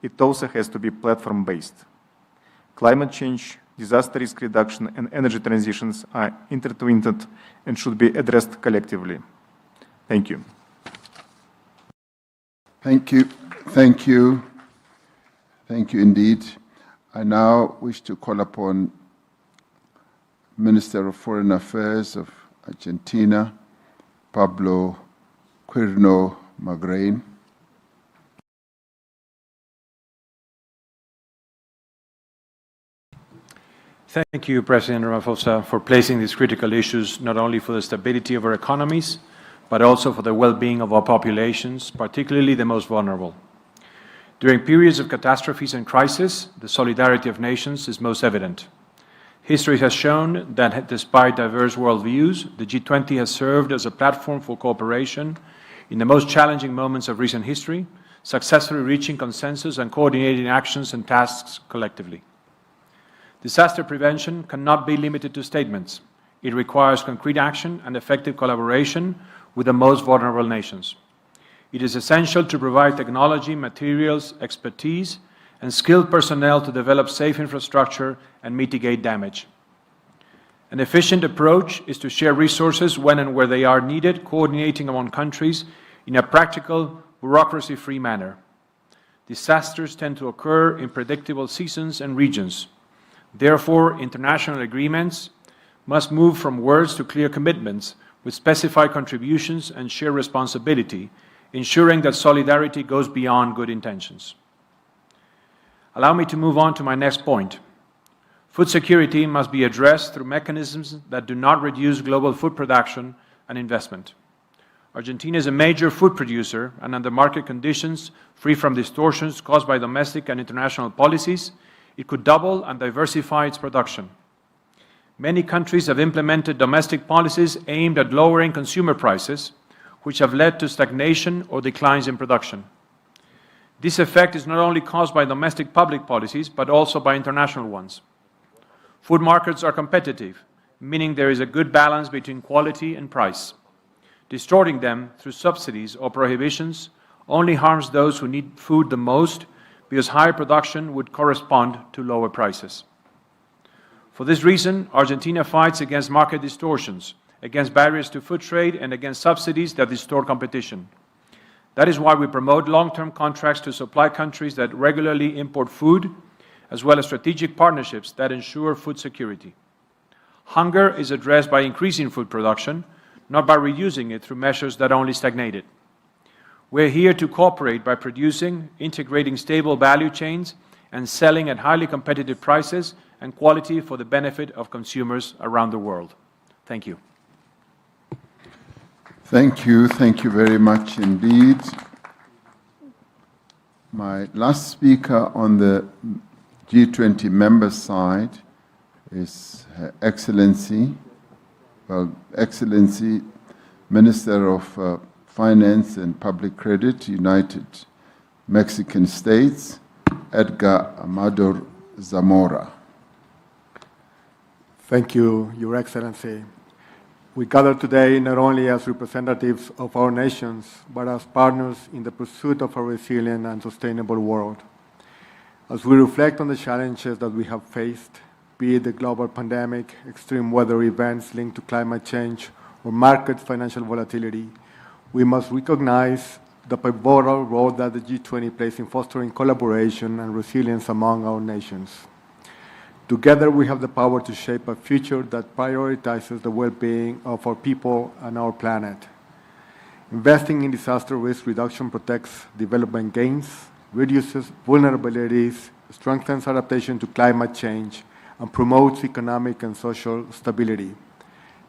It also has to be platform-based. Climate change, disaster risk reduction, and energy transitions are intertwined and should be addressed collectively. Thank you. Thank you. Thank you. Thank you indeed. I now wish to call upon Minister of Foreign Affairs of Argentina, Pablo Quirno Magrain. Thank you, President Ramaphosa, for placing these critical issues not only for the stability of our economies, but also for the well-being of our populations, particularly the most vulnerable. During periods of catastrophes and crisis, the solidarity of nations is most evident. History has shown that despite diverse worldviews, the G20 has served as a platform for cooperation in the most challenging moments of recent history, successfully reaching consensus and coordinating actions and tasks collectively. Disaster prevention cannot be limited to statements. It requires concrete action and effective collaboration with the most vulnerable nations. It is essential to provide technology, materials, expertise, and skilled personnel to develop safe infrastructure and mitigate damage. An efficient approach is to share resources when and where they are needed, coordinating among countries in a practical, bureaucracy-free manner. Disasters tend to occur in predictable seasons and regions. Therefore, international agreements must move from words to clear commitments with specified contributions and shared responsibility, ensuring that solidarity goes beyond good intentions. Allow me to move on to my next point. Food security must be addressed through mechanisms that do not reduce global food production and investment. Argentina is a major food producer, and under market conditions, free from distortions caused by domestic and international policies, it could double and diversify its production. Many countries have implemented domestic policies aimed at lowering consumer prices, which have led to stagnation or declines in production. This effect is not only caused by domestic public policies, but also by international ones. Food markets are competitive, meaning there is a good balance between quality and price. Distorting them through subsidies or prohibitions only harms those who need food the most, because higher production would correspond to lower prices. For this reason, Argentina fights against market distortions, against barriers to food trade, and against subsidies that distort competition. That is why we promote long-term contracts to supply countries that regularly import food, as well as strategic partnerships that ensure food security. Hunger is addressed by increasing food production, not by reducing it through measures that only stagnate it. We're here to cooperate by producing, integrating stable value chains, and selling at highly competitive prices and quality for the benefit of consumers around the world. Thank you. Thank you. Thank you very much indeed. My last speaker on the G20 member side is Her Excellency, Minister of Finance and Public Credit, United Mexican States, Edgar Amador Zamora. Thank you, Your Excellency. We gather today not only as representatives of our nations, but as partners in the pursuit of a resilient and sustainable world. As we reflect on the challenges that we have faced, be it the global pandemic, extreme weather events linked to climate change, or market financial volatility, we must recognize the pivotal role that the G20 plays in fostering collaboration and resilience among our nations. Together, we have the power to shape a future that prioritizes the well-being of our people and our planet. Investing in disaster risk reduction protects development gains, reduces vulnerabilities, strengthens adaptation to climate change, and promotes economic and social stability.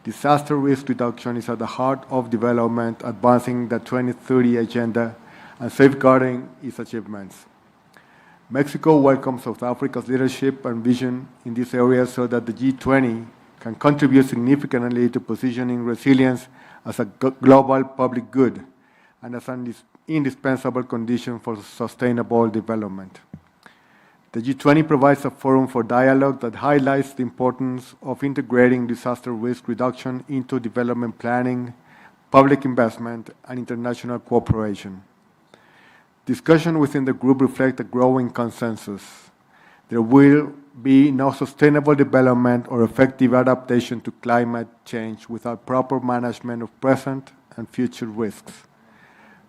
Disaster risk reduction is at the heart of development, advancing the 2030 agenda and safeguarding its achievements. Mexico welcomes South Africa's leadership and vision in this area so that the G20 can contribute significantly to positioning resilience as a global public good and as an indispensable condition for sustainable development. The G20 provides a forum for dialogue that highlights the importance of integrating disaster risk reduction into development planning, public investment, and international cooperation. Discussion within the group reflects a growing consensus. There will be no sustainable development or effective adaptation to climate change without proper management of present and future risks.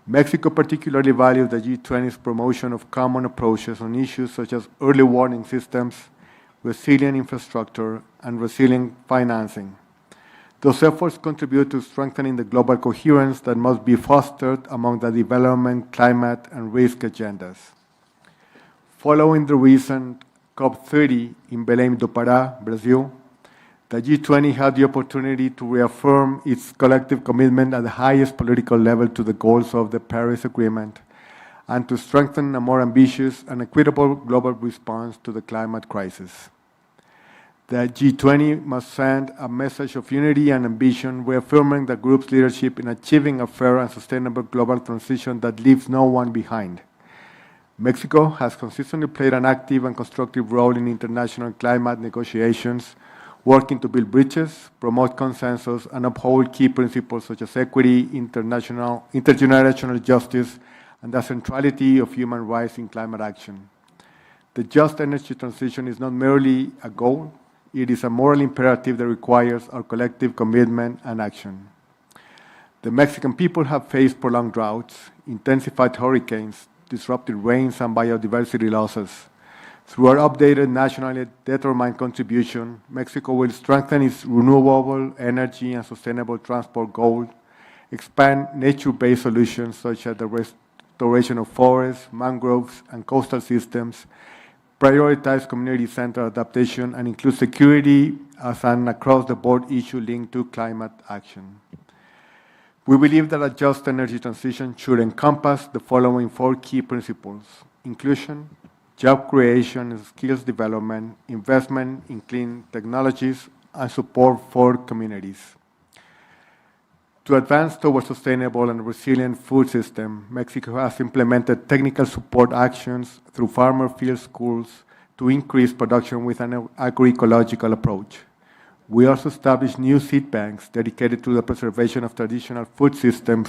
Mexico particularly values the G20's promotion of common approaches on issues such as early warning systems, resilient infrastructure, and resilient financing. Those efforts contribute to strengthening the global coherence that must be fostered among the development, climate, and risk agendas. Following the recent COP30 in Belém do Pará, Brazil, the G20 had the opportunity to reaffirm its collective commitment at the highest political level to the goals of the Paris Agreement and to strengthen a more ambitious and equitable global response to the climate crisis. The G20 must send a message of unity and ambition, reaffirming the group's leadership in achieving a fair and sustainable global transition that leaves no one behind. Mexico has consistently played an active and constructive role in international climate negotiations, working to build bridges, promote consensus, and uphold key principles such as equity, intergenerational justice, and the centrality of human rights in climate action. The just energy transition is not merely a goal, it is a moral imperative that requires our collective commitment and action. The Mexican people have faced prolonged droughts, intensified hurricanes, disrupted rains, and biodiversity losses. Through our updated nationally determined contribution, Mexico will strengthen its renewable energy and sustainable transport goals, expand nature-based solutions such as the restoration of forests, mangroves, and coastal systems, prioritize community-centered adaptation, and include security as an across-the-board issue linked to climate action. We believe that a just energy transition should encompass the following 4 key principles: inclusion, job creation and skills development, investment in clean technologies, and support for communities. To advance towards sustainable and resilient food system, Mexico has implemented technical support actions through farmer field schools to increase production with an agroecological approach. We also established new seed banks dedicated to the preservation of traditional food systems,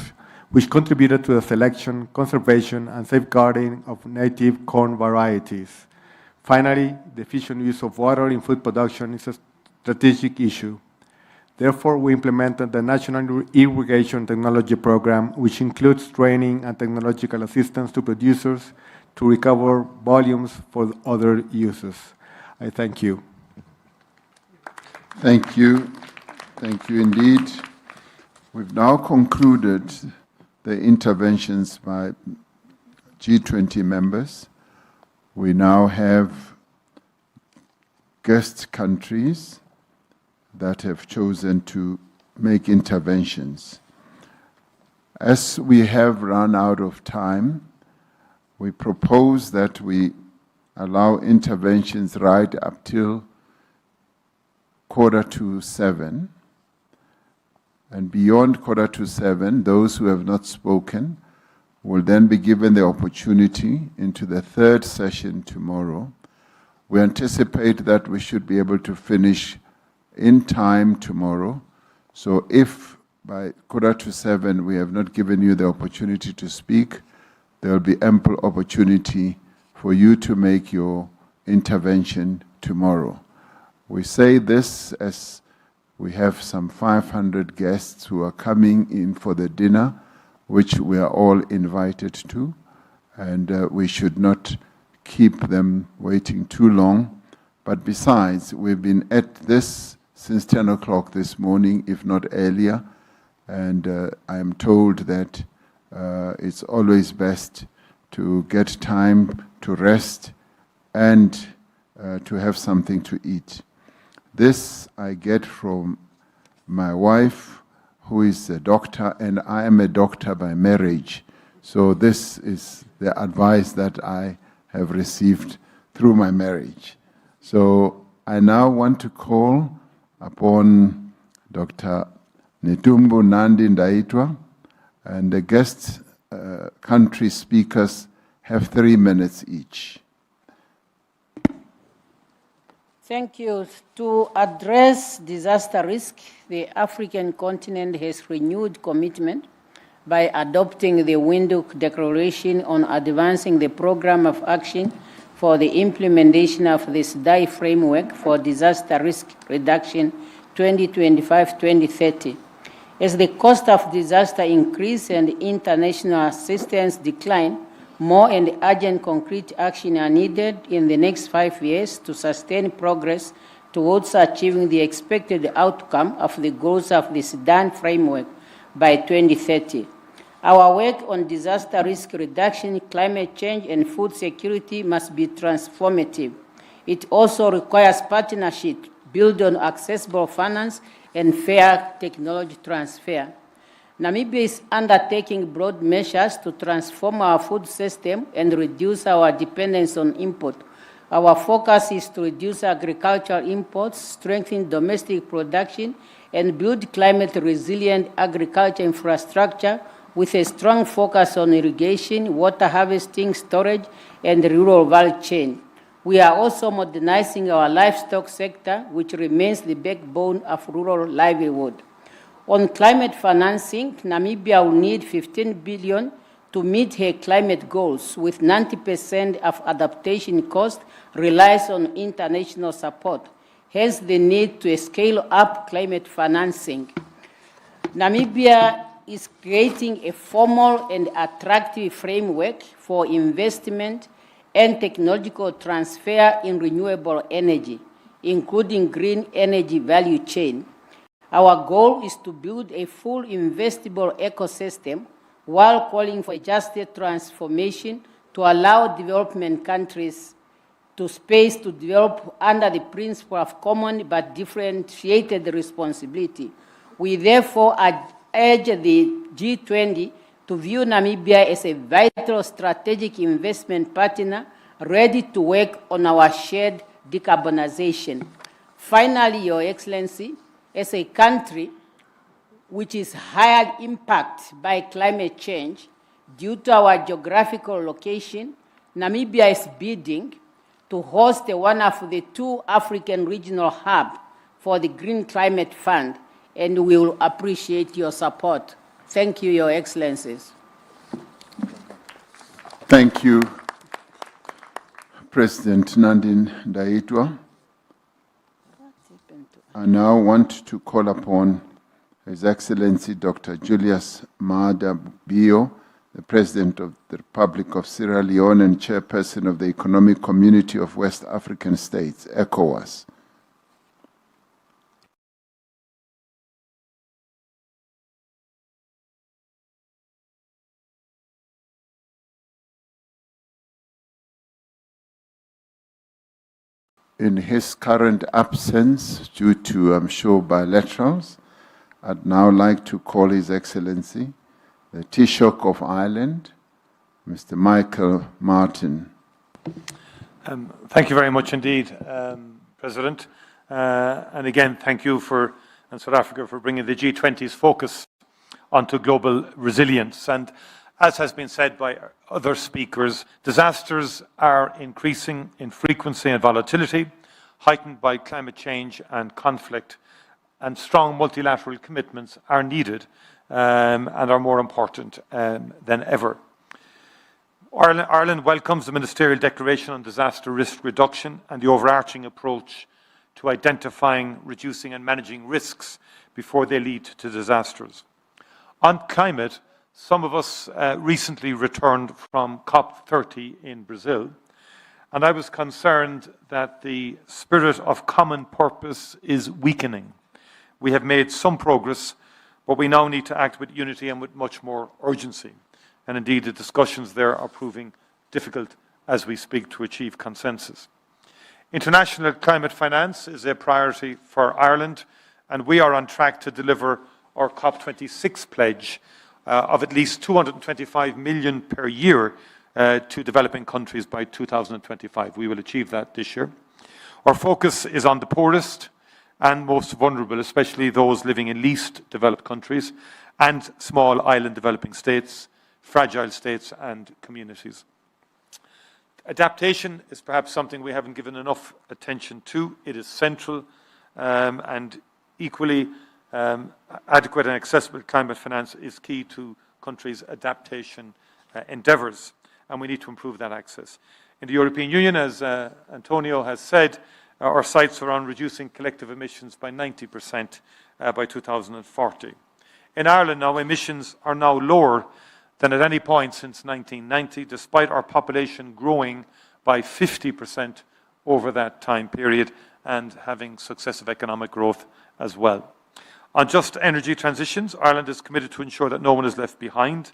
which contributed to the selection, conservation, and safeguarding of native corn varieties. Finally, the efficient use of water in food production is a strategic issue. Therefore, we implemented the National Irrigation Technology Program, which includes training and technological assistance to producers to recover volumes for other uses. I thank you. Thank you. Thank you indeed. We've now concluded the interventions by G20 members. We now have guest countries that have chosen to make interventions. As we have run out of time, we propose that we allow interventions right up till 6:45. And beyond 6:45, those who have not spoken will then be given the opportunity into the 3rd session tomorrow. We anticipate that we should be able to finish in time tomorrow. So if by 6:45 we have not given you the opportunity to speak, there will be ample opportunity for you to make your intervention tomorrow. We say this as we have some 500 guests who are coming in for the dinner, which we are all invited to, and we should not keep them waiting too long. But besides, we've been at this since 10 o'clock this morning, if not earlier, and I am told that it's always best to get time to rest and to have something to eat. This I get from my wife, who is a doctor, and I am a doctor by marriage. So this is the advice that I have received through my marriage. So I now want to call upon Dr. Netumbo Nandi-Ndaitwah, and the guest country speakers have 3 minutes each. Thank you. To address disaster risk, the African continent has renewed commitment by adopting the Windhoek Declaration on advancing the program of action for the implementation of the SDI framework for disaster risk reduction 2025-2030. As the cost of disaster increase and international assistance decline, more and urgent concrete action are needed in the next 5 years to sustain progress towards achieving the expected outcome of the goals of the SDI framework by 2030. Our work on disaster risk reduction, climate change, and food security must be transformative. It also requires partnership built on accessible finance and fair technology transfer. Namibia is undertaking broad measures to transform our food system and reduce our dependence on import. Our focus is to reduce agricultural imports, strengthen domestic production, and build climate-resilient agriculture infrastructure with a strong focus on irrigation, water harvesting, storage, and rural value chain. We are also modernizing our livestock sector, which remains the backbone of rural livelihood. On climate financing, Namibia will need 15 billion to meet her climate goals, with 90% of adaptation cost relies on international support. Hence, the need to scale up climate financing. Namibia is creating a formal and attractive framework for investment and technological transfer in renewable energy, including green energy value chain. Our goal is to build a full investable ecosystem while calling for just transformation to allow development countries to space to develop under the principle of common but differentiated responsibility. We therefore urge the G20 to view Namibia as a vital strategic investment partner ready to work on our shared decarbonization. Finally, Your Excellency, as a country which is higher impact by climate change due to our geographical location, Namibia is bidding to host one of the 2 African regional hubs for the Green Climate Fund, and we will appreciate your support. Thank you, Your Excellencies. Thank you, President MDN&x. I now want to call upon His Excellency Dr. Julius Maada Bio, the President of the Republic of Sierra Leone and Chairperson of the Economic Community of West African States, ECOWAS. In his current absence, due to, I'm sure, bilaterals, I'd now like to call His Excellency, the Taoiseach of Ireland, Mr. Michael Martin. Thank you very much indeed, President. And again, thank you and South Africa for bringing the G20's focus onto global resilience. And as has been said by other speakers, disasters are increasing in frequency and volatility, heightened by climate change and conflict, and strong multilateral commitments are needed and are more important than ever. Ireland welcomes the Ministerial Declaration on Disaster Risk Reduction and the overarching approach to identifying, reducing and managing risks before they lead to disasters. On climate, some of us recently returned from COP30 in Brazil, and I was concerned that the spirit of common purpose is weakening. We have made some progress, but we now need to act with unity and with much more urgency. And indeed, the discussions there are proving difficult as we speak to achieve consensus. International climate finance is a priority for Ireland, and we are on track to deliver our COP26 pledge of at least 225 million per year to developing countries by 2025. We will achieve that this year. Our focus is on the poorest and most vulnerable, especially those living in least developed countries and small island developing states, fragile states and communities. Adaptation is perhaps something we haven't given enough attention to. It is central and equally adequate and accessible climate finance is key to countries' adaptation endeavours, and we need to improve that access. In the European Union, as Antonio has said, our sights are on reducing collective emissions by 90% by 2040. In Ireland now, emissions are now lower than at any point since 1990, despite our population growing by 50% over that time period and having successive economic growth as well. On just energy transitions, Ireland is committed to ensure that no one is left behind.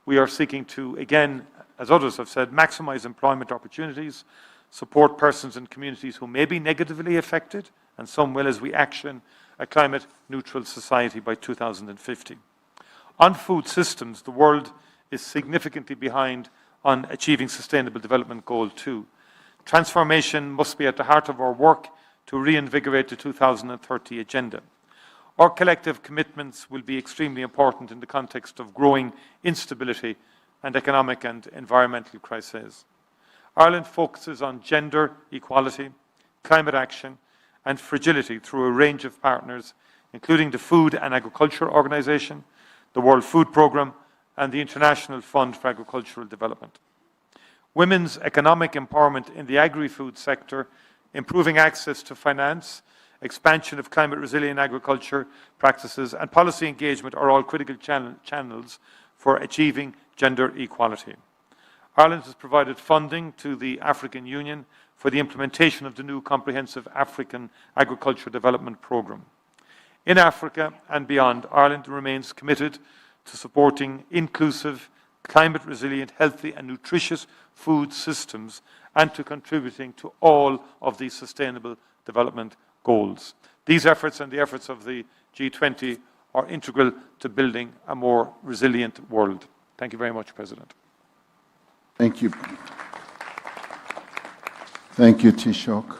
We are seeking to, again, as others have said, maximise employment opportunities, support persons and communities who may be negatively affected, and some will, as we action a climate-neutral society by 2050. On food systems, the world is significantly behind on achieving Sustainable Development Goal 2. Transformation must be at the heart of our work to reinvigorate the 2030 agenda. Our collective commitments will be extremely important in the context of growing instability and economic and environmental crises. Ireland focuses on gender equality, climate action and fragility through a range of partners, including the Food and Agriculture Organization, the World Food Programme and the International Fund for Agricultural Development. Women's economic empowerment in the agri-food sector, improving access to finance, expansion of climate-resilient agriculture practices and policy engagement are all critical channels for achieving gender equality. Ireland has provided funding to the African Union for the implementation of the new Comprehensive African Agriculture Development Programme. In Africa and beyond, Ireland remains committed to supporting inclusive, climate-resilient, healthy and nutritious food systems and to contributing to all of the Sustainable Development Goals. These efforts and the efforts of the G20 are integral to building a more resilient world. Thank you very much, President. Thank you. Thank you, Taoiseach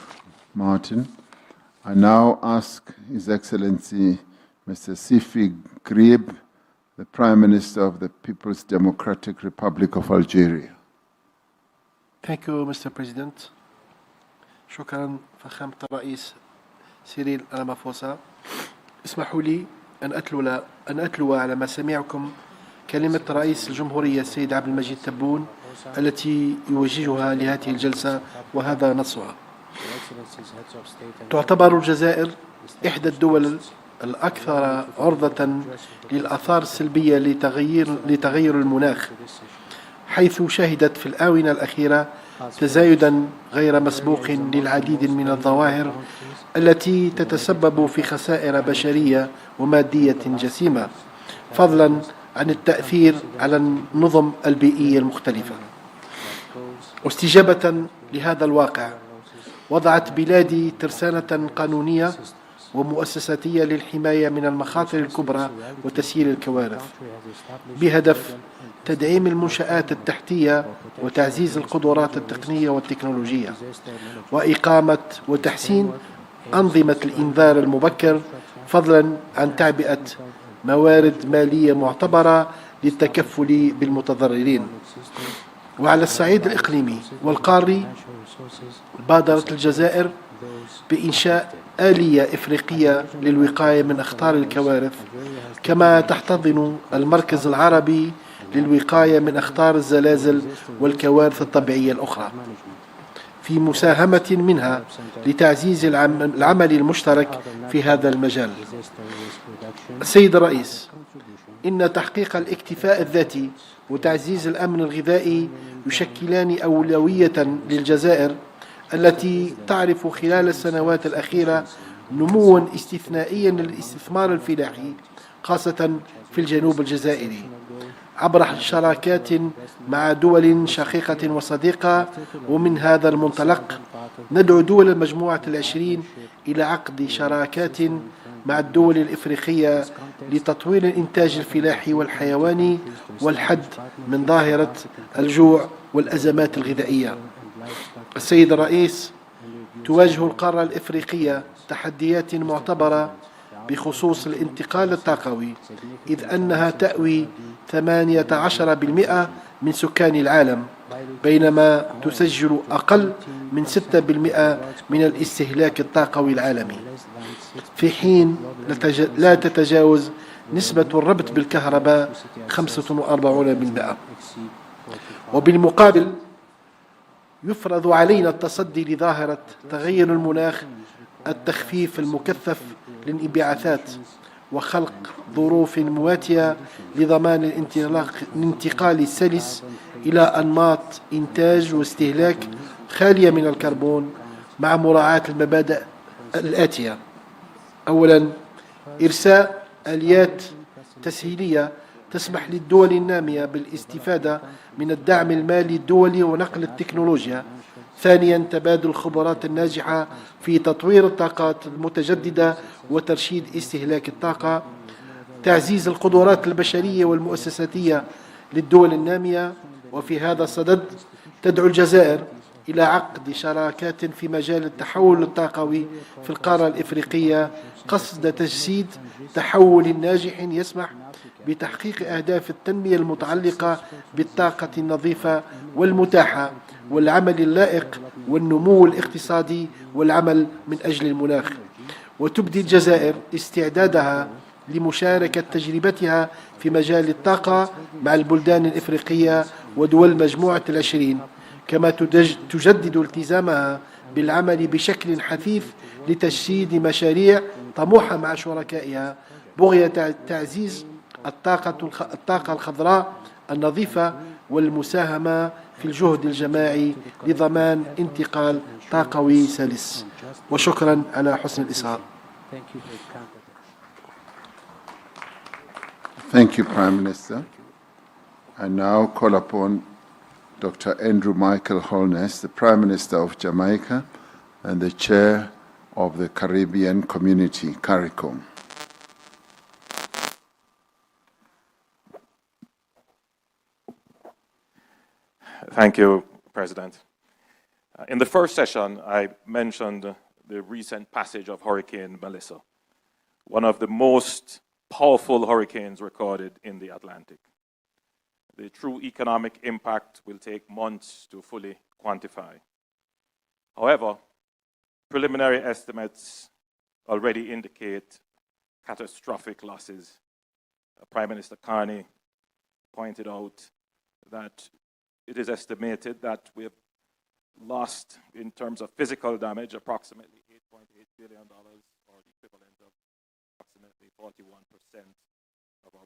Martin. I now ask His Excellency Mr. 𝐶𝐵, the Prime Minister of the People's Democratic Republic of Algeria. Thank you, Mr. President. شكرا فخامة الرئيس سيريل رامافوسا. اسمحوا لي أن أتلو على مسامعكم كلمة رئيس الجمهورية السيد عبد المجيد تبون التي يوجهها لهذه الجلسة، وهذا نصها. تعتبر الجزائر إحدى الدول الأكثر عرضة للآثار السلبية لتغير المناخ، حيث شهدت في الآونة الأخيرة تزايدا غير مسبوق للعديد من الظواهر التي تتسبب في خسائر بشرية ومادية جسيمة، فضلا عن التأثير على النظم البيئية المختلفة. واستجابة لهذا الواقع وضعت بلادي ترسانة قانونية ومؤسساتية للحماية من المخاطر الكبرى وتسيير الكوارث، بهدف تدعيم المنشآت التحتية وتعزيز القدرات التقنية والتكنولوجية، وإقامة وتحسين أنظمة الإنذار المبكر، فضلا عن تعبئة موارد مالية معتبرة للتكفل بالمتضررين. وعلى الصعيد الإقليمي والقاري، بادرت الجزائر بإنشاء آلية إفريقية للوقاية من أخطار الكوارث، كما تحتضن المركز العربي للوقاية من أخطار الزلازل والكوارث الطبيعية الأخرى، في مساهمة منها لتعزيز العمل المشترك في هذا المجال. السيد الرئيس، إن تحقيق الاكتفاء الذاتي وتعزيز الأمن الغذائي يشكلان أولوية للجزائر، التي تعرف خلال السنوات الأخيرة نموا استثنائيا للاستثمار الفلاحي، خاصة في الجنوب الجزائري، عبر شراكات مع دول شقيقة وصديقة. ومن هذا المنطلق ندعو دول المجموعة ال20 إلى عقد شراكات مع الدول الإفريقية لتطوير الإنتاج الفلاحي والحيواني والحد من ظاهرة الجوع والأزمات الغذائية. السيد الرئيس، تواجه القارة الإفريقية تحديات معتبرة بخصوص الانتقال الطاقوي، إذ أنها تأوي 18% من سكان العالم، بينما تسجل أقل من 6% من الاستهلاك الطاقوي العالمي، في حين لا تتجاوز نسبة الربط بالكهرباء 45%. وبالمقابل يفرض علينا التصدي لظاهرة تغير المناخ، التخفيف المكثف للانبعاثات، وخلق ظروف مواتية لضمان الانتقال السلس إلى أنماط إنتاج واستهلاك خالية من الكربون، مع مراعاة المبادئ الآتية: أولا، إرساء آليات تسهيلية تسمح للدول النامية بالاستفادة من الدعم المالي الدولي ونقل التكنولوجيا. ثانيا، تبادل الخبرات الناجحة في تطوير الطاقات المتجددة وترشيد استهلاك الطاقة. تعزيز القدرات البشرية والمؤسساتية للدول النامية. وفي هذا الصدد تدعو الجزائر إلى عقد شراكات في مجال التحول الطاقوي في القارة الإفريقية، قصد تجسيد تحول ناجح يسمح بتحقيق أهداف التنمية المتعلقة بالطاقة النظيفة والمتاحة والعمل اللائق والنمو الاقتصادي والعمل من أجل المناخ. وتبدي الجزائر استعدادها لمشاركة تجربتها في مجال الطاقة مع البلدان الإفريقية ودول مجموعة ال20، كما تجدد التزامها بالعمل بشكل حثيث لتجسيد مشاريع طموحة مع شركائها بغية تعزيز الطاقة الخضراء النظيفة والمساهمة في الجهد الجماعي لضمان انتقال طاقوي سلس. وشكرا على حسن الإصغاء. Thank you, Prime Minister. I now call upon Dr. Andrew Michael Holness, the Prime Minister of Jamaica and the Chair of the Caribbean Community, CARICOM. Thank you, President. In the first session, I mentioned the recent passage of Hurricane Melissa, one of the most powerful hurricanes recorded in the Atlantic. The true economic impact will take months to fully quantify. However, preliminary estimates already indicate catastrophic losses. Prime Minister Carney pointed out that it is estimated that we have lost, in terms of physical damage, approximately $8.8 billion, or the equivalent of approximately 41% of our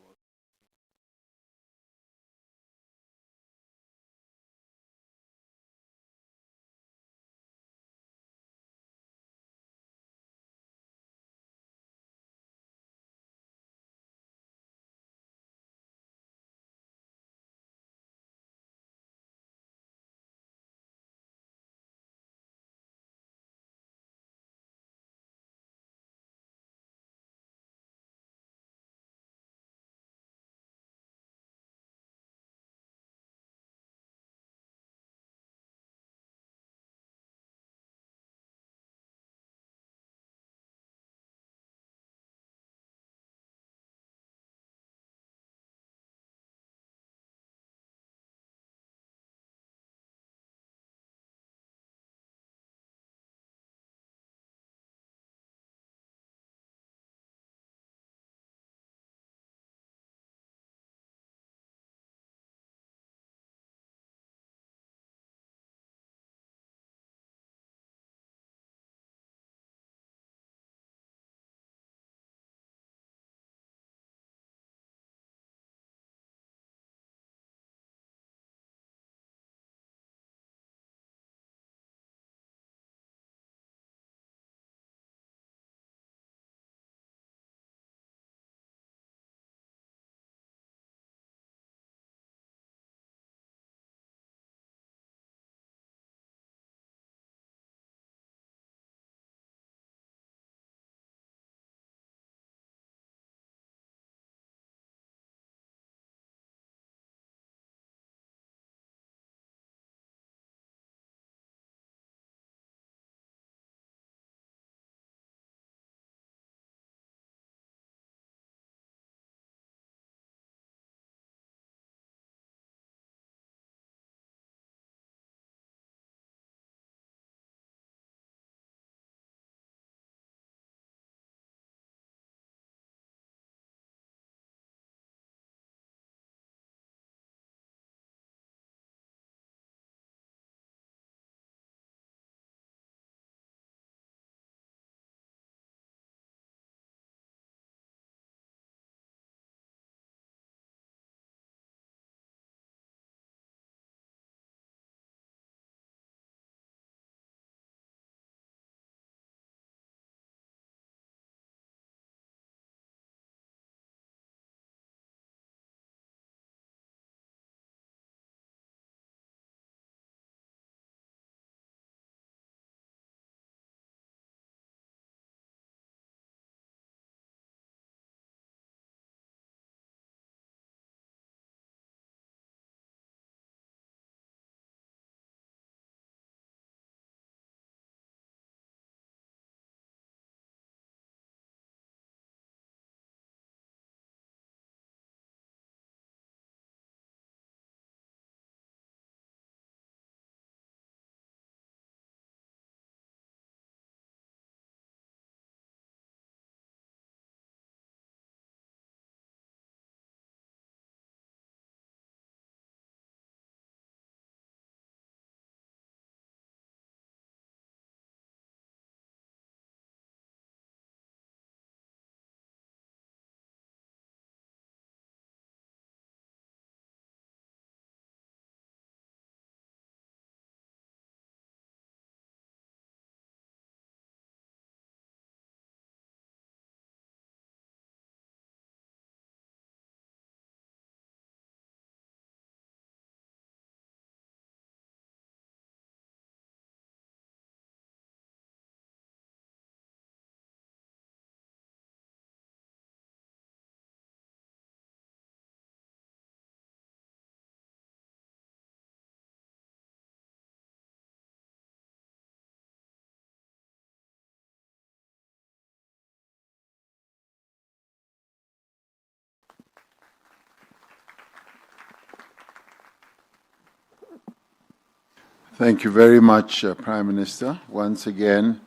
Thank you very much, Prime Minister. Once again,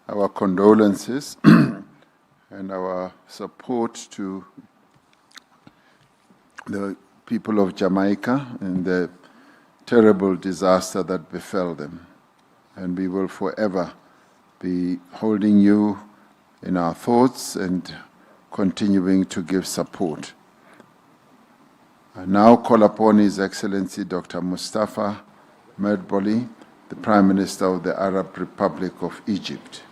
our condolences and our support to the people of Jamaica and the terrible disaster that befell them. And we will forever be holding you in our thoughts and continuing to give support. I now call upon His Excellency Dr. Mustafa Medboli, the Prime Minister of the Arab Republic of Egypt.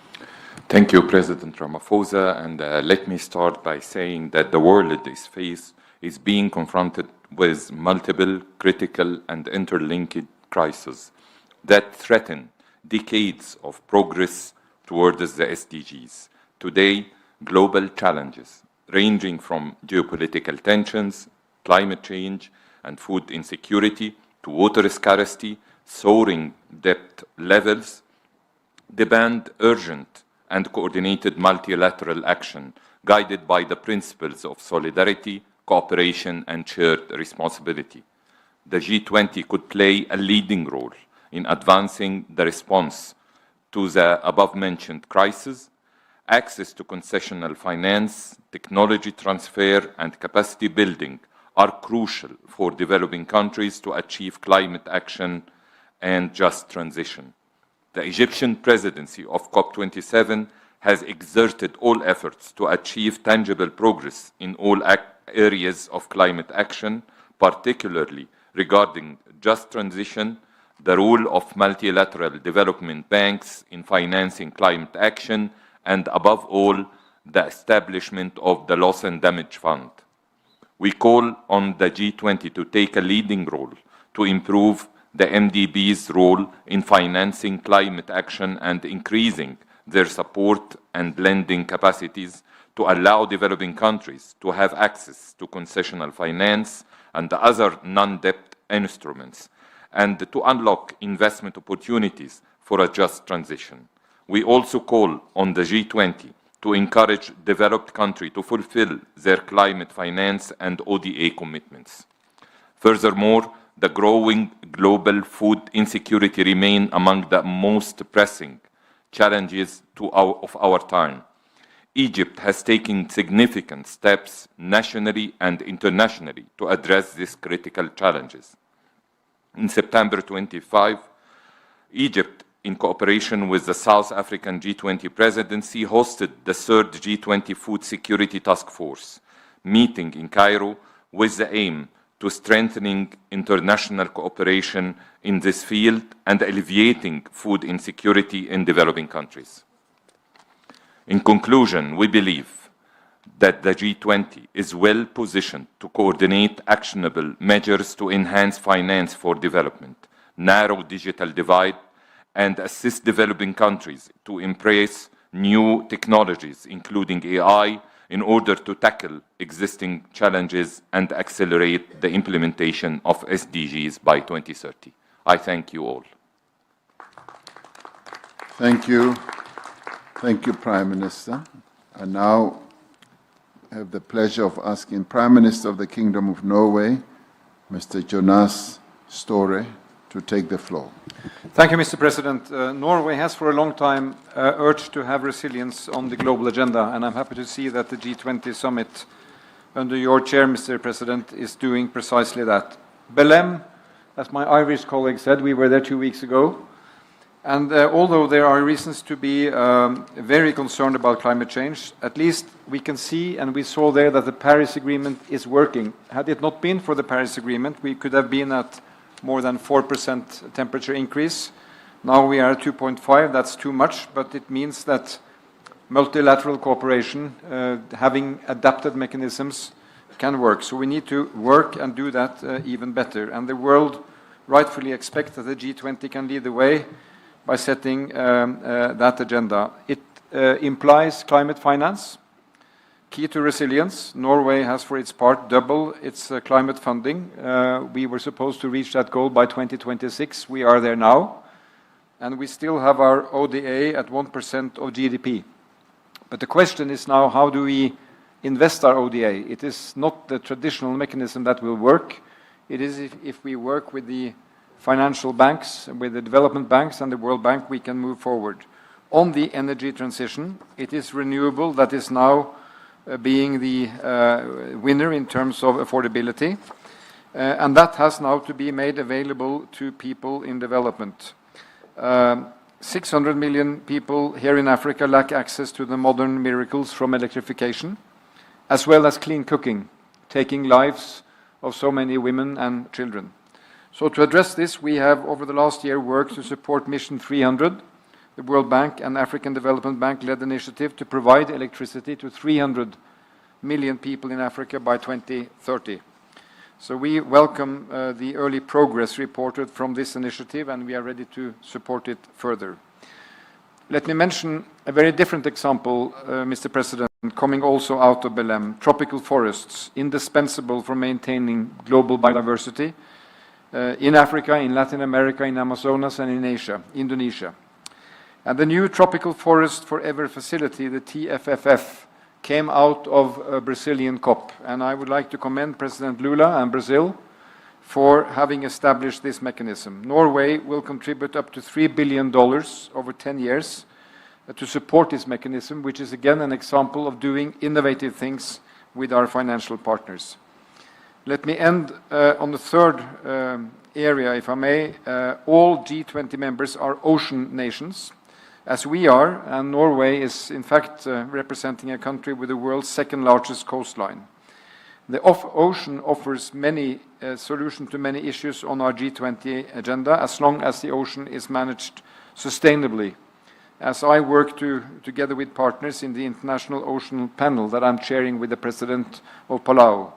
Thank you, President Ramaphosa, and let me start by saying that the world is being confronted with multiple critical and interlinked crises that threaten decades of progress towards the SDGs. Today, global challenges ranging from geopolitical tensions, climate change, and food insecurity to water scarcity, soaring debt levels, demand urgent and coordinated multilateral action guided by the principles of solidarity, cooperation, and shared responsibility. The G20 could play a leading role in advancing the response to the above-mentioned crisis. Access to concessional finance, technology transfer, and capacity building are crucial for developing countries to achieve climate action and just transition. The Egyptian presidency of COP27 has exerted all efforts to achieve tangible progress in all areas of climate action, particularly regarding just transition, the role of multilateral development banks in financing climate action, and above all, the establishment of the Loss and Damage Fund. We call on the G20 to take a leading role to improve the MDB's role in financing climate action and increasing their support and lending capacities to allow developing countries to have access to concessional finance and other non-debt instruments, and to unlock investment opportunities for a just transition. We also call on the G20 to encourage developed countries to fulfill their climate finance and ODA commitments. Furthermore, the growing global food insecurity remains among the most pressing challenges of our time. Egypt has taken significant steps nationally and internationally to address these critical challenges. In September 25, Egypt, in cooperation with the South African G20 presidency, hosted the third G20 Food Security Task Force meeting in Cairo with the aim to strengthening international cooperation in this field and alleviating food insecurity in developing countries. In conclusion, we believe that the G20 is well positioned to coordinate actionable measures to enhance finance for development, narrow digital divide, and assist developing countries to embrace new technologies, including AI, in order to tackle existing challenges and accelerate the implementation of SDGs by 2030. I thank you all. Thank you. Thank you, Prime Minister. I now have the pleasure of asking Prime Minister of the Kingdom of Norway, Mr. Jonas Støre, to take the floor. Thank you, Mr. President. Norway has for a long time urged to have resilience on the global agenda, and I'm happy to see that the G20 summit under your chair, Mr. President, is doing precisely that. Belém, as my Irish colleague said, we were there 2 weeks ago, and although there are reasons to be very concerned about climate change, at least we can see and we saw there that the Paris Agreement is working. Had it not been for the Paris Agreement, we could have been at more than 4% temperature increase. Now we are at 2.5, that's too much, but it means that multilateral cooperation, having adapted mechanisms, can work. So we need to work and do that even better. And the world rightfully expects that the G20 can lead the way by setting that agenda. It implies climate finance, key to resilience. Norway has, for its part, double its climate funding. We were supposed to reach that goal by 2026. We are there now. And we still have our ODA at 1% of GDP. But the question is now, how do we invest our ODA? It is not the traditional mechanism that will work. It is if we work with the financial banks, with the development banks and the World Bank, we can move forward. On the energy transition, it is renewable that is now being the winner in terms of affordability, and that has now to be made available to people in development. 600 million people here in Africa lack access to the modern miracles from electrification, as well as clean cooking, taking lives of so many women and children. So to address this, we have over the last year worked to support Mission 300, the World Bank and African Development Bank-led initiative to provide electricity to 300 million people in Africa by 2030. So we welcome the early progress reported from this initiative, and we are ready to support it further. Let me mention a very different example, Mr. President, coming also out of Belém: tropical forests, indispensable for maintaining global biodiversity in Africa, in Latin America, in Amazonas, and in Asia, Indonesia. And the new Tropical Forest Forever facility, the TFFF, came out of a Brazilian COP, and I would like to commend President Lula and Brazil for having established this mechanism. Norway will contribute up to $3 billion over 10 years to support this mechanism, which is again an example of doing innovative things with our financial partners. Let me end on the third area, if I may. All G20 members are ocean nations, as we are, and Norway is in fact representing a country with the world's second largest coastline. The ocean offers many solutions to many issues on our G20 agenda, as long as the ocean is managed sustainably, as I work together with partners in the International Ocean Panel that I'm chairing with the President of Palau.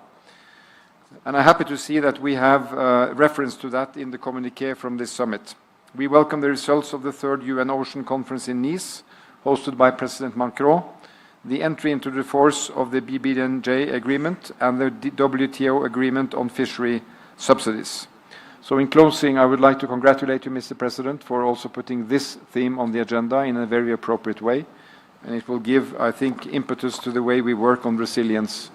And I'm happy to see that we have reference to that in the communiqué from this summit. We welcome the results of the third UN Ocean Conference in Nice, hosted by President Macron, the entry into the force of the BBNJ agreement and the WTO agreement on fishery subsidies. So in closing, I would like to congratulate you, Mr. President, for also putting this theme on the agenda in a very appropriate way. And it will give, I think, impetus to the way we work on resilience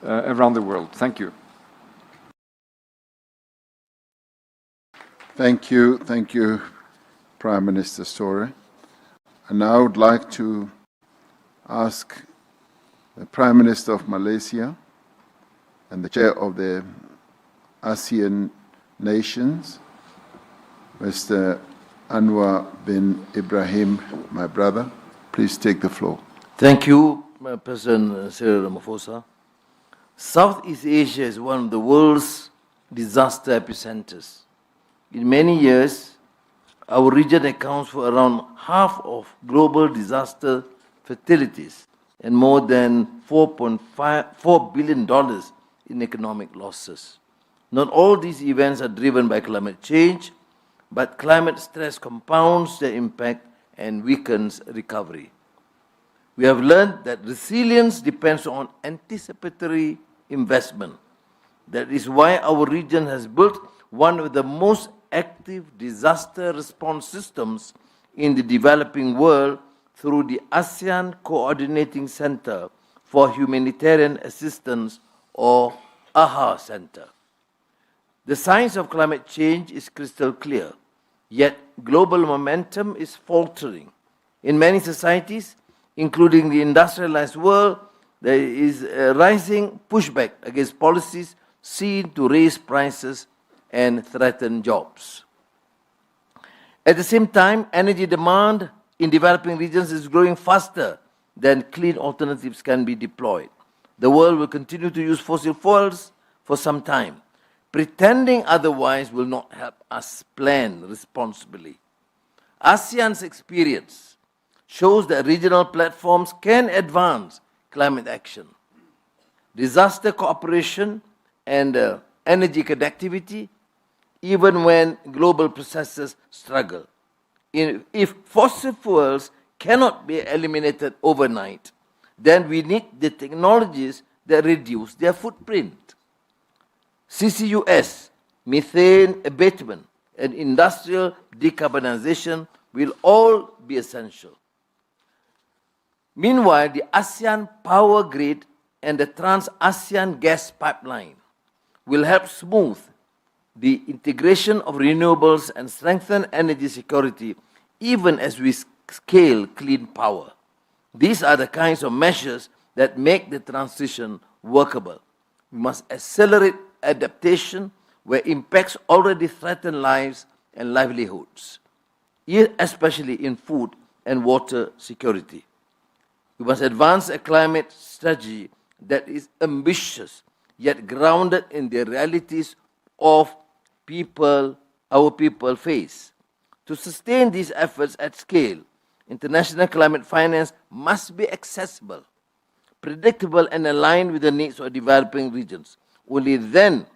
around the world. Thank you. Thank you, Prime Minister Store. And now I would like to ask the Prime Minister of Malaysia and the Chair of the ASEAN Nations, Mr. Anwar bin Ibrahim, my brother. Please take the floor. Thank you, President Cyril Ramaphosa. Southeast Asia is one of the world's disaster epicenters. In many years, our region accounts for around half of global disaster fatalities and more than $4 billion in economic losses. Not all these events are driven by climate change, but climate stress compounds their impact and weakens recovery. We have learned that resilience depends on anticipatory investment. That is why our region has built one of the most active disaster response systems in the developing world through the ASEAN Coordinating Center for Humanitarian Assistance, or AHA Center. The science of climate change is crystal clear, yet global momentum is faltering. In many societies, including the industrialized world, there is a rising pushback against policies seen to raise prices and threaten jobs. At the same time, energy demand in developing regions is growing faster than clean alternatives can be deployed. The world will continue to use fossil fuels for some time. Pretending otherwise will not help us plan responsibly. ASEAN's experience shows that regional platforms can advance climate action. Disaster cooperation and energy connectivity, even when global processes struggle. If fossil fuels cannot be eliminated overnight, then we need the technologies that reduce their footprint. CCUS, methane abatement, and industrial decarbonization will all be essential. Meanwhile, the ASEAN power grid and the Trans-ASEAN gas pipeline will help smooth the integration of renewables and strengthen energy security, even as we scale clean power. These are the kinds of measures that make the transition workable. We must accelerate adaptation where impacts already threaten lives and livelihoods, especially in food and water security. We must advance a climate strategy that is ambitious, yet grounded in the realities of our people face. To sustain these efforts at scale, international climate finance must be accessible, predictable, and aligned with the needs of developing regions. Only then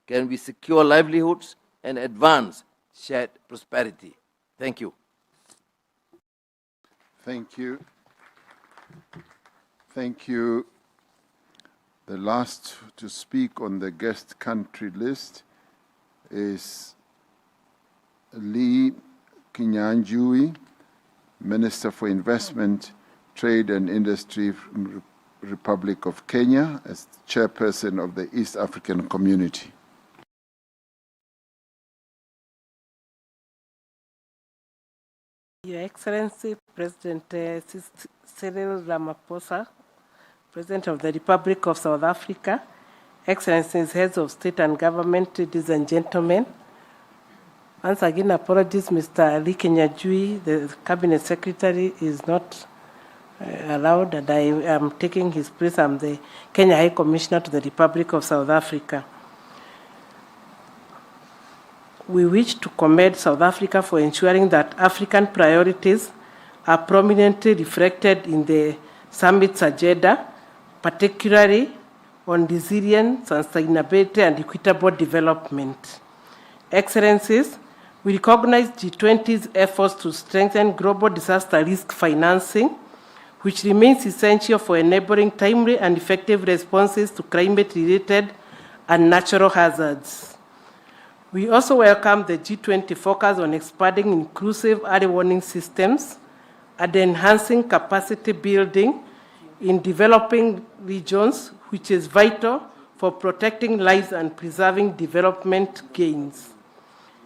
can we secure livelihoods and advance shared prosperity. Thank you. Thank you. Thank you. The last to speak on the guest country list is 𝐿𝐵𝐼𝐻𝐿𝐵𝐻𝐿𝐵𝐻𝐿𝐵, Minister for Investment, Trade and Industry from Republic of Kenya, as chairperson of the East African Community. Your Excellency, President Cyril Ramaphosa, President of the Republic of South Africa, Excellencies, Heads of State and Government, ladies and gentlemen. Once again, apologies, Mr. 𝐟𝐸𝐾𝐬, the Cabinet Secretary, is not allowed, and I am taking his place. I'm the Kenya High Commissioner to the Republic of South Africa. We wish to commend South Africa for ensuring that African priorities are prominently reflected in the summit's agenda, particularly on resilience, sustainability, and equitable development. Excellencies, we recognize G20's efforts to strengthen global disaster risk financing, which remains essential for enabling timely and effective responses to climate-related and natural hazards. We also welcome the G20 focus on expanding inclusive early warning systems and enhancing capacity building in developing regions, which is vital for protecting lives and preserving development gains.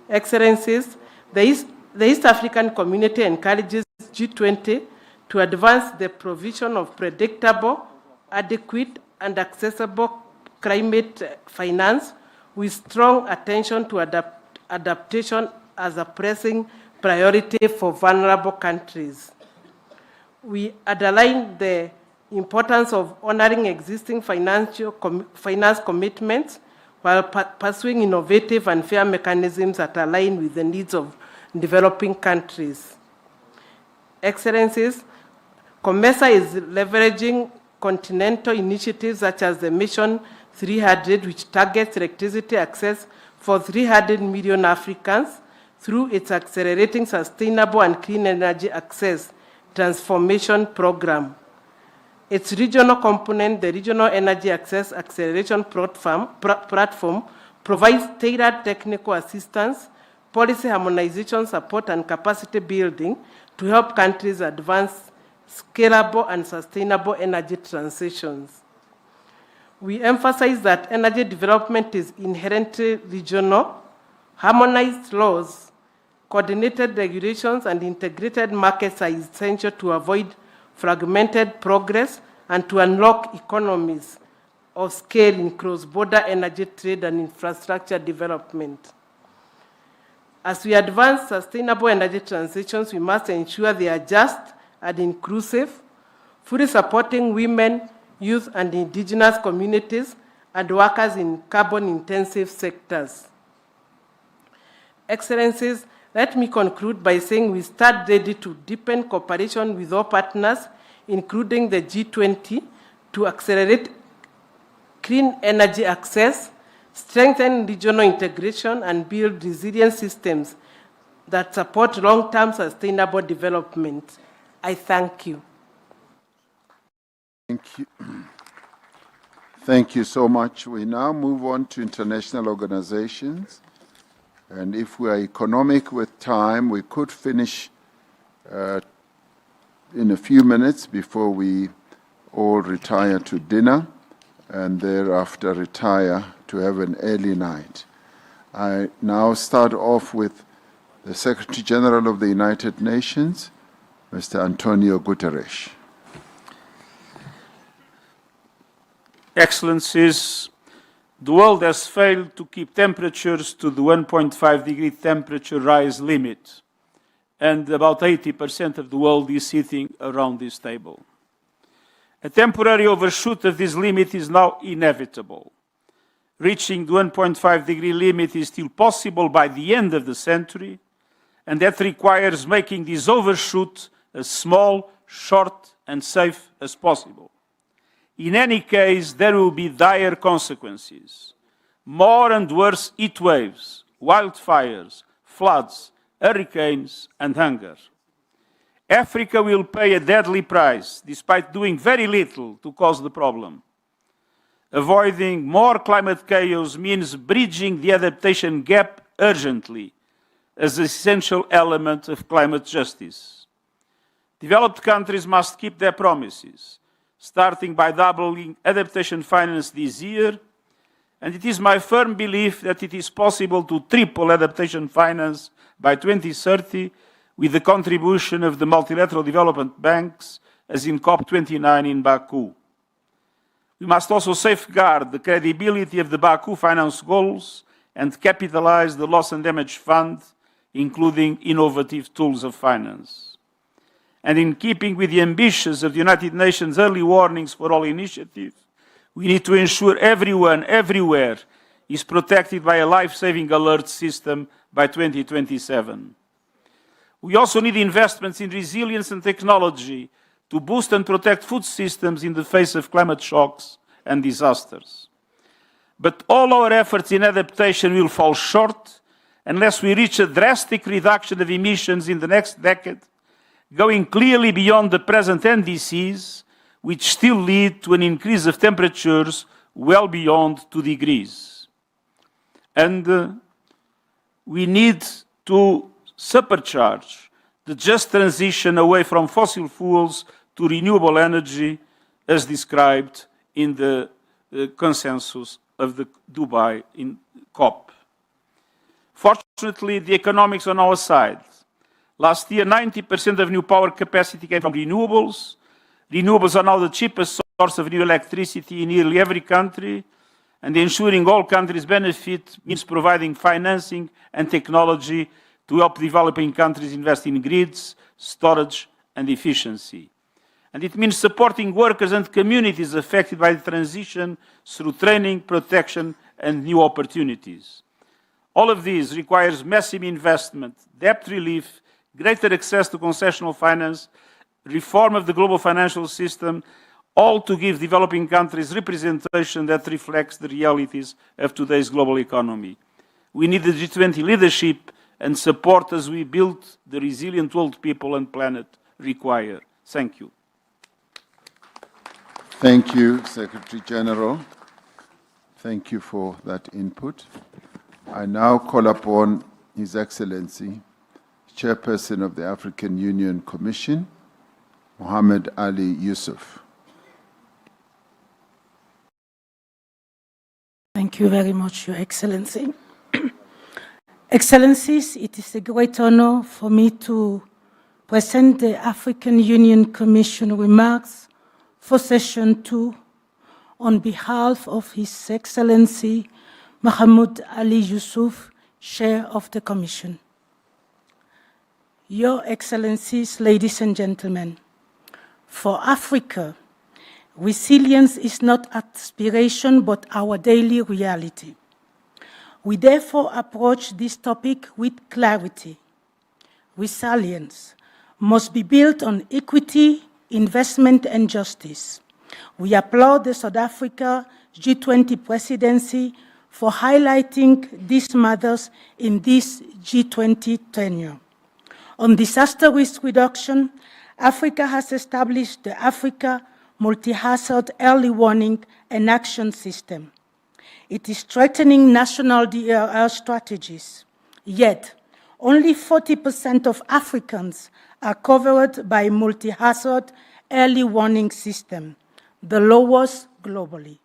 Excellencies, the East African community encourages G20 to advance the provision of predictable, adequate, and accessible climate finance with strong attention to adaptation as a pressing priority for vulnerable countries. We underline the importance of honoring existing finance commitments while pursuing innovative and fair mechanisms that align with the needs of developing countries. Excellencies, COMESA is leveraging continental initiatives such as the Mission 300, which targets electricity access for 300 million Africans through its Accelerating Sustainable and Clean Energy Access Transformation Program. Its regional component, the Regional Energy Access Acceleration Platform, provides tailored technical assistance, policy harmonization support, and capacity building to help countries advance scalable and sustainable energy transitions. We emphasize that energy development is inherently regional. Harmonized laws, coordinated regulations, and integrated markets are essential to avoid fragmented progress and to unlock economies of scale in cross-border energy trade and infrastructure development. As we advance sustainable energy transitions, we must ensure they are just and inclusive, fully supporting women, youth, and indigenous communities and workers in carbon-intensive sectors. Excellencies, let me conclude by saying we stand ready to deepen cooperation with all partners, including the G20, to accelerate clean energy access, strengthen regional integration, and build resilient systems that support long-term sustainable development. I thank you. Thank you. Thank you so much. We now move on to international organizations. And if we are economic with time, we could finish in a few minutes before we all retire to dinner and thereafter retire to have an early night. I now start off with the Secretary General of the United Nations, Mr. Antonio Guterres. Excellencies, the world has failed to keep temperatures to the 1.5 degree temperature rise limit, and about 80% of the world is sitting around this table. A temporary overshoot of this limit is now inevitable. Reaching the 1.5 degree limit is still possible by the end of the century, and that requires making this overshoot as small, short, and safe as possible. In any case, there will be dire consequences. More and worse heat waves, wildfires, floods, hurricanes, and hunger. Africa will pay a deadly price, despite doing very little to cause the problem. Avoiding more climate chaos means bridging the adaptation gap urgently, as an essential element of climate justice. Developed countries must keep their promises, starting by doubling adaptation finance this year, and it is my firm belief that it is possible to triple adaptation finance by 2030 with the contribution of the multilateral development banks, as in COP29 in Baku. We must also safeguard the credibility of the Baku finance goals and capitalize the loss and damage fund, including innovative tools of finance. And in keeping with the ambitions of the United Nations Early Warnings for All initiative, we need to ensure everyone, everywhere, is protected by a life-saving alert system by 2027. We also need investments in resilience and technology to boost and protect food systems in the face of climate shocks and disasters. But all our efforts in adaptation will fall short unless we reach a drastic reduction of emissions in the next decade, going clearly beyond the present NDCs, which still lead to an increase of temperatures well beyond 2 degrees. And we need to supercharge the just transition away from fossil fuels to renewable energy, as described in the consensus of the Dubai in COP. Fortunately, the economics on our side. Last year, 90% of new power capacity came from renewables. Renewables are now the cheapest source of new electricity in nearly every country, and ensuring all countries benefit means providing financing and technology to help developing countries invest in grids, storage, and efficiency. And it means supporting workers and communities affected by the transition through training, protection, and new opportunities. All of these requires massive investment, debt relief, greater access to concessional finance, reform of the global financial system, all to give developing countries representation that reflects the realities of today's global economy. We need the G20 leadership and support as we build the resilient world people and planet require. Thank you. Thank you, Secretary General. Thank you for that input. I now call upon His Excellency, Chairperson of the African Union Commission, Mohammed Ali Yusuf. Thank you very much, Your Excellency. Excellencies, it is a great honor for me to present the African Union Commission remarks for Session 2 on behalf of His Excellency Mohammed Ali Yusuf, Chair of the Commission. Your Excellencies, ladies and gentlemen, for Africa, resilience is not aspiration but our daily reality. We therefore approach this topic with clarity. Resilience must be built on equity, investment, and justice. We applaud the South Africa G20 presidency for highlighting these matters in this G20 tenure. On disaster risk reduction, Africa has established the Africa Multi-Hazard Early Warning and Action System. It is strengthening national DRR strategies. Yet, only 40% of Africans are covered by multi-hazard early warning system, the lowest globally.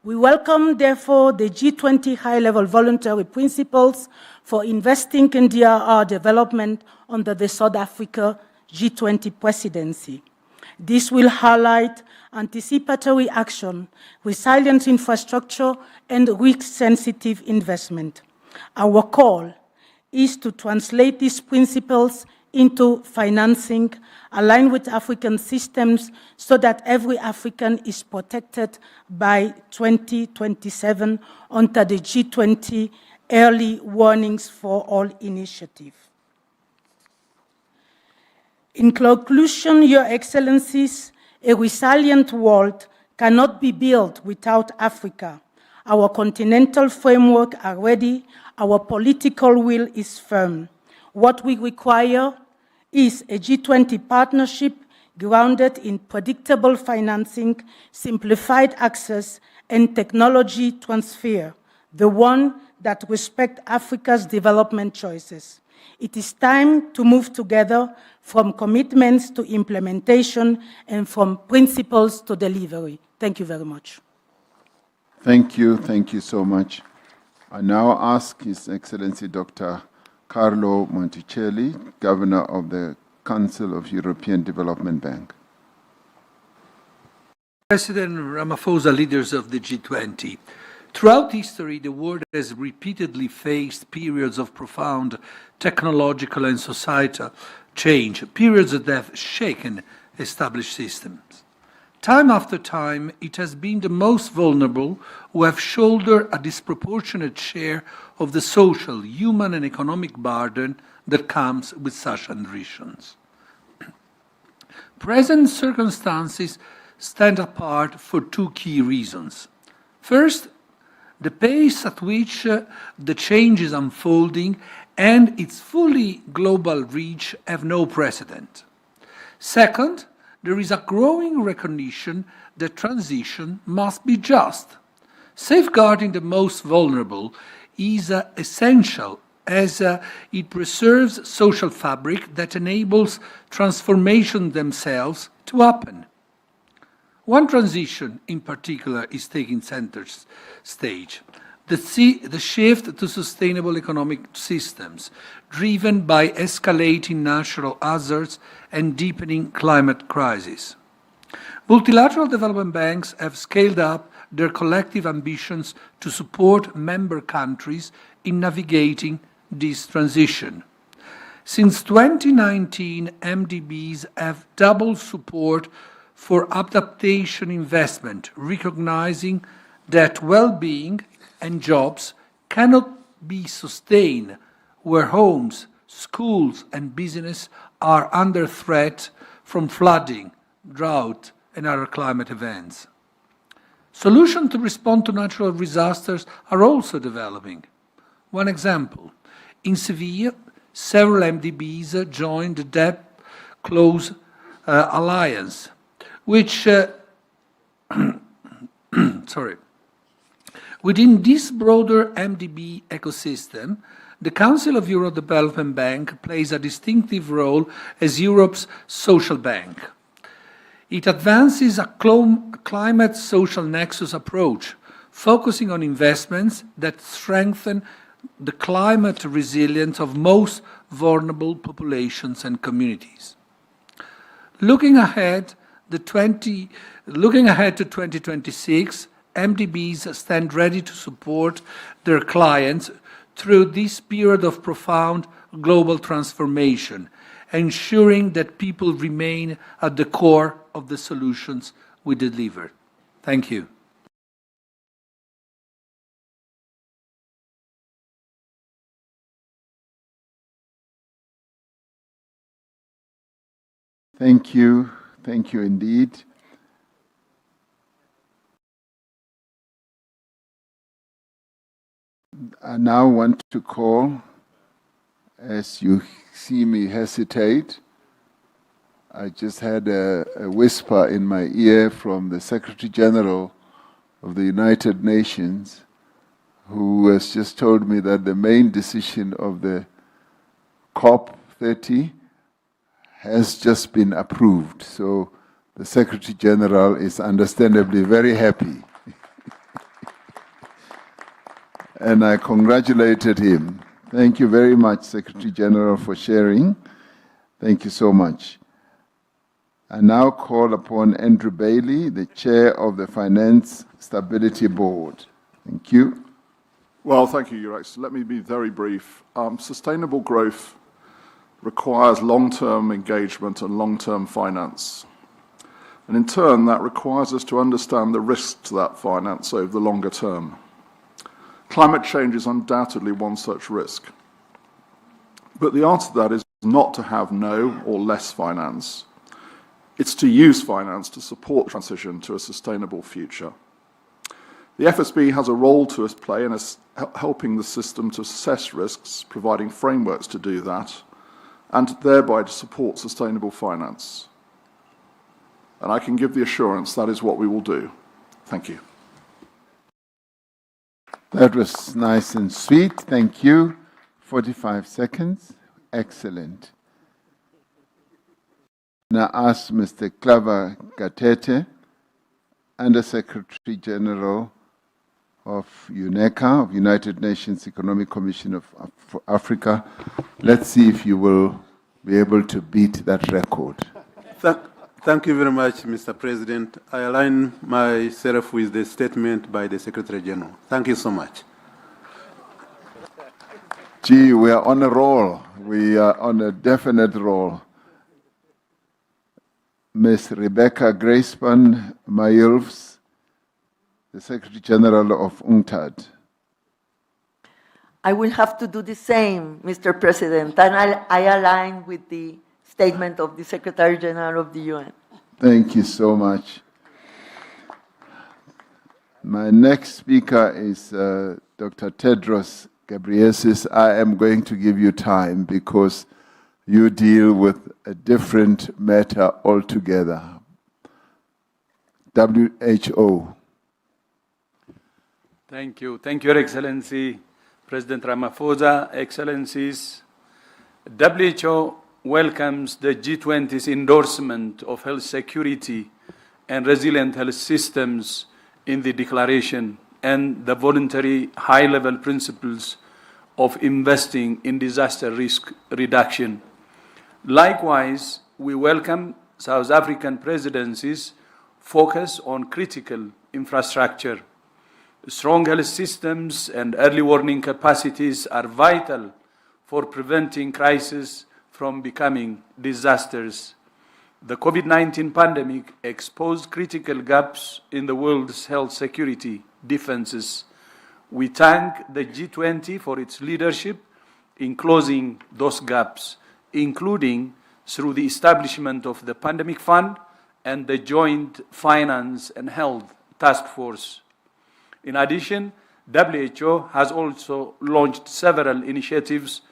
We welcome, therefore, the G20 high-level voluntary principles for investing in DRR development under the South Africa G20 presidency. This will highlight anticipatory action, resilient infrastructure, and risk-sensitive investment. Our call is to translate these principles into financing aligned with African systems so that every African is protected by 2027 under the G20 Early Warnings for All initiative. In conclusion, Your Excellencies, a resilient world cannot be built without Africa. Our continental framework are ready, our political will is firm. What we require is a G20 partnership grounded in predictable financing, simplified access, and technology transfer, the one that respects Africa's development choices. It is time to move together from commitments to implementation and from principles to delivery. Thank you very much. Thank you so much. I now ask His Excellency Dr. Carlo Monticelli, Governor of the Council of European Development Bank. President Ramaphosa, leaders of the G20. Throughout history, the world has repeatedly faced periods of profound technological and societal change, periods that have shaken established systems. Time after time, it has been the most vulnerable who have shouldered a disproportionate share of the social, human, and economic burden that comes with such transitions. Present circumstances stand apart for two key reasons. First, the pace at which the change is unfolding and its fully global reach have no precedent. Second, there is a growing recognition that transition must be just. Safeguarding the most vulnerable is essential as it preserves social fabric that enables transformation themselves to happen. One transition in particular is taking center stage, the shift to sustainable economic systems, driven by escalating natural hazards and deepening climate crisis. Multilateral development banks have scaled up their collective ambitions to support member countries in navigating this transition. Since 2019, MDBs have doubled support for adaptation investment, recognizing that well-being and jobs cannot be sustained where homes, schools, and business are under threat from flooding, drought, and other climate events. Solutions to respond to natural disasters are also developing. One example, in Seville, several MDBs joined the 𝐬𝐻 Alliance, which, within this broader MDB ecosystem, the Council of Europe Development Bank plays a distinctive role as Europe's social bank. It advances a climate social nexus approach, focusing on investments that strengthen the climate resilience of most vulnerable populations and communities. Looking ahead to 2026, MDBs stand ready to support their clients through this period of profound global transformation, ensuring that people remain at the core of the solutions we deliver. Thank you. Thank you indeed. I now want to call, as you see me hesitate, I just had a whisper in my ear from the Secretary General of the United Nations, who has just told me that the main decision of the COP30 has just been approved. So the Secretary General is understandably very happy. and I congratulated him. Thank you very much, Secretary General, for sharing. Thank you so much. I now call upon Andrew Bailey, the Chair of the Finance Stability Board. Thank you. Well, thank you, Your Excellency. Let me be very brief. Sustainable growth requires long-term engagement and long-term finance. And in turn, that requires us to understand the risks to that finance over the longer term. Climate change is undoubtedly one such risk. But the answer to that is not to have no or less finance. It's to use finance to support transition to a sustainable future. The FSB has a role to play in helping the system to assess risks, providing frameworks to do that, and thereby to support sustainable finance. And I can give the assurance that is what we will do. Thank you. That was nice and sweet. Thank you. 45 seconds. Excellent. Now ask Mr. 𝐃𝐨𝐧'𝐭, Under Secretary General of UNECA, of United Nations Economic Commission for Africa. Let's see if you will be able to beat that record. Thank you very much, Mr. President. I align myself with the statement by the Secretary General. Thank you so much. Gee, we are on a roll. We are on a definite roll. Ms. Rebecca Grayspan-Mayulfs, the Secretary General of UNCTAD. I will have to do the same, Mr. President, and I align with the statement of the Secretary General of the UN. Thank you so much. My next speaker is Dr. Tedros Ghebreyesus. I am going to give you time because you deal with a different matter altogether. WHO. Thank you. Thank you, Your Excellency, President Ramaphosa, Excellencies. WHO welcomes the G20's endorsement of health security and resilient health systems in the declaration and the voluntary high-level principles of investing in disaster risk reduction. Likewise, we welcome South African Presidency's focus on critical infrastructure. Strong health systems and early warning capacities are vital for preventing crises from becoming disasters. The COVID-19 pandemic exposed critical gaps in the world's health security defenses. We thank the G20 for its leadership in closing those gaps, including through the establishment of the Pandemic Fund and the Joint Finance and Health Task Force. In addition, WHO has also launched several initiatives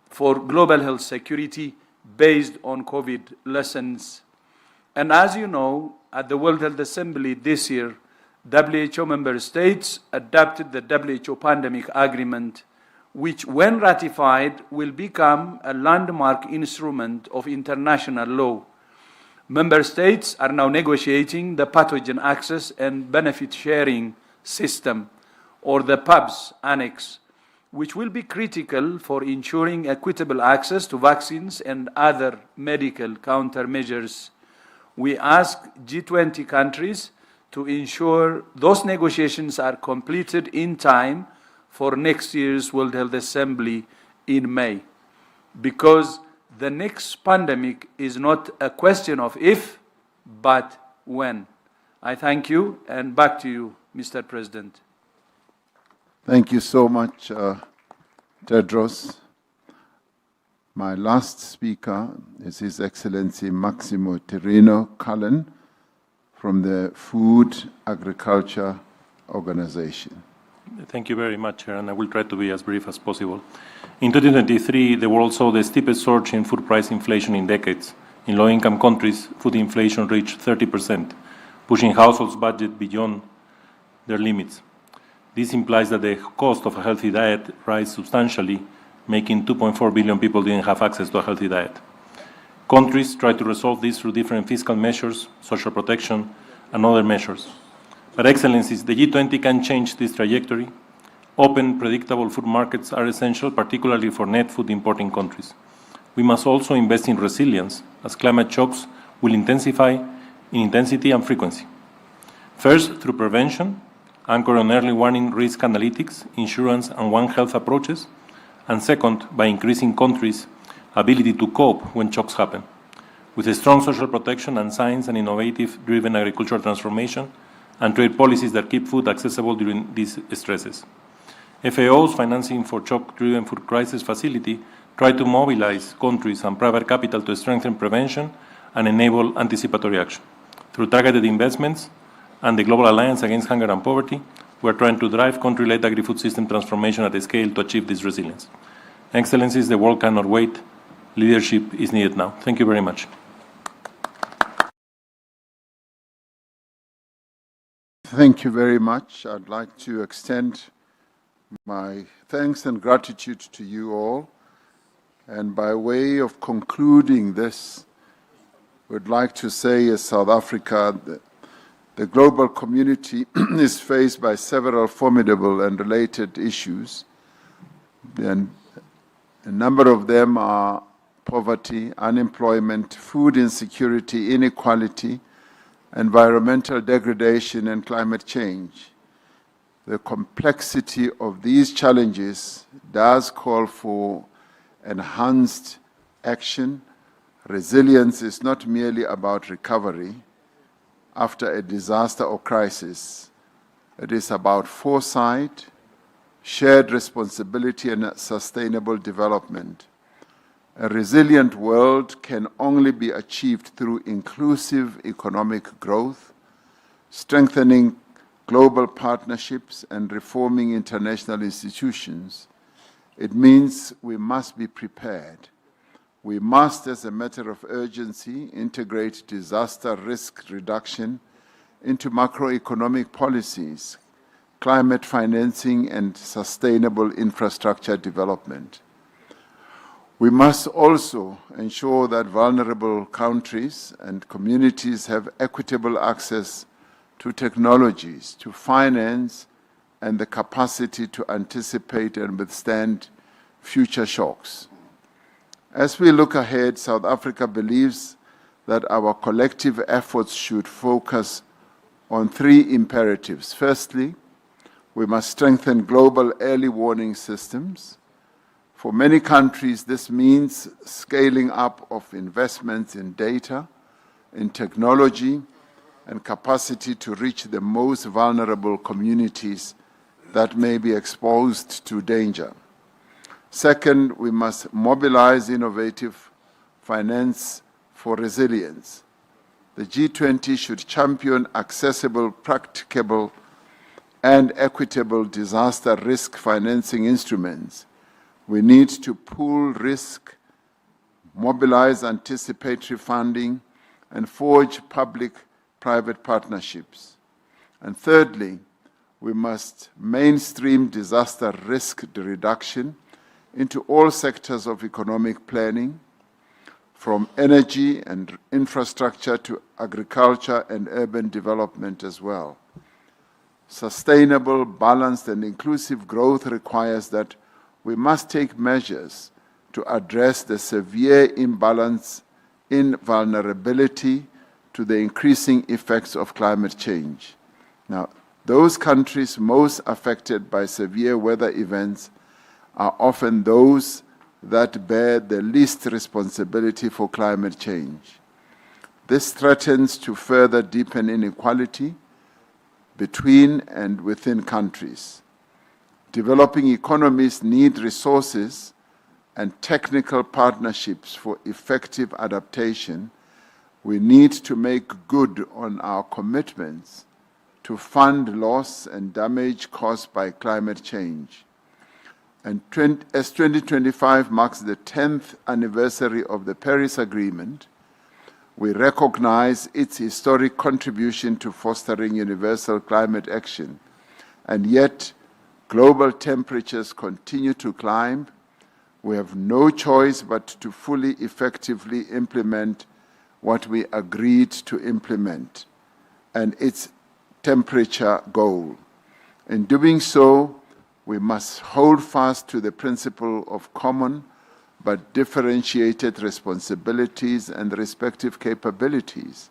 for global health security based on COVID lessons. And as you know, at the World Health Assembly this year, WHO member states adopted the WHO Pandemic Agreement, which, when ratified, will become a landmark instrument of international law. Member states are now negotiating the Pathogen Access and Benefit Sharing System, or the PABS Annex, which will be critical for ensuring equitable access to vaccines and other medical countermeasures. We ask G20 countries to ensure those negotiations are completed in time for next year's World Health Assembly in May, because the next pandemic is not a question of if, but when. I thank you, and back to you, Mr. President. Thank you so much, Tedros. My last speaker is His Excellency Maximo Terino Cullen from the Food Agriculture Organization. Thank you very much, Chair, and I will try to be as brief as possible. In 2023, the world saw the steepest surge in food price inflation in decades. In low-income countries, food inflation reached 30%, pushing households' budget beyond their limits. This implies that the cost of a healthy diet rise substantially, making 2.4 billion people didn't have access to a healthy diet. Countries try to resolve this through different fiscal measures, social protection, and other measures. But Excellencies, the G20 can change this trajectory Open, predictable food markets are essential, particularly for net food importing countries. We must also invest in resilience, as climate shocks will intensify in intensity and frequency. First, through prevention, anchored on early warning risk analytics, insurance, and One Health approaches, and second, by increasing countries' ability to cope when shocks happen, with a strong social protection and science and innovative-driven agricultural transformation and trade policies that keep food accessible during these stresses. FAO's Financing for Shock-Driven Food Crisis facility tried to mobilize countries and private capital to strengthen prevention and enable anticipatory action. Through targeted investments and the Global Alliance Against Hunger and Poverty, we are trying to drive country-led agri-food system transformation at a scale to achieve this resilience. Excellencies, the world cannot wait. Leadership is needed now. Thank you very much. Thank you very much. I'd like to extend my thanks and gratitude to you all. And by way of concluding this, we'd like to say as South Africa, the global community is faced by several formidable and related issues. And a number of them are poverty, unemployment, food insecurity, inequality, environmental degradation, and climate change. The complexity of these challenges does call for enhanced action. Resilience is not merely about recovery after a disaster or crisis. It is about foresight, shared responsibility, and sustainable development. A resilient world can only be achieved through inclusive economic growth, strengthening global partnerships, and reforming international institutions. It means we must be prepared. We must, as a matter of urgency, integrate disaster risk reduction into macroeconomic policies, climate financing, and sustainable infrastructure development. We must also ensure that vulnerable countries and communities have equitable access to technologies, to finance, and the capacity to anticipate and withstand future shocks. As we look ahead, South Africa believes that our collective efforts should focus on three imperatives. Firstly, we must strengthen global early warning systems. For many countries, this means scaling up of investments in data, in technology, and capacity to reach the most vulnerable communities that may be exposed to danger. Second, we must mobilize innovative finance for resilience. The G20 should champion accessible, practicable, and equitable disaster risk financing instruments. We need to pool risk, mobilize anticipatory funding, and forge public-private partnerships. And thirdly, we must mainstream disaster risk reduction into all sectors of economic planning, from energy and infrastructure to agriculture and urban development as well. Sustainable, balanced, and inclusive growth requires that we must take measures to address the severe imbalance in vulnerability to the increasing effects of climate change. Now, those countries most affected by severe weather events are often those that bear the least responsibility for climate change. This threatens to further deepen inequality between and within countries. Developing economies need resources and technical partnerships for effective adaptation. We need to make good on our commitments to fund loss and damage caused by climate change. And as 2025 marks the 10th anniversary of the Paris Agreement, we recognize its historic contribution to fostering universal climate action. And yet, global temperatures continue to climb. We have no choice but to fully effectively implement what we agreed to implement and its temperature goal. In doing so, We must hold fast to the principle of common but differentiated responsibilities and respective capabilities.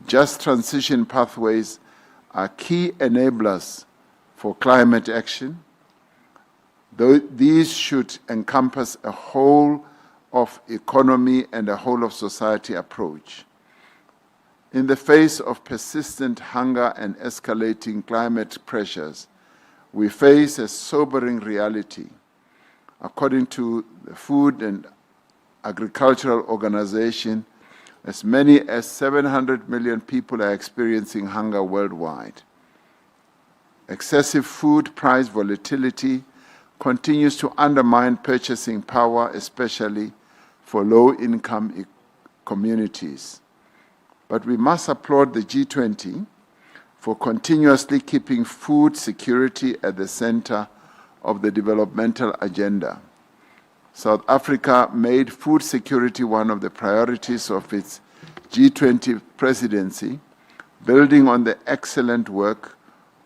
Just transition pathways are key enablers for climate action. These should encompass a whole of economy and a whole of society approach. In the face of persistent hunger and escalating climate pressures, we face a sobering reality. According to the Food and Agricultural Organization, as many as 700 million people are experiencing hunger worldwide. Excessive food price volatility continues to undermine purchasing power, especially for low-income communities. But we must applaud the G20 for continuously keeping food security at the center of the developmental agenda. South Africa made food security one of the priorities of its G20 presidency, building on the excellent work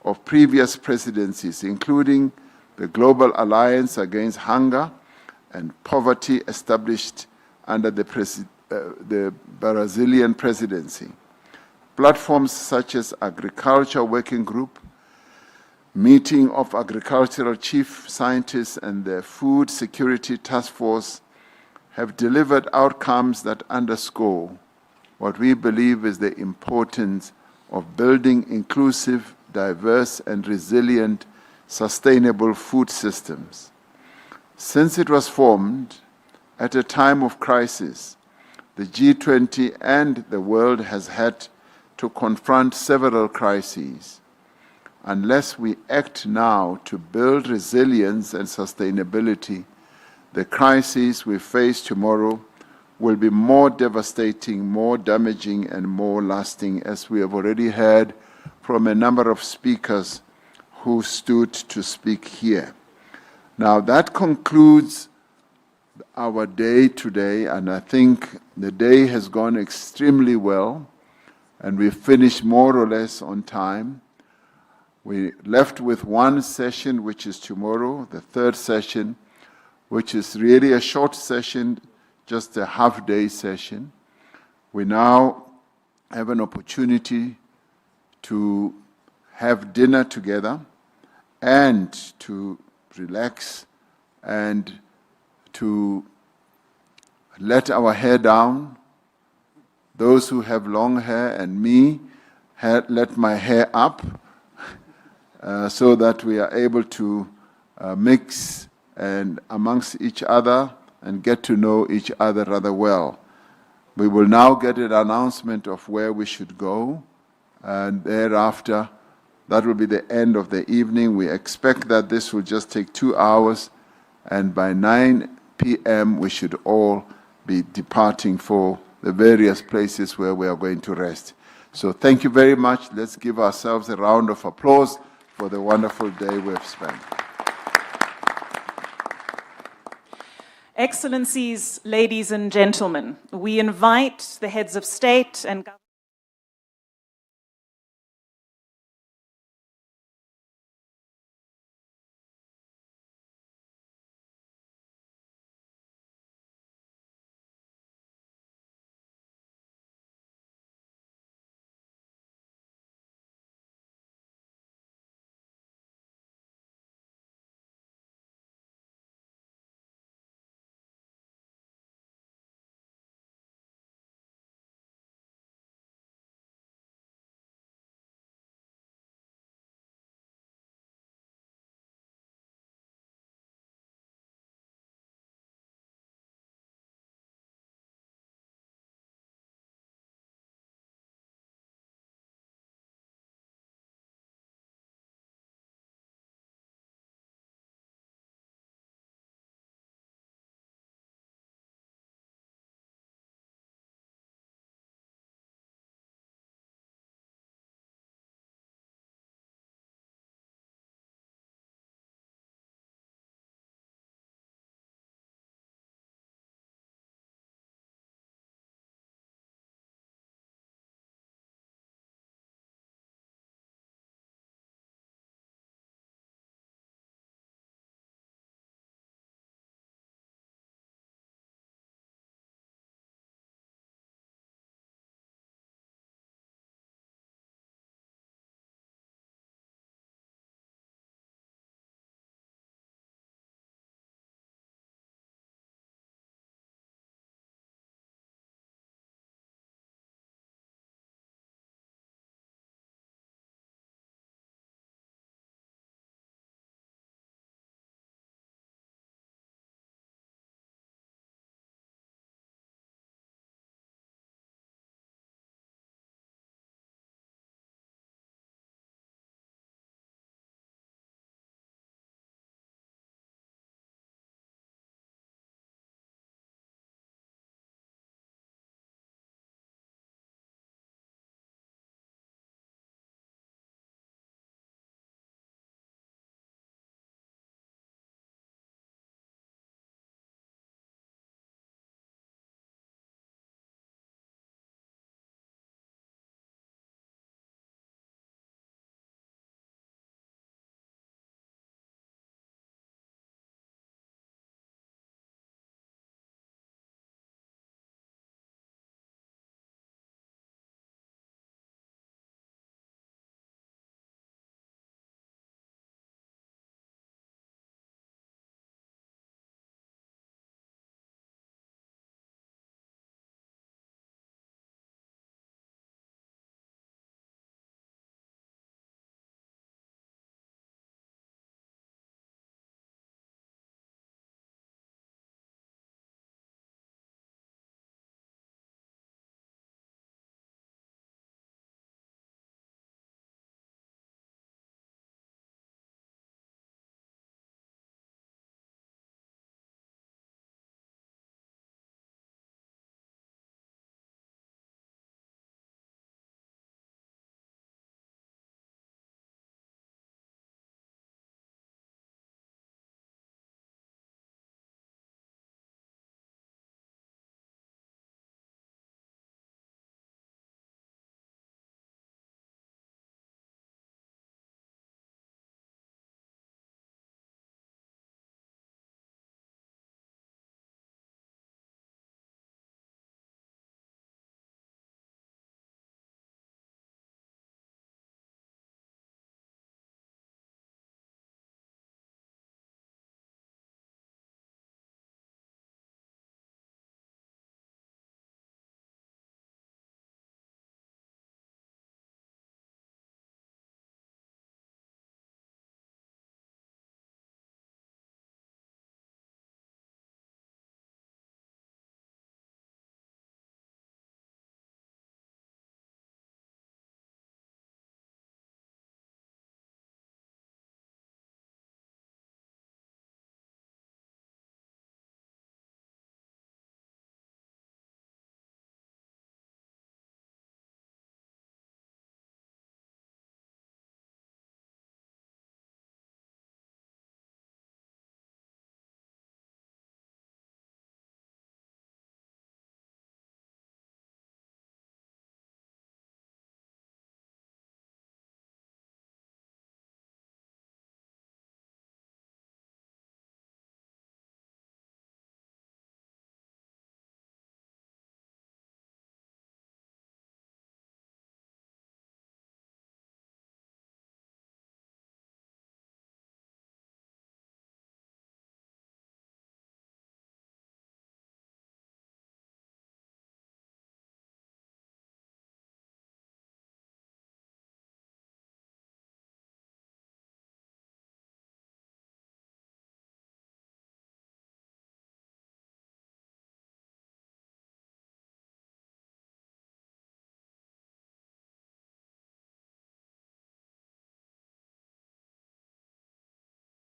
of previous presidencies, including the Global Alliance Against Hunger and Poverty established under the Brazilian presidency. Platforms such as Agriculture Working Group, Meeting of Agricultural Chief Scientists, and the Food Security Task Force have delivered outcomes that underscore what we believe is the importance of building inclusive, diverse, and resilient, sustainable food systems. Since it was formed at a time of crisis, the G20 and the world has had to confront several crises. Unless we act now to build resilience and sustainability, the crises we face tomorrow will be more devastating, more damaging, and more lasting, as we have already heard from a number of speakers who stood to speak here. Now, that concludes our day today, and I think the day has gone extremely well, and we finished more or less on time. We left with one session, which is tomorrow, the third session, which is really a short session, just a half-day session. We now have an opportunity to have dinner together and to relax and to let our hair down. Those who have long hair and me let my hair up so that we are able to mix and amongst each other and get to know each other rather well. We will now get an announcement of where we should go, and thereafter, that will be the end of the evening. We expect that this will just take 2 hours, and by 9 p.m. we should all be departing for the various places where we are going to rest. So thank you very much. Let's give ourselves a round of applause for the wonderful day we've spent. Excellencies, ladies and gentlemen, we invite the heads of state and government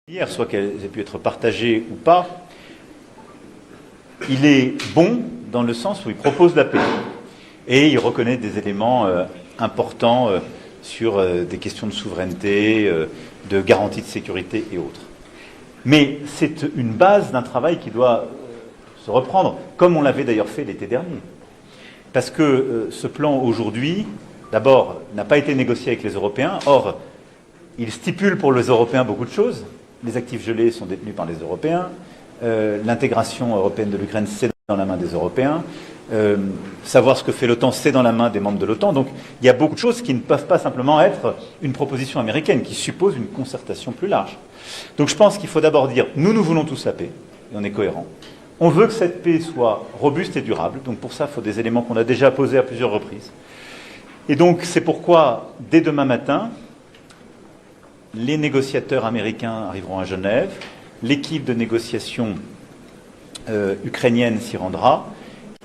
Hier, soit qu'elles aient pu être partagées ou pas, il est bon dans le sens où il propose la paix. Et il reconnaît des éléments importants sur des questions de souveraineté, de garantie de sécurité et autres. Mais c'est une base d'un travail qui doit se reprendre, comme on l'avait d'ailleurs fait l'été dernier. Parce que ce plan aujourd'hui, d'abord, n'a pas été négocié avec les Européens. Or, il stipule pour les Européens beaucoup de choses. Les actifs gelés sont détenus par les Européens. L'intégration européenne de l'Ukraine, c'est dans la main des Européens. Savoir ce que fait l'OTAN, c'est dans la main des membres de l'OTAN. Donc il y a beaucoup de choses qui ne peuvent pas simplement être une proposition américaine, qui suppose une concertation plus large. Donc je pense qu'il faut d'abord dire, nous voulons tous la paix, et on est cohérent. On veut que cette paix soit robuste et durable, donc pour ça, il faut des éléments qu'on a déjà posés à plusieurs reprises. Et donc c'est pourquoi, dès demain matin, les négociateurs américains arriveront à Genève, l'équipe de négociation ukrainienne s'y rendra,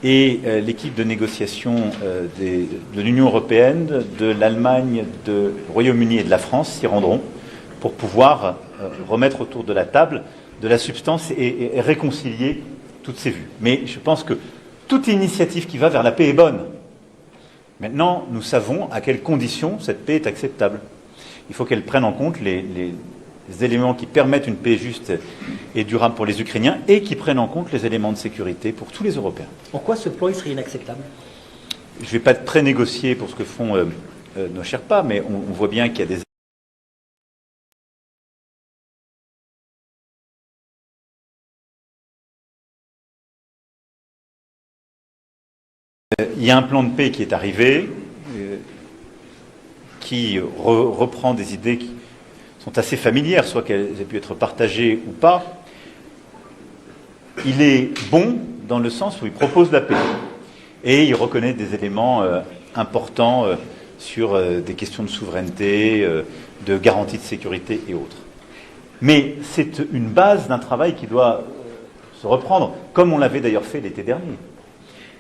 et l'équipe de négociation de l'Union européenne, de l'Allemagne, du Royaume-Uni et de la France s'y rendront pour pouvoir remettre autour de la table de la substance et réconcilier toutes ces vues. Mais je pense que toute initiative qui va vers la paix est bonne. Maintenant, nous savons à quelles conditions cette paix est acceptable. Il faut qu'elle prenne en compte les éléments qui permettent une paix juste et durable pour les Ukrainiens et qui prennent en compte les éléments de sécurité pour tous les Européens. Pourquoi ce plan serait inacceptable? Je ne vais pas pré-négocier pour ce que font nos Sherpas, mais on voit bien qu'il y a des... Il y a un plan de paix qui est arrivé, qui reprend des idées qui sont assez familières, soit qu'elles aient pu être partagées ou pas. Il est bon dans le sens où il propose la paix. Et il reconnaît des éléments importants sur des questions de souveraineté, de garantie de sécurité et autres. Mais c'est une base d'un travail qui doit se reprendre, comme on l'avait d'ailleurs fait l'été dernier.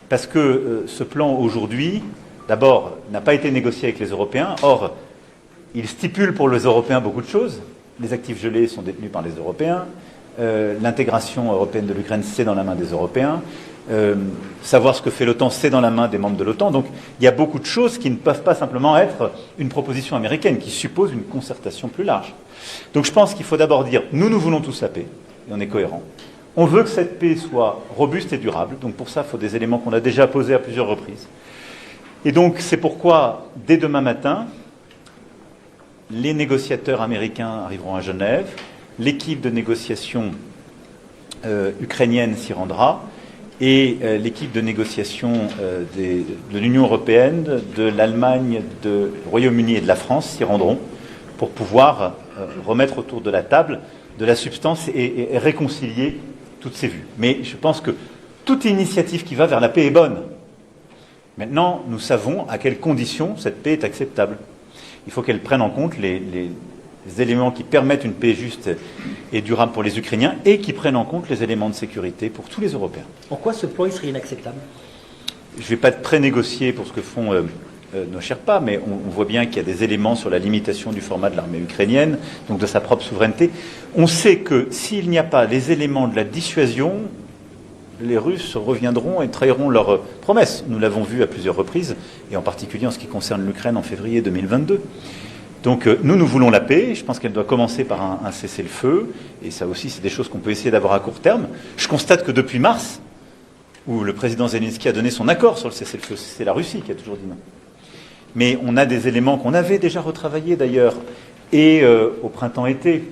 Parce que ce plan aujourd'hui, d'abord, n'a pas été négocié avec les Européens. Or, il stipule pour les Européens beaucoup de choses. Les actifs gelés sont détenus par les Européens. L'intégration européenne de l'Ukraine, c'est dans la main des Européens. Savoir ce que fait l'OTAN, c'est dans la main des membres de l'OTAN. Donc il y a beaucoup de choses qui ne peuvent pas simplement être une proposition américaine, qui suppose une concertation plus large. Donc je pense qu'il faut d'abord dire, nous voulons tous la paix, et on est cohérent. On veut que cette paix soit robuste et durable, donc pour ça, il faut des éléments qu'on a déjà posés à plusieurs reprises. Et donc c'est pourquoi, dès demain matin, les négociateurs américains arriveront à Genève, l'équipe de négociation ukrainienne s'y rendra, et l'équipe de négociation de l'Union européenne, de l'Allemagne, du Royaume-Uni et de la France s'y rendront pour pouvoir remettre autour de la table de la substance et réconcilier toutes ces vues. Mais je pense que toute initiative qui va vers la paix est bonne. Maintenant, nous savons à quelles conditions cette paix est acceptable. Il faut qu'elle prenne en compte les éléments qui permettent une paix juste et durable pour les Ukrainiens et qui prennent en compte les éléments de sécurité pour tous les Européens. Pourquoi ce plan serait inacceptable? Je ne vais pas pré-négocier pour ce que font nos Sherpas, mais on voit bien qu'il y a des éléments sur la limitation du format de l'armée ukrainienne, donc de sa propre souveraineté. On sait que s'il n'y a pas les éléments de la dissuasion, les Russes reviendront et trahiront leurs promesses. Nous l'avons vu à plusieurs reprises, et en particulier en ce qui concerne l'Ukraine en février 2022. Donc nous voulons la paix. Je pense qu'elle doit commencer par un cessez-le-feu, et ça aussi c'est des choses qu'on peut essayer d'avoir à court terme. Je constate que depuis mars, où le président Zelensky a donné son accord sur le cessez-le-feu, c'est la Russie qui a toujours dit non. Mais on a des éléments qu'on avait déjà retravaillés d'ailleurs, et au printemps-été,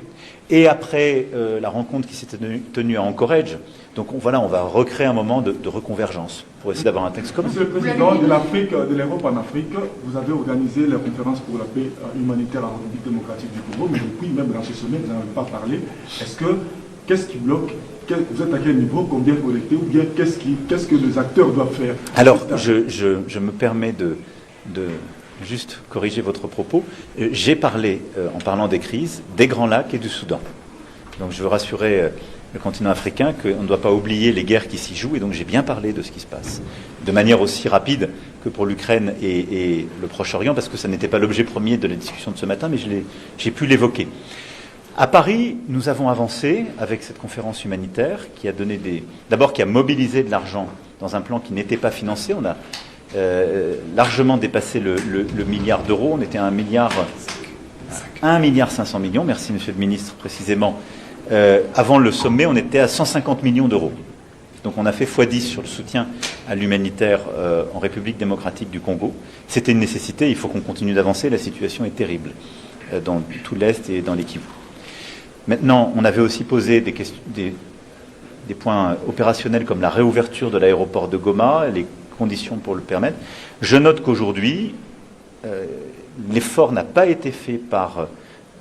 et après la rencontre qui s'était tenue à 𝐾𝐨𝐧'𝐭. Donc voilà, on va recréer un moment de reconvergence pour essayer d'avoir un texte commun. Monsieur le Président de l'Afrique, de l'Europe en Afrique, vous avez organisé la conférence pour la paix humanitaire en République démocratique du Congo, mais depuis même dans ce sommet, vous n'en avez pas parlé. Qu'est-ce qui bloque? Vous êtes à quel niveau? Combien collecté? Ou bien qu'est-ce que les acteurs doivent faire? Alors, je me permets de juste corriger votre propos. J'ai parlé, en parlant des crises, des Grands Lacs et du Soudan. Donc je veux rassurer le continent africain qu'on ne doit pas oublier les guerres qui s'y jouent, et donc j'ai bien parlé de ce qui se passe, de manière aussi rapide que pour l'Ukraine et le Proche-Orient, parce que ça n'était pas l'objet premier de la discussion de ce matin, mais j'ai pu l'évoquer. À Paris, nous avons avancé avec cette conférence humanitaire qui a donné d'abord qui a mobilisé de l'argent dans un plan qui n'était pas financé. On a largement dépassé le milliard d'euros. On était à 1,5 milliard, merci Monsieur le Ministre précisément. Avant le sommet, on était à 150 millions d'euros. Donc on a fait x10 sur le soutien à l'humanitaire en République démocratique du Congo. C'était une nécessité, il faut qu'on continue d'avancer, la situation est terrible dans tout l'Est et dans les Kivu. Maintenant, on avait aussi posé des points opérationnels comme la réouverture de l'aéroport de Goma, les conditions pour le permettre. Je note qu'aujourd'hui, l'effort n'a pas été fait par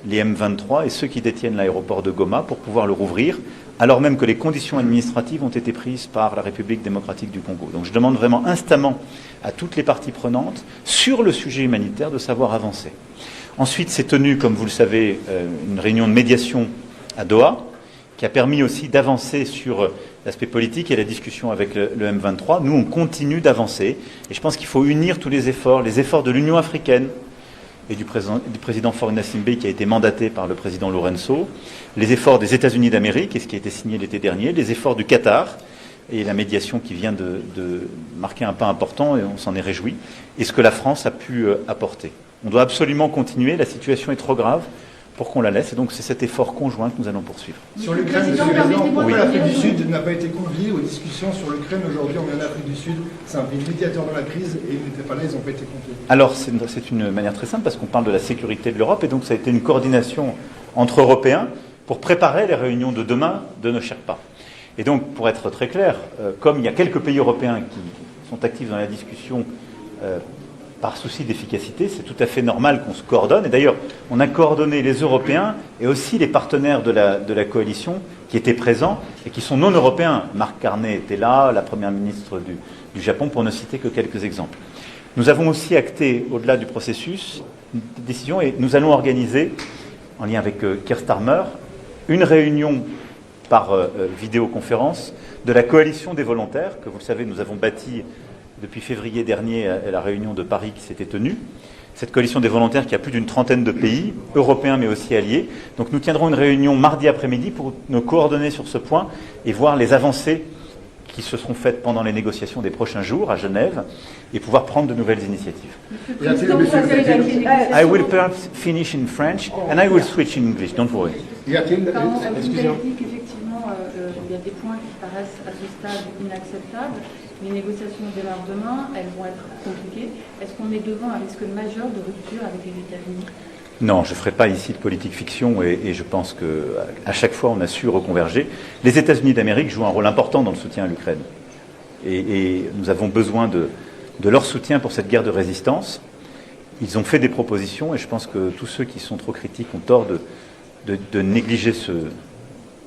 les M23 et ceux qui détiennent l'aéroport de Goma pour pouvoir le rouvrir, alors même que les conditions administratives ont été prises par la République démocratique du Congo. Donc je demande vraiment instamment à toutes les parties prenantes, sur le sujet humanitaire, de savoir avancer. Ensuite, s'est tenue, comme vous le savez, une réunion de médiation à Doha, qui a permis aussi d'avancer sur l'aspect politique et la discussion avec le M23. Nous, on continue d'avancer, et je pense qu'il faut unir tous les efforts de l'Union africaine, et du président Faure Gnassingbé qui a été mandaté par le président Lourenço, les efforts des États-Unis d'Amérique, et ce qui a été signé l'été dernier, les efforts du Qatar, et la médiation qui vient de marquer un pas important, et on s'en est réjoui, et ce que la France a pu apporter. On doit absolument continuer, la situation est trop grave pour qu'on la laisse, et donc c'est cet effort conjoint que nous allons poursuivre. Sur l'Ukraine, Monsieur le Président, pourquoi l'Afrique du Sud n'a pas été conviée aux discussions sur l'Ukraine aujourd'hui? On est en Afrique du Sud, c'est un pays médiateur dans la crise, et ils n'étaient pas là, ils n'ont pas été conviés. Alors c'est une manière très simple, parce qu'on parle de la sécurité de l'Europe, et donc ça a été une coordination entre Européens pour préparer les réunions de demain de nos 𝐿𝐻ERPA. Et donc, pour être très clair, comme il y a quelques pays européens qui sont actifs dans la discussion par souci d'efficacité, c'est tout à fait normal qu'on se coordonne. Et d'ailleurs, on a coordonné les Européens et aussi les partenaires de la coalition qui étaient présents et qui sont non européens. Marc Carney était là, la première ministre du Japon, pour ne citer que quelques exemples. Nous avons aussi acté, au-delà du processus, une décision, et nous allons organiser, en lien avec Keir Starmer, une réunion par vidéoconférence de la coalition des volontaires, que vous le savez, nous avons bâti depuis février dernier à la réunion de Paris qui s'était tenue. Cette coalition des volontaires qui a plus d'une trentaine de pays, européens mais aussi alliés. Donc nous tiendrons une réunion mardi après-midi pour nous coordonner sur ce point et voir les avancées qui se seront faites pendant les négociations des prochains jours à Genève et pouvoir prendre de nouvelles initiatives. I will perhaps finish in French and I will switch in English, don't worry. Vous avez dit qu'effectivement, il y a des points qui paraissent à ce stade inacceptables. Les négociations démarrent demain, elles vont être compliquées. Est-ce qu'on est devant un risque majeur de rupture avec les États-Unis? Non, je ne ferai pas ici de politique fiction et je pense qu'à chaque fois on a su reconverger. Les États-Unis d'Amérique jouent un rôle important dans le soutien à l'Ukraine. Et nous avons besoin de leur soutien pour cette guerre de résistance. Ils ont fait des propositions et je pense que tous ceux qui sont trop critiques ont tort de négliger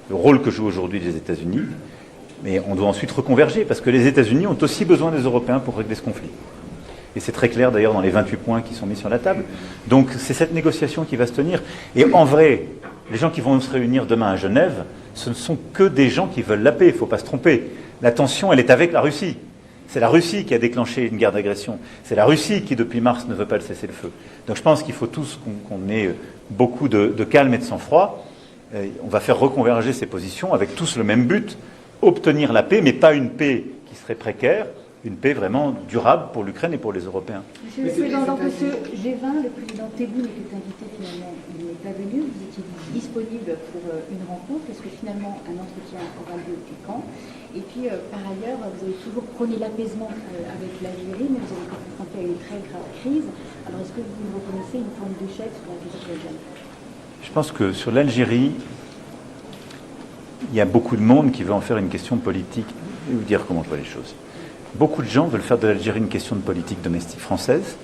le rôle que jouent aujourd'hui les États-Unis. Mais on doit ensuite reconverger parce que les États-Unis ont aussi besoin des Européens pour régler ce conflit. Et c'est très clair d'ailleurs dans les 28 points qui sont mis sur la table. Donc c'est cette négociation qui va se tenir. Et en vrai, les gens qui vont se réunir demain à Genève, ce ne sont que des gens qui veulent la paix, il ne faut pas se tromper. La tension, elle est avec la Russie. C'est la Russie qui a déclenché une guerre d'agression. C'est la Russie qui, depuis mars, ne veut pas le cessez-le-feu. Donc je pense qu'il faut tous qu'on ait beaucoup de calme et de sang-froid. On va faire reconverger ces positions avec tous le même but, obtenir la paix, mais pas une paix qui serait précaire, une paix vraiment durable pour l'Ukraine et pour les Européens. Monsieur le Président, dans ce G20, le président Tebboune était invité, finalement, il n'est pas venu. Vous étiez disponible pour une rencontre. Est-ce que finalement un entretien aura lieu au camp? Et puis, par ailleurs, vous avez toujours prôné l'apaisement avec l'Algérie, mais vous avez été confronté à une très grave crise. Alors, est-ce que vous reconnaissez une forme d'échec sur la crise algérienne? Je pense que sur l'Algérie, il y a beaucoup de monde qui veut en faire une question politique. Je vais vous dire comment je vois les choses. Beaucoup de gens veulent faire de l'Algérie une question de politique domestique française.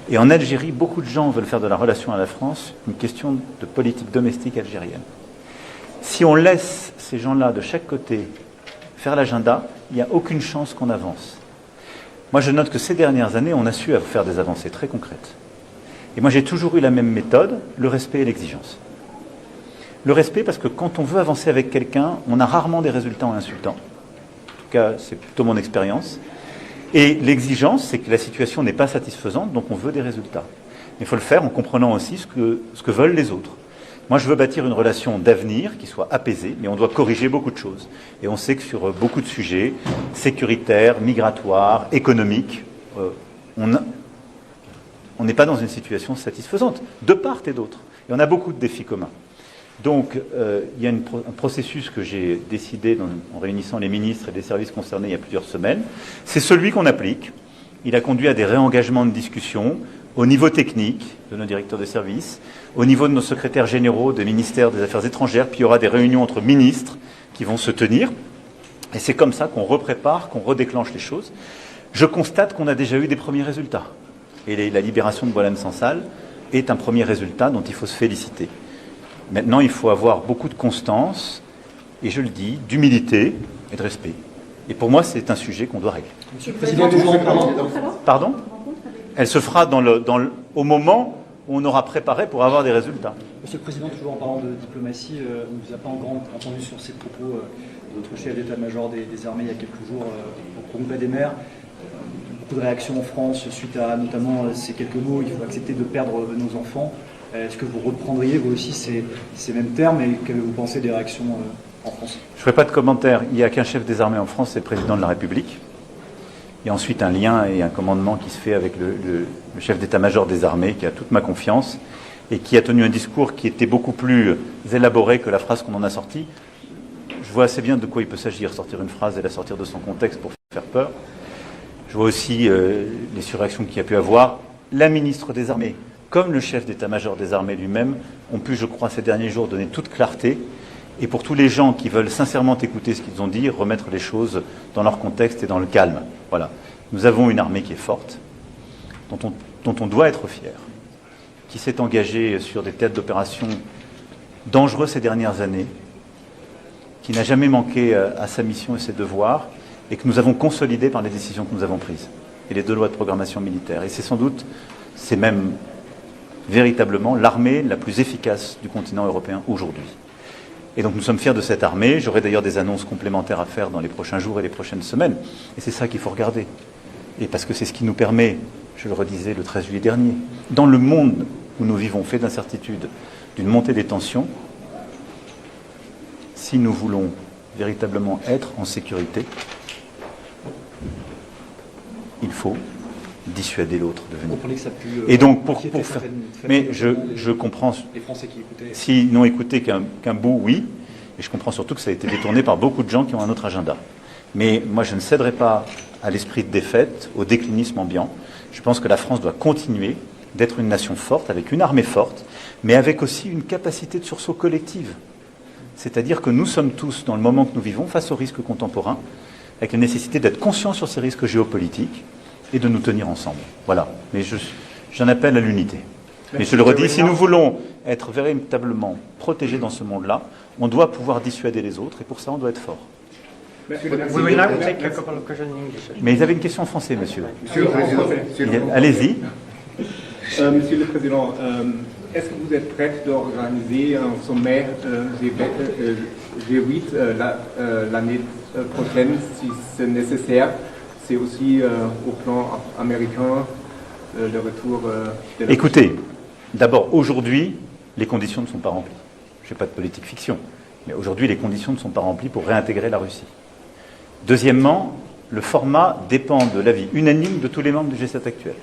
Et en Algérie, beaucoup de gens veulent faire de la relation à la France une question de politique domestique algérienne. Si on laisse ces gens-là de chaque côté faire l'agenda, il n'y a aucune chance qu'on avance. Moi, je note que ces dernières années, on a su faire des avancées très concrètes. Et moi, j'ai toujours eu la même méthode, le respect et l'exigence. Le respect parce que quand on veut avancer avec quelqu'un, on a rarement des résultats en insultant. En tout cas, c'est plutôt mon expérience. Et l'exigence, c'est que la situation n'est pas satisfaisante, donc on veut des résultats. Mais il faut le faire en comprenant aussi ce que veulent les autres. Moi, je veux bâtir une relation d'avenir qui soit apaisée, mais on doit corriger beaucoup de choses. Et on sait que sur beaucoup de sujets, sécuritaires, migratoires, économiques, on n'est pas dans une situation satisfaisante, de part et d'autre. Et on a beaucoup de défis communs. Donc, il y a un processus que j'ai décidé en réunissant les ministres et les services concernés il y a plusieurs semaines. C'est celui qu'on applique. Il a conduit à des réengagements de discussion au niveau technique de nos directeurs de services, au niveau de nos secrétaires généraux des ministères des Affaires étrangères, puis il y aura des réunions entre ministres qui vont se tenir. Et c'est comme ça qu'on reprépare, qu'on redéclenche les choses. Je constate qu'on a déjà eu des premiers résultats. Et la libération de 𝐸𝐻𝐻 est un premier résultat dont il faut se féliciter. Maintenant, il faut avoir beaucoup de constance, et je le dis, d'humilité et de respect. Et pour moi, c'est un sujet qu'on doit régler. Monsieur le Président, toujours en parlant. Pardon? Elle se fera au moment où on aura préparé pour avoir des résultats. Monsieur le Président, toujours en parlant de diplomatie, on ne vous a pas encore entendu sur ces propos de votre chef d'état-major des armées il y a quelques jours au congrès des maires. Beaucoup de réactions en France suite à notamment ces quelques mots, il faut accepter de perdre nos enfants. Est-ce que vous reprendriez vous aussi ces mêmes termes et qu'avez-vous pensé des réactions en France? Je ne ferai pas de commentaire. Il n'y a qu'un chef des armées en France, c'est le président de la République. Il y a ensuite un lien et un commandement qui se fait avec le chef d'état-major des armées, qui a toute ma confiance et qui a tenu un discours qui était beaucoup plus élaboré que la phrase qu'on en a sortie. Je vois assez bien de quoi il peut s'agir, sortir une phrase et la sortir de son contexte pour faire peur. Je vois aussi les surréactions qu'il y a pu avoir. La ministre des Armées, comme le chef d'état-major des armées lui-même, ont pu, je crois, ces derniers jours donner toute clarté. Et pour tous les gens qui veulent sincèrement écouter ce qu'ils ont dit, remettre les choses dans leur contexte et dans le calme. Voilà. Nous avons une armée qui est forte, dont on doit être fier, qui s'est engagée sur des théâtres d'opération dangereux ces dernières années, qui n'a jamais manqué à sa mission et ses devoirs, et que nous avons consolidé par les décisions que nous avons prises, et les 2 lois de programmation militaire. Et c'est même véritablement l'armée la plus efficace du continent européen aujourd'hui. Et donc nous sommes fiers de cette armée. J'aurai d'ailleurs des annonces complémentaires à faire dans les prochains jours et les prochaines semaines. Et c'est ça qu'il faut regarder. Et parce que c'est ce qui nous permet, je le redisais le 13 juillet dernier, dans le monde où nous vivons fait d'incertitude, d'une montée des tensions, si nous voulons véritablement être en sécurité, il faut dissuader l'autre de venir. Et donc, pour faire... Mais je comprends... Les Français qui écoutaient... S'ils n'ont écouté qu'un bout, oui. Et je comprends surtout que ça a été détourné par beaucoup de gens qui ont un autre agenda. Mais moi, je ne céderai pas à l'esprit de défaite, au déclinisme ambiant. Je pense que la France doit continuer d'être une nation forte, avec une armée forte, mais avec aussi une capacité de sursaut collective. C'est-à-dire que nous sommes tous, dans le moment que nous vivons, face aux risques contemporains, avec la nécessité d'être conscients sur ces risques géopolitiques, et de nous tenir ensemble. Voilà. Mais j'en appelle à l'unité. Mais je le redis, si nous voulons être véritablement protégés dans ce monde-là, on doit pouvoir dissuader les autres, et pour ça, on doit être fort. Mais ils avaient une question en français, monsieur. Monsieur le Président. Allez-y. Monsieur le Président, est-ce que vous êtes prêt d'organiser un sommet G8 l'année prochaine, si c'est nécessaire? C'est aussi au plan américain, le retour de... Écoutez, d'abord, aujourd'hui, les conditions ne sont pas remplies. Je ne fais pas de politique fiction, mais aujourd'hui, les conditions ne sont pas remplies pour réintégrer la Russie. Deuxièmement, le format dépend de l'avis unanime de tous les membres du G7 actuel.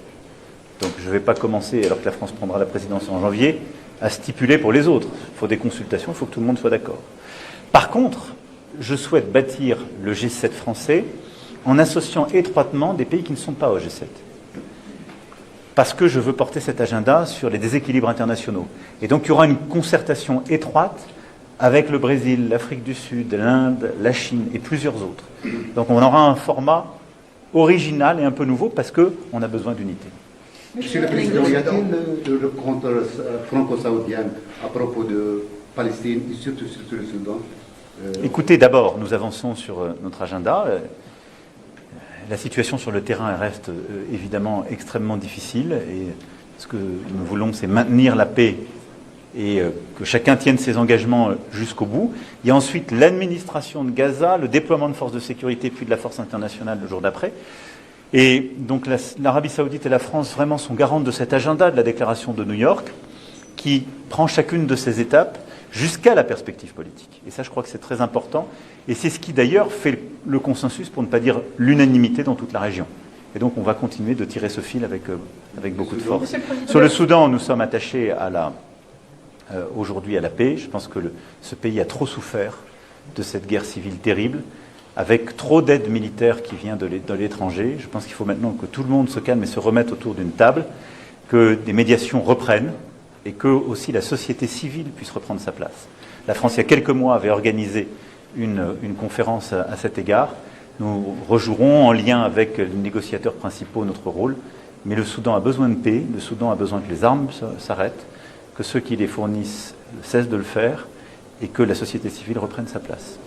Donc je ne vais pas commencer, alors que la France prendra la présidence en janvier, à stipuler pour les autres. Il faut des consultations, il faut que tout le monde soit d'accord. Par contre, je souhaite bâtir le G7 français en associant étroitement des pays qui ne sont pas au G7. Parce que je veux porter cet agenda sur les déséquilibres internationaux. Et donc il y aura une concertation étroite avec le Brésil, l'Afrique du Sud, l'Inde, la Chine et plusieurs autres. Donc on aura un format original et un peu nouveau parce qu'on a besoin d'unité. Monsieur le Président, y a-t-il le compte franco-saoudien à propos de Palestine et surtout sur le Soudan? Écoutez, d'abord, nous avançons sur notre agenda. La situation sur le terrain reste évidemment extrêmement difficile et ce que nous voulons, c'est maintenir la paix et que chacun tienne ses engagements jusqu'au bout. Il y a ensuite l'administration de Gaza, le déploiement de forces de sécurité puis de la force internationale le jour d'après. Et donc l'Arabie Saoudite et la France vraiment sont garantes de cet agenda de la déclaration de New York qui prend chacune de ces étapes jusqu'à la perspective politique. Et ça, je crois que c'est très important. Et c'est ce qui, d'ailleurs, fait le consensus, pour ne pas dire l'unanimité, dans toute la région. Et donc, on va continuer de tirer ce fil avec beaucoup de force. Sur le Soudan, nous sommes attachés aujourd'hui à la paix. Je pense que ce pays a trop souffert de cette guerre civile terrible, avec trop d'aide militaire qui vient de l'étranger. Je pense qu'il faut maintenant que tout le monde se calme et se remette autour d'une table, que des médiations reprennent, et que aussi la société civile puisse reprendre sa place. La France, il y a quelques mois, avait organisé une conférence à cet égard. Nous rejouerons en lien avec les négociateurs principaux notre rôle, mais le Soudan a besoin de paix, le Soudan a besoin que les armes s'arrêtent, que ceux qui les fournissent cessent de le faire, et que la société civile reprenne sa place.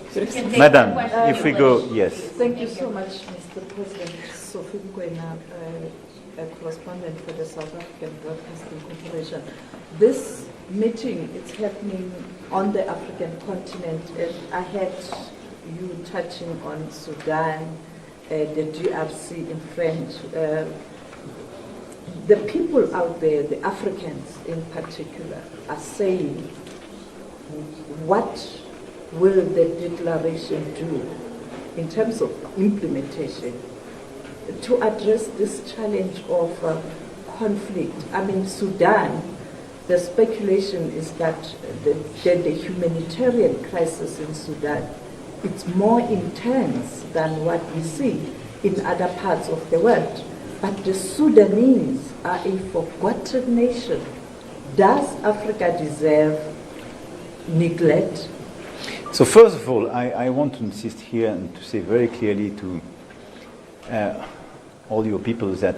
Madame, if we go, yes. Thank you so much, Mr. President. Sophie Mkwena, a correspondent for the South African Broadcasting Corporation. This meeting is happening on the African continent, and I had you touching on Sudan, the DRC in French. The people out there, the Africans in particular, are saying, what will the declaration do in terms of implementation to address this challenge of conflict? I mean, Sudan, the speculation is that the humanitarian crisis in Sudan, it's more intense than what we see in other parts of the world. But the Sudanese are a forgotten nation. Does Africa deserve neglect? So first of all, I want to insist here and to say very clearly to all your people that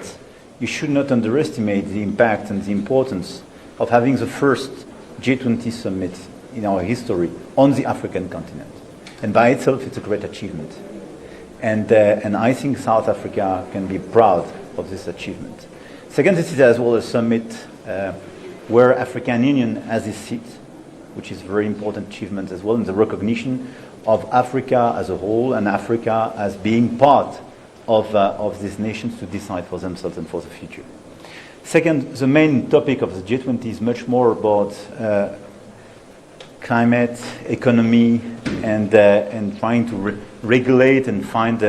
you should not underestimate the impact and the importance of having the first G20 summit in our history on the African continent. And by itself, it's a great achievement. And I think South Africa can be proud of this achievement. Second, this is as well a summit where African Union has its seat, which is a very important achievement as well, in the recognition of Africa as a whole and Africa as being part of these nations to decide for themselves and for the future. Second, the main topic of the G20 is much more about climate, economy, and trying to regulate and find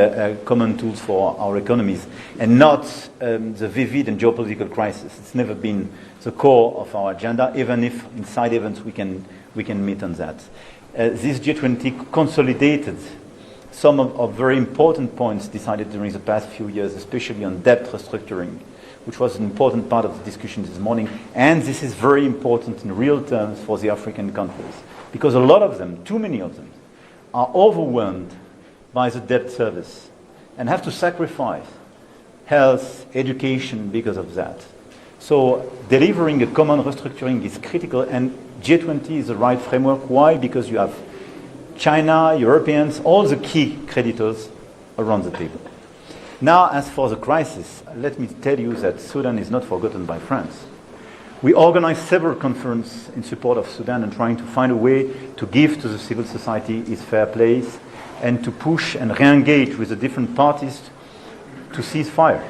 common tools for our economies, and not the vivid and geopolitical crisis. It's never been the core of our agenda, even if in side events we can meet on that. This G20 consolidated some of very important points decided during the past few years, especially on debt restructuring, which was an important part of the discussion this morning. And this is very important in real terms for the African countries, because a lot of them, too many of them, are overwhelmed by the debt service and have to sacrifice health, education because of that. So delivering a common restructuring is critical, and G20 is the right framework. Why? Because you have China, Europeans, all the key creditors around the table. Now, as for the crisis, let me tell you that Sudan is not forgotten by France. We organized several conferences in support of Sudan and trying to find a way to give to the civil society its fair place and to push and re-engage with the different parties to cease fire.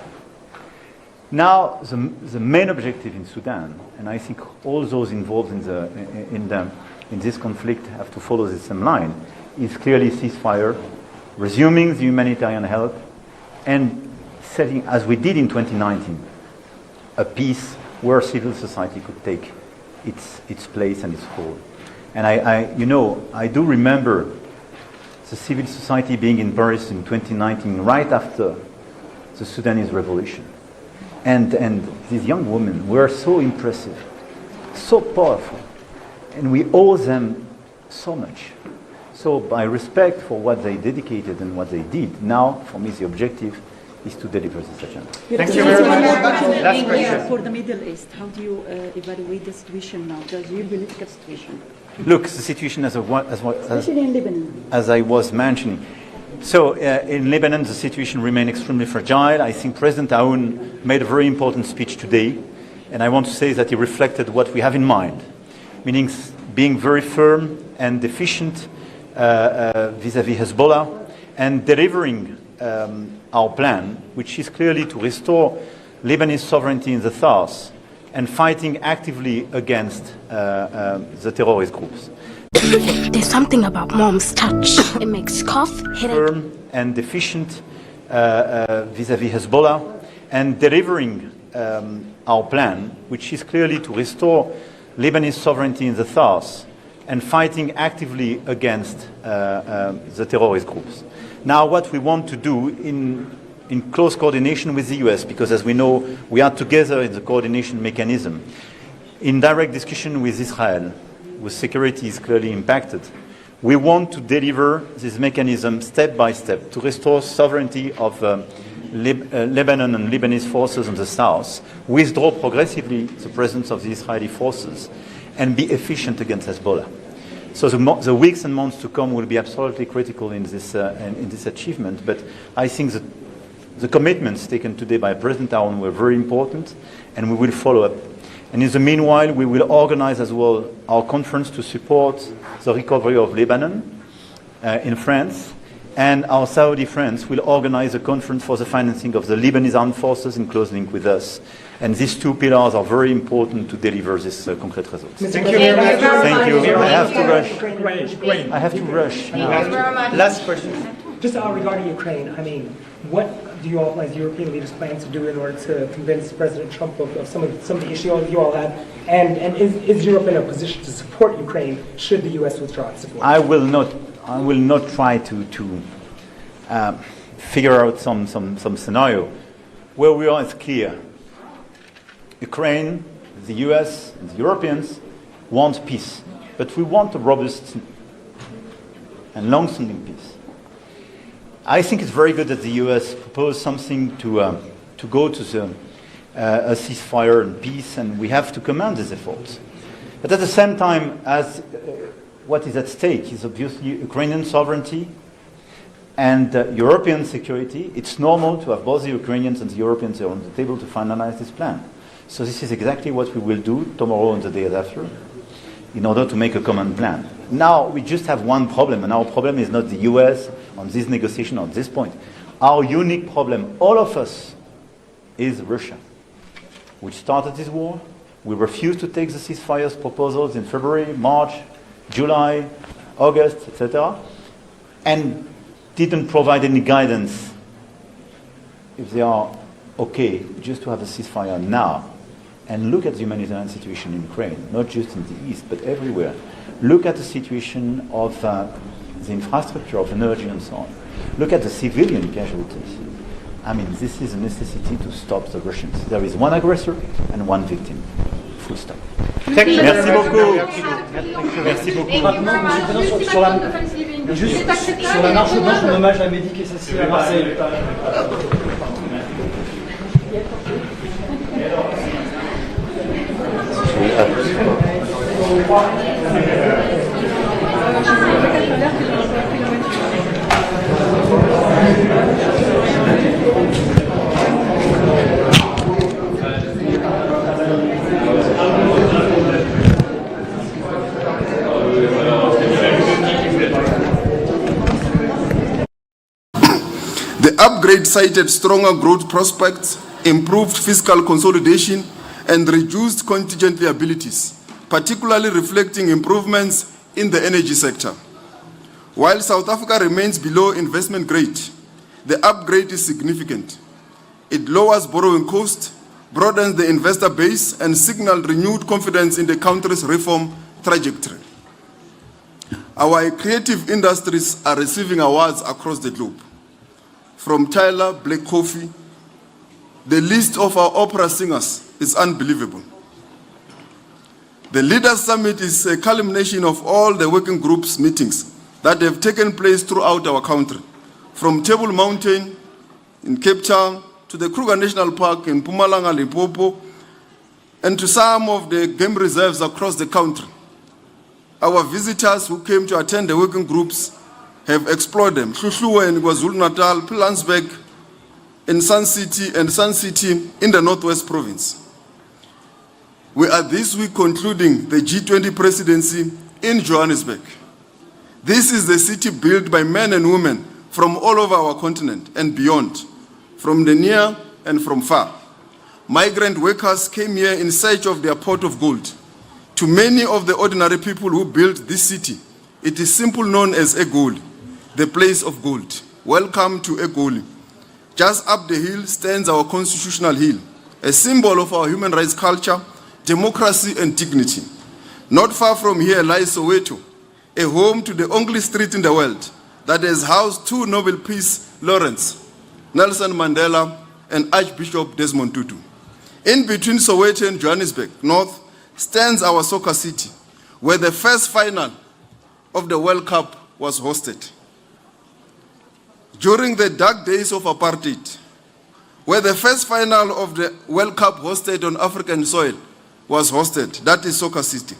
Now, the main objective in Sudan, and I think all those involved in this conflict have to follow the same line, is clearly ceasefire, resuming the humanitarian help, and setting, as we did in 2019, a peace where civil society could take its place and its role. And I do remember the civil society being in Paris in 2019, right after the Sudanese revolution. And these young women were so impressive, so powerful, and we owe them so much. So by respect for what they dedicated and what they did, now, for me, the objective is to deliver this agenda. Thank you very much. Last question. For the Middle East, how do you evaluate the situation now, the geopolitical situation? Look, the situation Especially in Lebanon. as I was mentioning. So in Lebanon, the situation remains extremely fragile. I think President Aoun made a very important speech today, and I want to say that he reflected what we have in mind, meaning being very firm and efficient vis-à-vis Hezbollah, and delivering our plan, which is clearly to restore Lebanese sovereignty in the south and fighting actively against the terrorist groups. There's something about mom's touch. It makes cough, headache. Firm and efficient vis-à-vis Hezbollah, and delivering our plan, which is clearly to restore Lebanese sovereignty in the south and fighting actively against the terrorist groups. Now, what we want to do in close coordination with the US, because as we know, we are together in the coordination mechanism, in direct discussion with Israel, whose security is clearly impacted, we want to deliver this mechanism step by step to restore sovereignty of Lebanon and Lebanese forces in the south, withdraw progressively the presence of the Israeli forces, and be efficient against Hezbollah. So the weeks and months to come will be absolutely critical in this achievement, but I think that the commitments taken today by President Aoun were very important, and we will follow up. And in the meanwhile, we will organize as well our conference to support the recovery of Lebanon in France, and our Saudi friends will organize a conference for the financing of the Lebanese armed forces in close link with us. And these two pillars are very important to deliver this concrete results. Thank you very much. Thank you. I have to rush. Ukraine. I have to rush. Last question. Just regarding Ukraine, I mean, what do you all, as European leaders, plan to do in order to convince President Trump of some of the issues you all have? And is Europe in a position to support Ukraine should the U.S. withdraw its support? I will not try to figure out some scenario. Where we are is clear. Ukraine, the US, and the Europeans want peace, but we want a robust and long-standing peace. I think it's very good that the US proposed something to go to a ceasefire and peace, and we have to commend these efforts. But at the same time, as what is at stake is obviously Ukrainian sovereignty and European security, it's normal to have both the Ukrainians and the Europeans on the table to finalize this plan. So this is exactly what we will do tomorrow and the day after in order to make a common plan. Now, we just have one problem, and our problem is not the US on this negotiation at this point. Our unique problem, all of us, is Russia, which started this war. We refused to take the ceasefire proposals in February, March, July, August, etc., and didn't provide any guidance if they are okay just to have a ceasefire now. And look at the humanitarian situation in Ukraine, not just in the east, but everywhere. Look at the situation of the infrastructure of energy and so on. Look at the civilian casualties. I mean, this is a necessity to stop the Russians. There is one aggressor and one victim. Full stop. Merci beaucoup. Merci beaucoup. Sur la marche blanche, un hommage à Mehdi Kessassi à Marseille. The upgrade cited stronger growth prospects, improved fiscal consolidation, and reduced contingent liabilities, particularly reflecting improvements in the energy sector. While South Africa remains below investment grade, the upgrade is significant. It lowers borrowing costs, broadens the investor base, and signals renewed confidence in the country's reform trajectory. Our creative industries are receiving awards across the globe. From Tyler, Black Coffee, the list of our opera singers is unbelievable. The Leaders Summit is a culmination of all the working groups meetings that have taken place throughout our country, from Table Mountain in Cape Town to the Kruger National Park in Mpumalanga, Limpopo, and to some of the game reserves across the country. Our visitors who came to attend the working groups have explored them. Hluhluwe in KwaZulu-Natal, Pilansberg in Sun City in the Northwest Province. We are this week concluding the G20 presidency in Johannesburg. This is the city built by men and women from all over our continent and beyond, from the near and from far. migrant workers came here in search of their pot of gold. To many of the ordinary people who built this city, it is simply known as 𝐿, the place of gold. Welcome to 𝐿. Just up the hill stands our constitutional hill, a symbol of our human rights culture, democracy and dignity. Not far from here lies Soweto, a home to the only street in the world that has housed two Nobel Peace laureates, Nelson Mandela and Archbishop Desmond Tutu. In between Soweto and Johannesburg North stands our soccer city, where the first final of the World Cup was hosted. During the dark days of apartheid, where the first final of the World Cup hosted on African soil was hosted, that is Soccer City.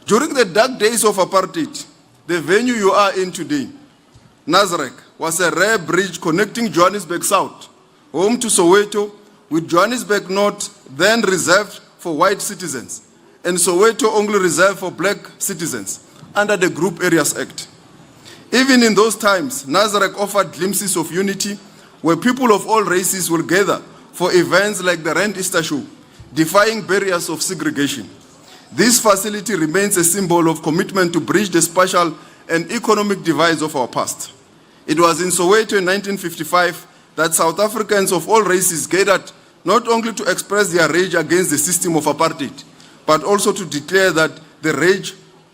During the dark days of apartheid, the venue you are in today, Nasrec, was a rare bridge connecting Johannesburg South, home to Soweto, with Johannesburg North then reserved for white citizens, and Soweto only reserved for black citizens under the Group Areas Act. Even in those times, Nasrec offered glimpses of unity where people of all races will gather for events like the Rand Easter Show, defying barriers of segregation. This facility remains a symbol of commitment to bridge the spatial and economic divides of our past. It was in Soweto in 1955 that South Africans of all races gathered not only to express their rage against the system of apartheid, but also to declare that the rage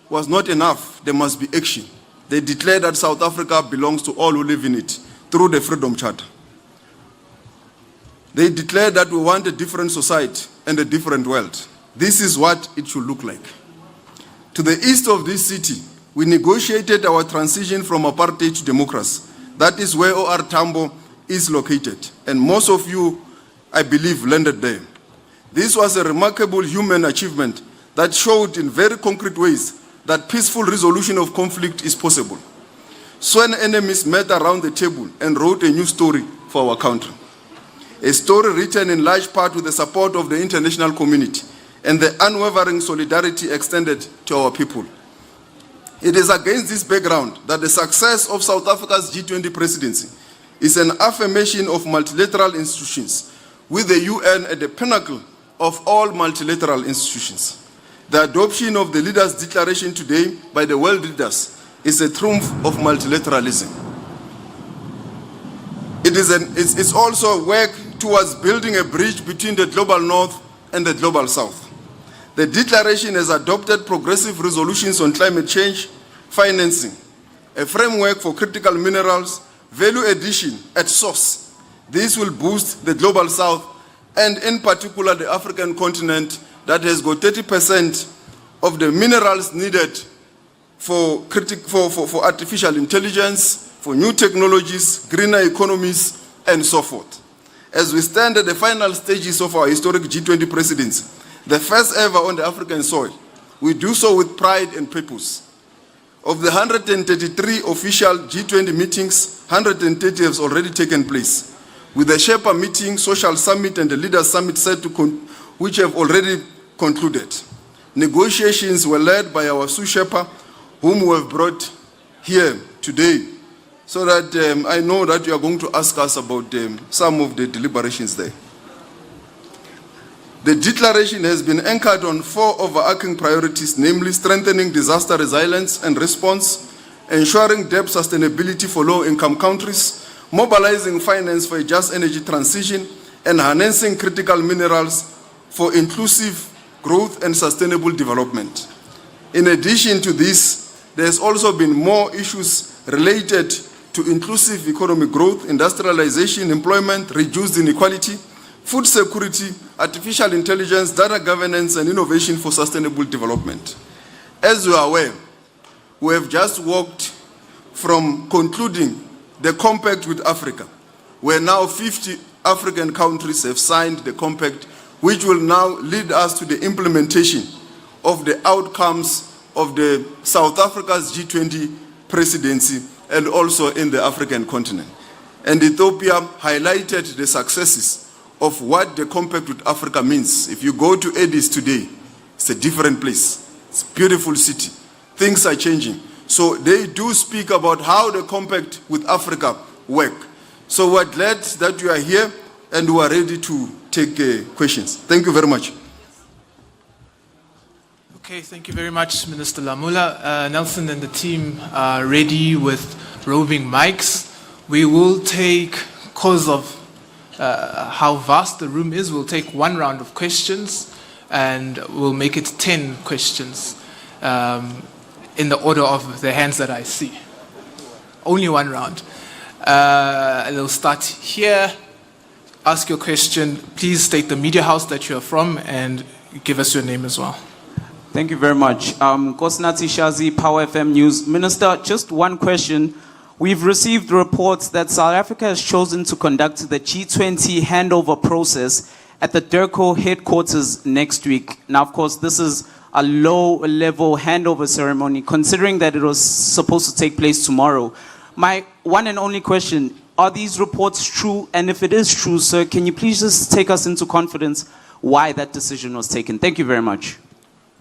was not enough, there must be action. They declared that South Africa belongs to all who live in it through the Freedom Charter. They declared that we want a different society and a different world. This is what it should look like. To the east of this city, we negotiated our transition from apartheid to democracy. That is where OR Tambo is located, and most of you, I believe, landed there. This was a remarkable human achievement that showed in very concrete ways that peaceful resolution of conflict is possible. Sworn enemies met around the table and wrote a new story for our country. A story written in large part with the support of the international community and the unwavering solidarity extended to our people. It is against this background that the success of South Africa's G20 presidency is an affirmation of multilateral institutions, with the UN at the pinnacle of all multilateral institutions. The adoption of the Leaders' Declaration today by the world leaders is a triumph of multilateralism. It's also work towards building a bridge between the global north and the global south. The declaration has adopted progressive resolutions on climate change, financing, a framework for critical minerals, value addition at source. This will boost the global south and in particular the African continent that has got 30% of the minerals needed for artificial intelligence, for new technologies, greener economies, and so forth. As we stand at the final stages of our historic G20 presidency, the first ever on the African soil, we do so with pride and purpose. Of the 133 official G20 meetings, 130 have already taken place, with the Sherpa meeting, Social Summit, and the Leaders Summit which have already concluded. Negotiations were led by our Sue Sherpa, whom we have brought here today, so that I know that you are going to ask us about some of the deliberations there. The declaration has been anchored on 4 overarching priorities, namely strengthening disaster resilience and response, ensuring debt sustainability for low-income countries, mobilizing finance for a just energy transition, and harnessing critical minerals for inclusive growth and sustainable development. In addition to this, there has also been more issues related to inclusive economic growth, industrialization, employment, reduced inequality, food security, artificial intelligence, data governance, and innovation for sustainable development. As you are aware, we have just walked from concluding the compact with Africa, where now 50 African countries have signed the compact, which will now lead us to the implementation of the outcomes of the South Africa's G20 presidency and also in the African continent. And Ethiopia highlighted the successes of what the compact with Africa means. If you go to Addis today, it's a different place. It's a beautiful city. Things are changing. So they do speak about how the compact with Africa work. So we're glad that you are here and we are ready to take questions. Thank you very much. Okay, thank you very much, Minister Lamula. Nelson and the team are ready with roving mics. We will take, because of how vast the room is, we'll take one round of questions and we'll make it 10 questions in the order of the hands that I see. Only one round. They'll start here. Ask your question. Please state the media house that you are from and give us your name as well. Thank you very much. Nkosinathi Shazi, Power FM News. Minister, just one question. We've received reports that South Africa has chosen to conduct the G20 handover process at the 𝐟𝐵𝐿 headquarters next week. Now, of course, this is a low-level handover ceremony, considering that it was supposed to take place tomorrow. My one and only question, are these reports true? And if it is true, sir, can you please just take us into confidence why that decision was taken? Thank you very much.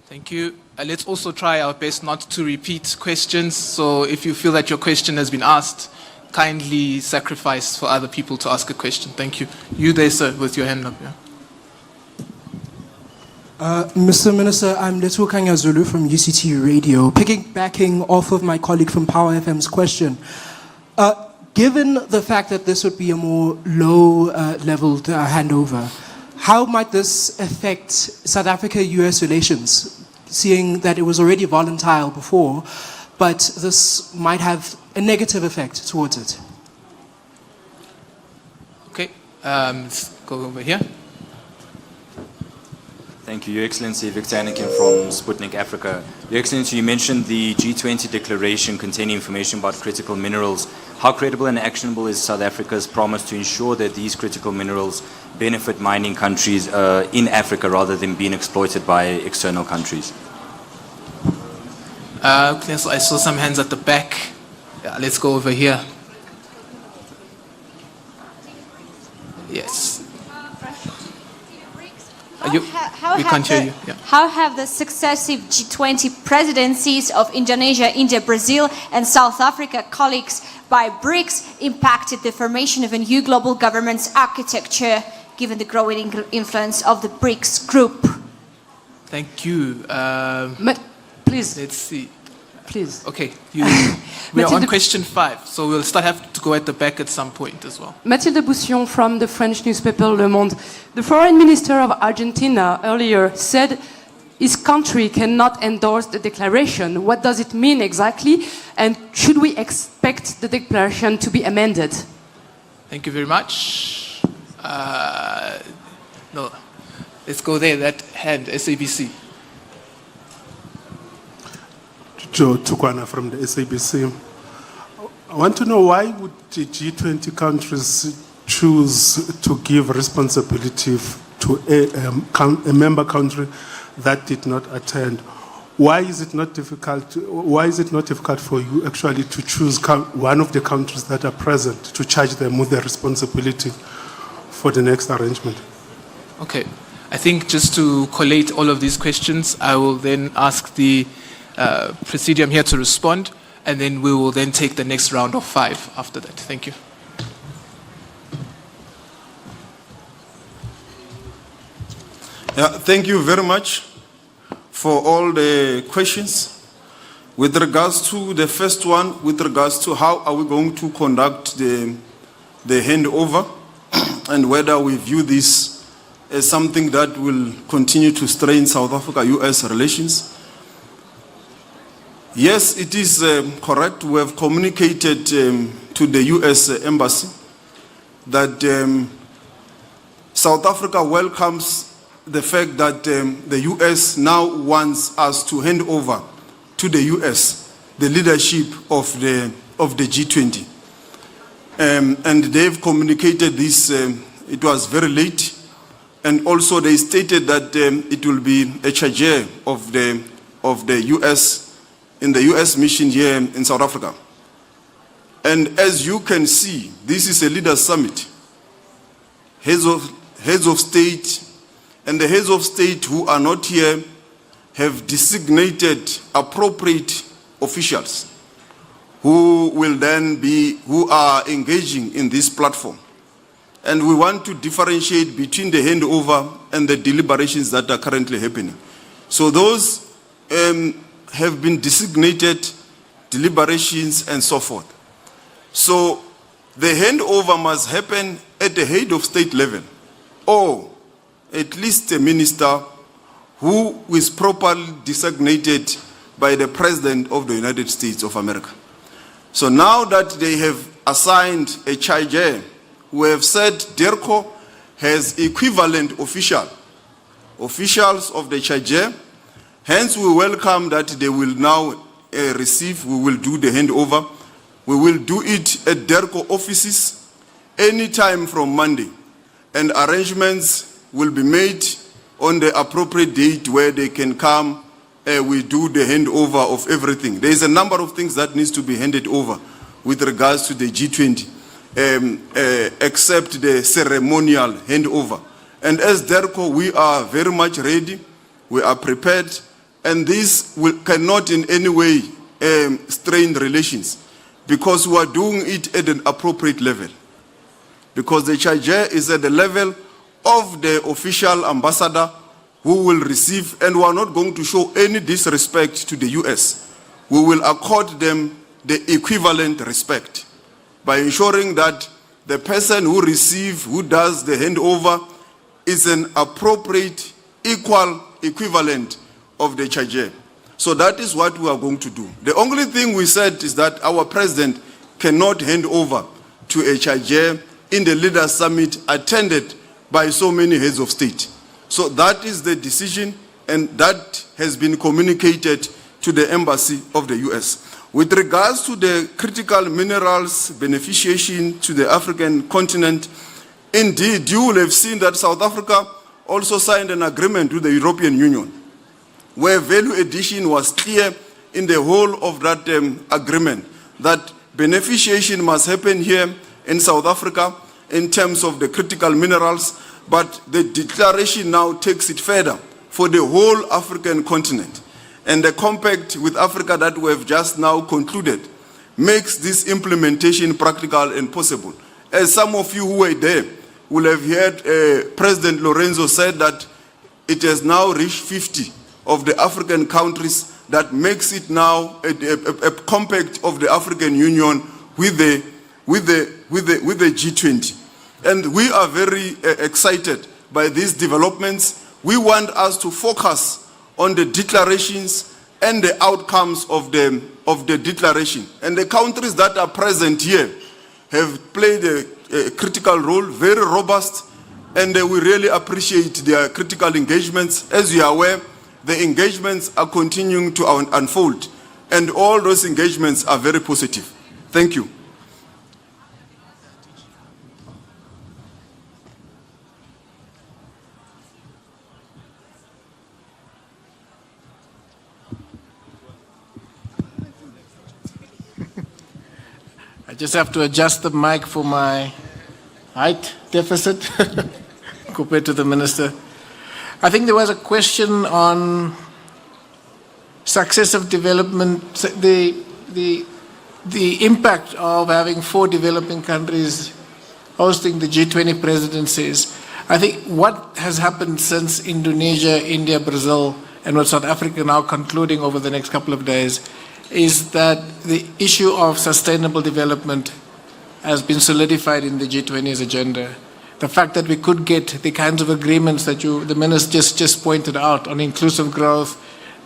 Thank you. Let's also try our best not to repeat questions. So if you feel that your question has been asked, kindly sacrifice for other people to ask a question. Thank you. You there, sir, with your hand up. Yeah. Mr. Minister, I'm 𝐬𝐻𝐫𝐿𝐵𝐿 Zulu from UCT Radio. Piggybacking off of my colleague from Power FM's question, given the fact that this would be a more low-leveled handover, how might this affect South Africa-US relations, seeing that it was already volatile before, but this might have a negative effect towards it? Okay, let's go over here. Thank you, Your Excellency. 𝐽𝐿𝐵𝐿𝐿𝐵𝐿 from Sputnik Africa. Your Excellency, you mentioned the G20 declaration containing information about critical minerals. How credible and actionable is South Africa's promise to ensure that these critical minerals benefit mining countries in Africa rather than being exploited by external countries? Okay, so I saw some hands at the back. Yeah, let's go over here. Yes. We can't hear you. Yeah. How have the successive G20 presidencies of Indonesia, India, Brazil, and South Africa colleagues by BRICS impacted the formation of a new global governance architecture, given the growing influence of the BRICS group? Thank you. Please. Let's see. Please. Okay. We are on question 5, so we'll have to go at the back at some point as well. Mathilde Boussillon from the French newspaper Le Monde. The foreign minister of Argentina earlier said his country cannot endorse the declaration. What does it mean exactly? And should we expect the declaration to be amended? Thank you very much. No, let's go there, that hand, SABC. Joe Tukwana from the SABC. I want to know why would the G20 countries choose to give responsibility to a member country that did not attend? Why is it not difficult? Why is it not difficult for you actually to choose one of the countries that are present to charge them with the responsibility for the next arrangement? Okay, I think just to collate all of these questions, I will then ask the Presidium here to respond, and then we will then take the next round of 5 after that. Thank you. Yeah, thank you very much for all the questions. With regards to the first one, with regards to how are we going to conduct the handover and whether we view this as something that will continue to strain South Africa-US relations. Yes, it is correct. We have communicated to the US Embassy that South Africa welcomes the fact that the US now wants us to hand over to the US the leadership of the G20. And they've communicated this, it was very late, and also they stated that it will be a 𝐶𝐴 of the US in the US mission here in South Africa. And as you can see, this is a leaders summit. Heads of state, and the heads of state who are not here have designated appropriate officials who will then who are engaging in this platform. and we want to differentiate between the handover and the deliberations that are currently happening. So those have been designated deliberations and so forth. So the handover must happen at the head of state level, or at least a minister who is properly designated by the President of the United States of America. So now that they have assigned a 𝐦𝐨𝐫𝐞, we have said 𝐷ERCO has equivalent officials of the 𝐦𝐨𝐫𝐞. Hence, we welcome that they will now receive, we will do the handover. We will do it at 𝐷ERCO offices anytime from Monday, and arrangements will be made on the appropriate date where they can come. We do the handover of everything. There is a number of things that needs to be handed over with regards to the G20, except the ceremonial handover. And as 𝐷ERCO, we are very much ready. We are prepared, and this cannot in any way strain relations, because we are doing it at an appropriate level. Because the 𝐦𝐨𝐫𝐞 is at the level of the official ambassador who will receive, and we are not going to show any disrespect to the US. We will accord them the equivalent respect by ensuring that the person who receives, who does the handover, is an appropriate, equal equivalent of the 𝐦𝐨𝐫𝐞. So that is what we are going to do. The only thing we said is that our president cannot hand over to a 𝐦𝐨𝐫 in the Leaders' Summit attended by so many heads of state. So that is the decision, and that has been communicated to the embassy of the US. With regards to the critical minerals beneficiation to the African continent, indeed, you will have seen that South Africa also signed an agreement with the European Union, where value addition was clear in the whole of that agreement, that beneficiation must happen here in South Africa in terms of the critical minerals, but the declaration now takes it further for the whole African continent. And the compact with Africa that we have just now concluded makes this implementation practical and possible. As some of you who were there will have heard President Lorenzo said that it has now reached 50 of the African countries. That makes it now a compact of the African Union with the G20. And we are very excited by these developments. We want us to focus on the declarations and the outcomes of the declaration. And the countries that are present here have played a critical role, very robust, and we really appreciate their critical engagements. As you are aware, the engagements are continuing to unfold, and all those engagements are very positive. Thank you. I just have to adjust the mic for my height deficit compared to the minister. I think there was a question on successive development, the impact of having 4 developing countries hosting the G20 presidencies. I think what has happened since Indonesia, India, Brazil, and what South Africa now concluding over the next couple of days is that the issue of sustainable development has been solidified in the G20's agenda. The fact that we could get the kinds of agreements that the minister just pointed out on inclusive growth,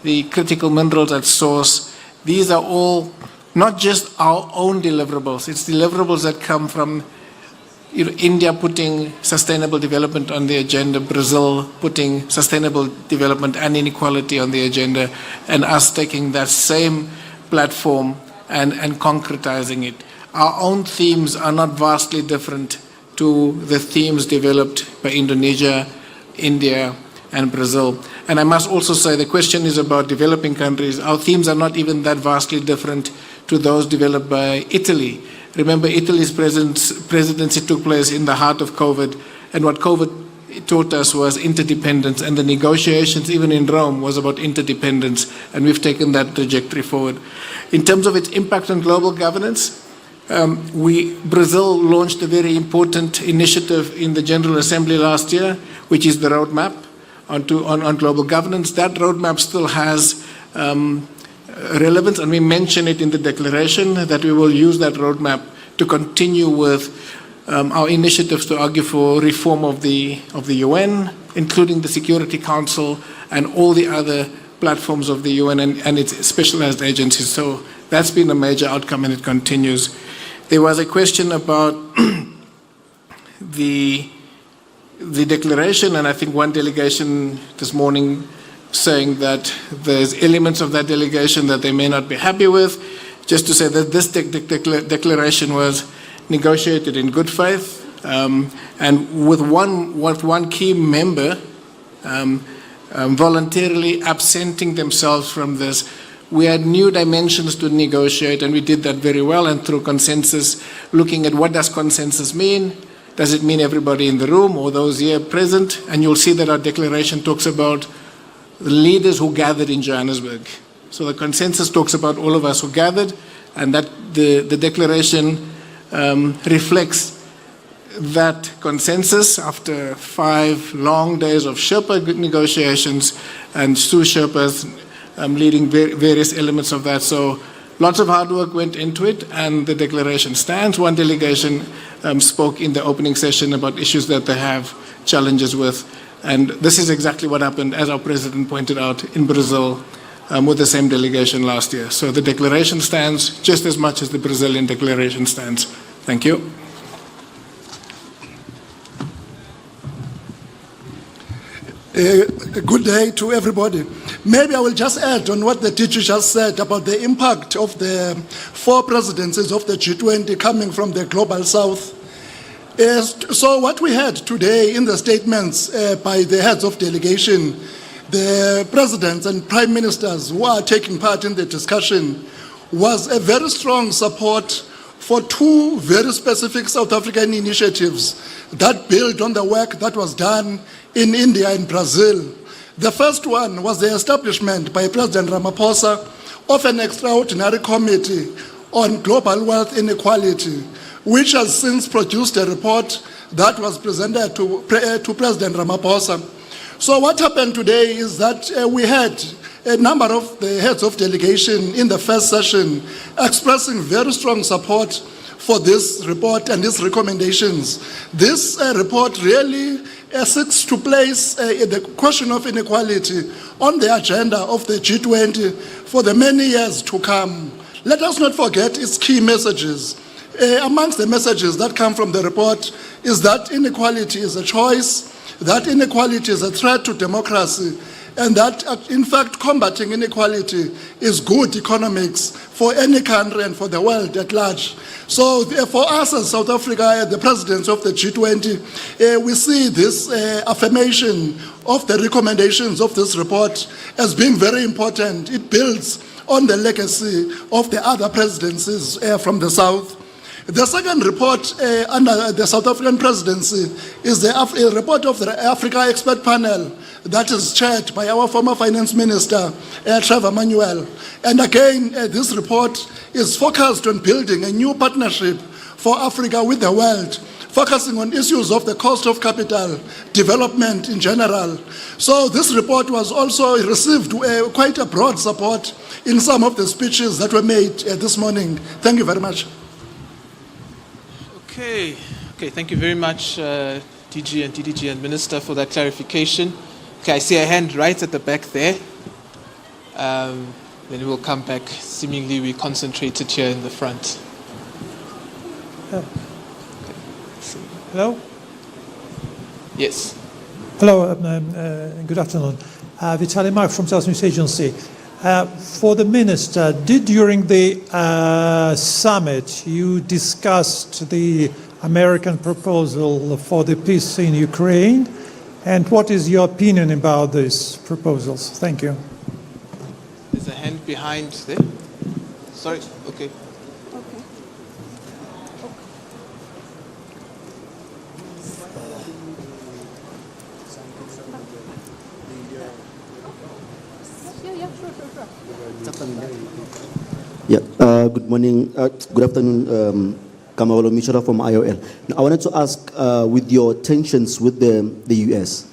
the critical minerals at source, these are all not just our own deliverables, it's deliverables that come from India putting sustainable development on the agenda, Brazil putting sustainable development and inequality on the agenda, and us taking that same platform and concretizing it. Our own themes are not vastly different to the themes developed by Indonesia, India, and Brazil. And I must also say the question is about developing countries. Our themes are not even that vastly different to those developed by Italy. Remember, Italy's presidency took place in the heart of COVID, and what COVID taught us was interdependence, and the negotiations even in Rome was about interdependence, and we've taken that trajectory forward. In terms of its impact on global governance, Brazil launched a very important initiative in the General Assembly last year, which is the roadmap on global governance. That roadmap still has relevance, and we mention it in the declaration that we will use that roadmap to continue with our initiatives to argue for reform of the UN, including the Security Council and all the other platforms of the UN and its specialized agencies. So that's been a major outcome, and it continues. There was a question about the declaration, and I think one delegation this morning saying that there's elements of that delegation that they may not be happy with. Just to say that this declaration was negotiated in good faith, and with one key member voluntarily absenting themselves from this. We had new dimensions to negotiate, and we did that very well, and through consensus, looking at what does consensus mean. Does it mean everybody in the room or those here present? And you'll see that our declaration talks about the leaders who gathered in Johannesburg. So the consensus talks about all of us who gathered, and that the declaration reflects that consensus after 5 long days of Sherpa negotiations and Sue Sherpas leading various elements of that. So lots of hard work went into it, and the declaration stands. One delegation spoke in the opening session about issues that they have challenges with, and this is exactly what happened, as our president pointed out, in Brazil with the same delegation last year. So the declaration stands just as much as the Brazilian declaration stands. Thank you. Good day to everybody. Maybe I will just add on what the teacher just said about the impact of the 4 presidencies of the G20 coming from the Global South. So what we had today in the statements by the heads of delegation, the presidents and prime ministers who are taking part in the discussion, was a very strong support for 2 very specific South African initiatives that build on the work that was done in India and Brazil. The first one was the establishment by President Ramaphosa of an extraordinary committee on global wealth inequality, which has since produced a report that was presented to President Ramaphosa. So what happened today is that we had a number of the heads of delegation in the first session expressing very strong support for this report and its recommendations. This report really seeks to place the question of inequality on the agenda of the G20 for the many years to come. Let us not forget its key messages. Amongst the messages that come from the report is that inequality is a choice, that inequality is a threat to democracy, and that, in fact, combating inequality is good economics for any country and for the world at large. So for us as South Africa, the presidents of the G20, we see this affirmation of the recommendations of this report as being very important. It builds on the legacy of the other presidencies from the South. The second report under the South African presidency is the report of the Africa Expert Panel that is chaired by our former finance minister, Trevor Manuel. And again, this report is focused on building a new partnership for Africa with the world, focusing on issues of the cost of capital, development in general. So this report was also received quite a broad support in some of the speeches that were made this morning. Thank you very much. Okay, thank you very much, DG and DDG and Minister, for that clarification. Okay, I see a hand right at the back there. Then we'll come back. Seemingly we concentrated here in the front. Hello? Yes. Hello, good afternoon. Vitaly Mark from South News Agency. For the Minister, during the summit you discussed the American proposal for the peace in Ukraine, and what is your opinion about these proposals? Thank you. There's a hand behind there. Sorry, okay. Yeah, good morning, good afternoon, Kamalo Mishra from IOL. Now, I wanted to ask, with your tensions with the US,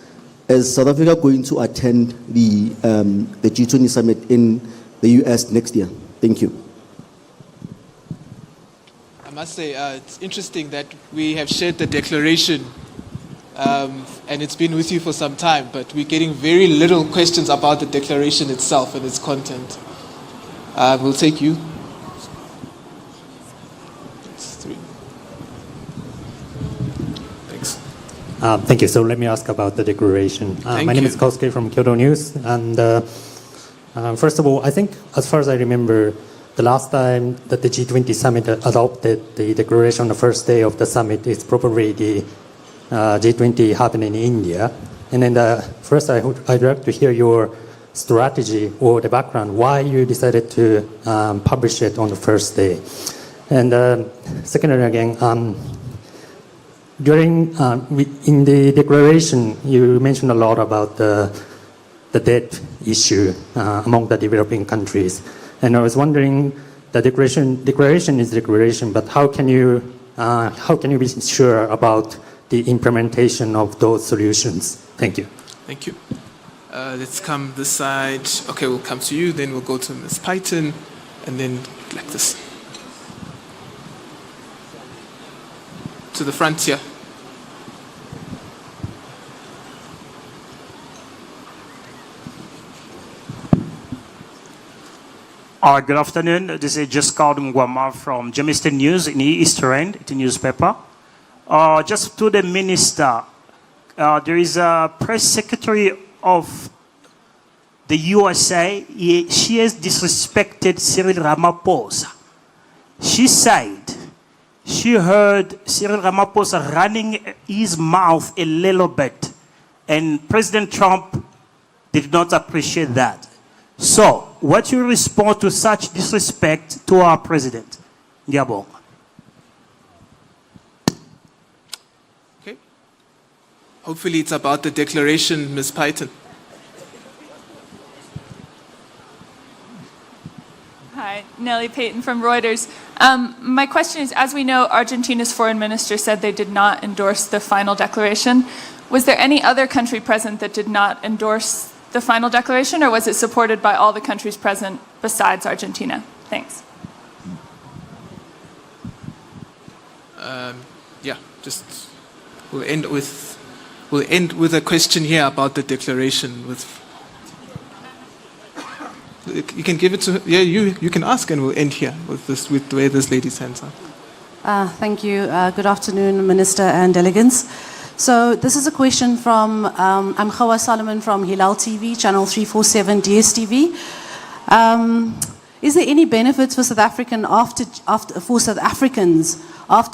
is South Africa going to attend the G20 summit in the US next year? Thank you. I must say, it's interesting that we have shared the declaration and it's been with you for some time, but we're getting very little questions about the declaration itself and its content. We'll take you. Thanks. Thank you. So let me ask about the declaration. My name is 𝐃𝐨𝐽 from 𝐘𝐿 News. And first of all, I think as far as I remember, the last time that the G20 summit adopted the declaration on the first day of the summit is probably the G20 happened in India. And then first I'd like to hear your strategy or the background, why you decided to publish it on the first day. And secondly again, in the declaration, you mentioned a lot about the debt issue among the developing countries. And I was wondering, the declaration is declaration, but how can you be sure about the implementation of those solutions? Thank you. Thank you. Let's come this side. Okay, we'll come to you, then we'll go to Ms. Python, and then like this. To the front here. Good afternoon. This is 𝐿𝐻𝐾𝐨𝐿 from Germiston News in the Easter End, the newspaper. Just to the minister, there is a press secretary of the USA. She has disrespected Cyril Ramaphosa. She said she heard Cyril Ramaphosa running his mouth a little bit, and President Trump did not appreciate that. So, what you respond to such disrespect to our president? Ngiyabonga. Okay. Hopefully it's about the declaration, Ms. Python. Hi, Nellie Payton from Reuters. My question is, as we know, Argentina's foreign minister said they did not endorse the final declaration. Was there any other country present that did not endorse the final declaration, or was it supported by all the countries present besides Argentina? Thanks. Yeah, just we'll end with a question here about the declaration. You can give it to you can ask, and we'll end here with the way this lady's hands are. Thank you. Good afternoon, Minister and delegates. So this is a question from, I'm 𝐻𝐭 Solomon from Hilal TV, channel 347 DSTV. Is there any benefits for South Africans after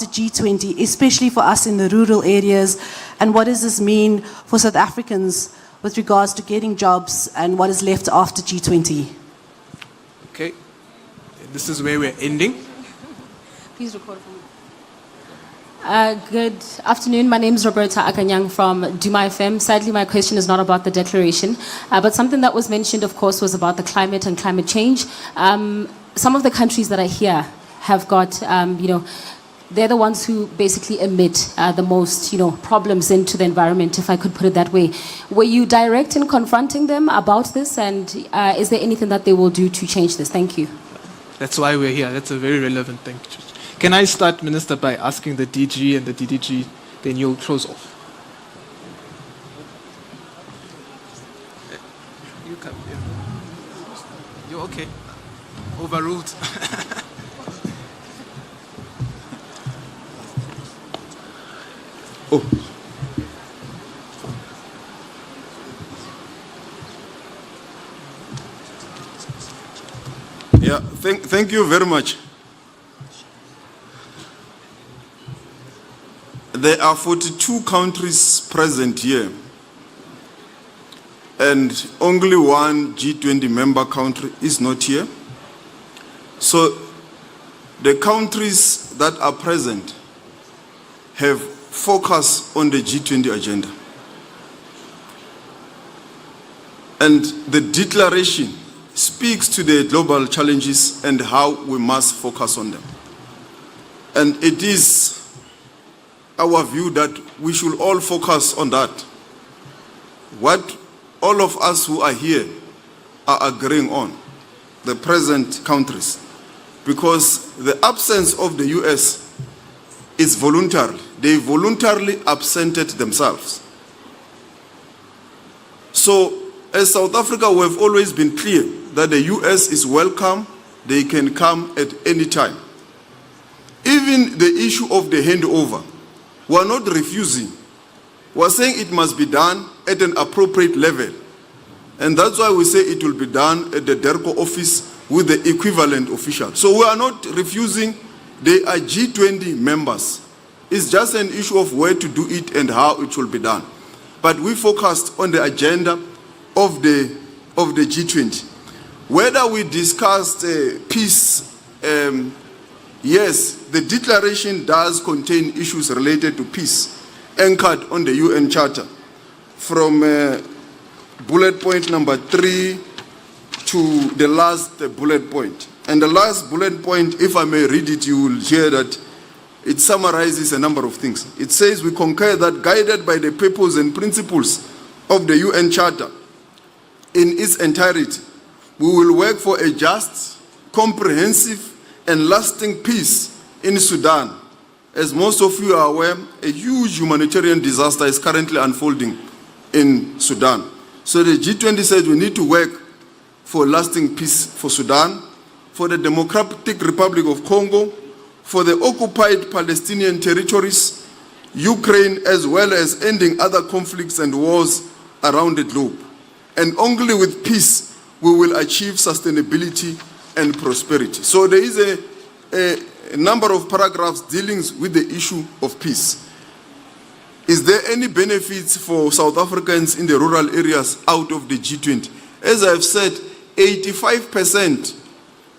G20, especially for us in the rural areas? And what does this mean for South Africans with regards to getting jobs and what is left after G20? Okay, this is where we're ending. Please record for me. Good afternoon. My name is Roberta Akanyang from Duma FM. Sadly, my question is not about the declaration, but something that was mentioned, of course, was about the climate and climate change. Some of the countries that are here have got, they're the ones who basically emit the most, problems into the environment, if I could put it that way. Were you direct in confronting them about this, and is there anything that they will do to change this? Thank you. That's why we're here. That's a very relevant thing. Can I start, Minister, by asking the DG and the DDG, then you'll close off. You come here. You're okay. Overruled. Oh. Yeah, thank you very much. There are 42 countries present here, and only one G20 member country is not here. So the countries that are present have focus on the G20 agenda. And the declaration speaks to the global challenges and how we must focus on them. And it is our view that we should all focus on that. What all of us who are here are agreeing on, the present countries, because the absence of the US is voluntary. They voluntarily absented themselves. So, as South Africa, we have always been clear that the US is welcome. They can come at any time. Even the issue of the handover, we are not refusing. We are saying it must be done at an appropriate level. And that's why we say it will be done at the 𝐟𝐸𝐾𝐭 office with the equivalent official. So we are not refusing. They are G20 members. It's just an issue of where to do it and how it will be done. But we focused on the agenda of the G20. Whether we discussed peace, yes, the declaration does contain issues related to peace, anchored on the UN Charter, from bullet point number 3 to the last bullet point. And the last bullet point, if I may read it, you will hear that it summarizes a number of things. It says, we concur that guided by the purpose and principles of the UN Charter in its entirety, we will work for a just, comprehensive, and lasting peace in Sudan. As most of you are aware, a huge humanitarian disaster is currently unfolding in Sudan. So the G20 said we need to work for lasting peace for Sudan, for the Democratic Republic of Congo, for the occupied Palestinian territories, Ukraine, as well as ending other conflicts and wars around the globe. And only with peace we will achieve sustainability and prosperity. So there is a number of paragraphs dealing with the issue of peace. Is there any benefits for South Africans in the rural areas out of the G20? As I've said, 85%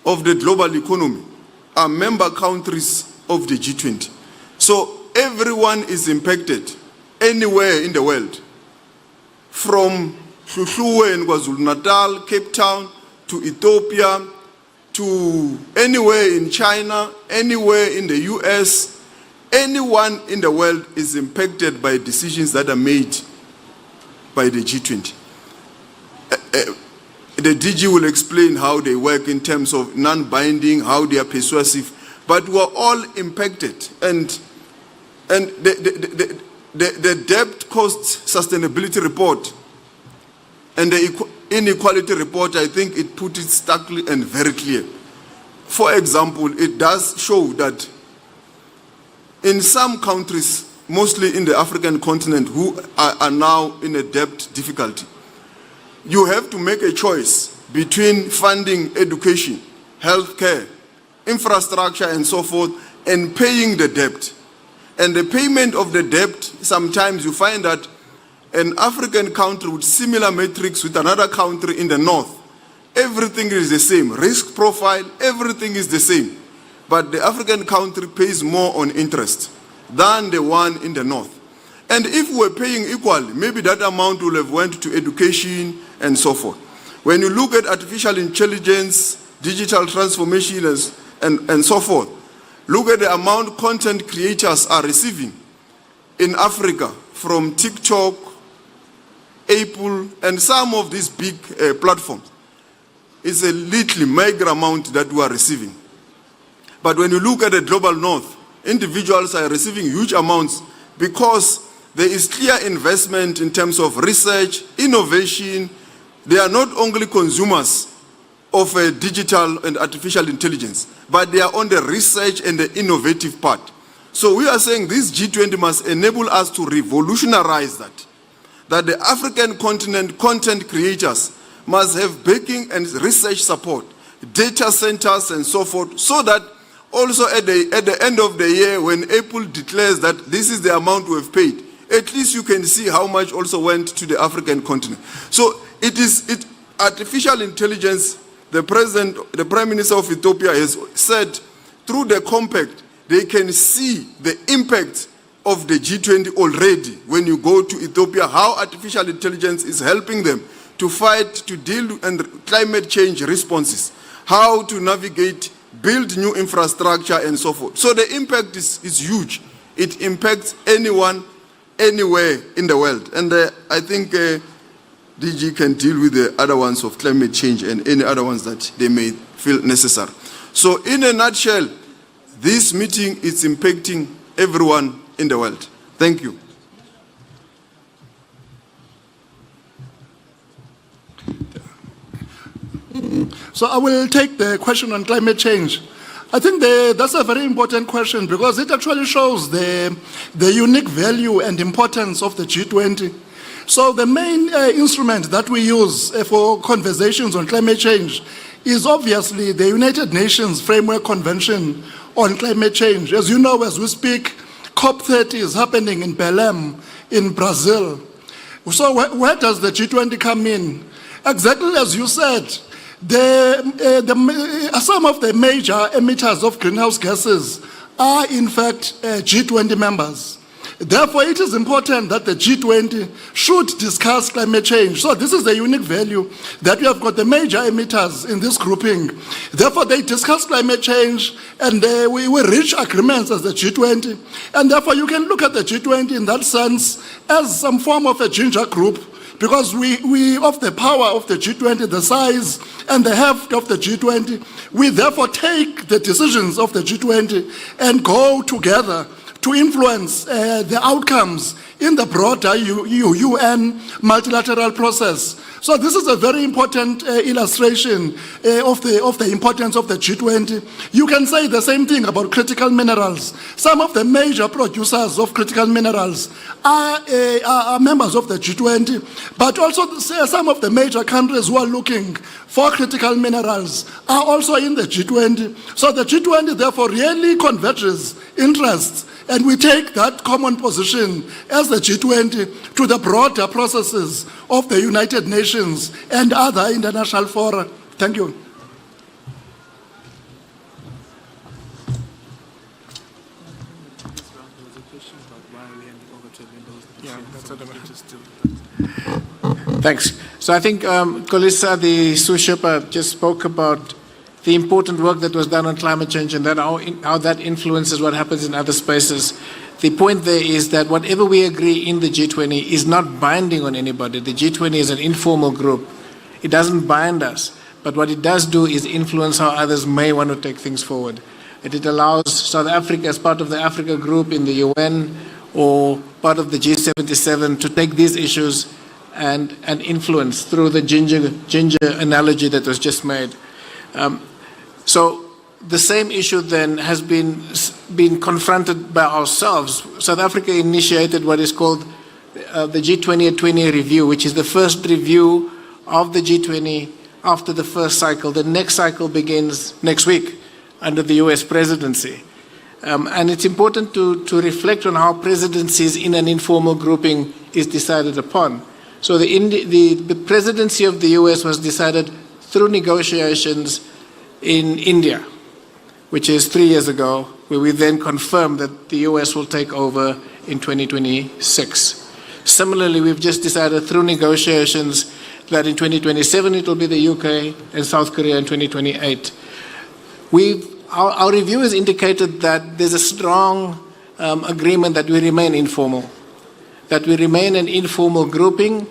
of the global economy are member countries of the G20. So everyone is impacted anywhere in the world, from Hluhluwe in KwaZulu-Natal, Cape Town, to Ethiopia, to anywhere in China, anywhere in the US. Anyone in the world is impacted by decisions that are made by the G20. The DG will explain how they work in terms of non-binding, how they are persuasive, but we're all impacted. And the debt cost sustainability report and the inequality report, I think it put it starkly and very clear. For example, it does show that in some countries, mostly in the African continent, who are now in a debt difficulty, you have to make a choice between funding education, healthcare, infrastructure, and so forth, and paying the debt. And the payment of the debt, sometimes you find that an African country with similar metrics with another country in the north, everything is the same. Risk profile, everything is the same. But the African country pays more on interest than the one in the north. And if we're paying equally, maybe that amount will have went to education and so forth. When you look at artificial intelligence, digital transformation and so forth, look at the amount content creators are receiving in Africa from TikTok, Apple, and some of these big platforms. It's a little meager amount that we are receiving. But when you look at the global north, individuals are receiving huge amounts because there is clear investment in terms of research, innovation. They are not only consumers of digital and artificial intelligence, but they are on the research and the innovative part. So we are saying this G20 must enable us to revolutionize that the African continent content creators must have backing and research support, data centers and so forth, so that also at the end of the year, when Apple declares that this is the amount we have paid, at least you can see how much also went to the African continent. So artificial intelligence, the Prime Minister of Ethiopia has said, through the compact, they can see the impact of the G20 already. When you go to Ethiopia, how artificial intelligence is helping them to fight, to deal with climate change responses, how to navigate, build new infrastructure and so forth. So the impact is huge. It impacts anyone, anywhere in the world. And I think DG can deal with the other ones of climate change and any other ones that they may feel necessary. So in a nutshell, this meeting is impacting everyone in the world. Thank you. So I will take the question on climate change. I think that's a very important question because it actually shows the unique value and importance of the G20. So the main instrument that we use for conversations on climate change is obviously the United Nations Framework Convention on Climate Change. As you know, as we speak, COP30 is happening in Belém in Brazil. So where does the G20 come in? Exactly as you said, some of the major emitters of greenhouse gases are in fact G20 members. Therefore, it is important that the G20 should discuss climate change. So this is the unique value that we have got the major emitters in this grouping. Therefore, they discuss climate change and we reach agreements as the G20. And therefore, you can look at the G20 in that sense as some form of a ginger group because we of the power of the G20, the size and the heft of the G20, we therefore take the decisions of the G20 and go together to influence the outcomes in the broader UN multilateral process. So this is a very important illustration of the importance of the G20. You can say the same thing about critical minerals. Some of the major producers of critical minerals are members of the G20, but also some of the major countries who are looking for critical minerals are also in the G20. So the G20 therefore really converges interests, and we take that common position as the G20 to the broader processes of the United Nations and other international fora. Thank you. Thanks. So I think Kolisa, the Sous-Sherpa, just spoke about the important work that was done on climate change and that how that influences what happens in other spaces. The point there is that whatever we agree in the G20 is not binding on anybody. The G20 is an informal group. It doesn't bind us. But what it does do is influence how others may want to take things forward. And it allows South Africa as part of the Africa group in the UN or part of the G77 to take these issues and influence through the ginger analogy that was just made. So the same issue then has been confronted by ourselves. South Africa initiated what is called the G20 at 20 review, which is the first review of the G20 after the first cycle. The next cycle begins next week under the US presidency. And it's important to reflect on how presidencies in an informal grouping is decided upon. So the presidency of the US was decided through negotiations in India, which is 3 years ago, where we then confirmed that the US will take over in 2026. Similarly, we've just decided through negotiations that in 2027 it will be the UK and South Korea in 2028. Our review has indicated that there's a strong agreement that we remain informal, that we remain an informal grouping,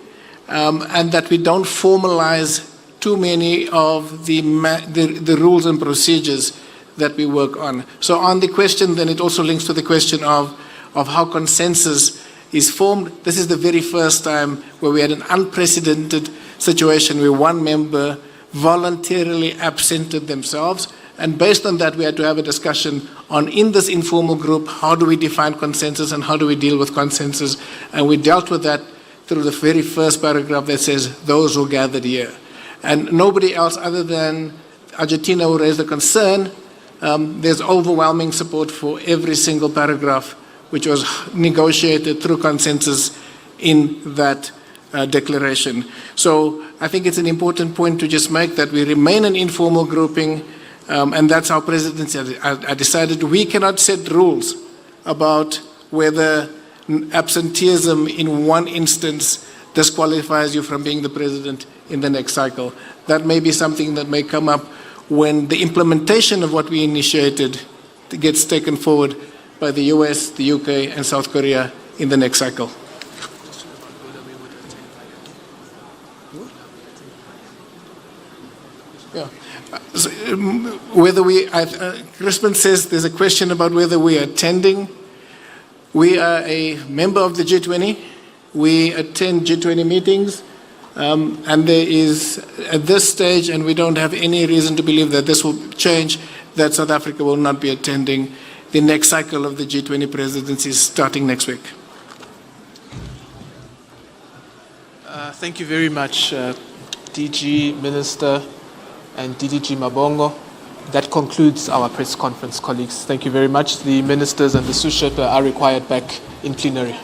and that we don't formalize too many of the rules and procedures that we work on. So on the question, then it also links to the question of how consensus is formed. This is the very first time where we had an unprecedented situation where one member voluntarily absented themselves. And based on that, we had to have a discussion on, in this informal group, how do we define consensus and how do we deal with consensus? And we dealt with that through the very first paragraph that says, those who gathered here. And nobody else other than Argentina who raised the concern. There's overwhelming support for every single paragraph which was negotiated through consensus in that declaration. So I think it's an important point to just make that we remain an informal grouping, and that's our presidency. I decided we cannot set rules about whether absenteeism in one instance disqualifies you from being the president in the next cycle. That may be something that may come up when the implementation of what we initiated gets taken forward by the US, the UK, and South Korea in the next cycle. Yeah. Whether Crispin says there's a question about whether we are attending. We are a member of the G20. We attend G20 meetings, and there is, at this stage, and we don't have any reason to believe that this will change, that South Africa will not be attending the next cycle of the G20 presidencies starting next week. Thank you very much, DG, Minister, and DDG Mabongo. That concludes our press conference, colleagues. Thank you very much. The ministers and the Sous-Chef are required back in plenary.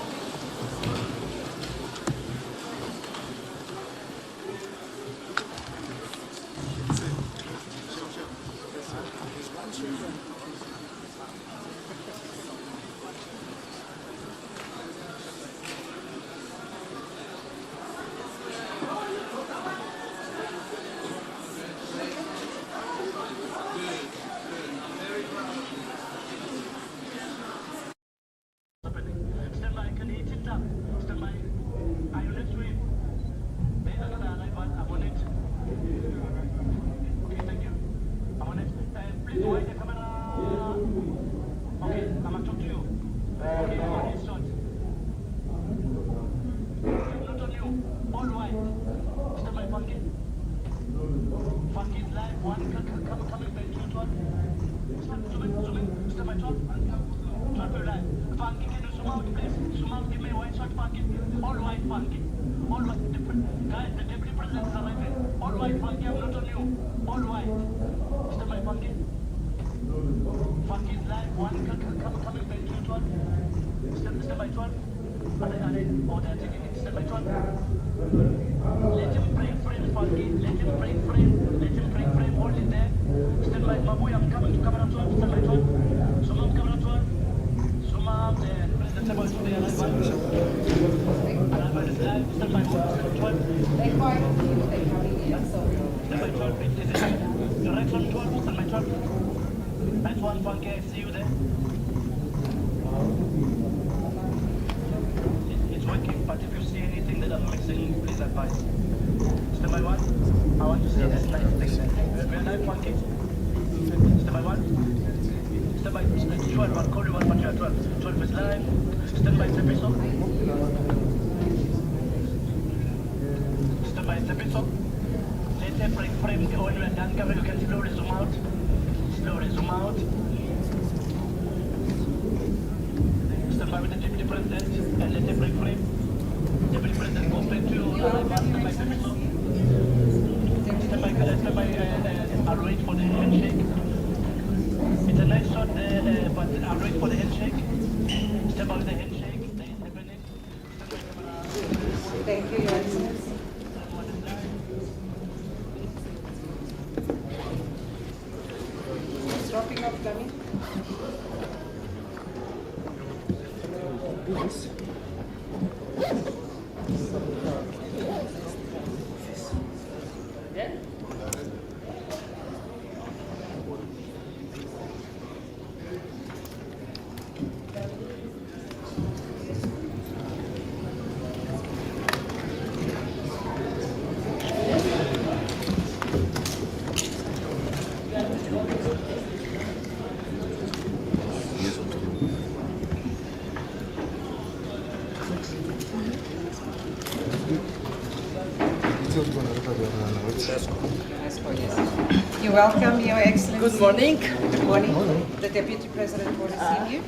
You're welcome, Your Excellency. Good morning. Good morning. The Deputy President will receive you.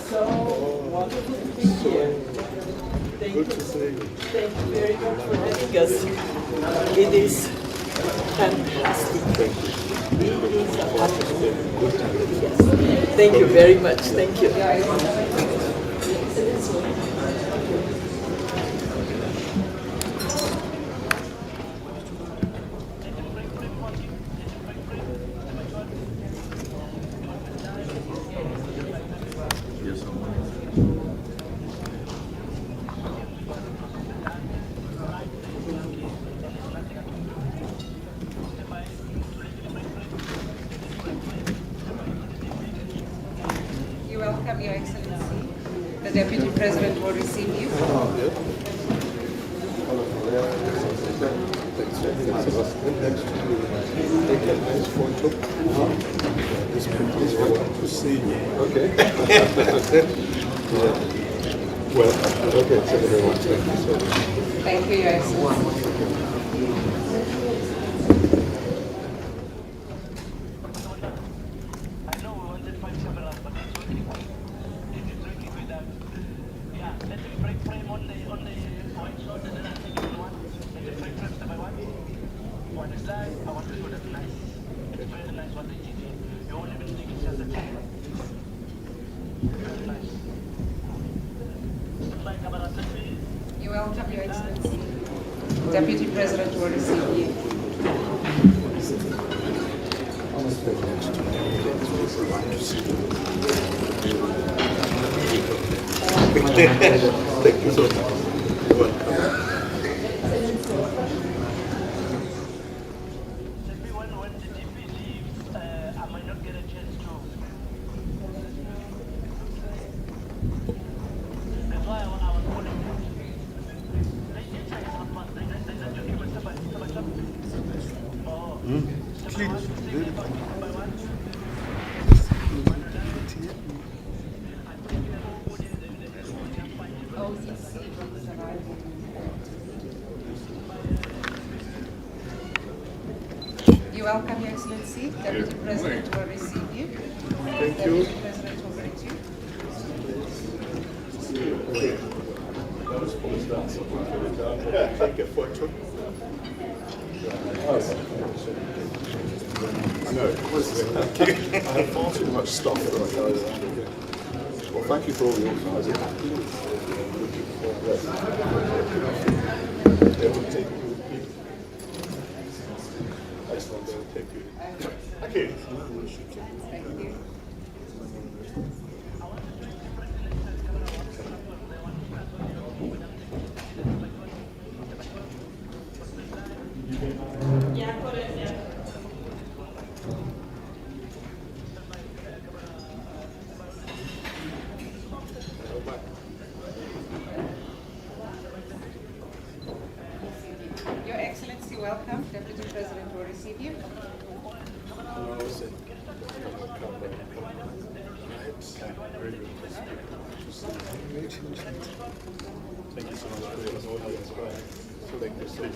So wonderful to be here. Thank you. Thank you very much for having us. It is fantastic. It is absolutely good to be here. Thank you very much. Thank you. Your Excellency. The Deputy President will receive you. To see you. Okay. Well, okay, thank you very much. Thank you so much. Thank you, Your Excellency. You're welcome, Your Excellency. Deputy President will receive you. Thank you so much. You're welcome. You're welcome, Your Excellency. Deputy President will receive you. Thank you. Deputy President will greet you. Take a photo. I know, I have far too much stuff that I carry around with me. Well, thank you for all the organising. They will take you. Excellent, they will take you. Okay. Thank you. Your Excellency, welcome. Deputy President will receive you. Thank you so much for your audience. Thank you so much.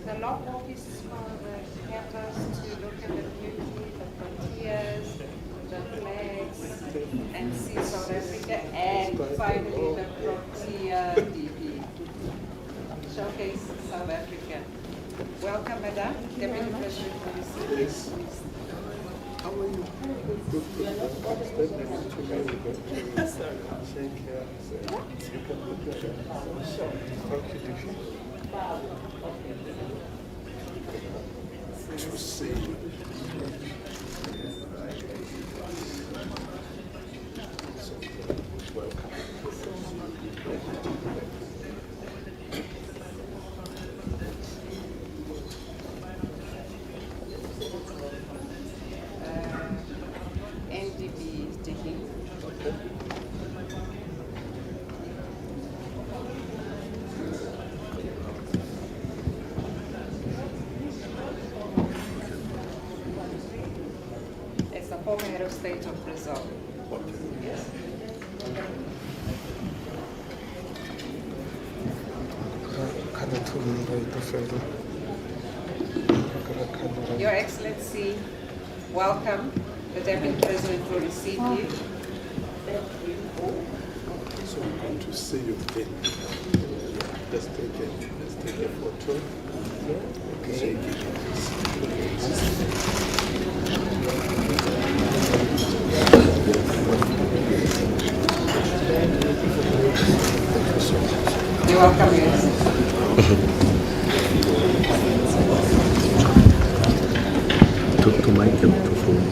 The logbook is for the campus to look at the beauty, the frontiers, the flags, and see South Africa, and finally the frontier DP. Showcase South Africa. Welcome, Madam. Deputy President will receive you. How are you? Good. To see you. Welcome. MDB is taking. It's the former head of state of Brazil. Yes. Your Excellency, welcome. The Deputy President will receive you. So I'm going to see you again. Let's take a photo. Okay. welcome, Your Excellency. To make them perform.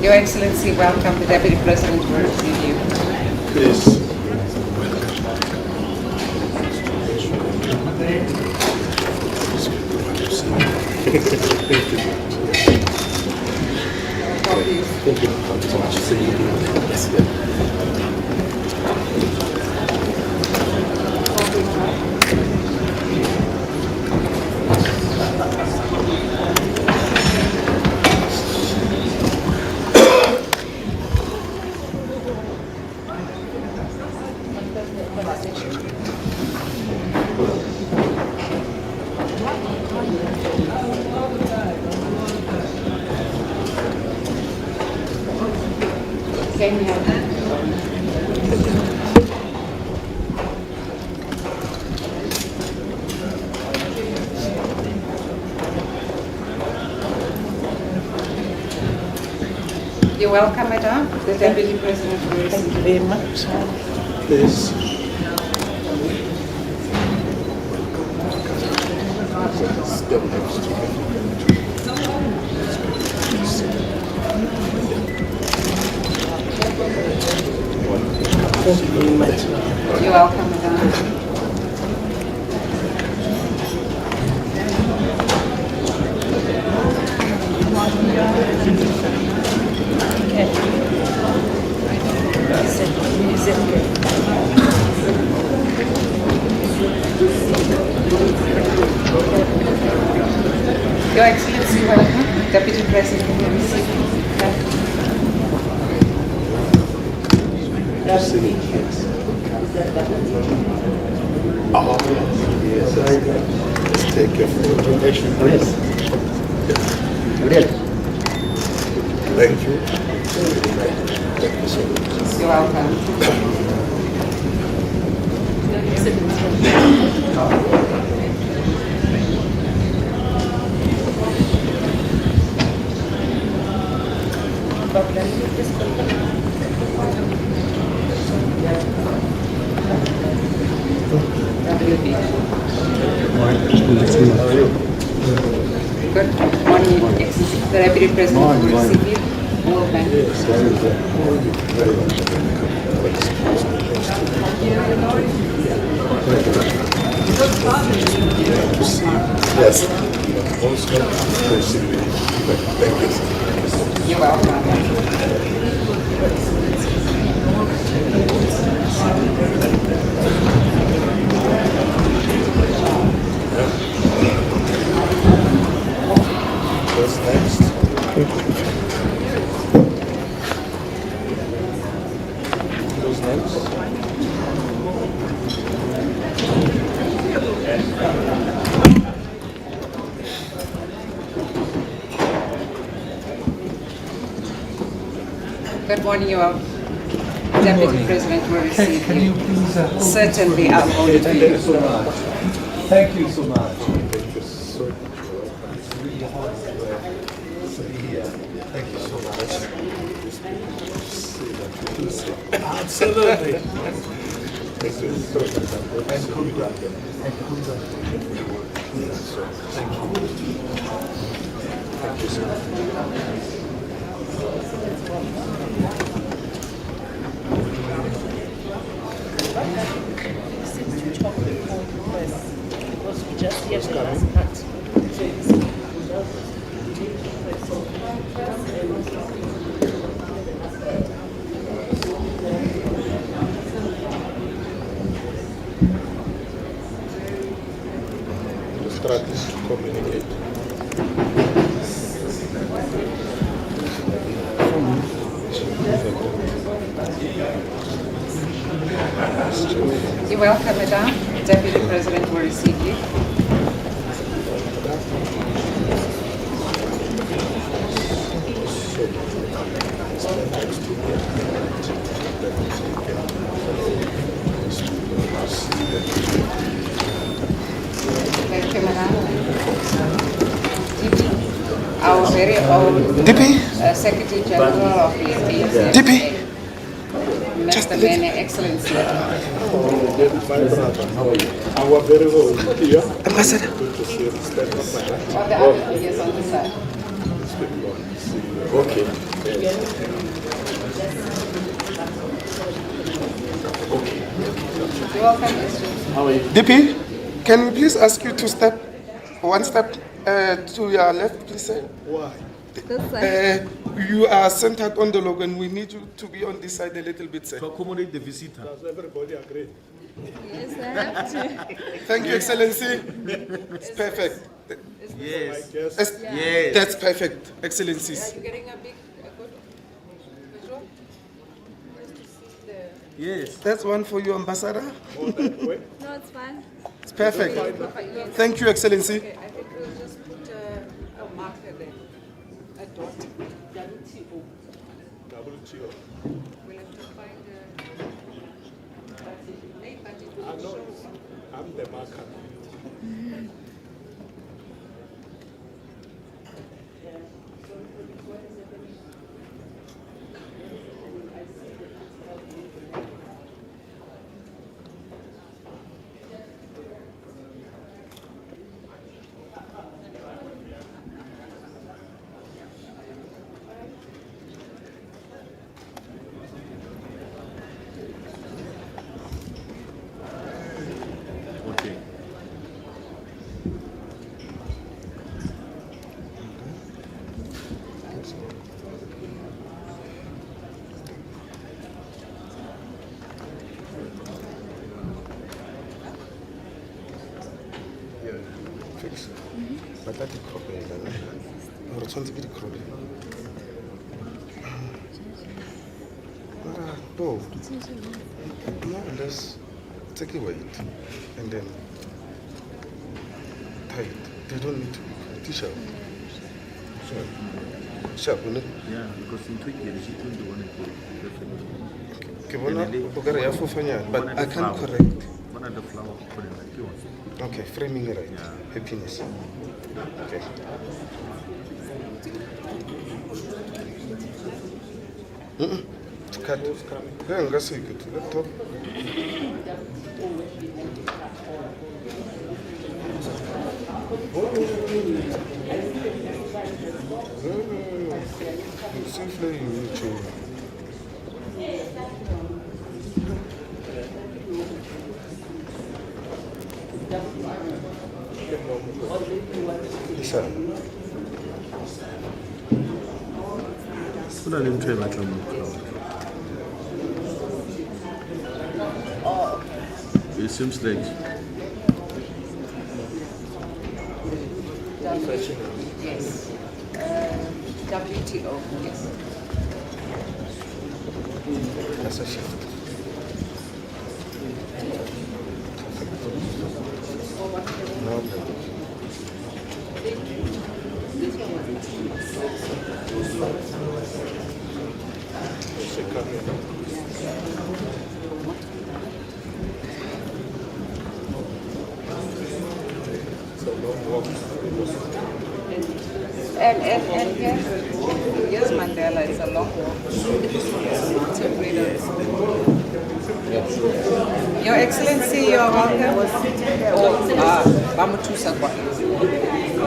Your Excellency, welcome. The Deputy President will receive you. Please. You're welcome, Madam. The Deputy President will receive you. Thank you very much. Please. Step next. Thank you very much. You're welcome, Madam. Your Excellency, welcome. Deputy President will receive you. Yes. Let's take your information. Yes. Thank you. Thank you so much. You're welcome. Good morning, Excellency. The Deputy President will receive you. Well, thank you. Yes. You're welcome. What's next? Who's next? Good morning, you all. Deputy President will receive Can you please hold it Certainly, I'll hold it for Thank you. you so much. Thank you so much. Thank you so much. Absolutely. Thank you. And congrats. Thank you. Thank you so much. Because we just hear the last part. Practice to communicate. You're welcome, Madam. Deputy President will receive you. our very own Secretary General of the MDN, Mr. Mene, Excellency. Our very own. Ambassador. On the other, yes, on the side. Okay. You're welcome. How are you? DP, can we please ask you to step one step to your left, please, sir? Why? You are centered on the logo, and we need you to be on this side a little bit, sir. To accommodate the visitor. Does everybody agree? Yes, I have to. Thank you, Excellency. It's perfect. Yes. Yes. That's perfect, Excellencies. Are you getting a good visual? Yes. That's one for you, Ambassador. No, it's fine. It's perfect. Thank you, Excellency. Okay, I think we'll just put a marker there. A dot. WTO. WTO. We'll have to find name, but it will show. I'm the marker. Okay. Fix. But that is cropping. Or it's only cropping. No. No, let's take a weight and then tie it. They don't need to be T-shirt. Sharp, isn't it? Yeah, because in Twitch, the G20 one but I can correct. One of the flower Okay, framing it right. Yeah. Happiness. Okay. Cut. Yeah, I'm going to say it. Laptop. Simply you need to. Lisa. Put an entry like a it seems like Yes. WTO, yes. That's a shift. No. And here's Mandela, it's a long walk. To freedom. Your Excellency, you're welcome.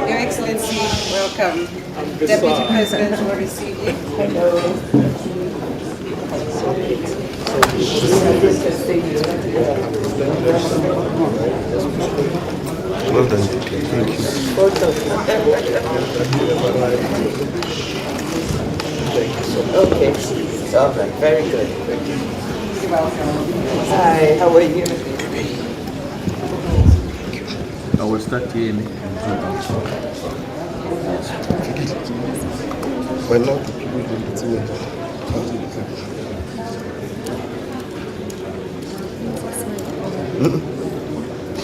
Your Excellency, welcome. Deputy President will receive you. Well done, thank you. Okay. All right. Very good. You're welcome. Hi. How are you? I will start here and Why not? People do it too.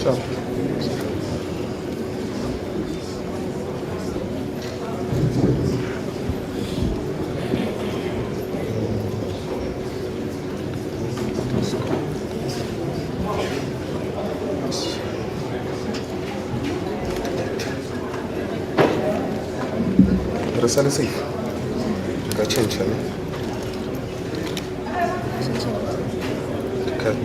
Sure. Resale safe. Ka change ne. Cut.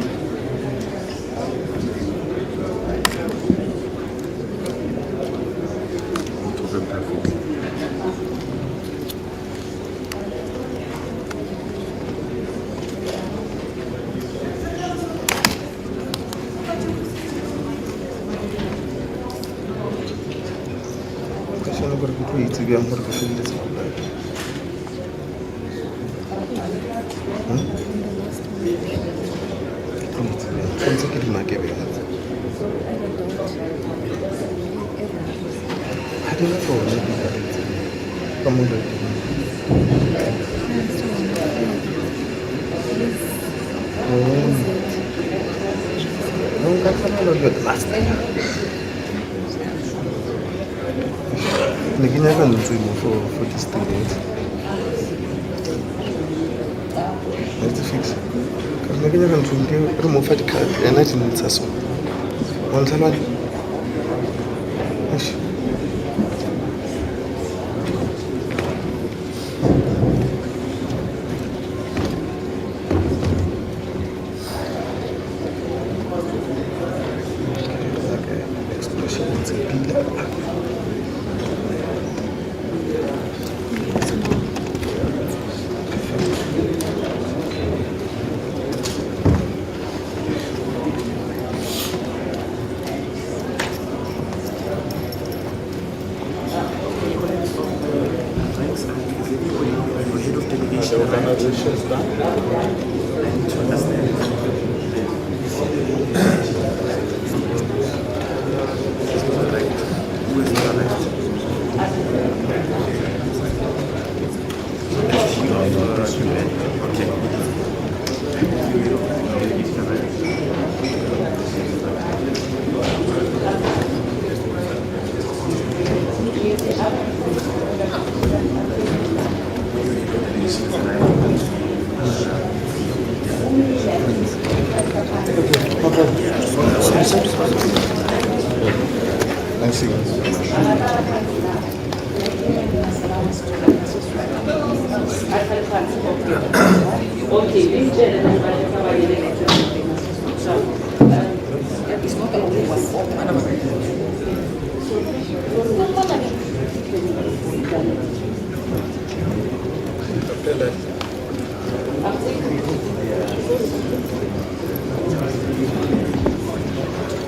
For this thing, let's fix. Because I'm going to remove the card and I didn't say so. One salad.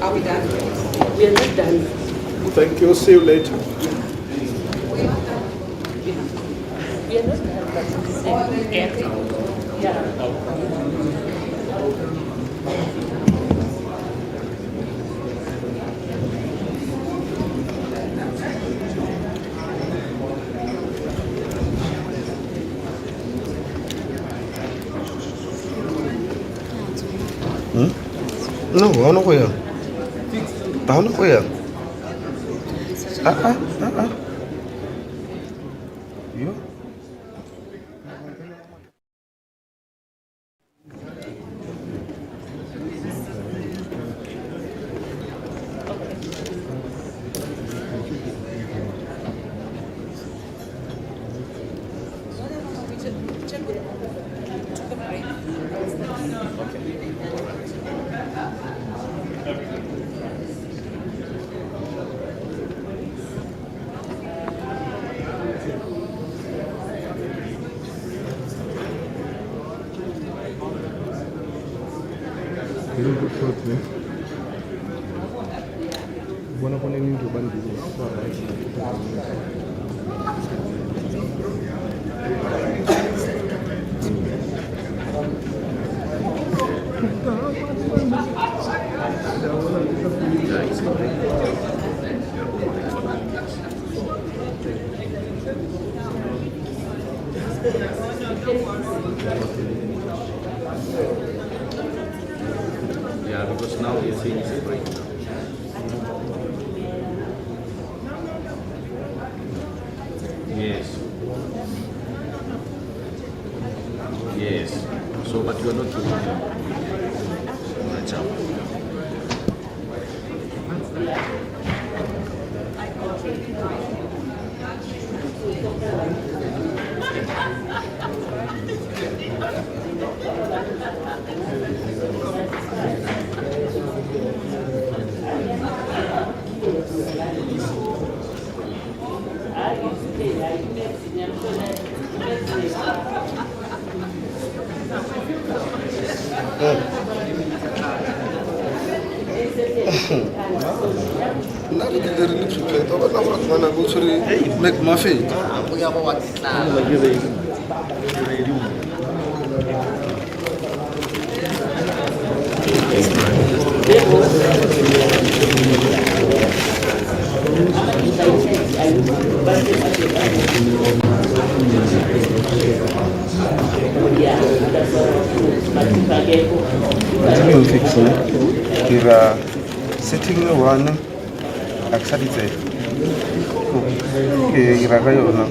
Are we done? We are not done. Thank you. See you later. We are not done, but No, I don't know. I don't know. You? Yeah, because now we are seeing it right now. Yes. Yes. So, but you are not doing much out. Not the little plate, but I'm going to go to make my feet. Kira sitting one accepted. Kira kayo na.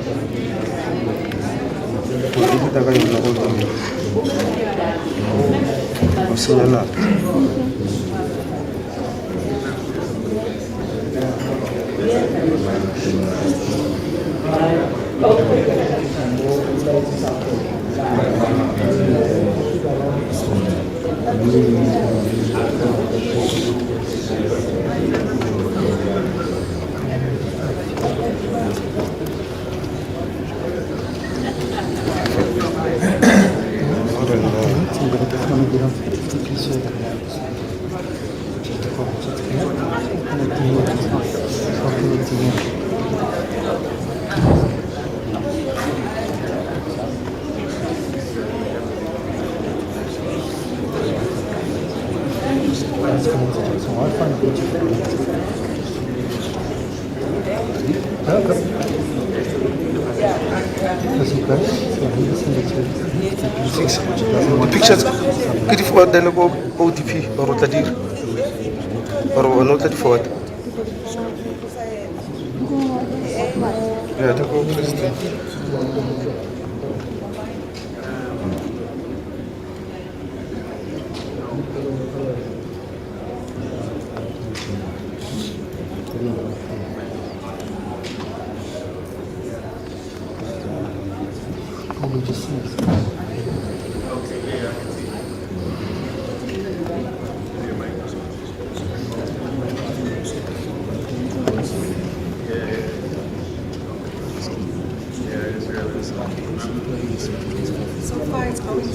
Kita kayo na ko. Masaya na. The pictures could you forward the logo OTP or Tadir or not that forward? Yeah, the go president. So far it's going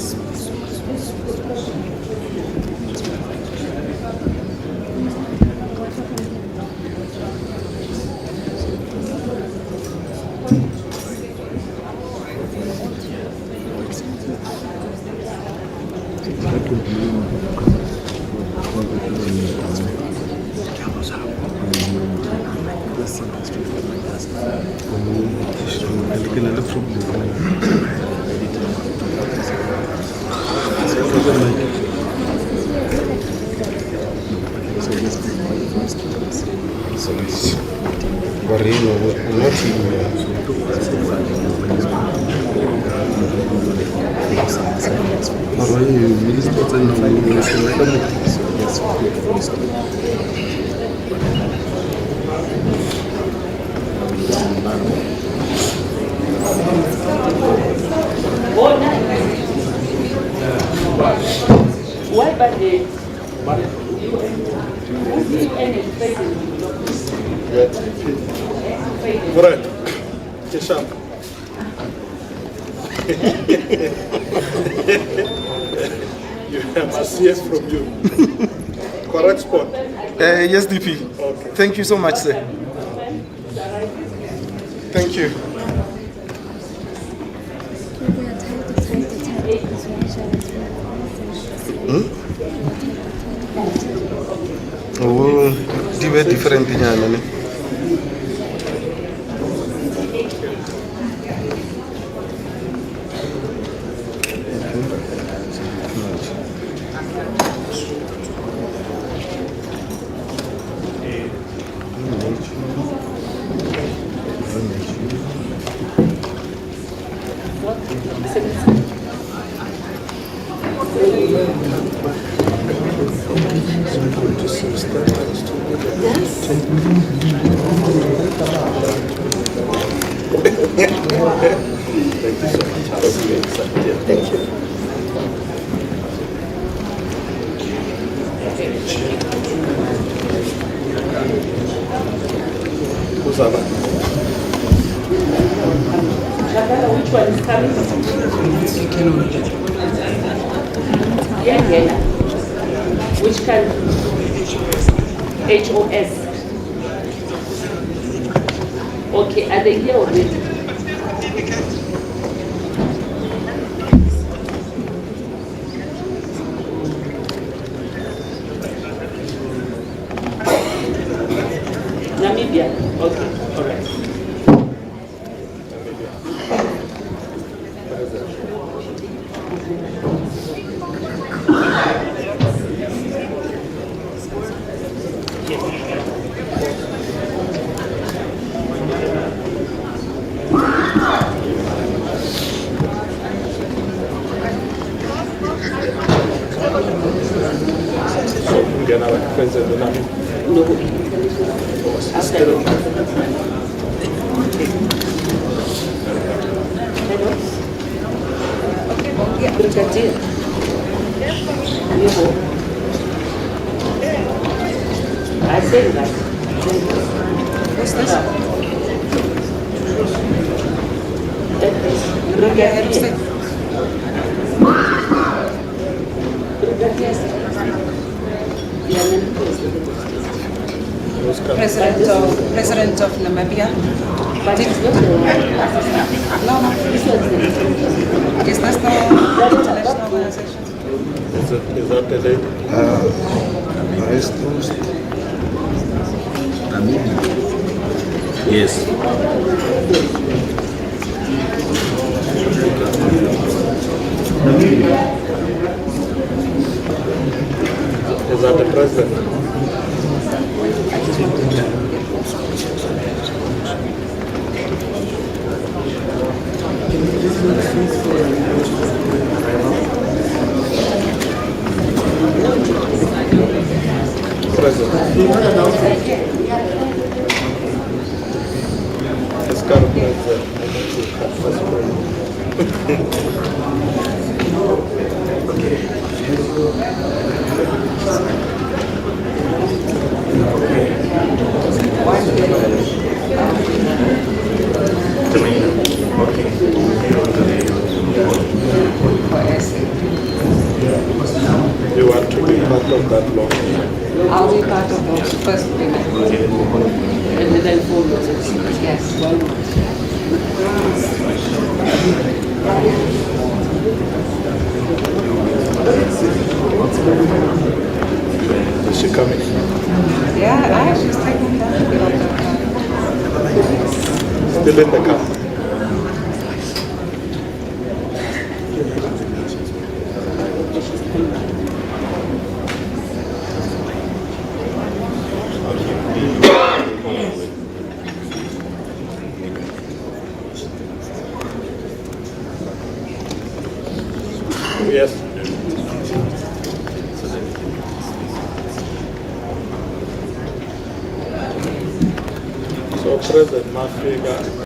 Why but the Correct. Kesham. You have a CS from you. Correct spot. Yes, DP. Okay. Thank you so much, sir. Thank you. Oh, they were different in Yanane. Thank you. Which one is coming? Yeah. Which country? HOS. Okay, are they here already? Namibia. Okay, all right. Brigadier. I said that. What's this? That is Brigadier. President of Namibia. But it's not No. Is this the international organization? Is that the lady? Yes. Is that the president? You want to be part of that law? I'll be part of the first payment. And then follow it. Yes, why Is she coming? Yeah, she's taking care of the Still in the car. Yes. So President Mafika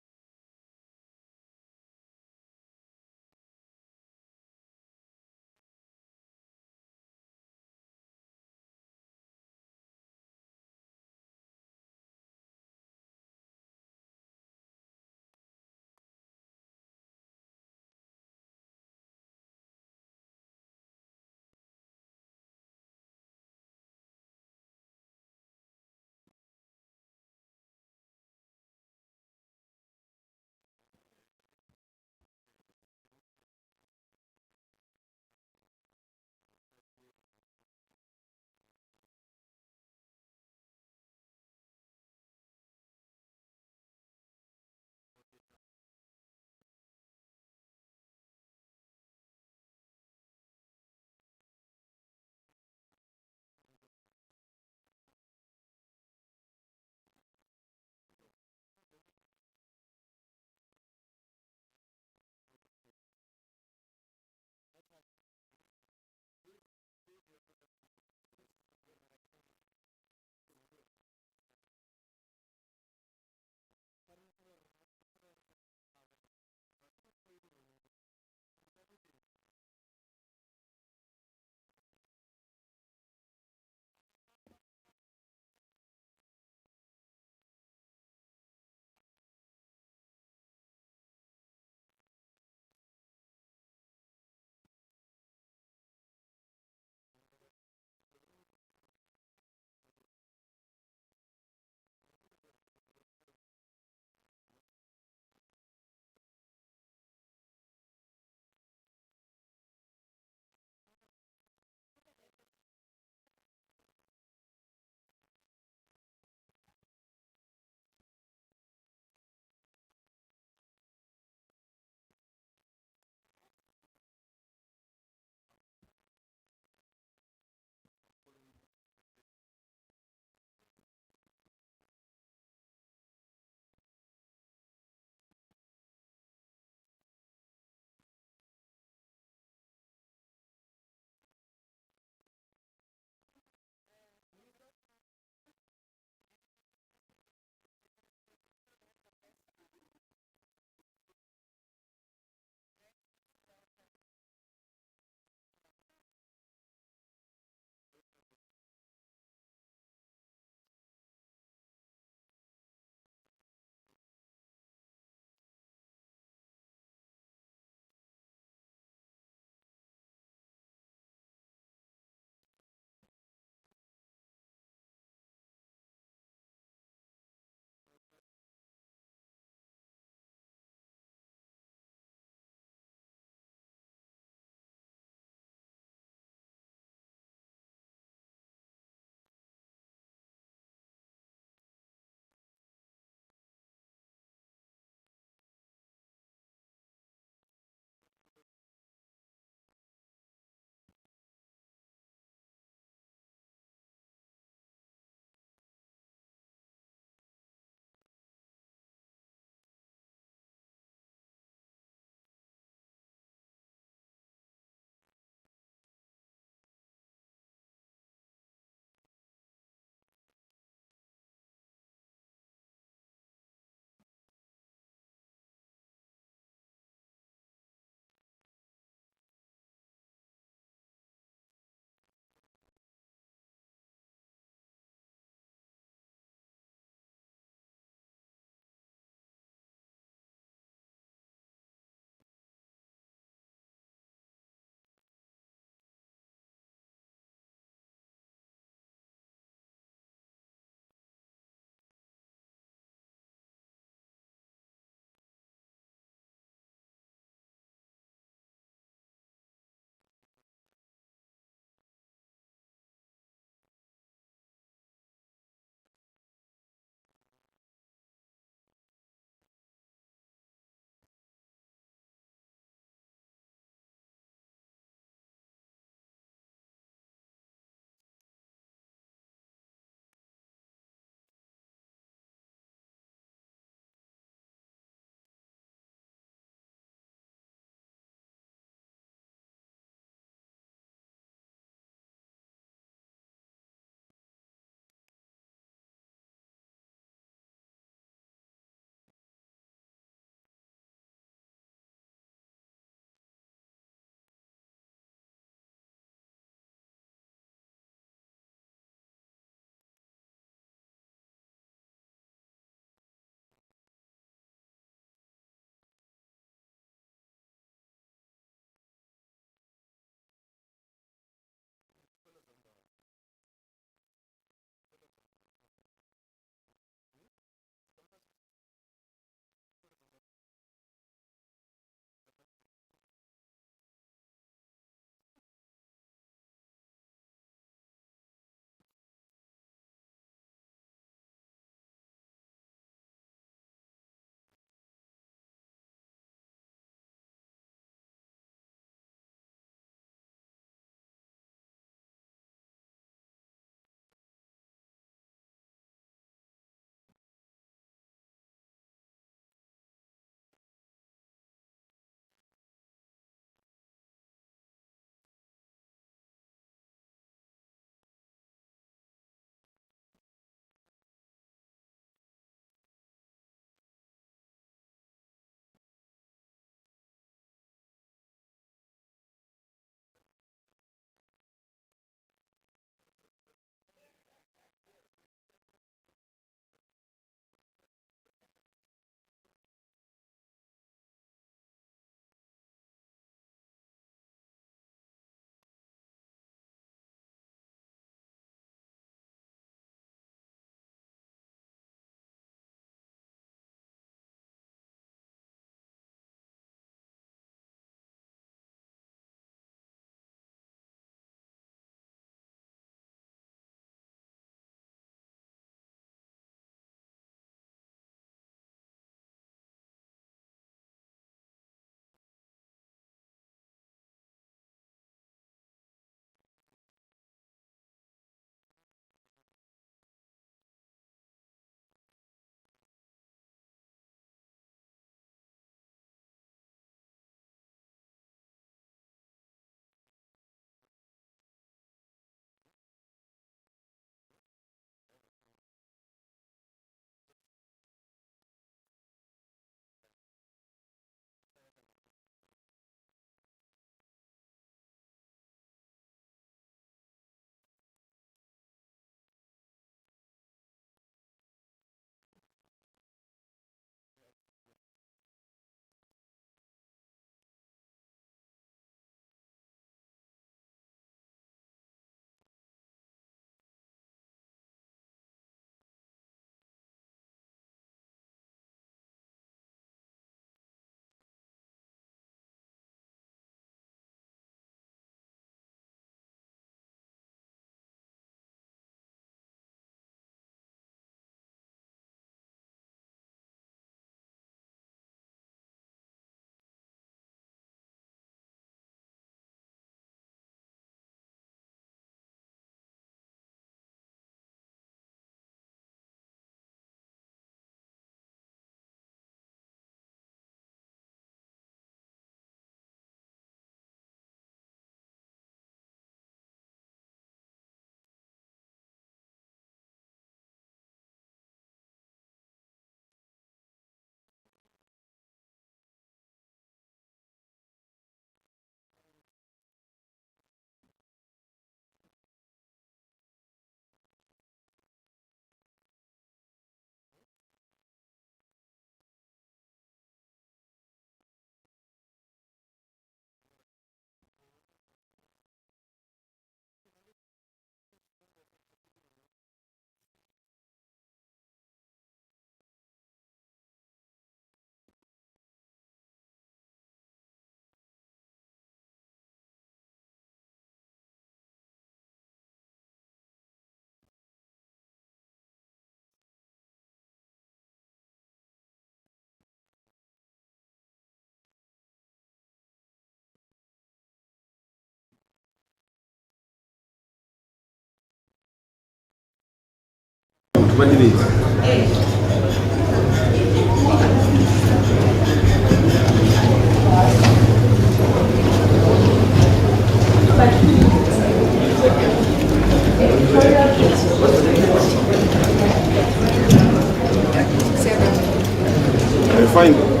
Fine.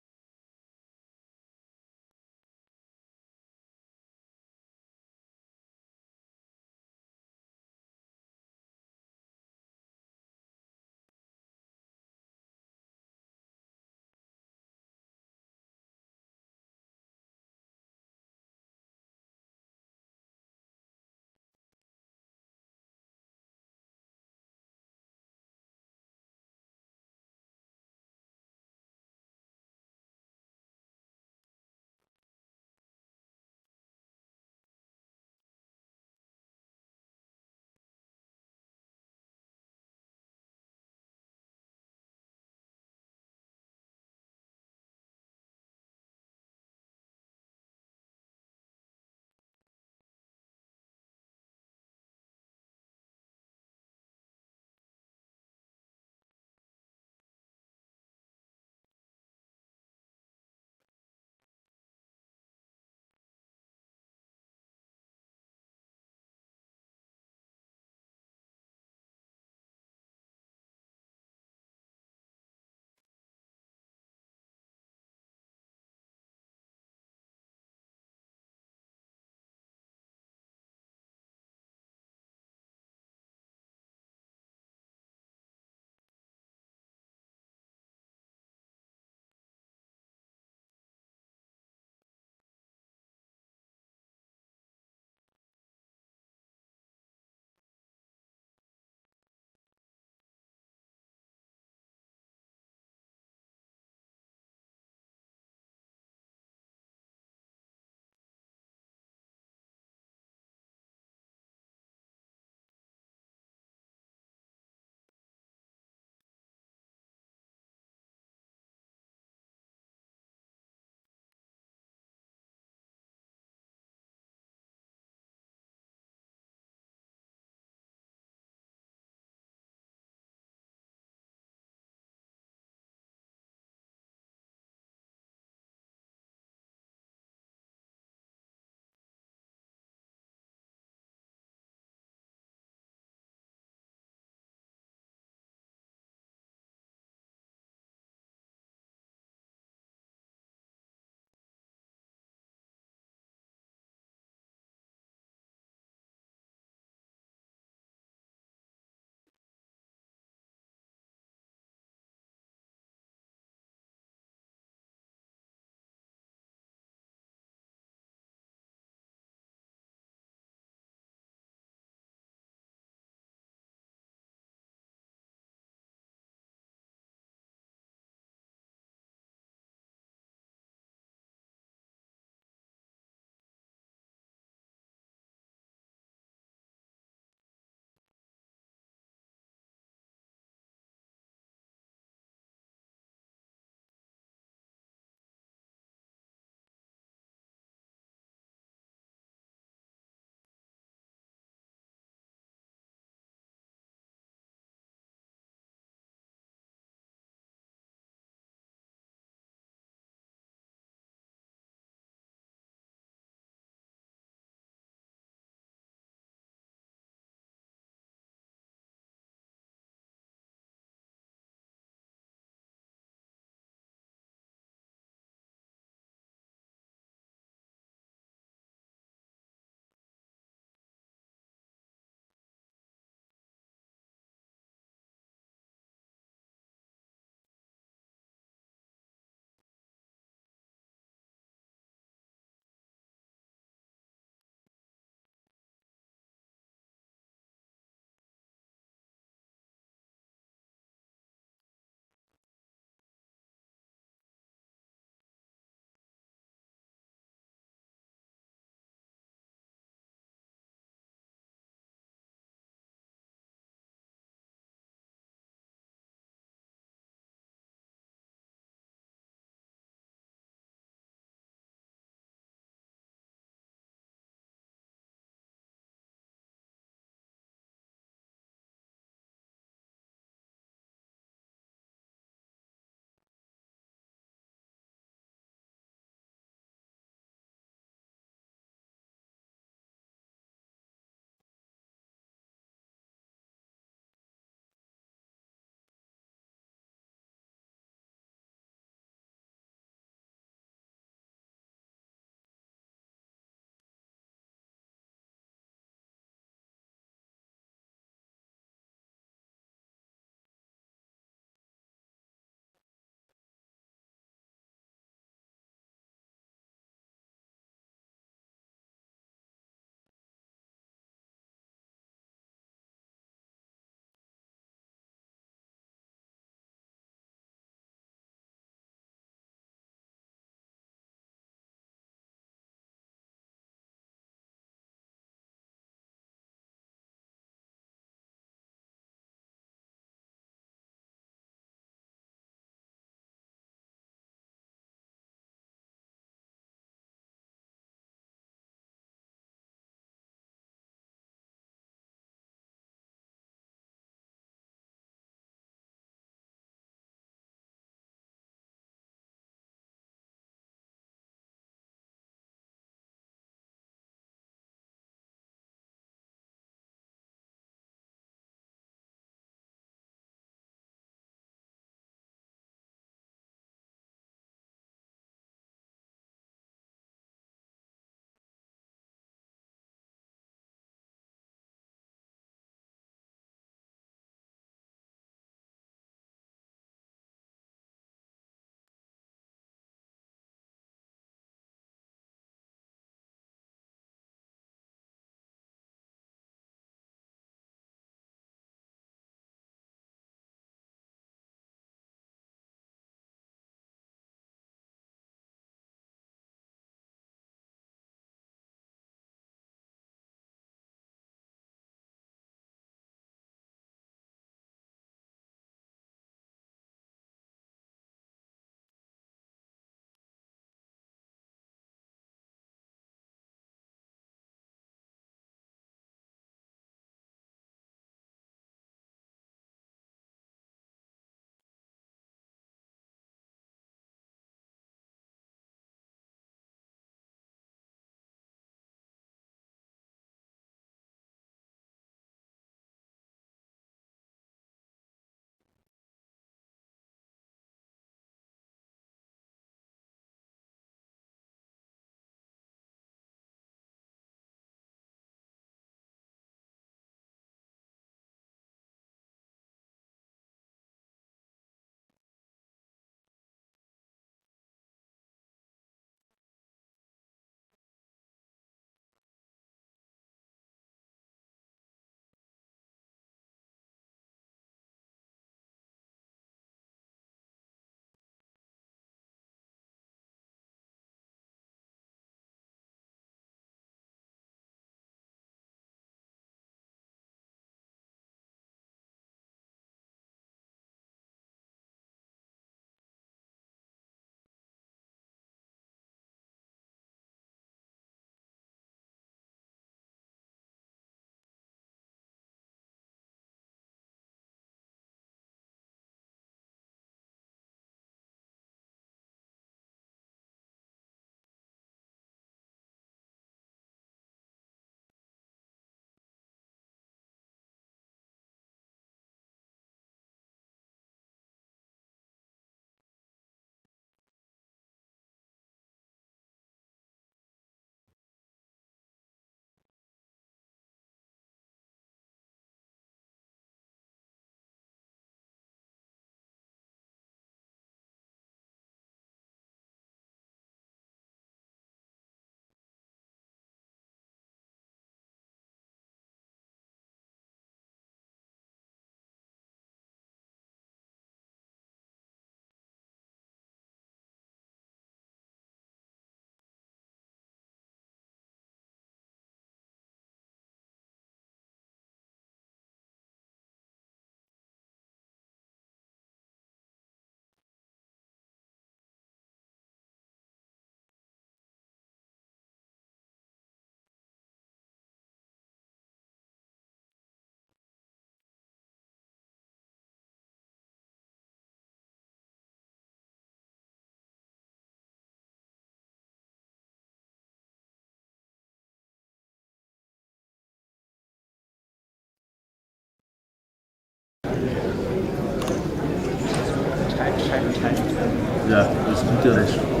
Yeah, it's multiracial.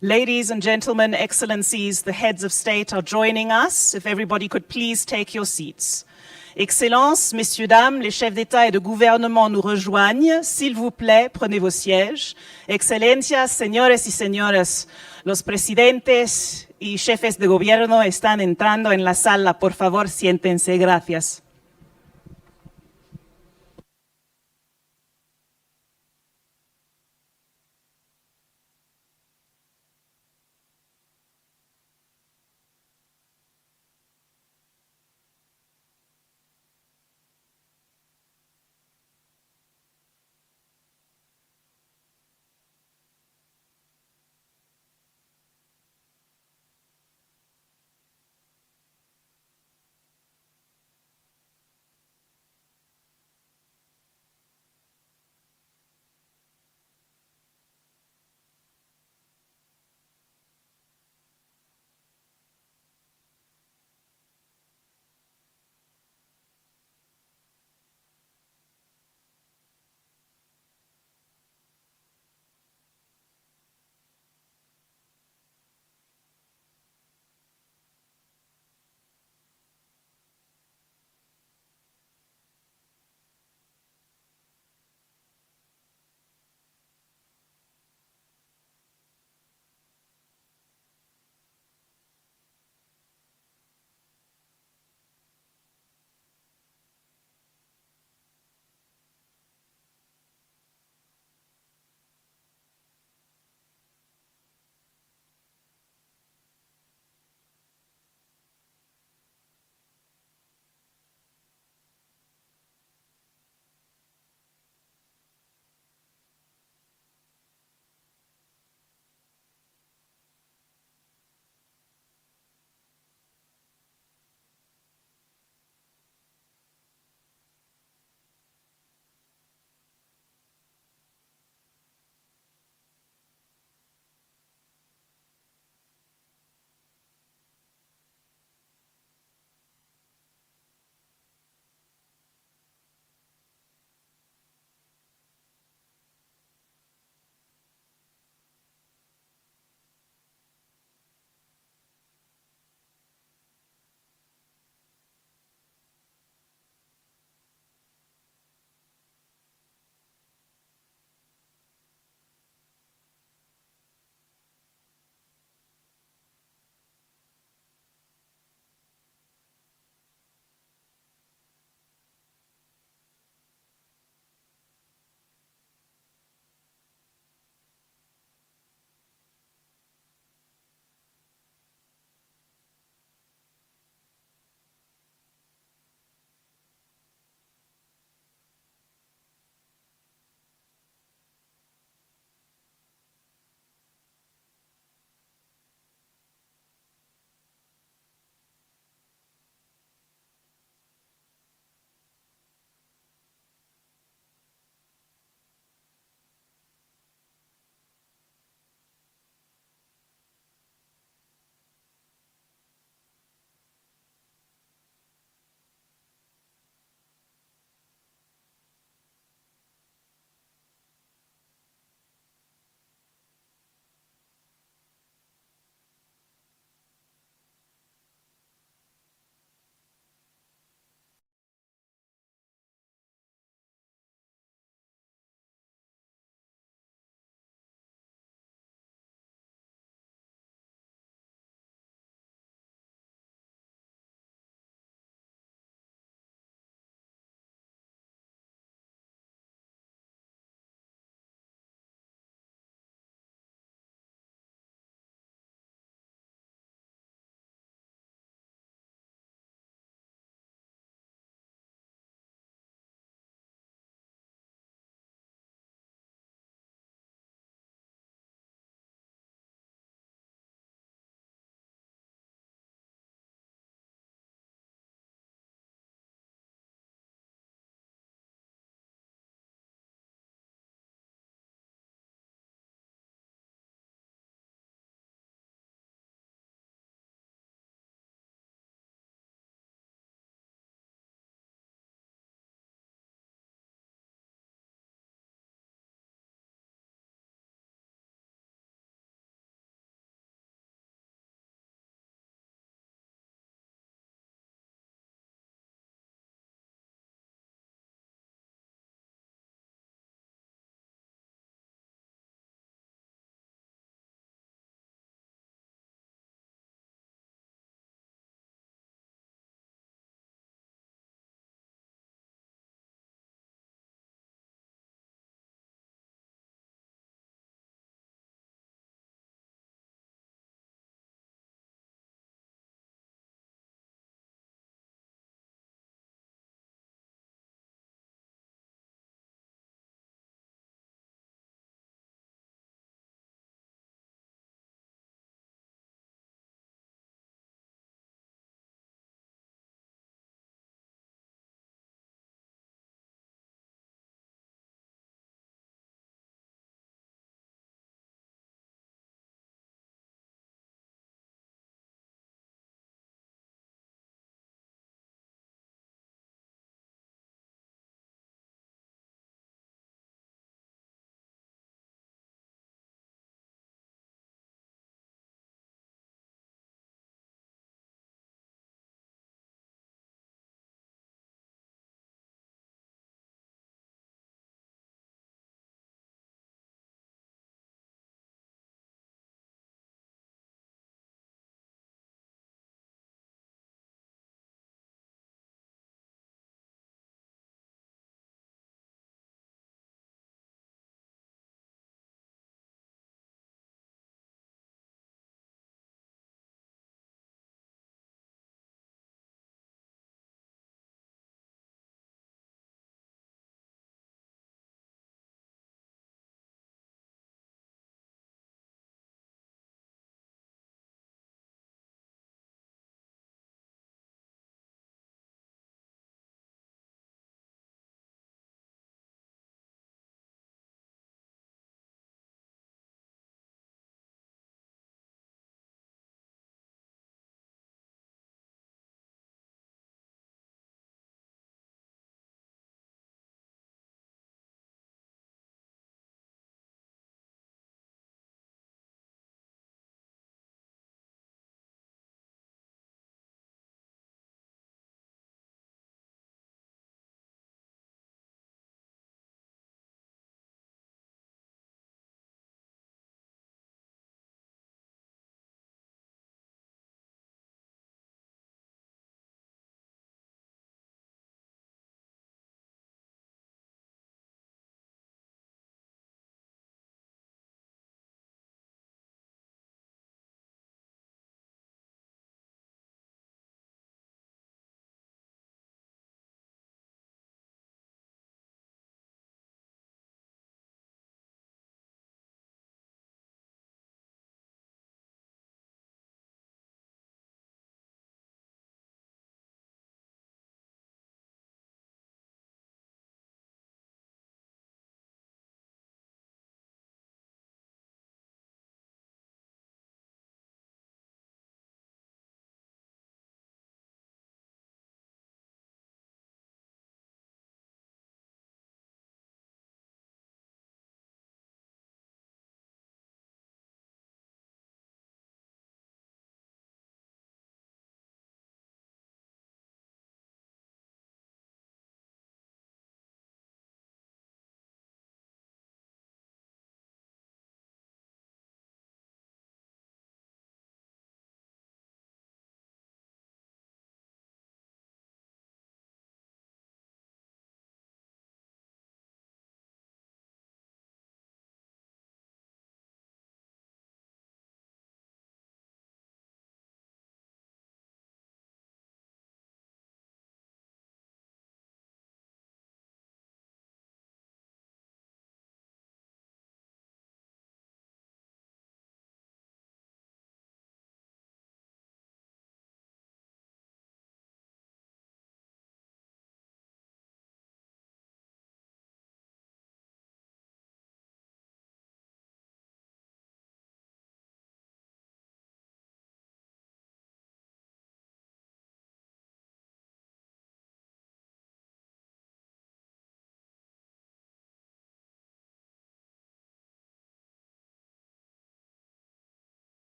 Ladies and gentlemen, excellencies, the heads of state are joining us. If everybody could please take your seats. Excellences, messieurs, dames, les chefs d'État et de gouvernement nous rejoignent. S'il vous plaît, prenez vos sièges. Excelencias, señores y señoras, los presidentes y jefes de gobierno están entrando en la sala. Por favor, siéntense. Gracias.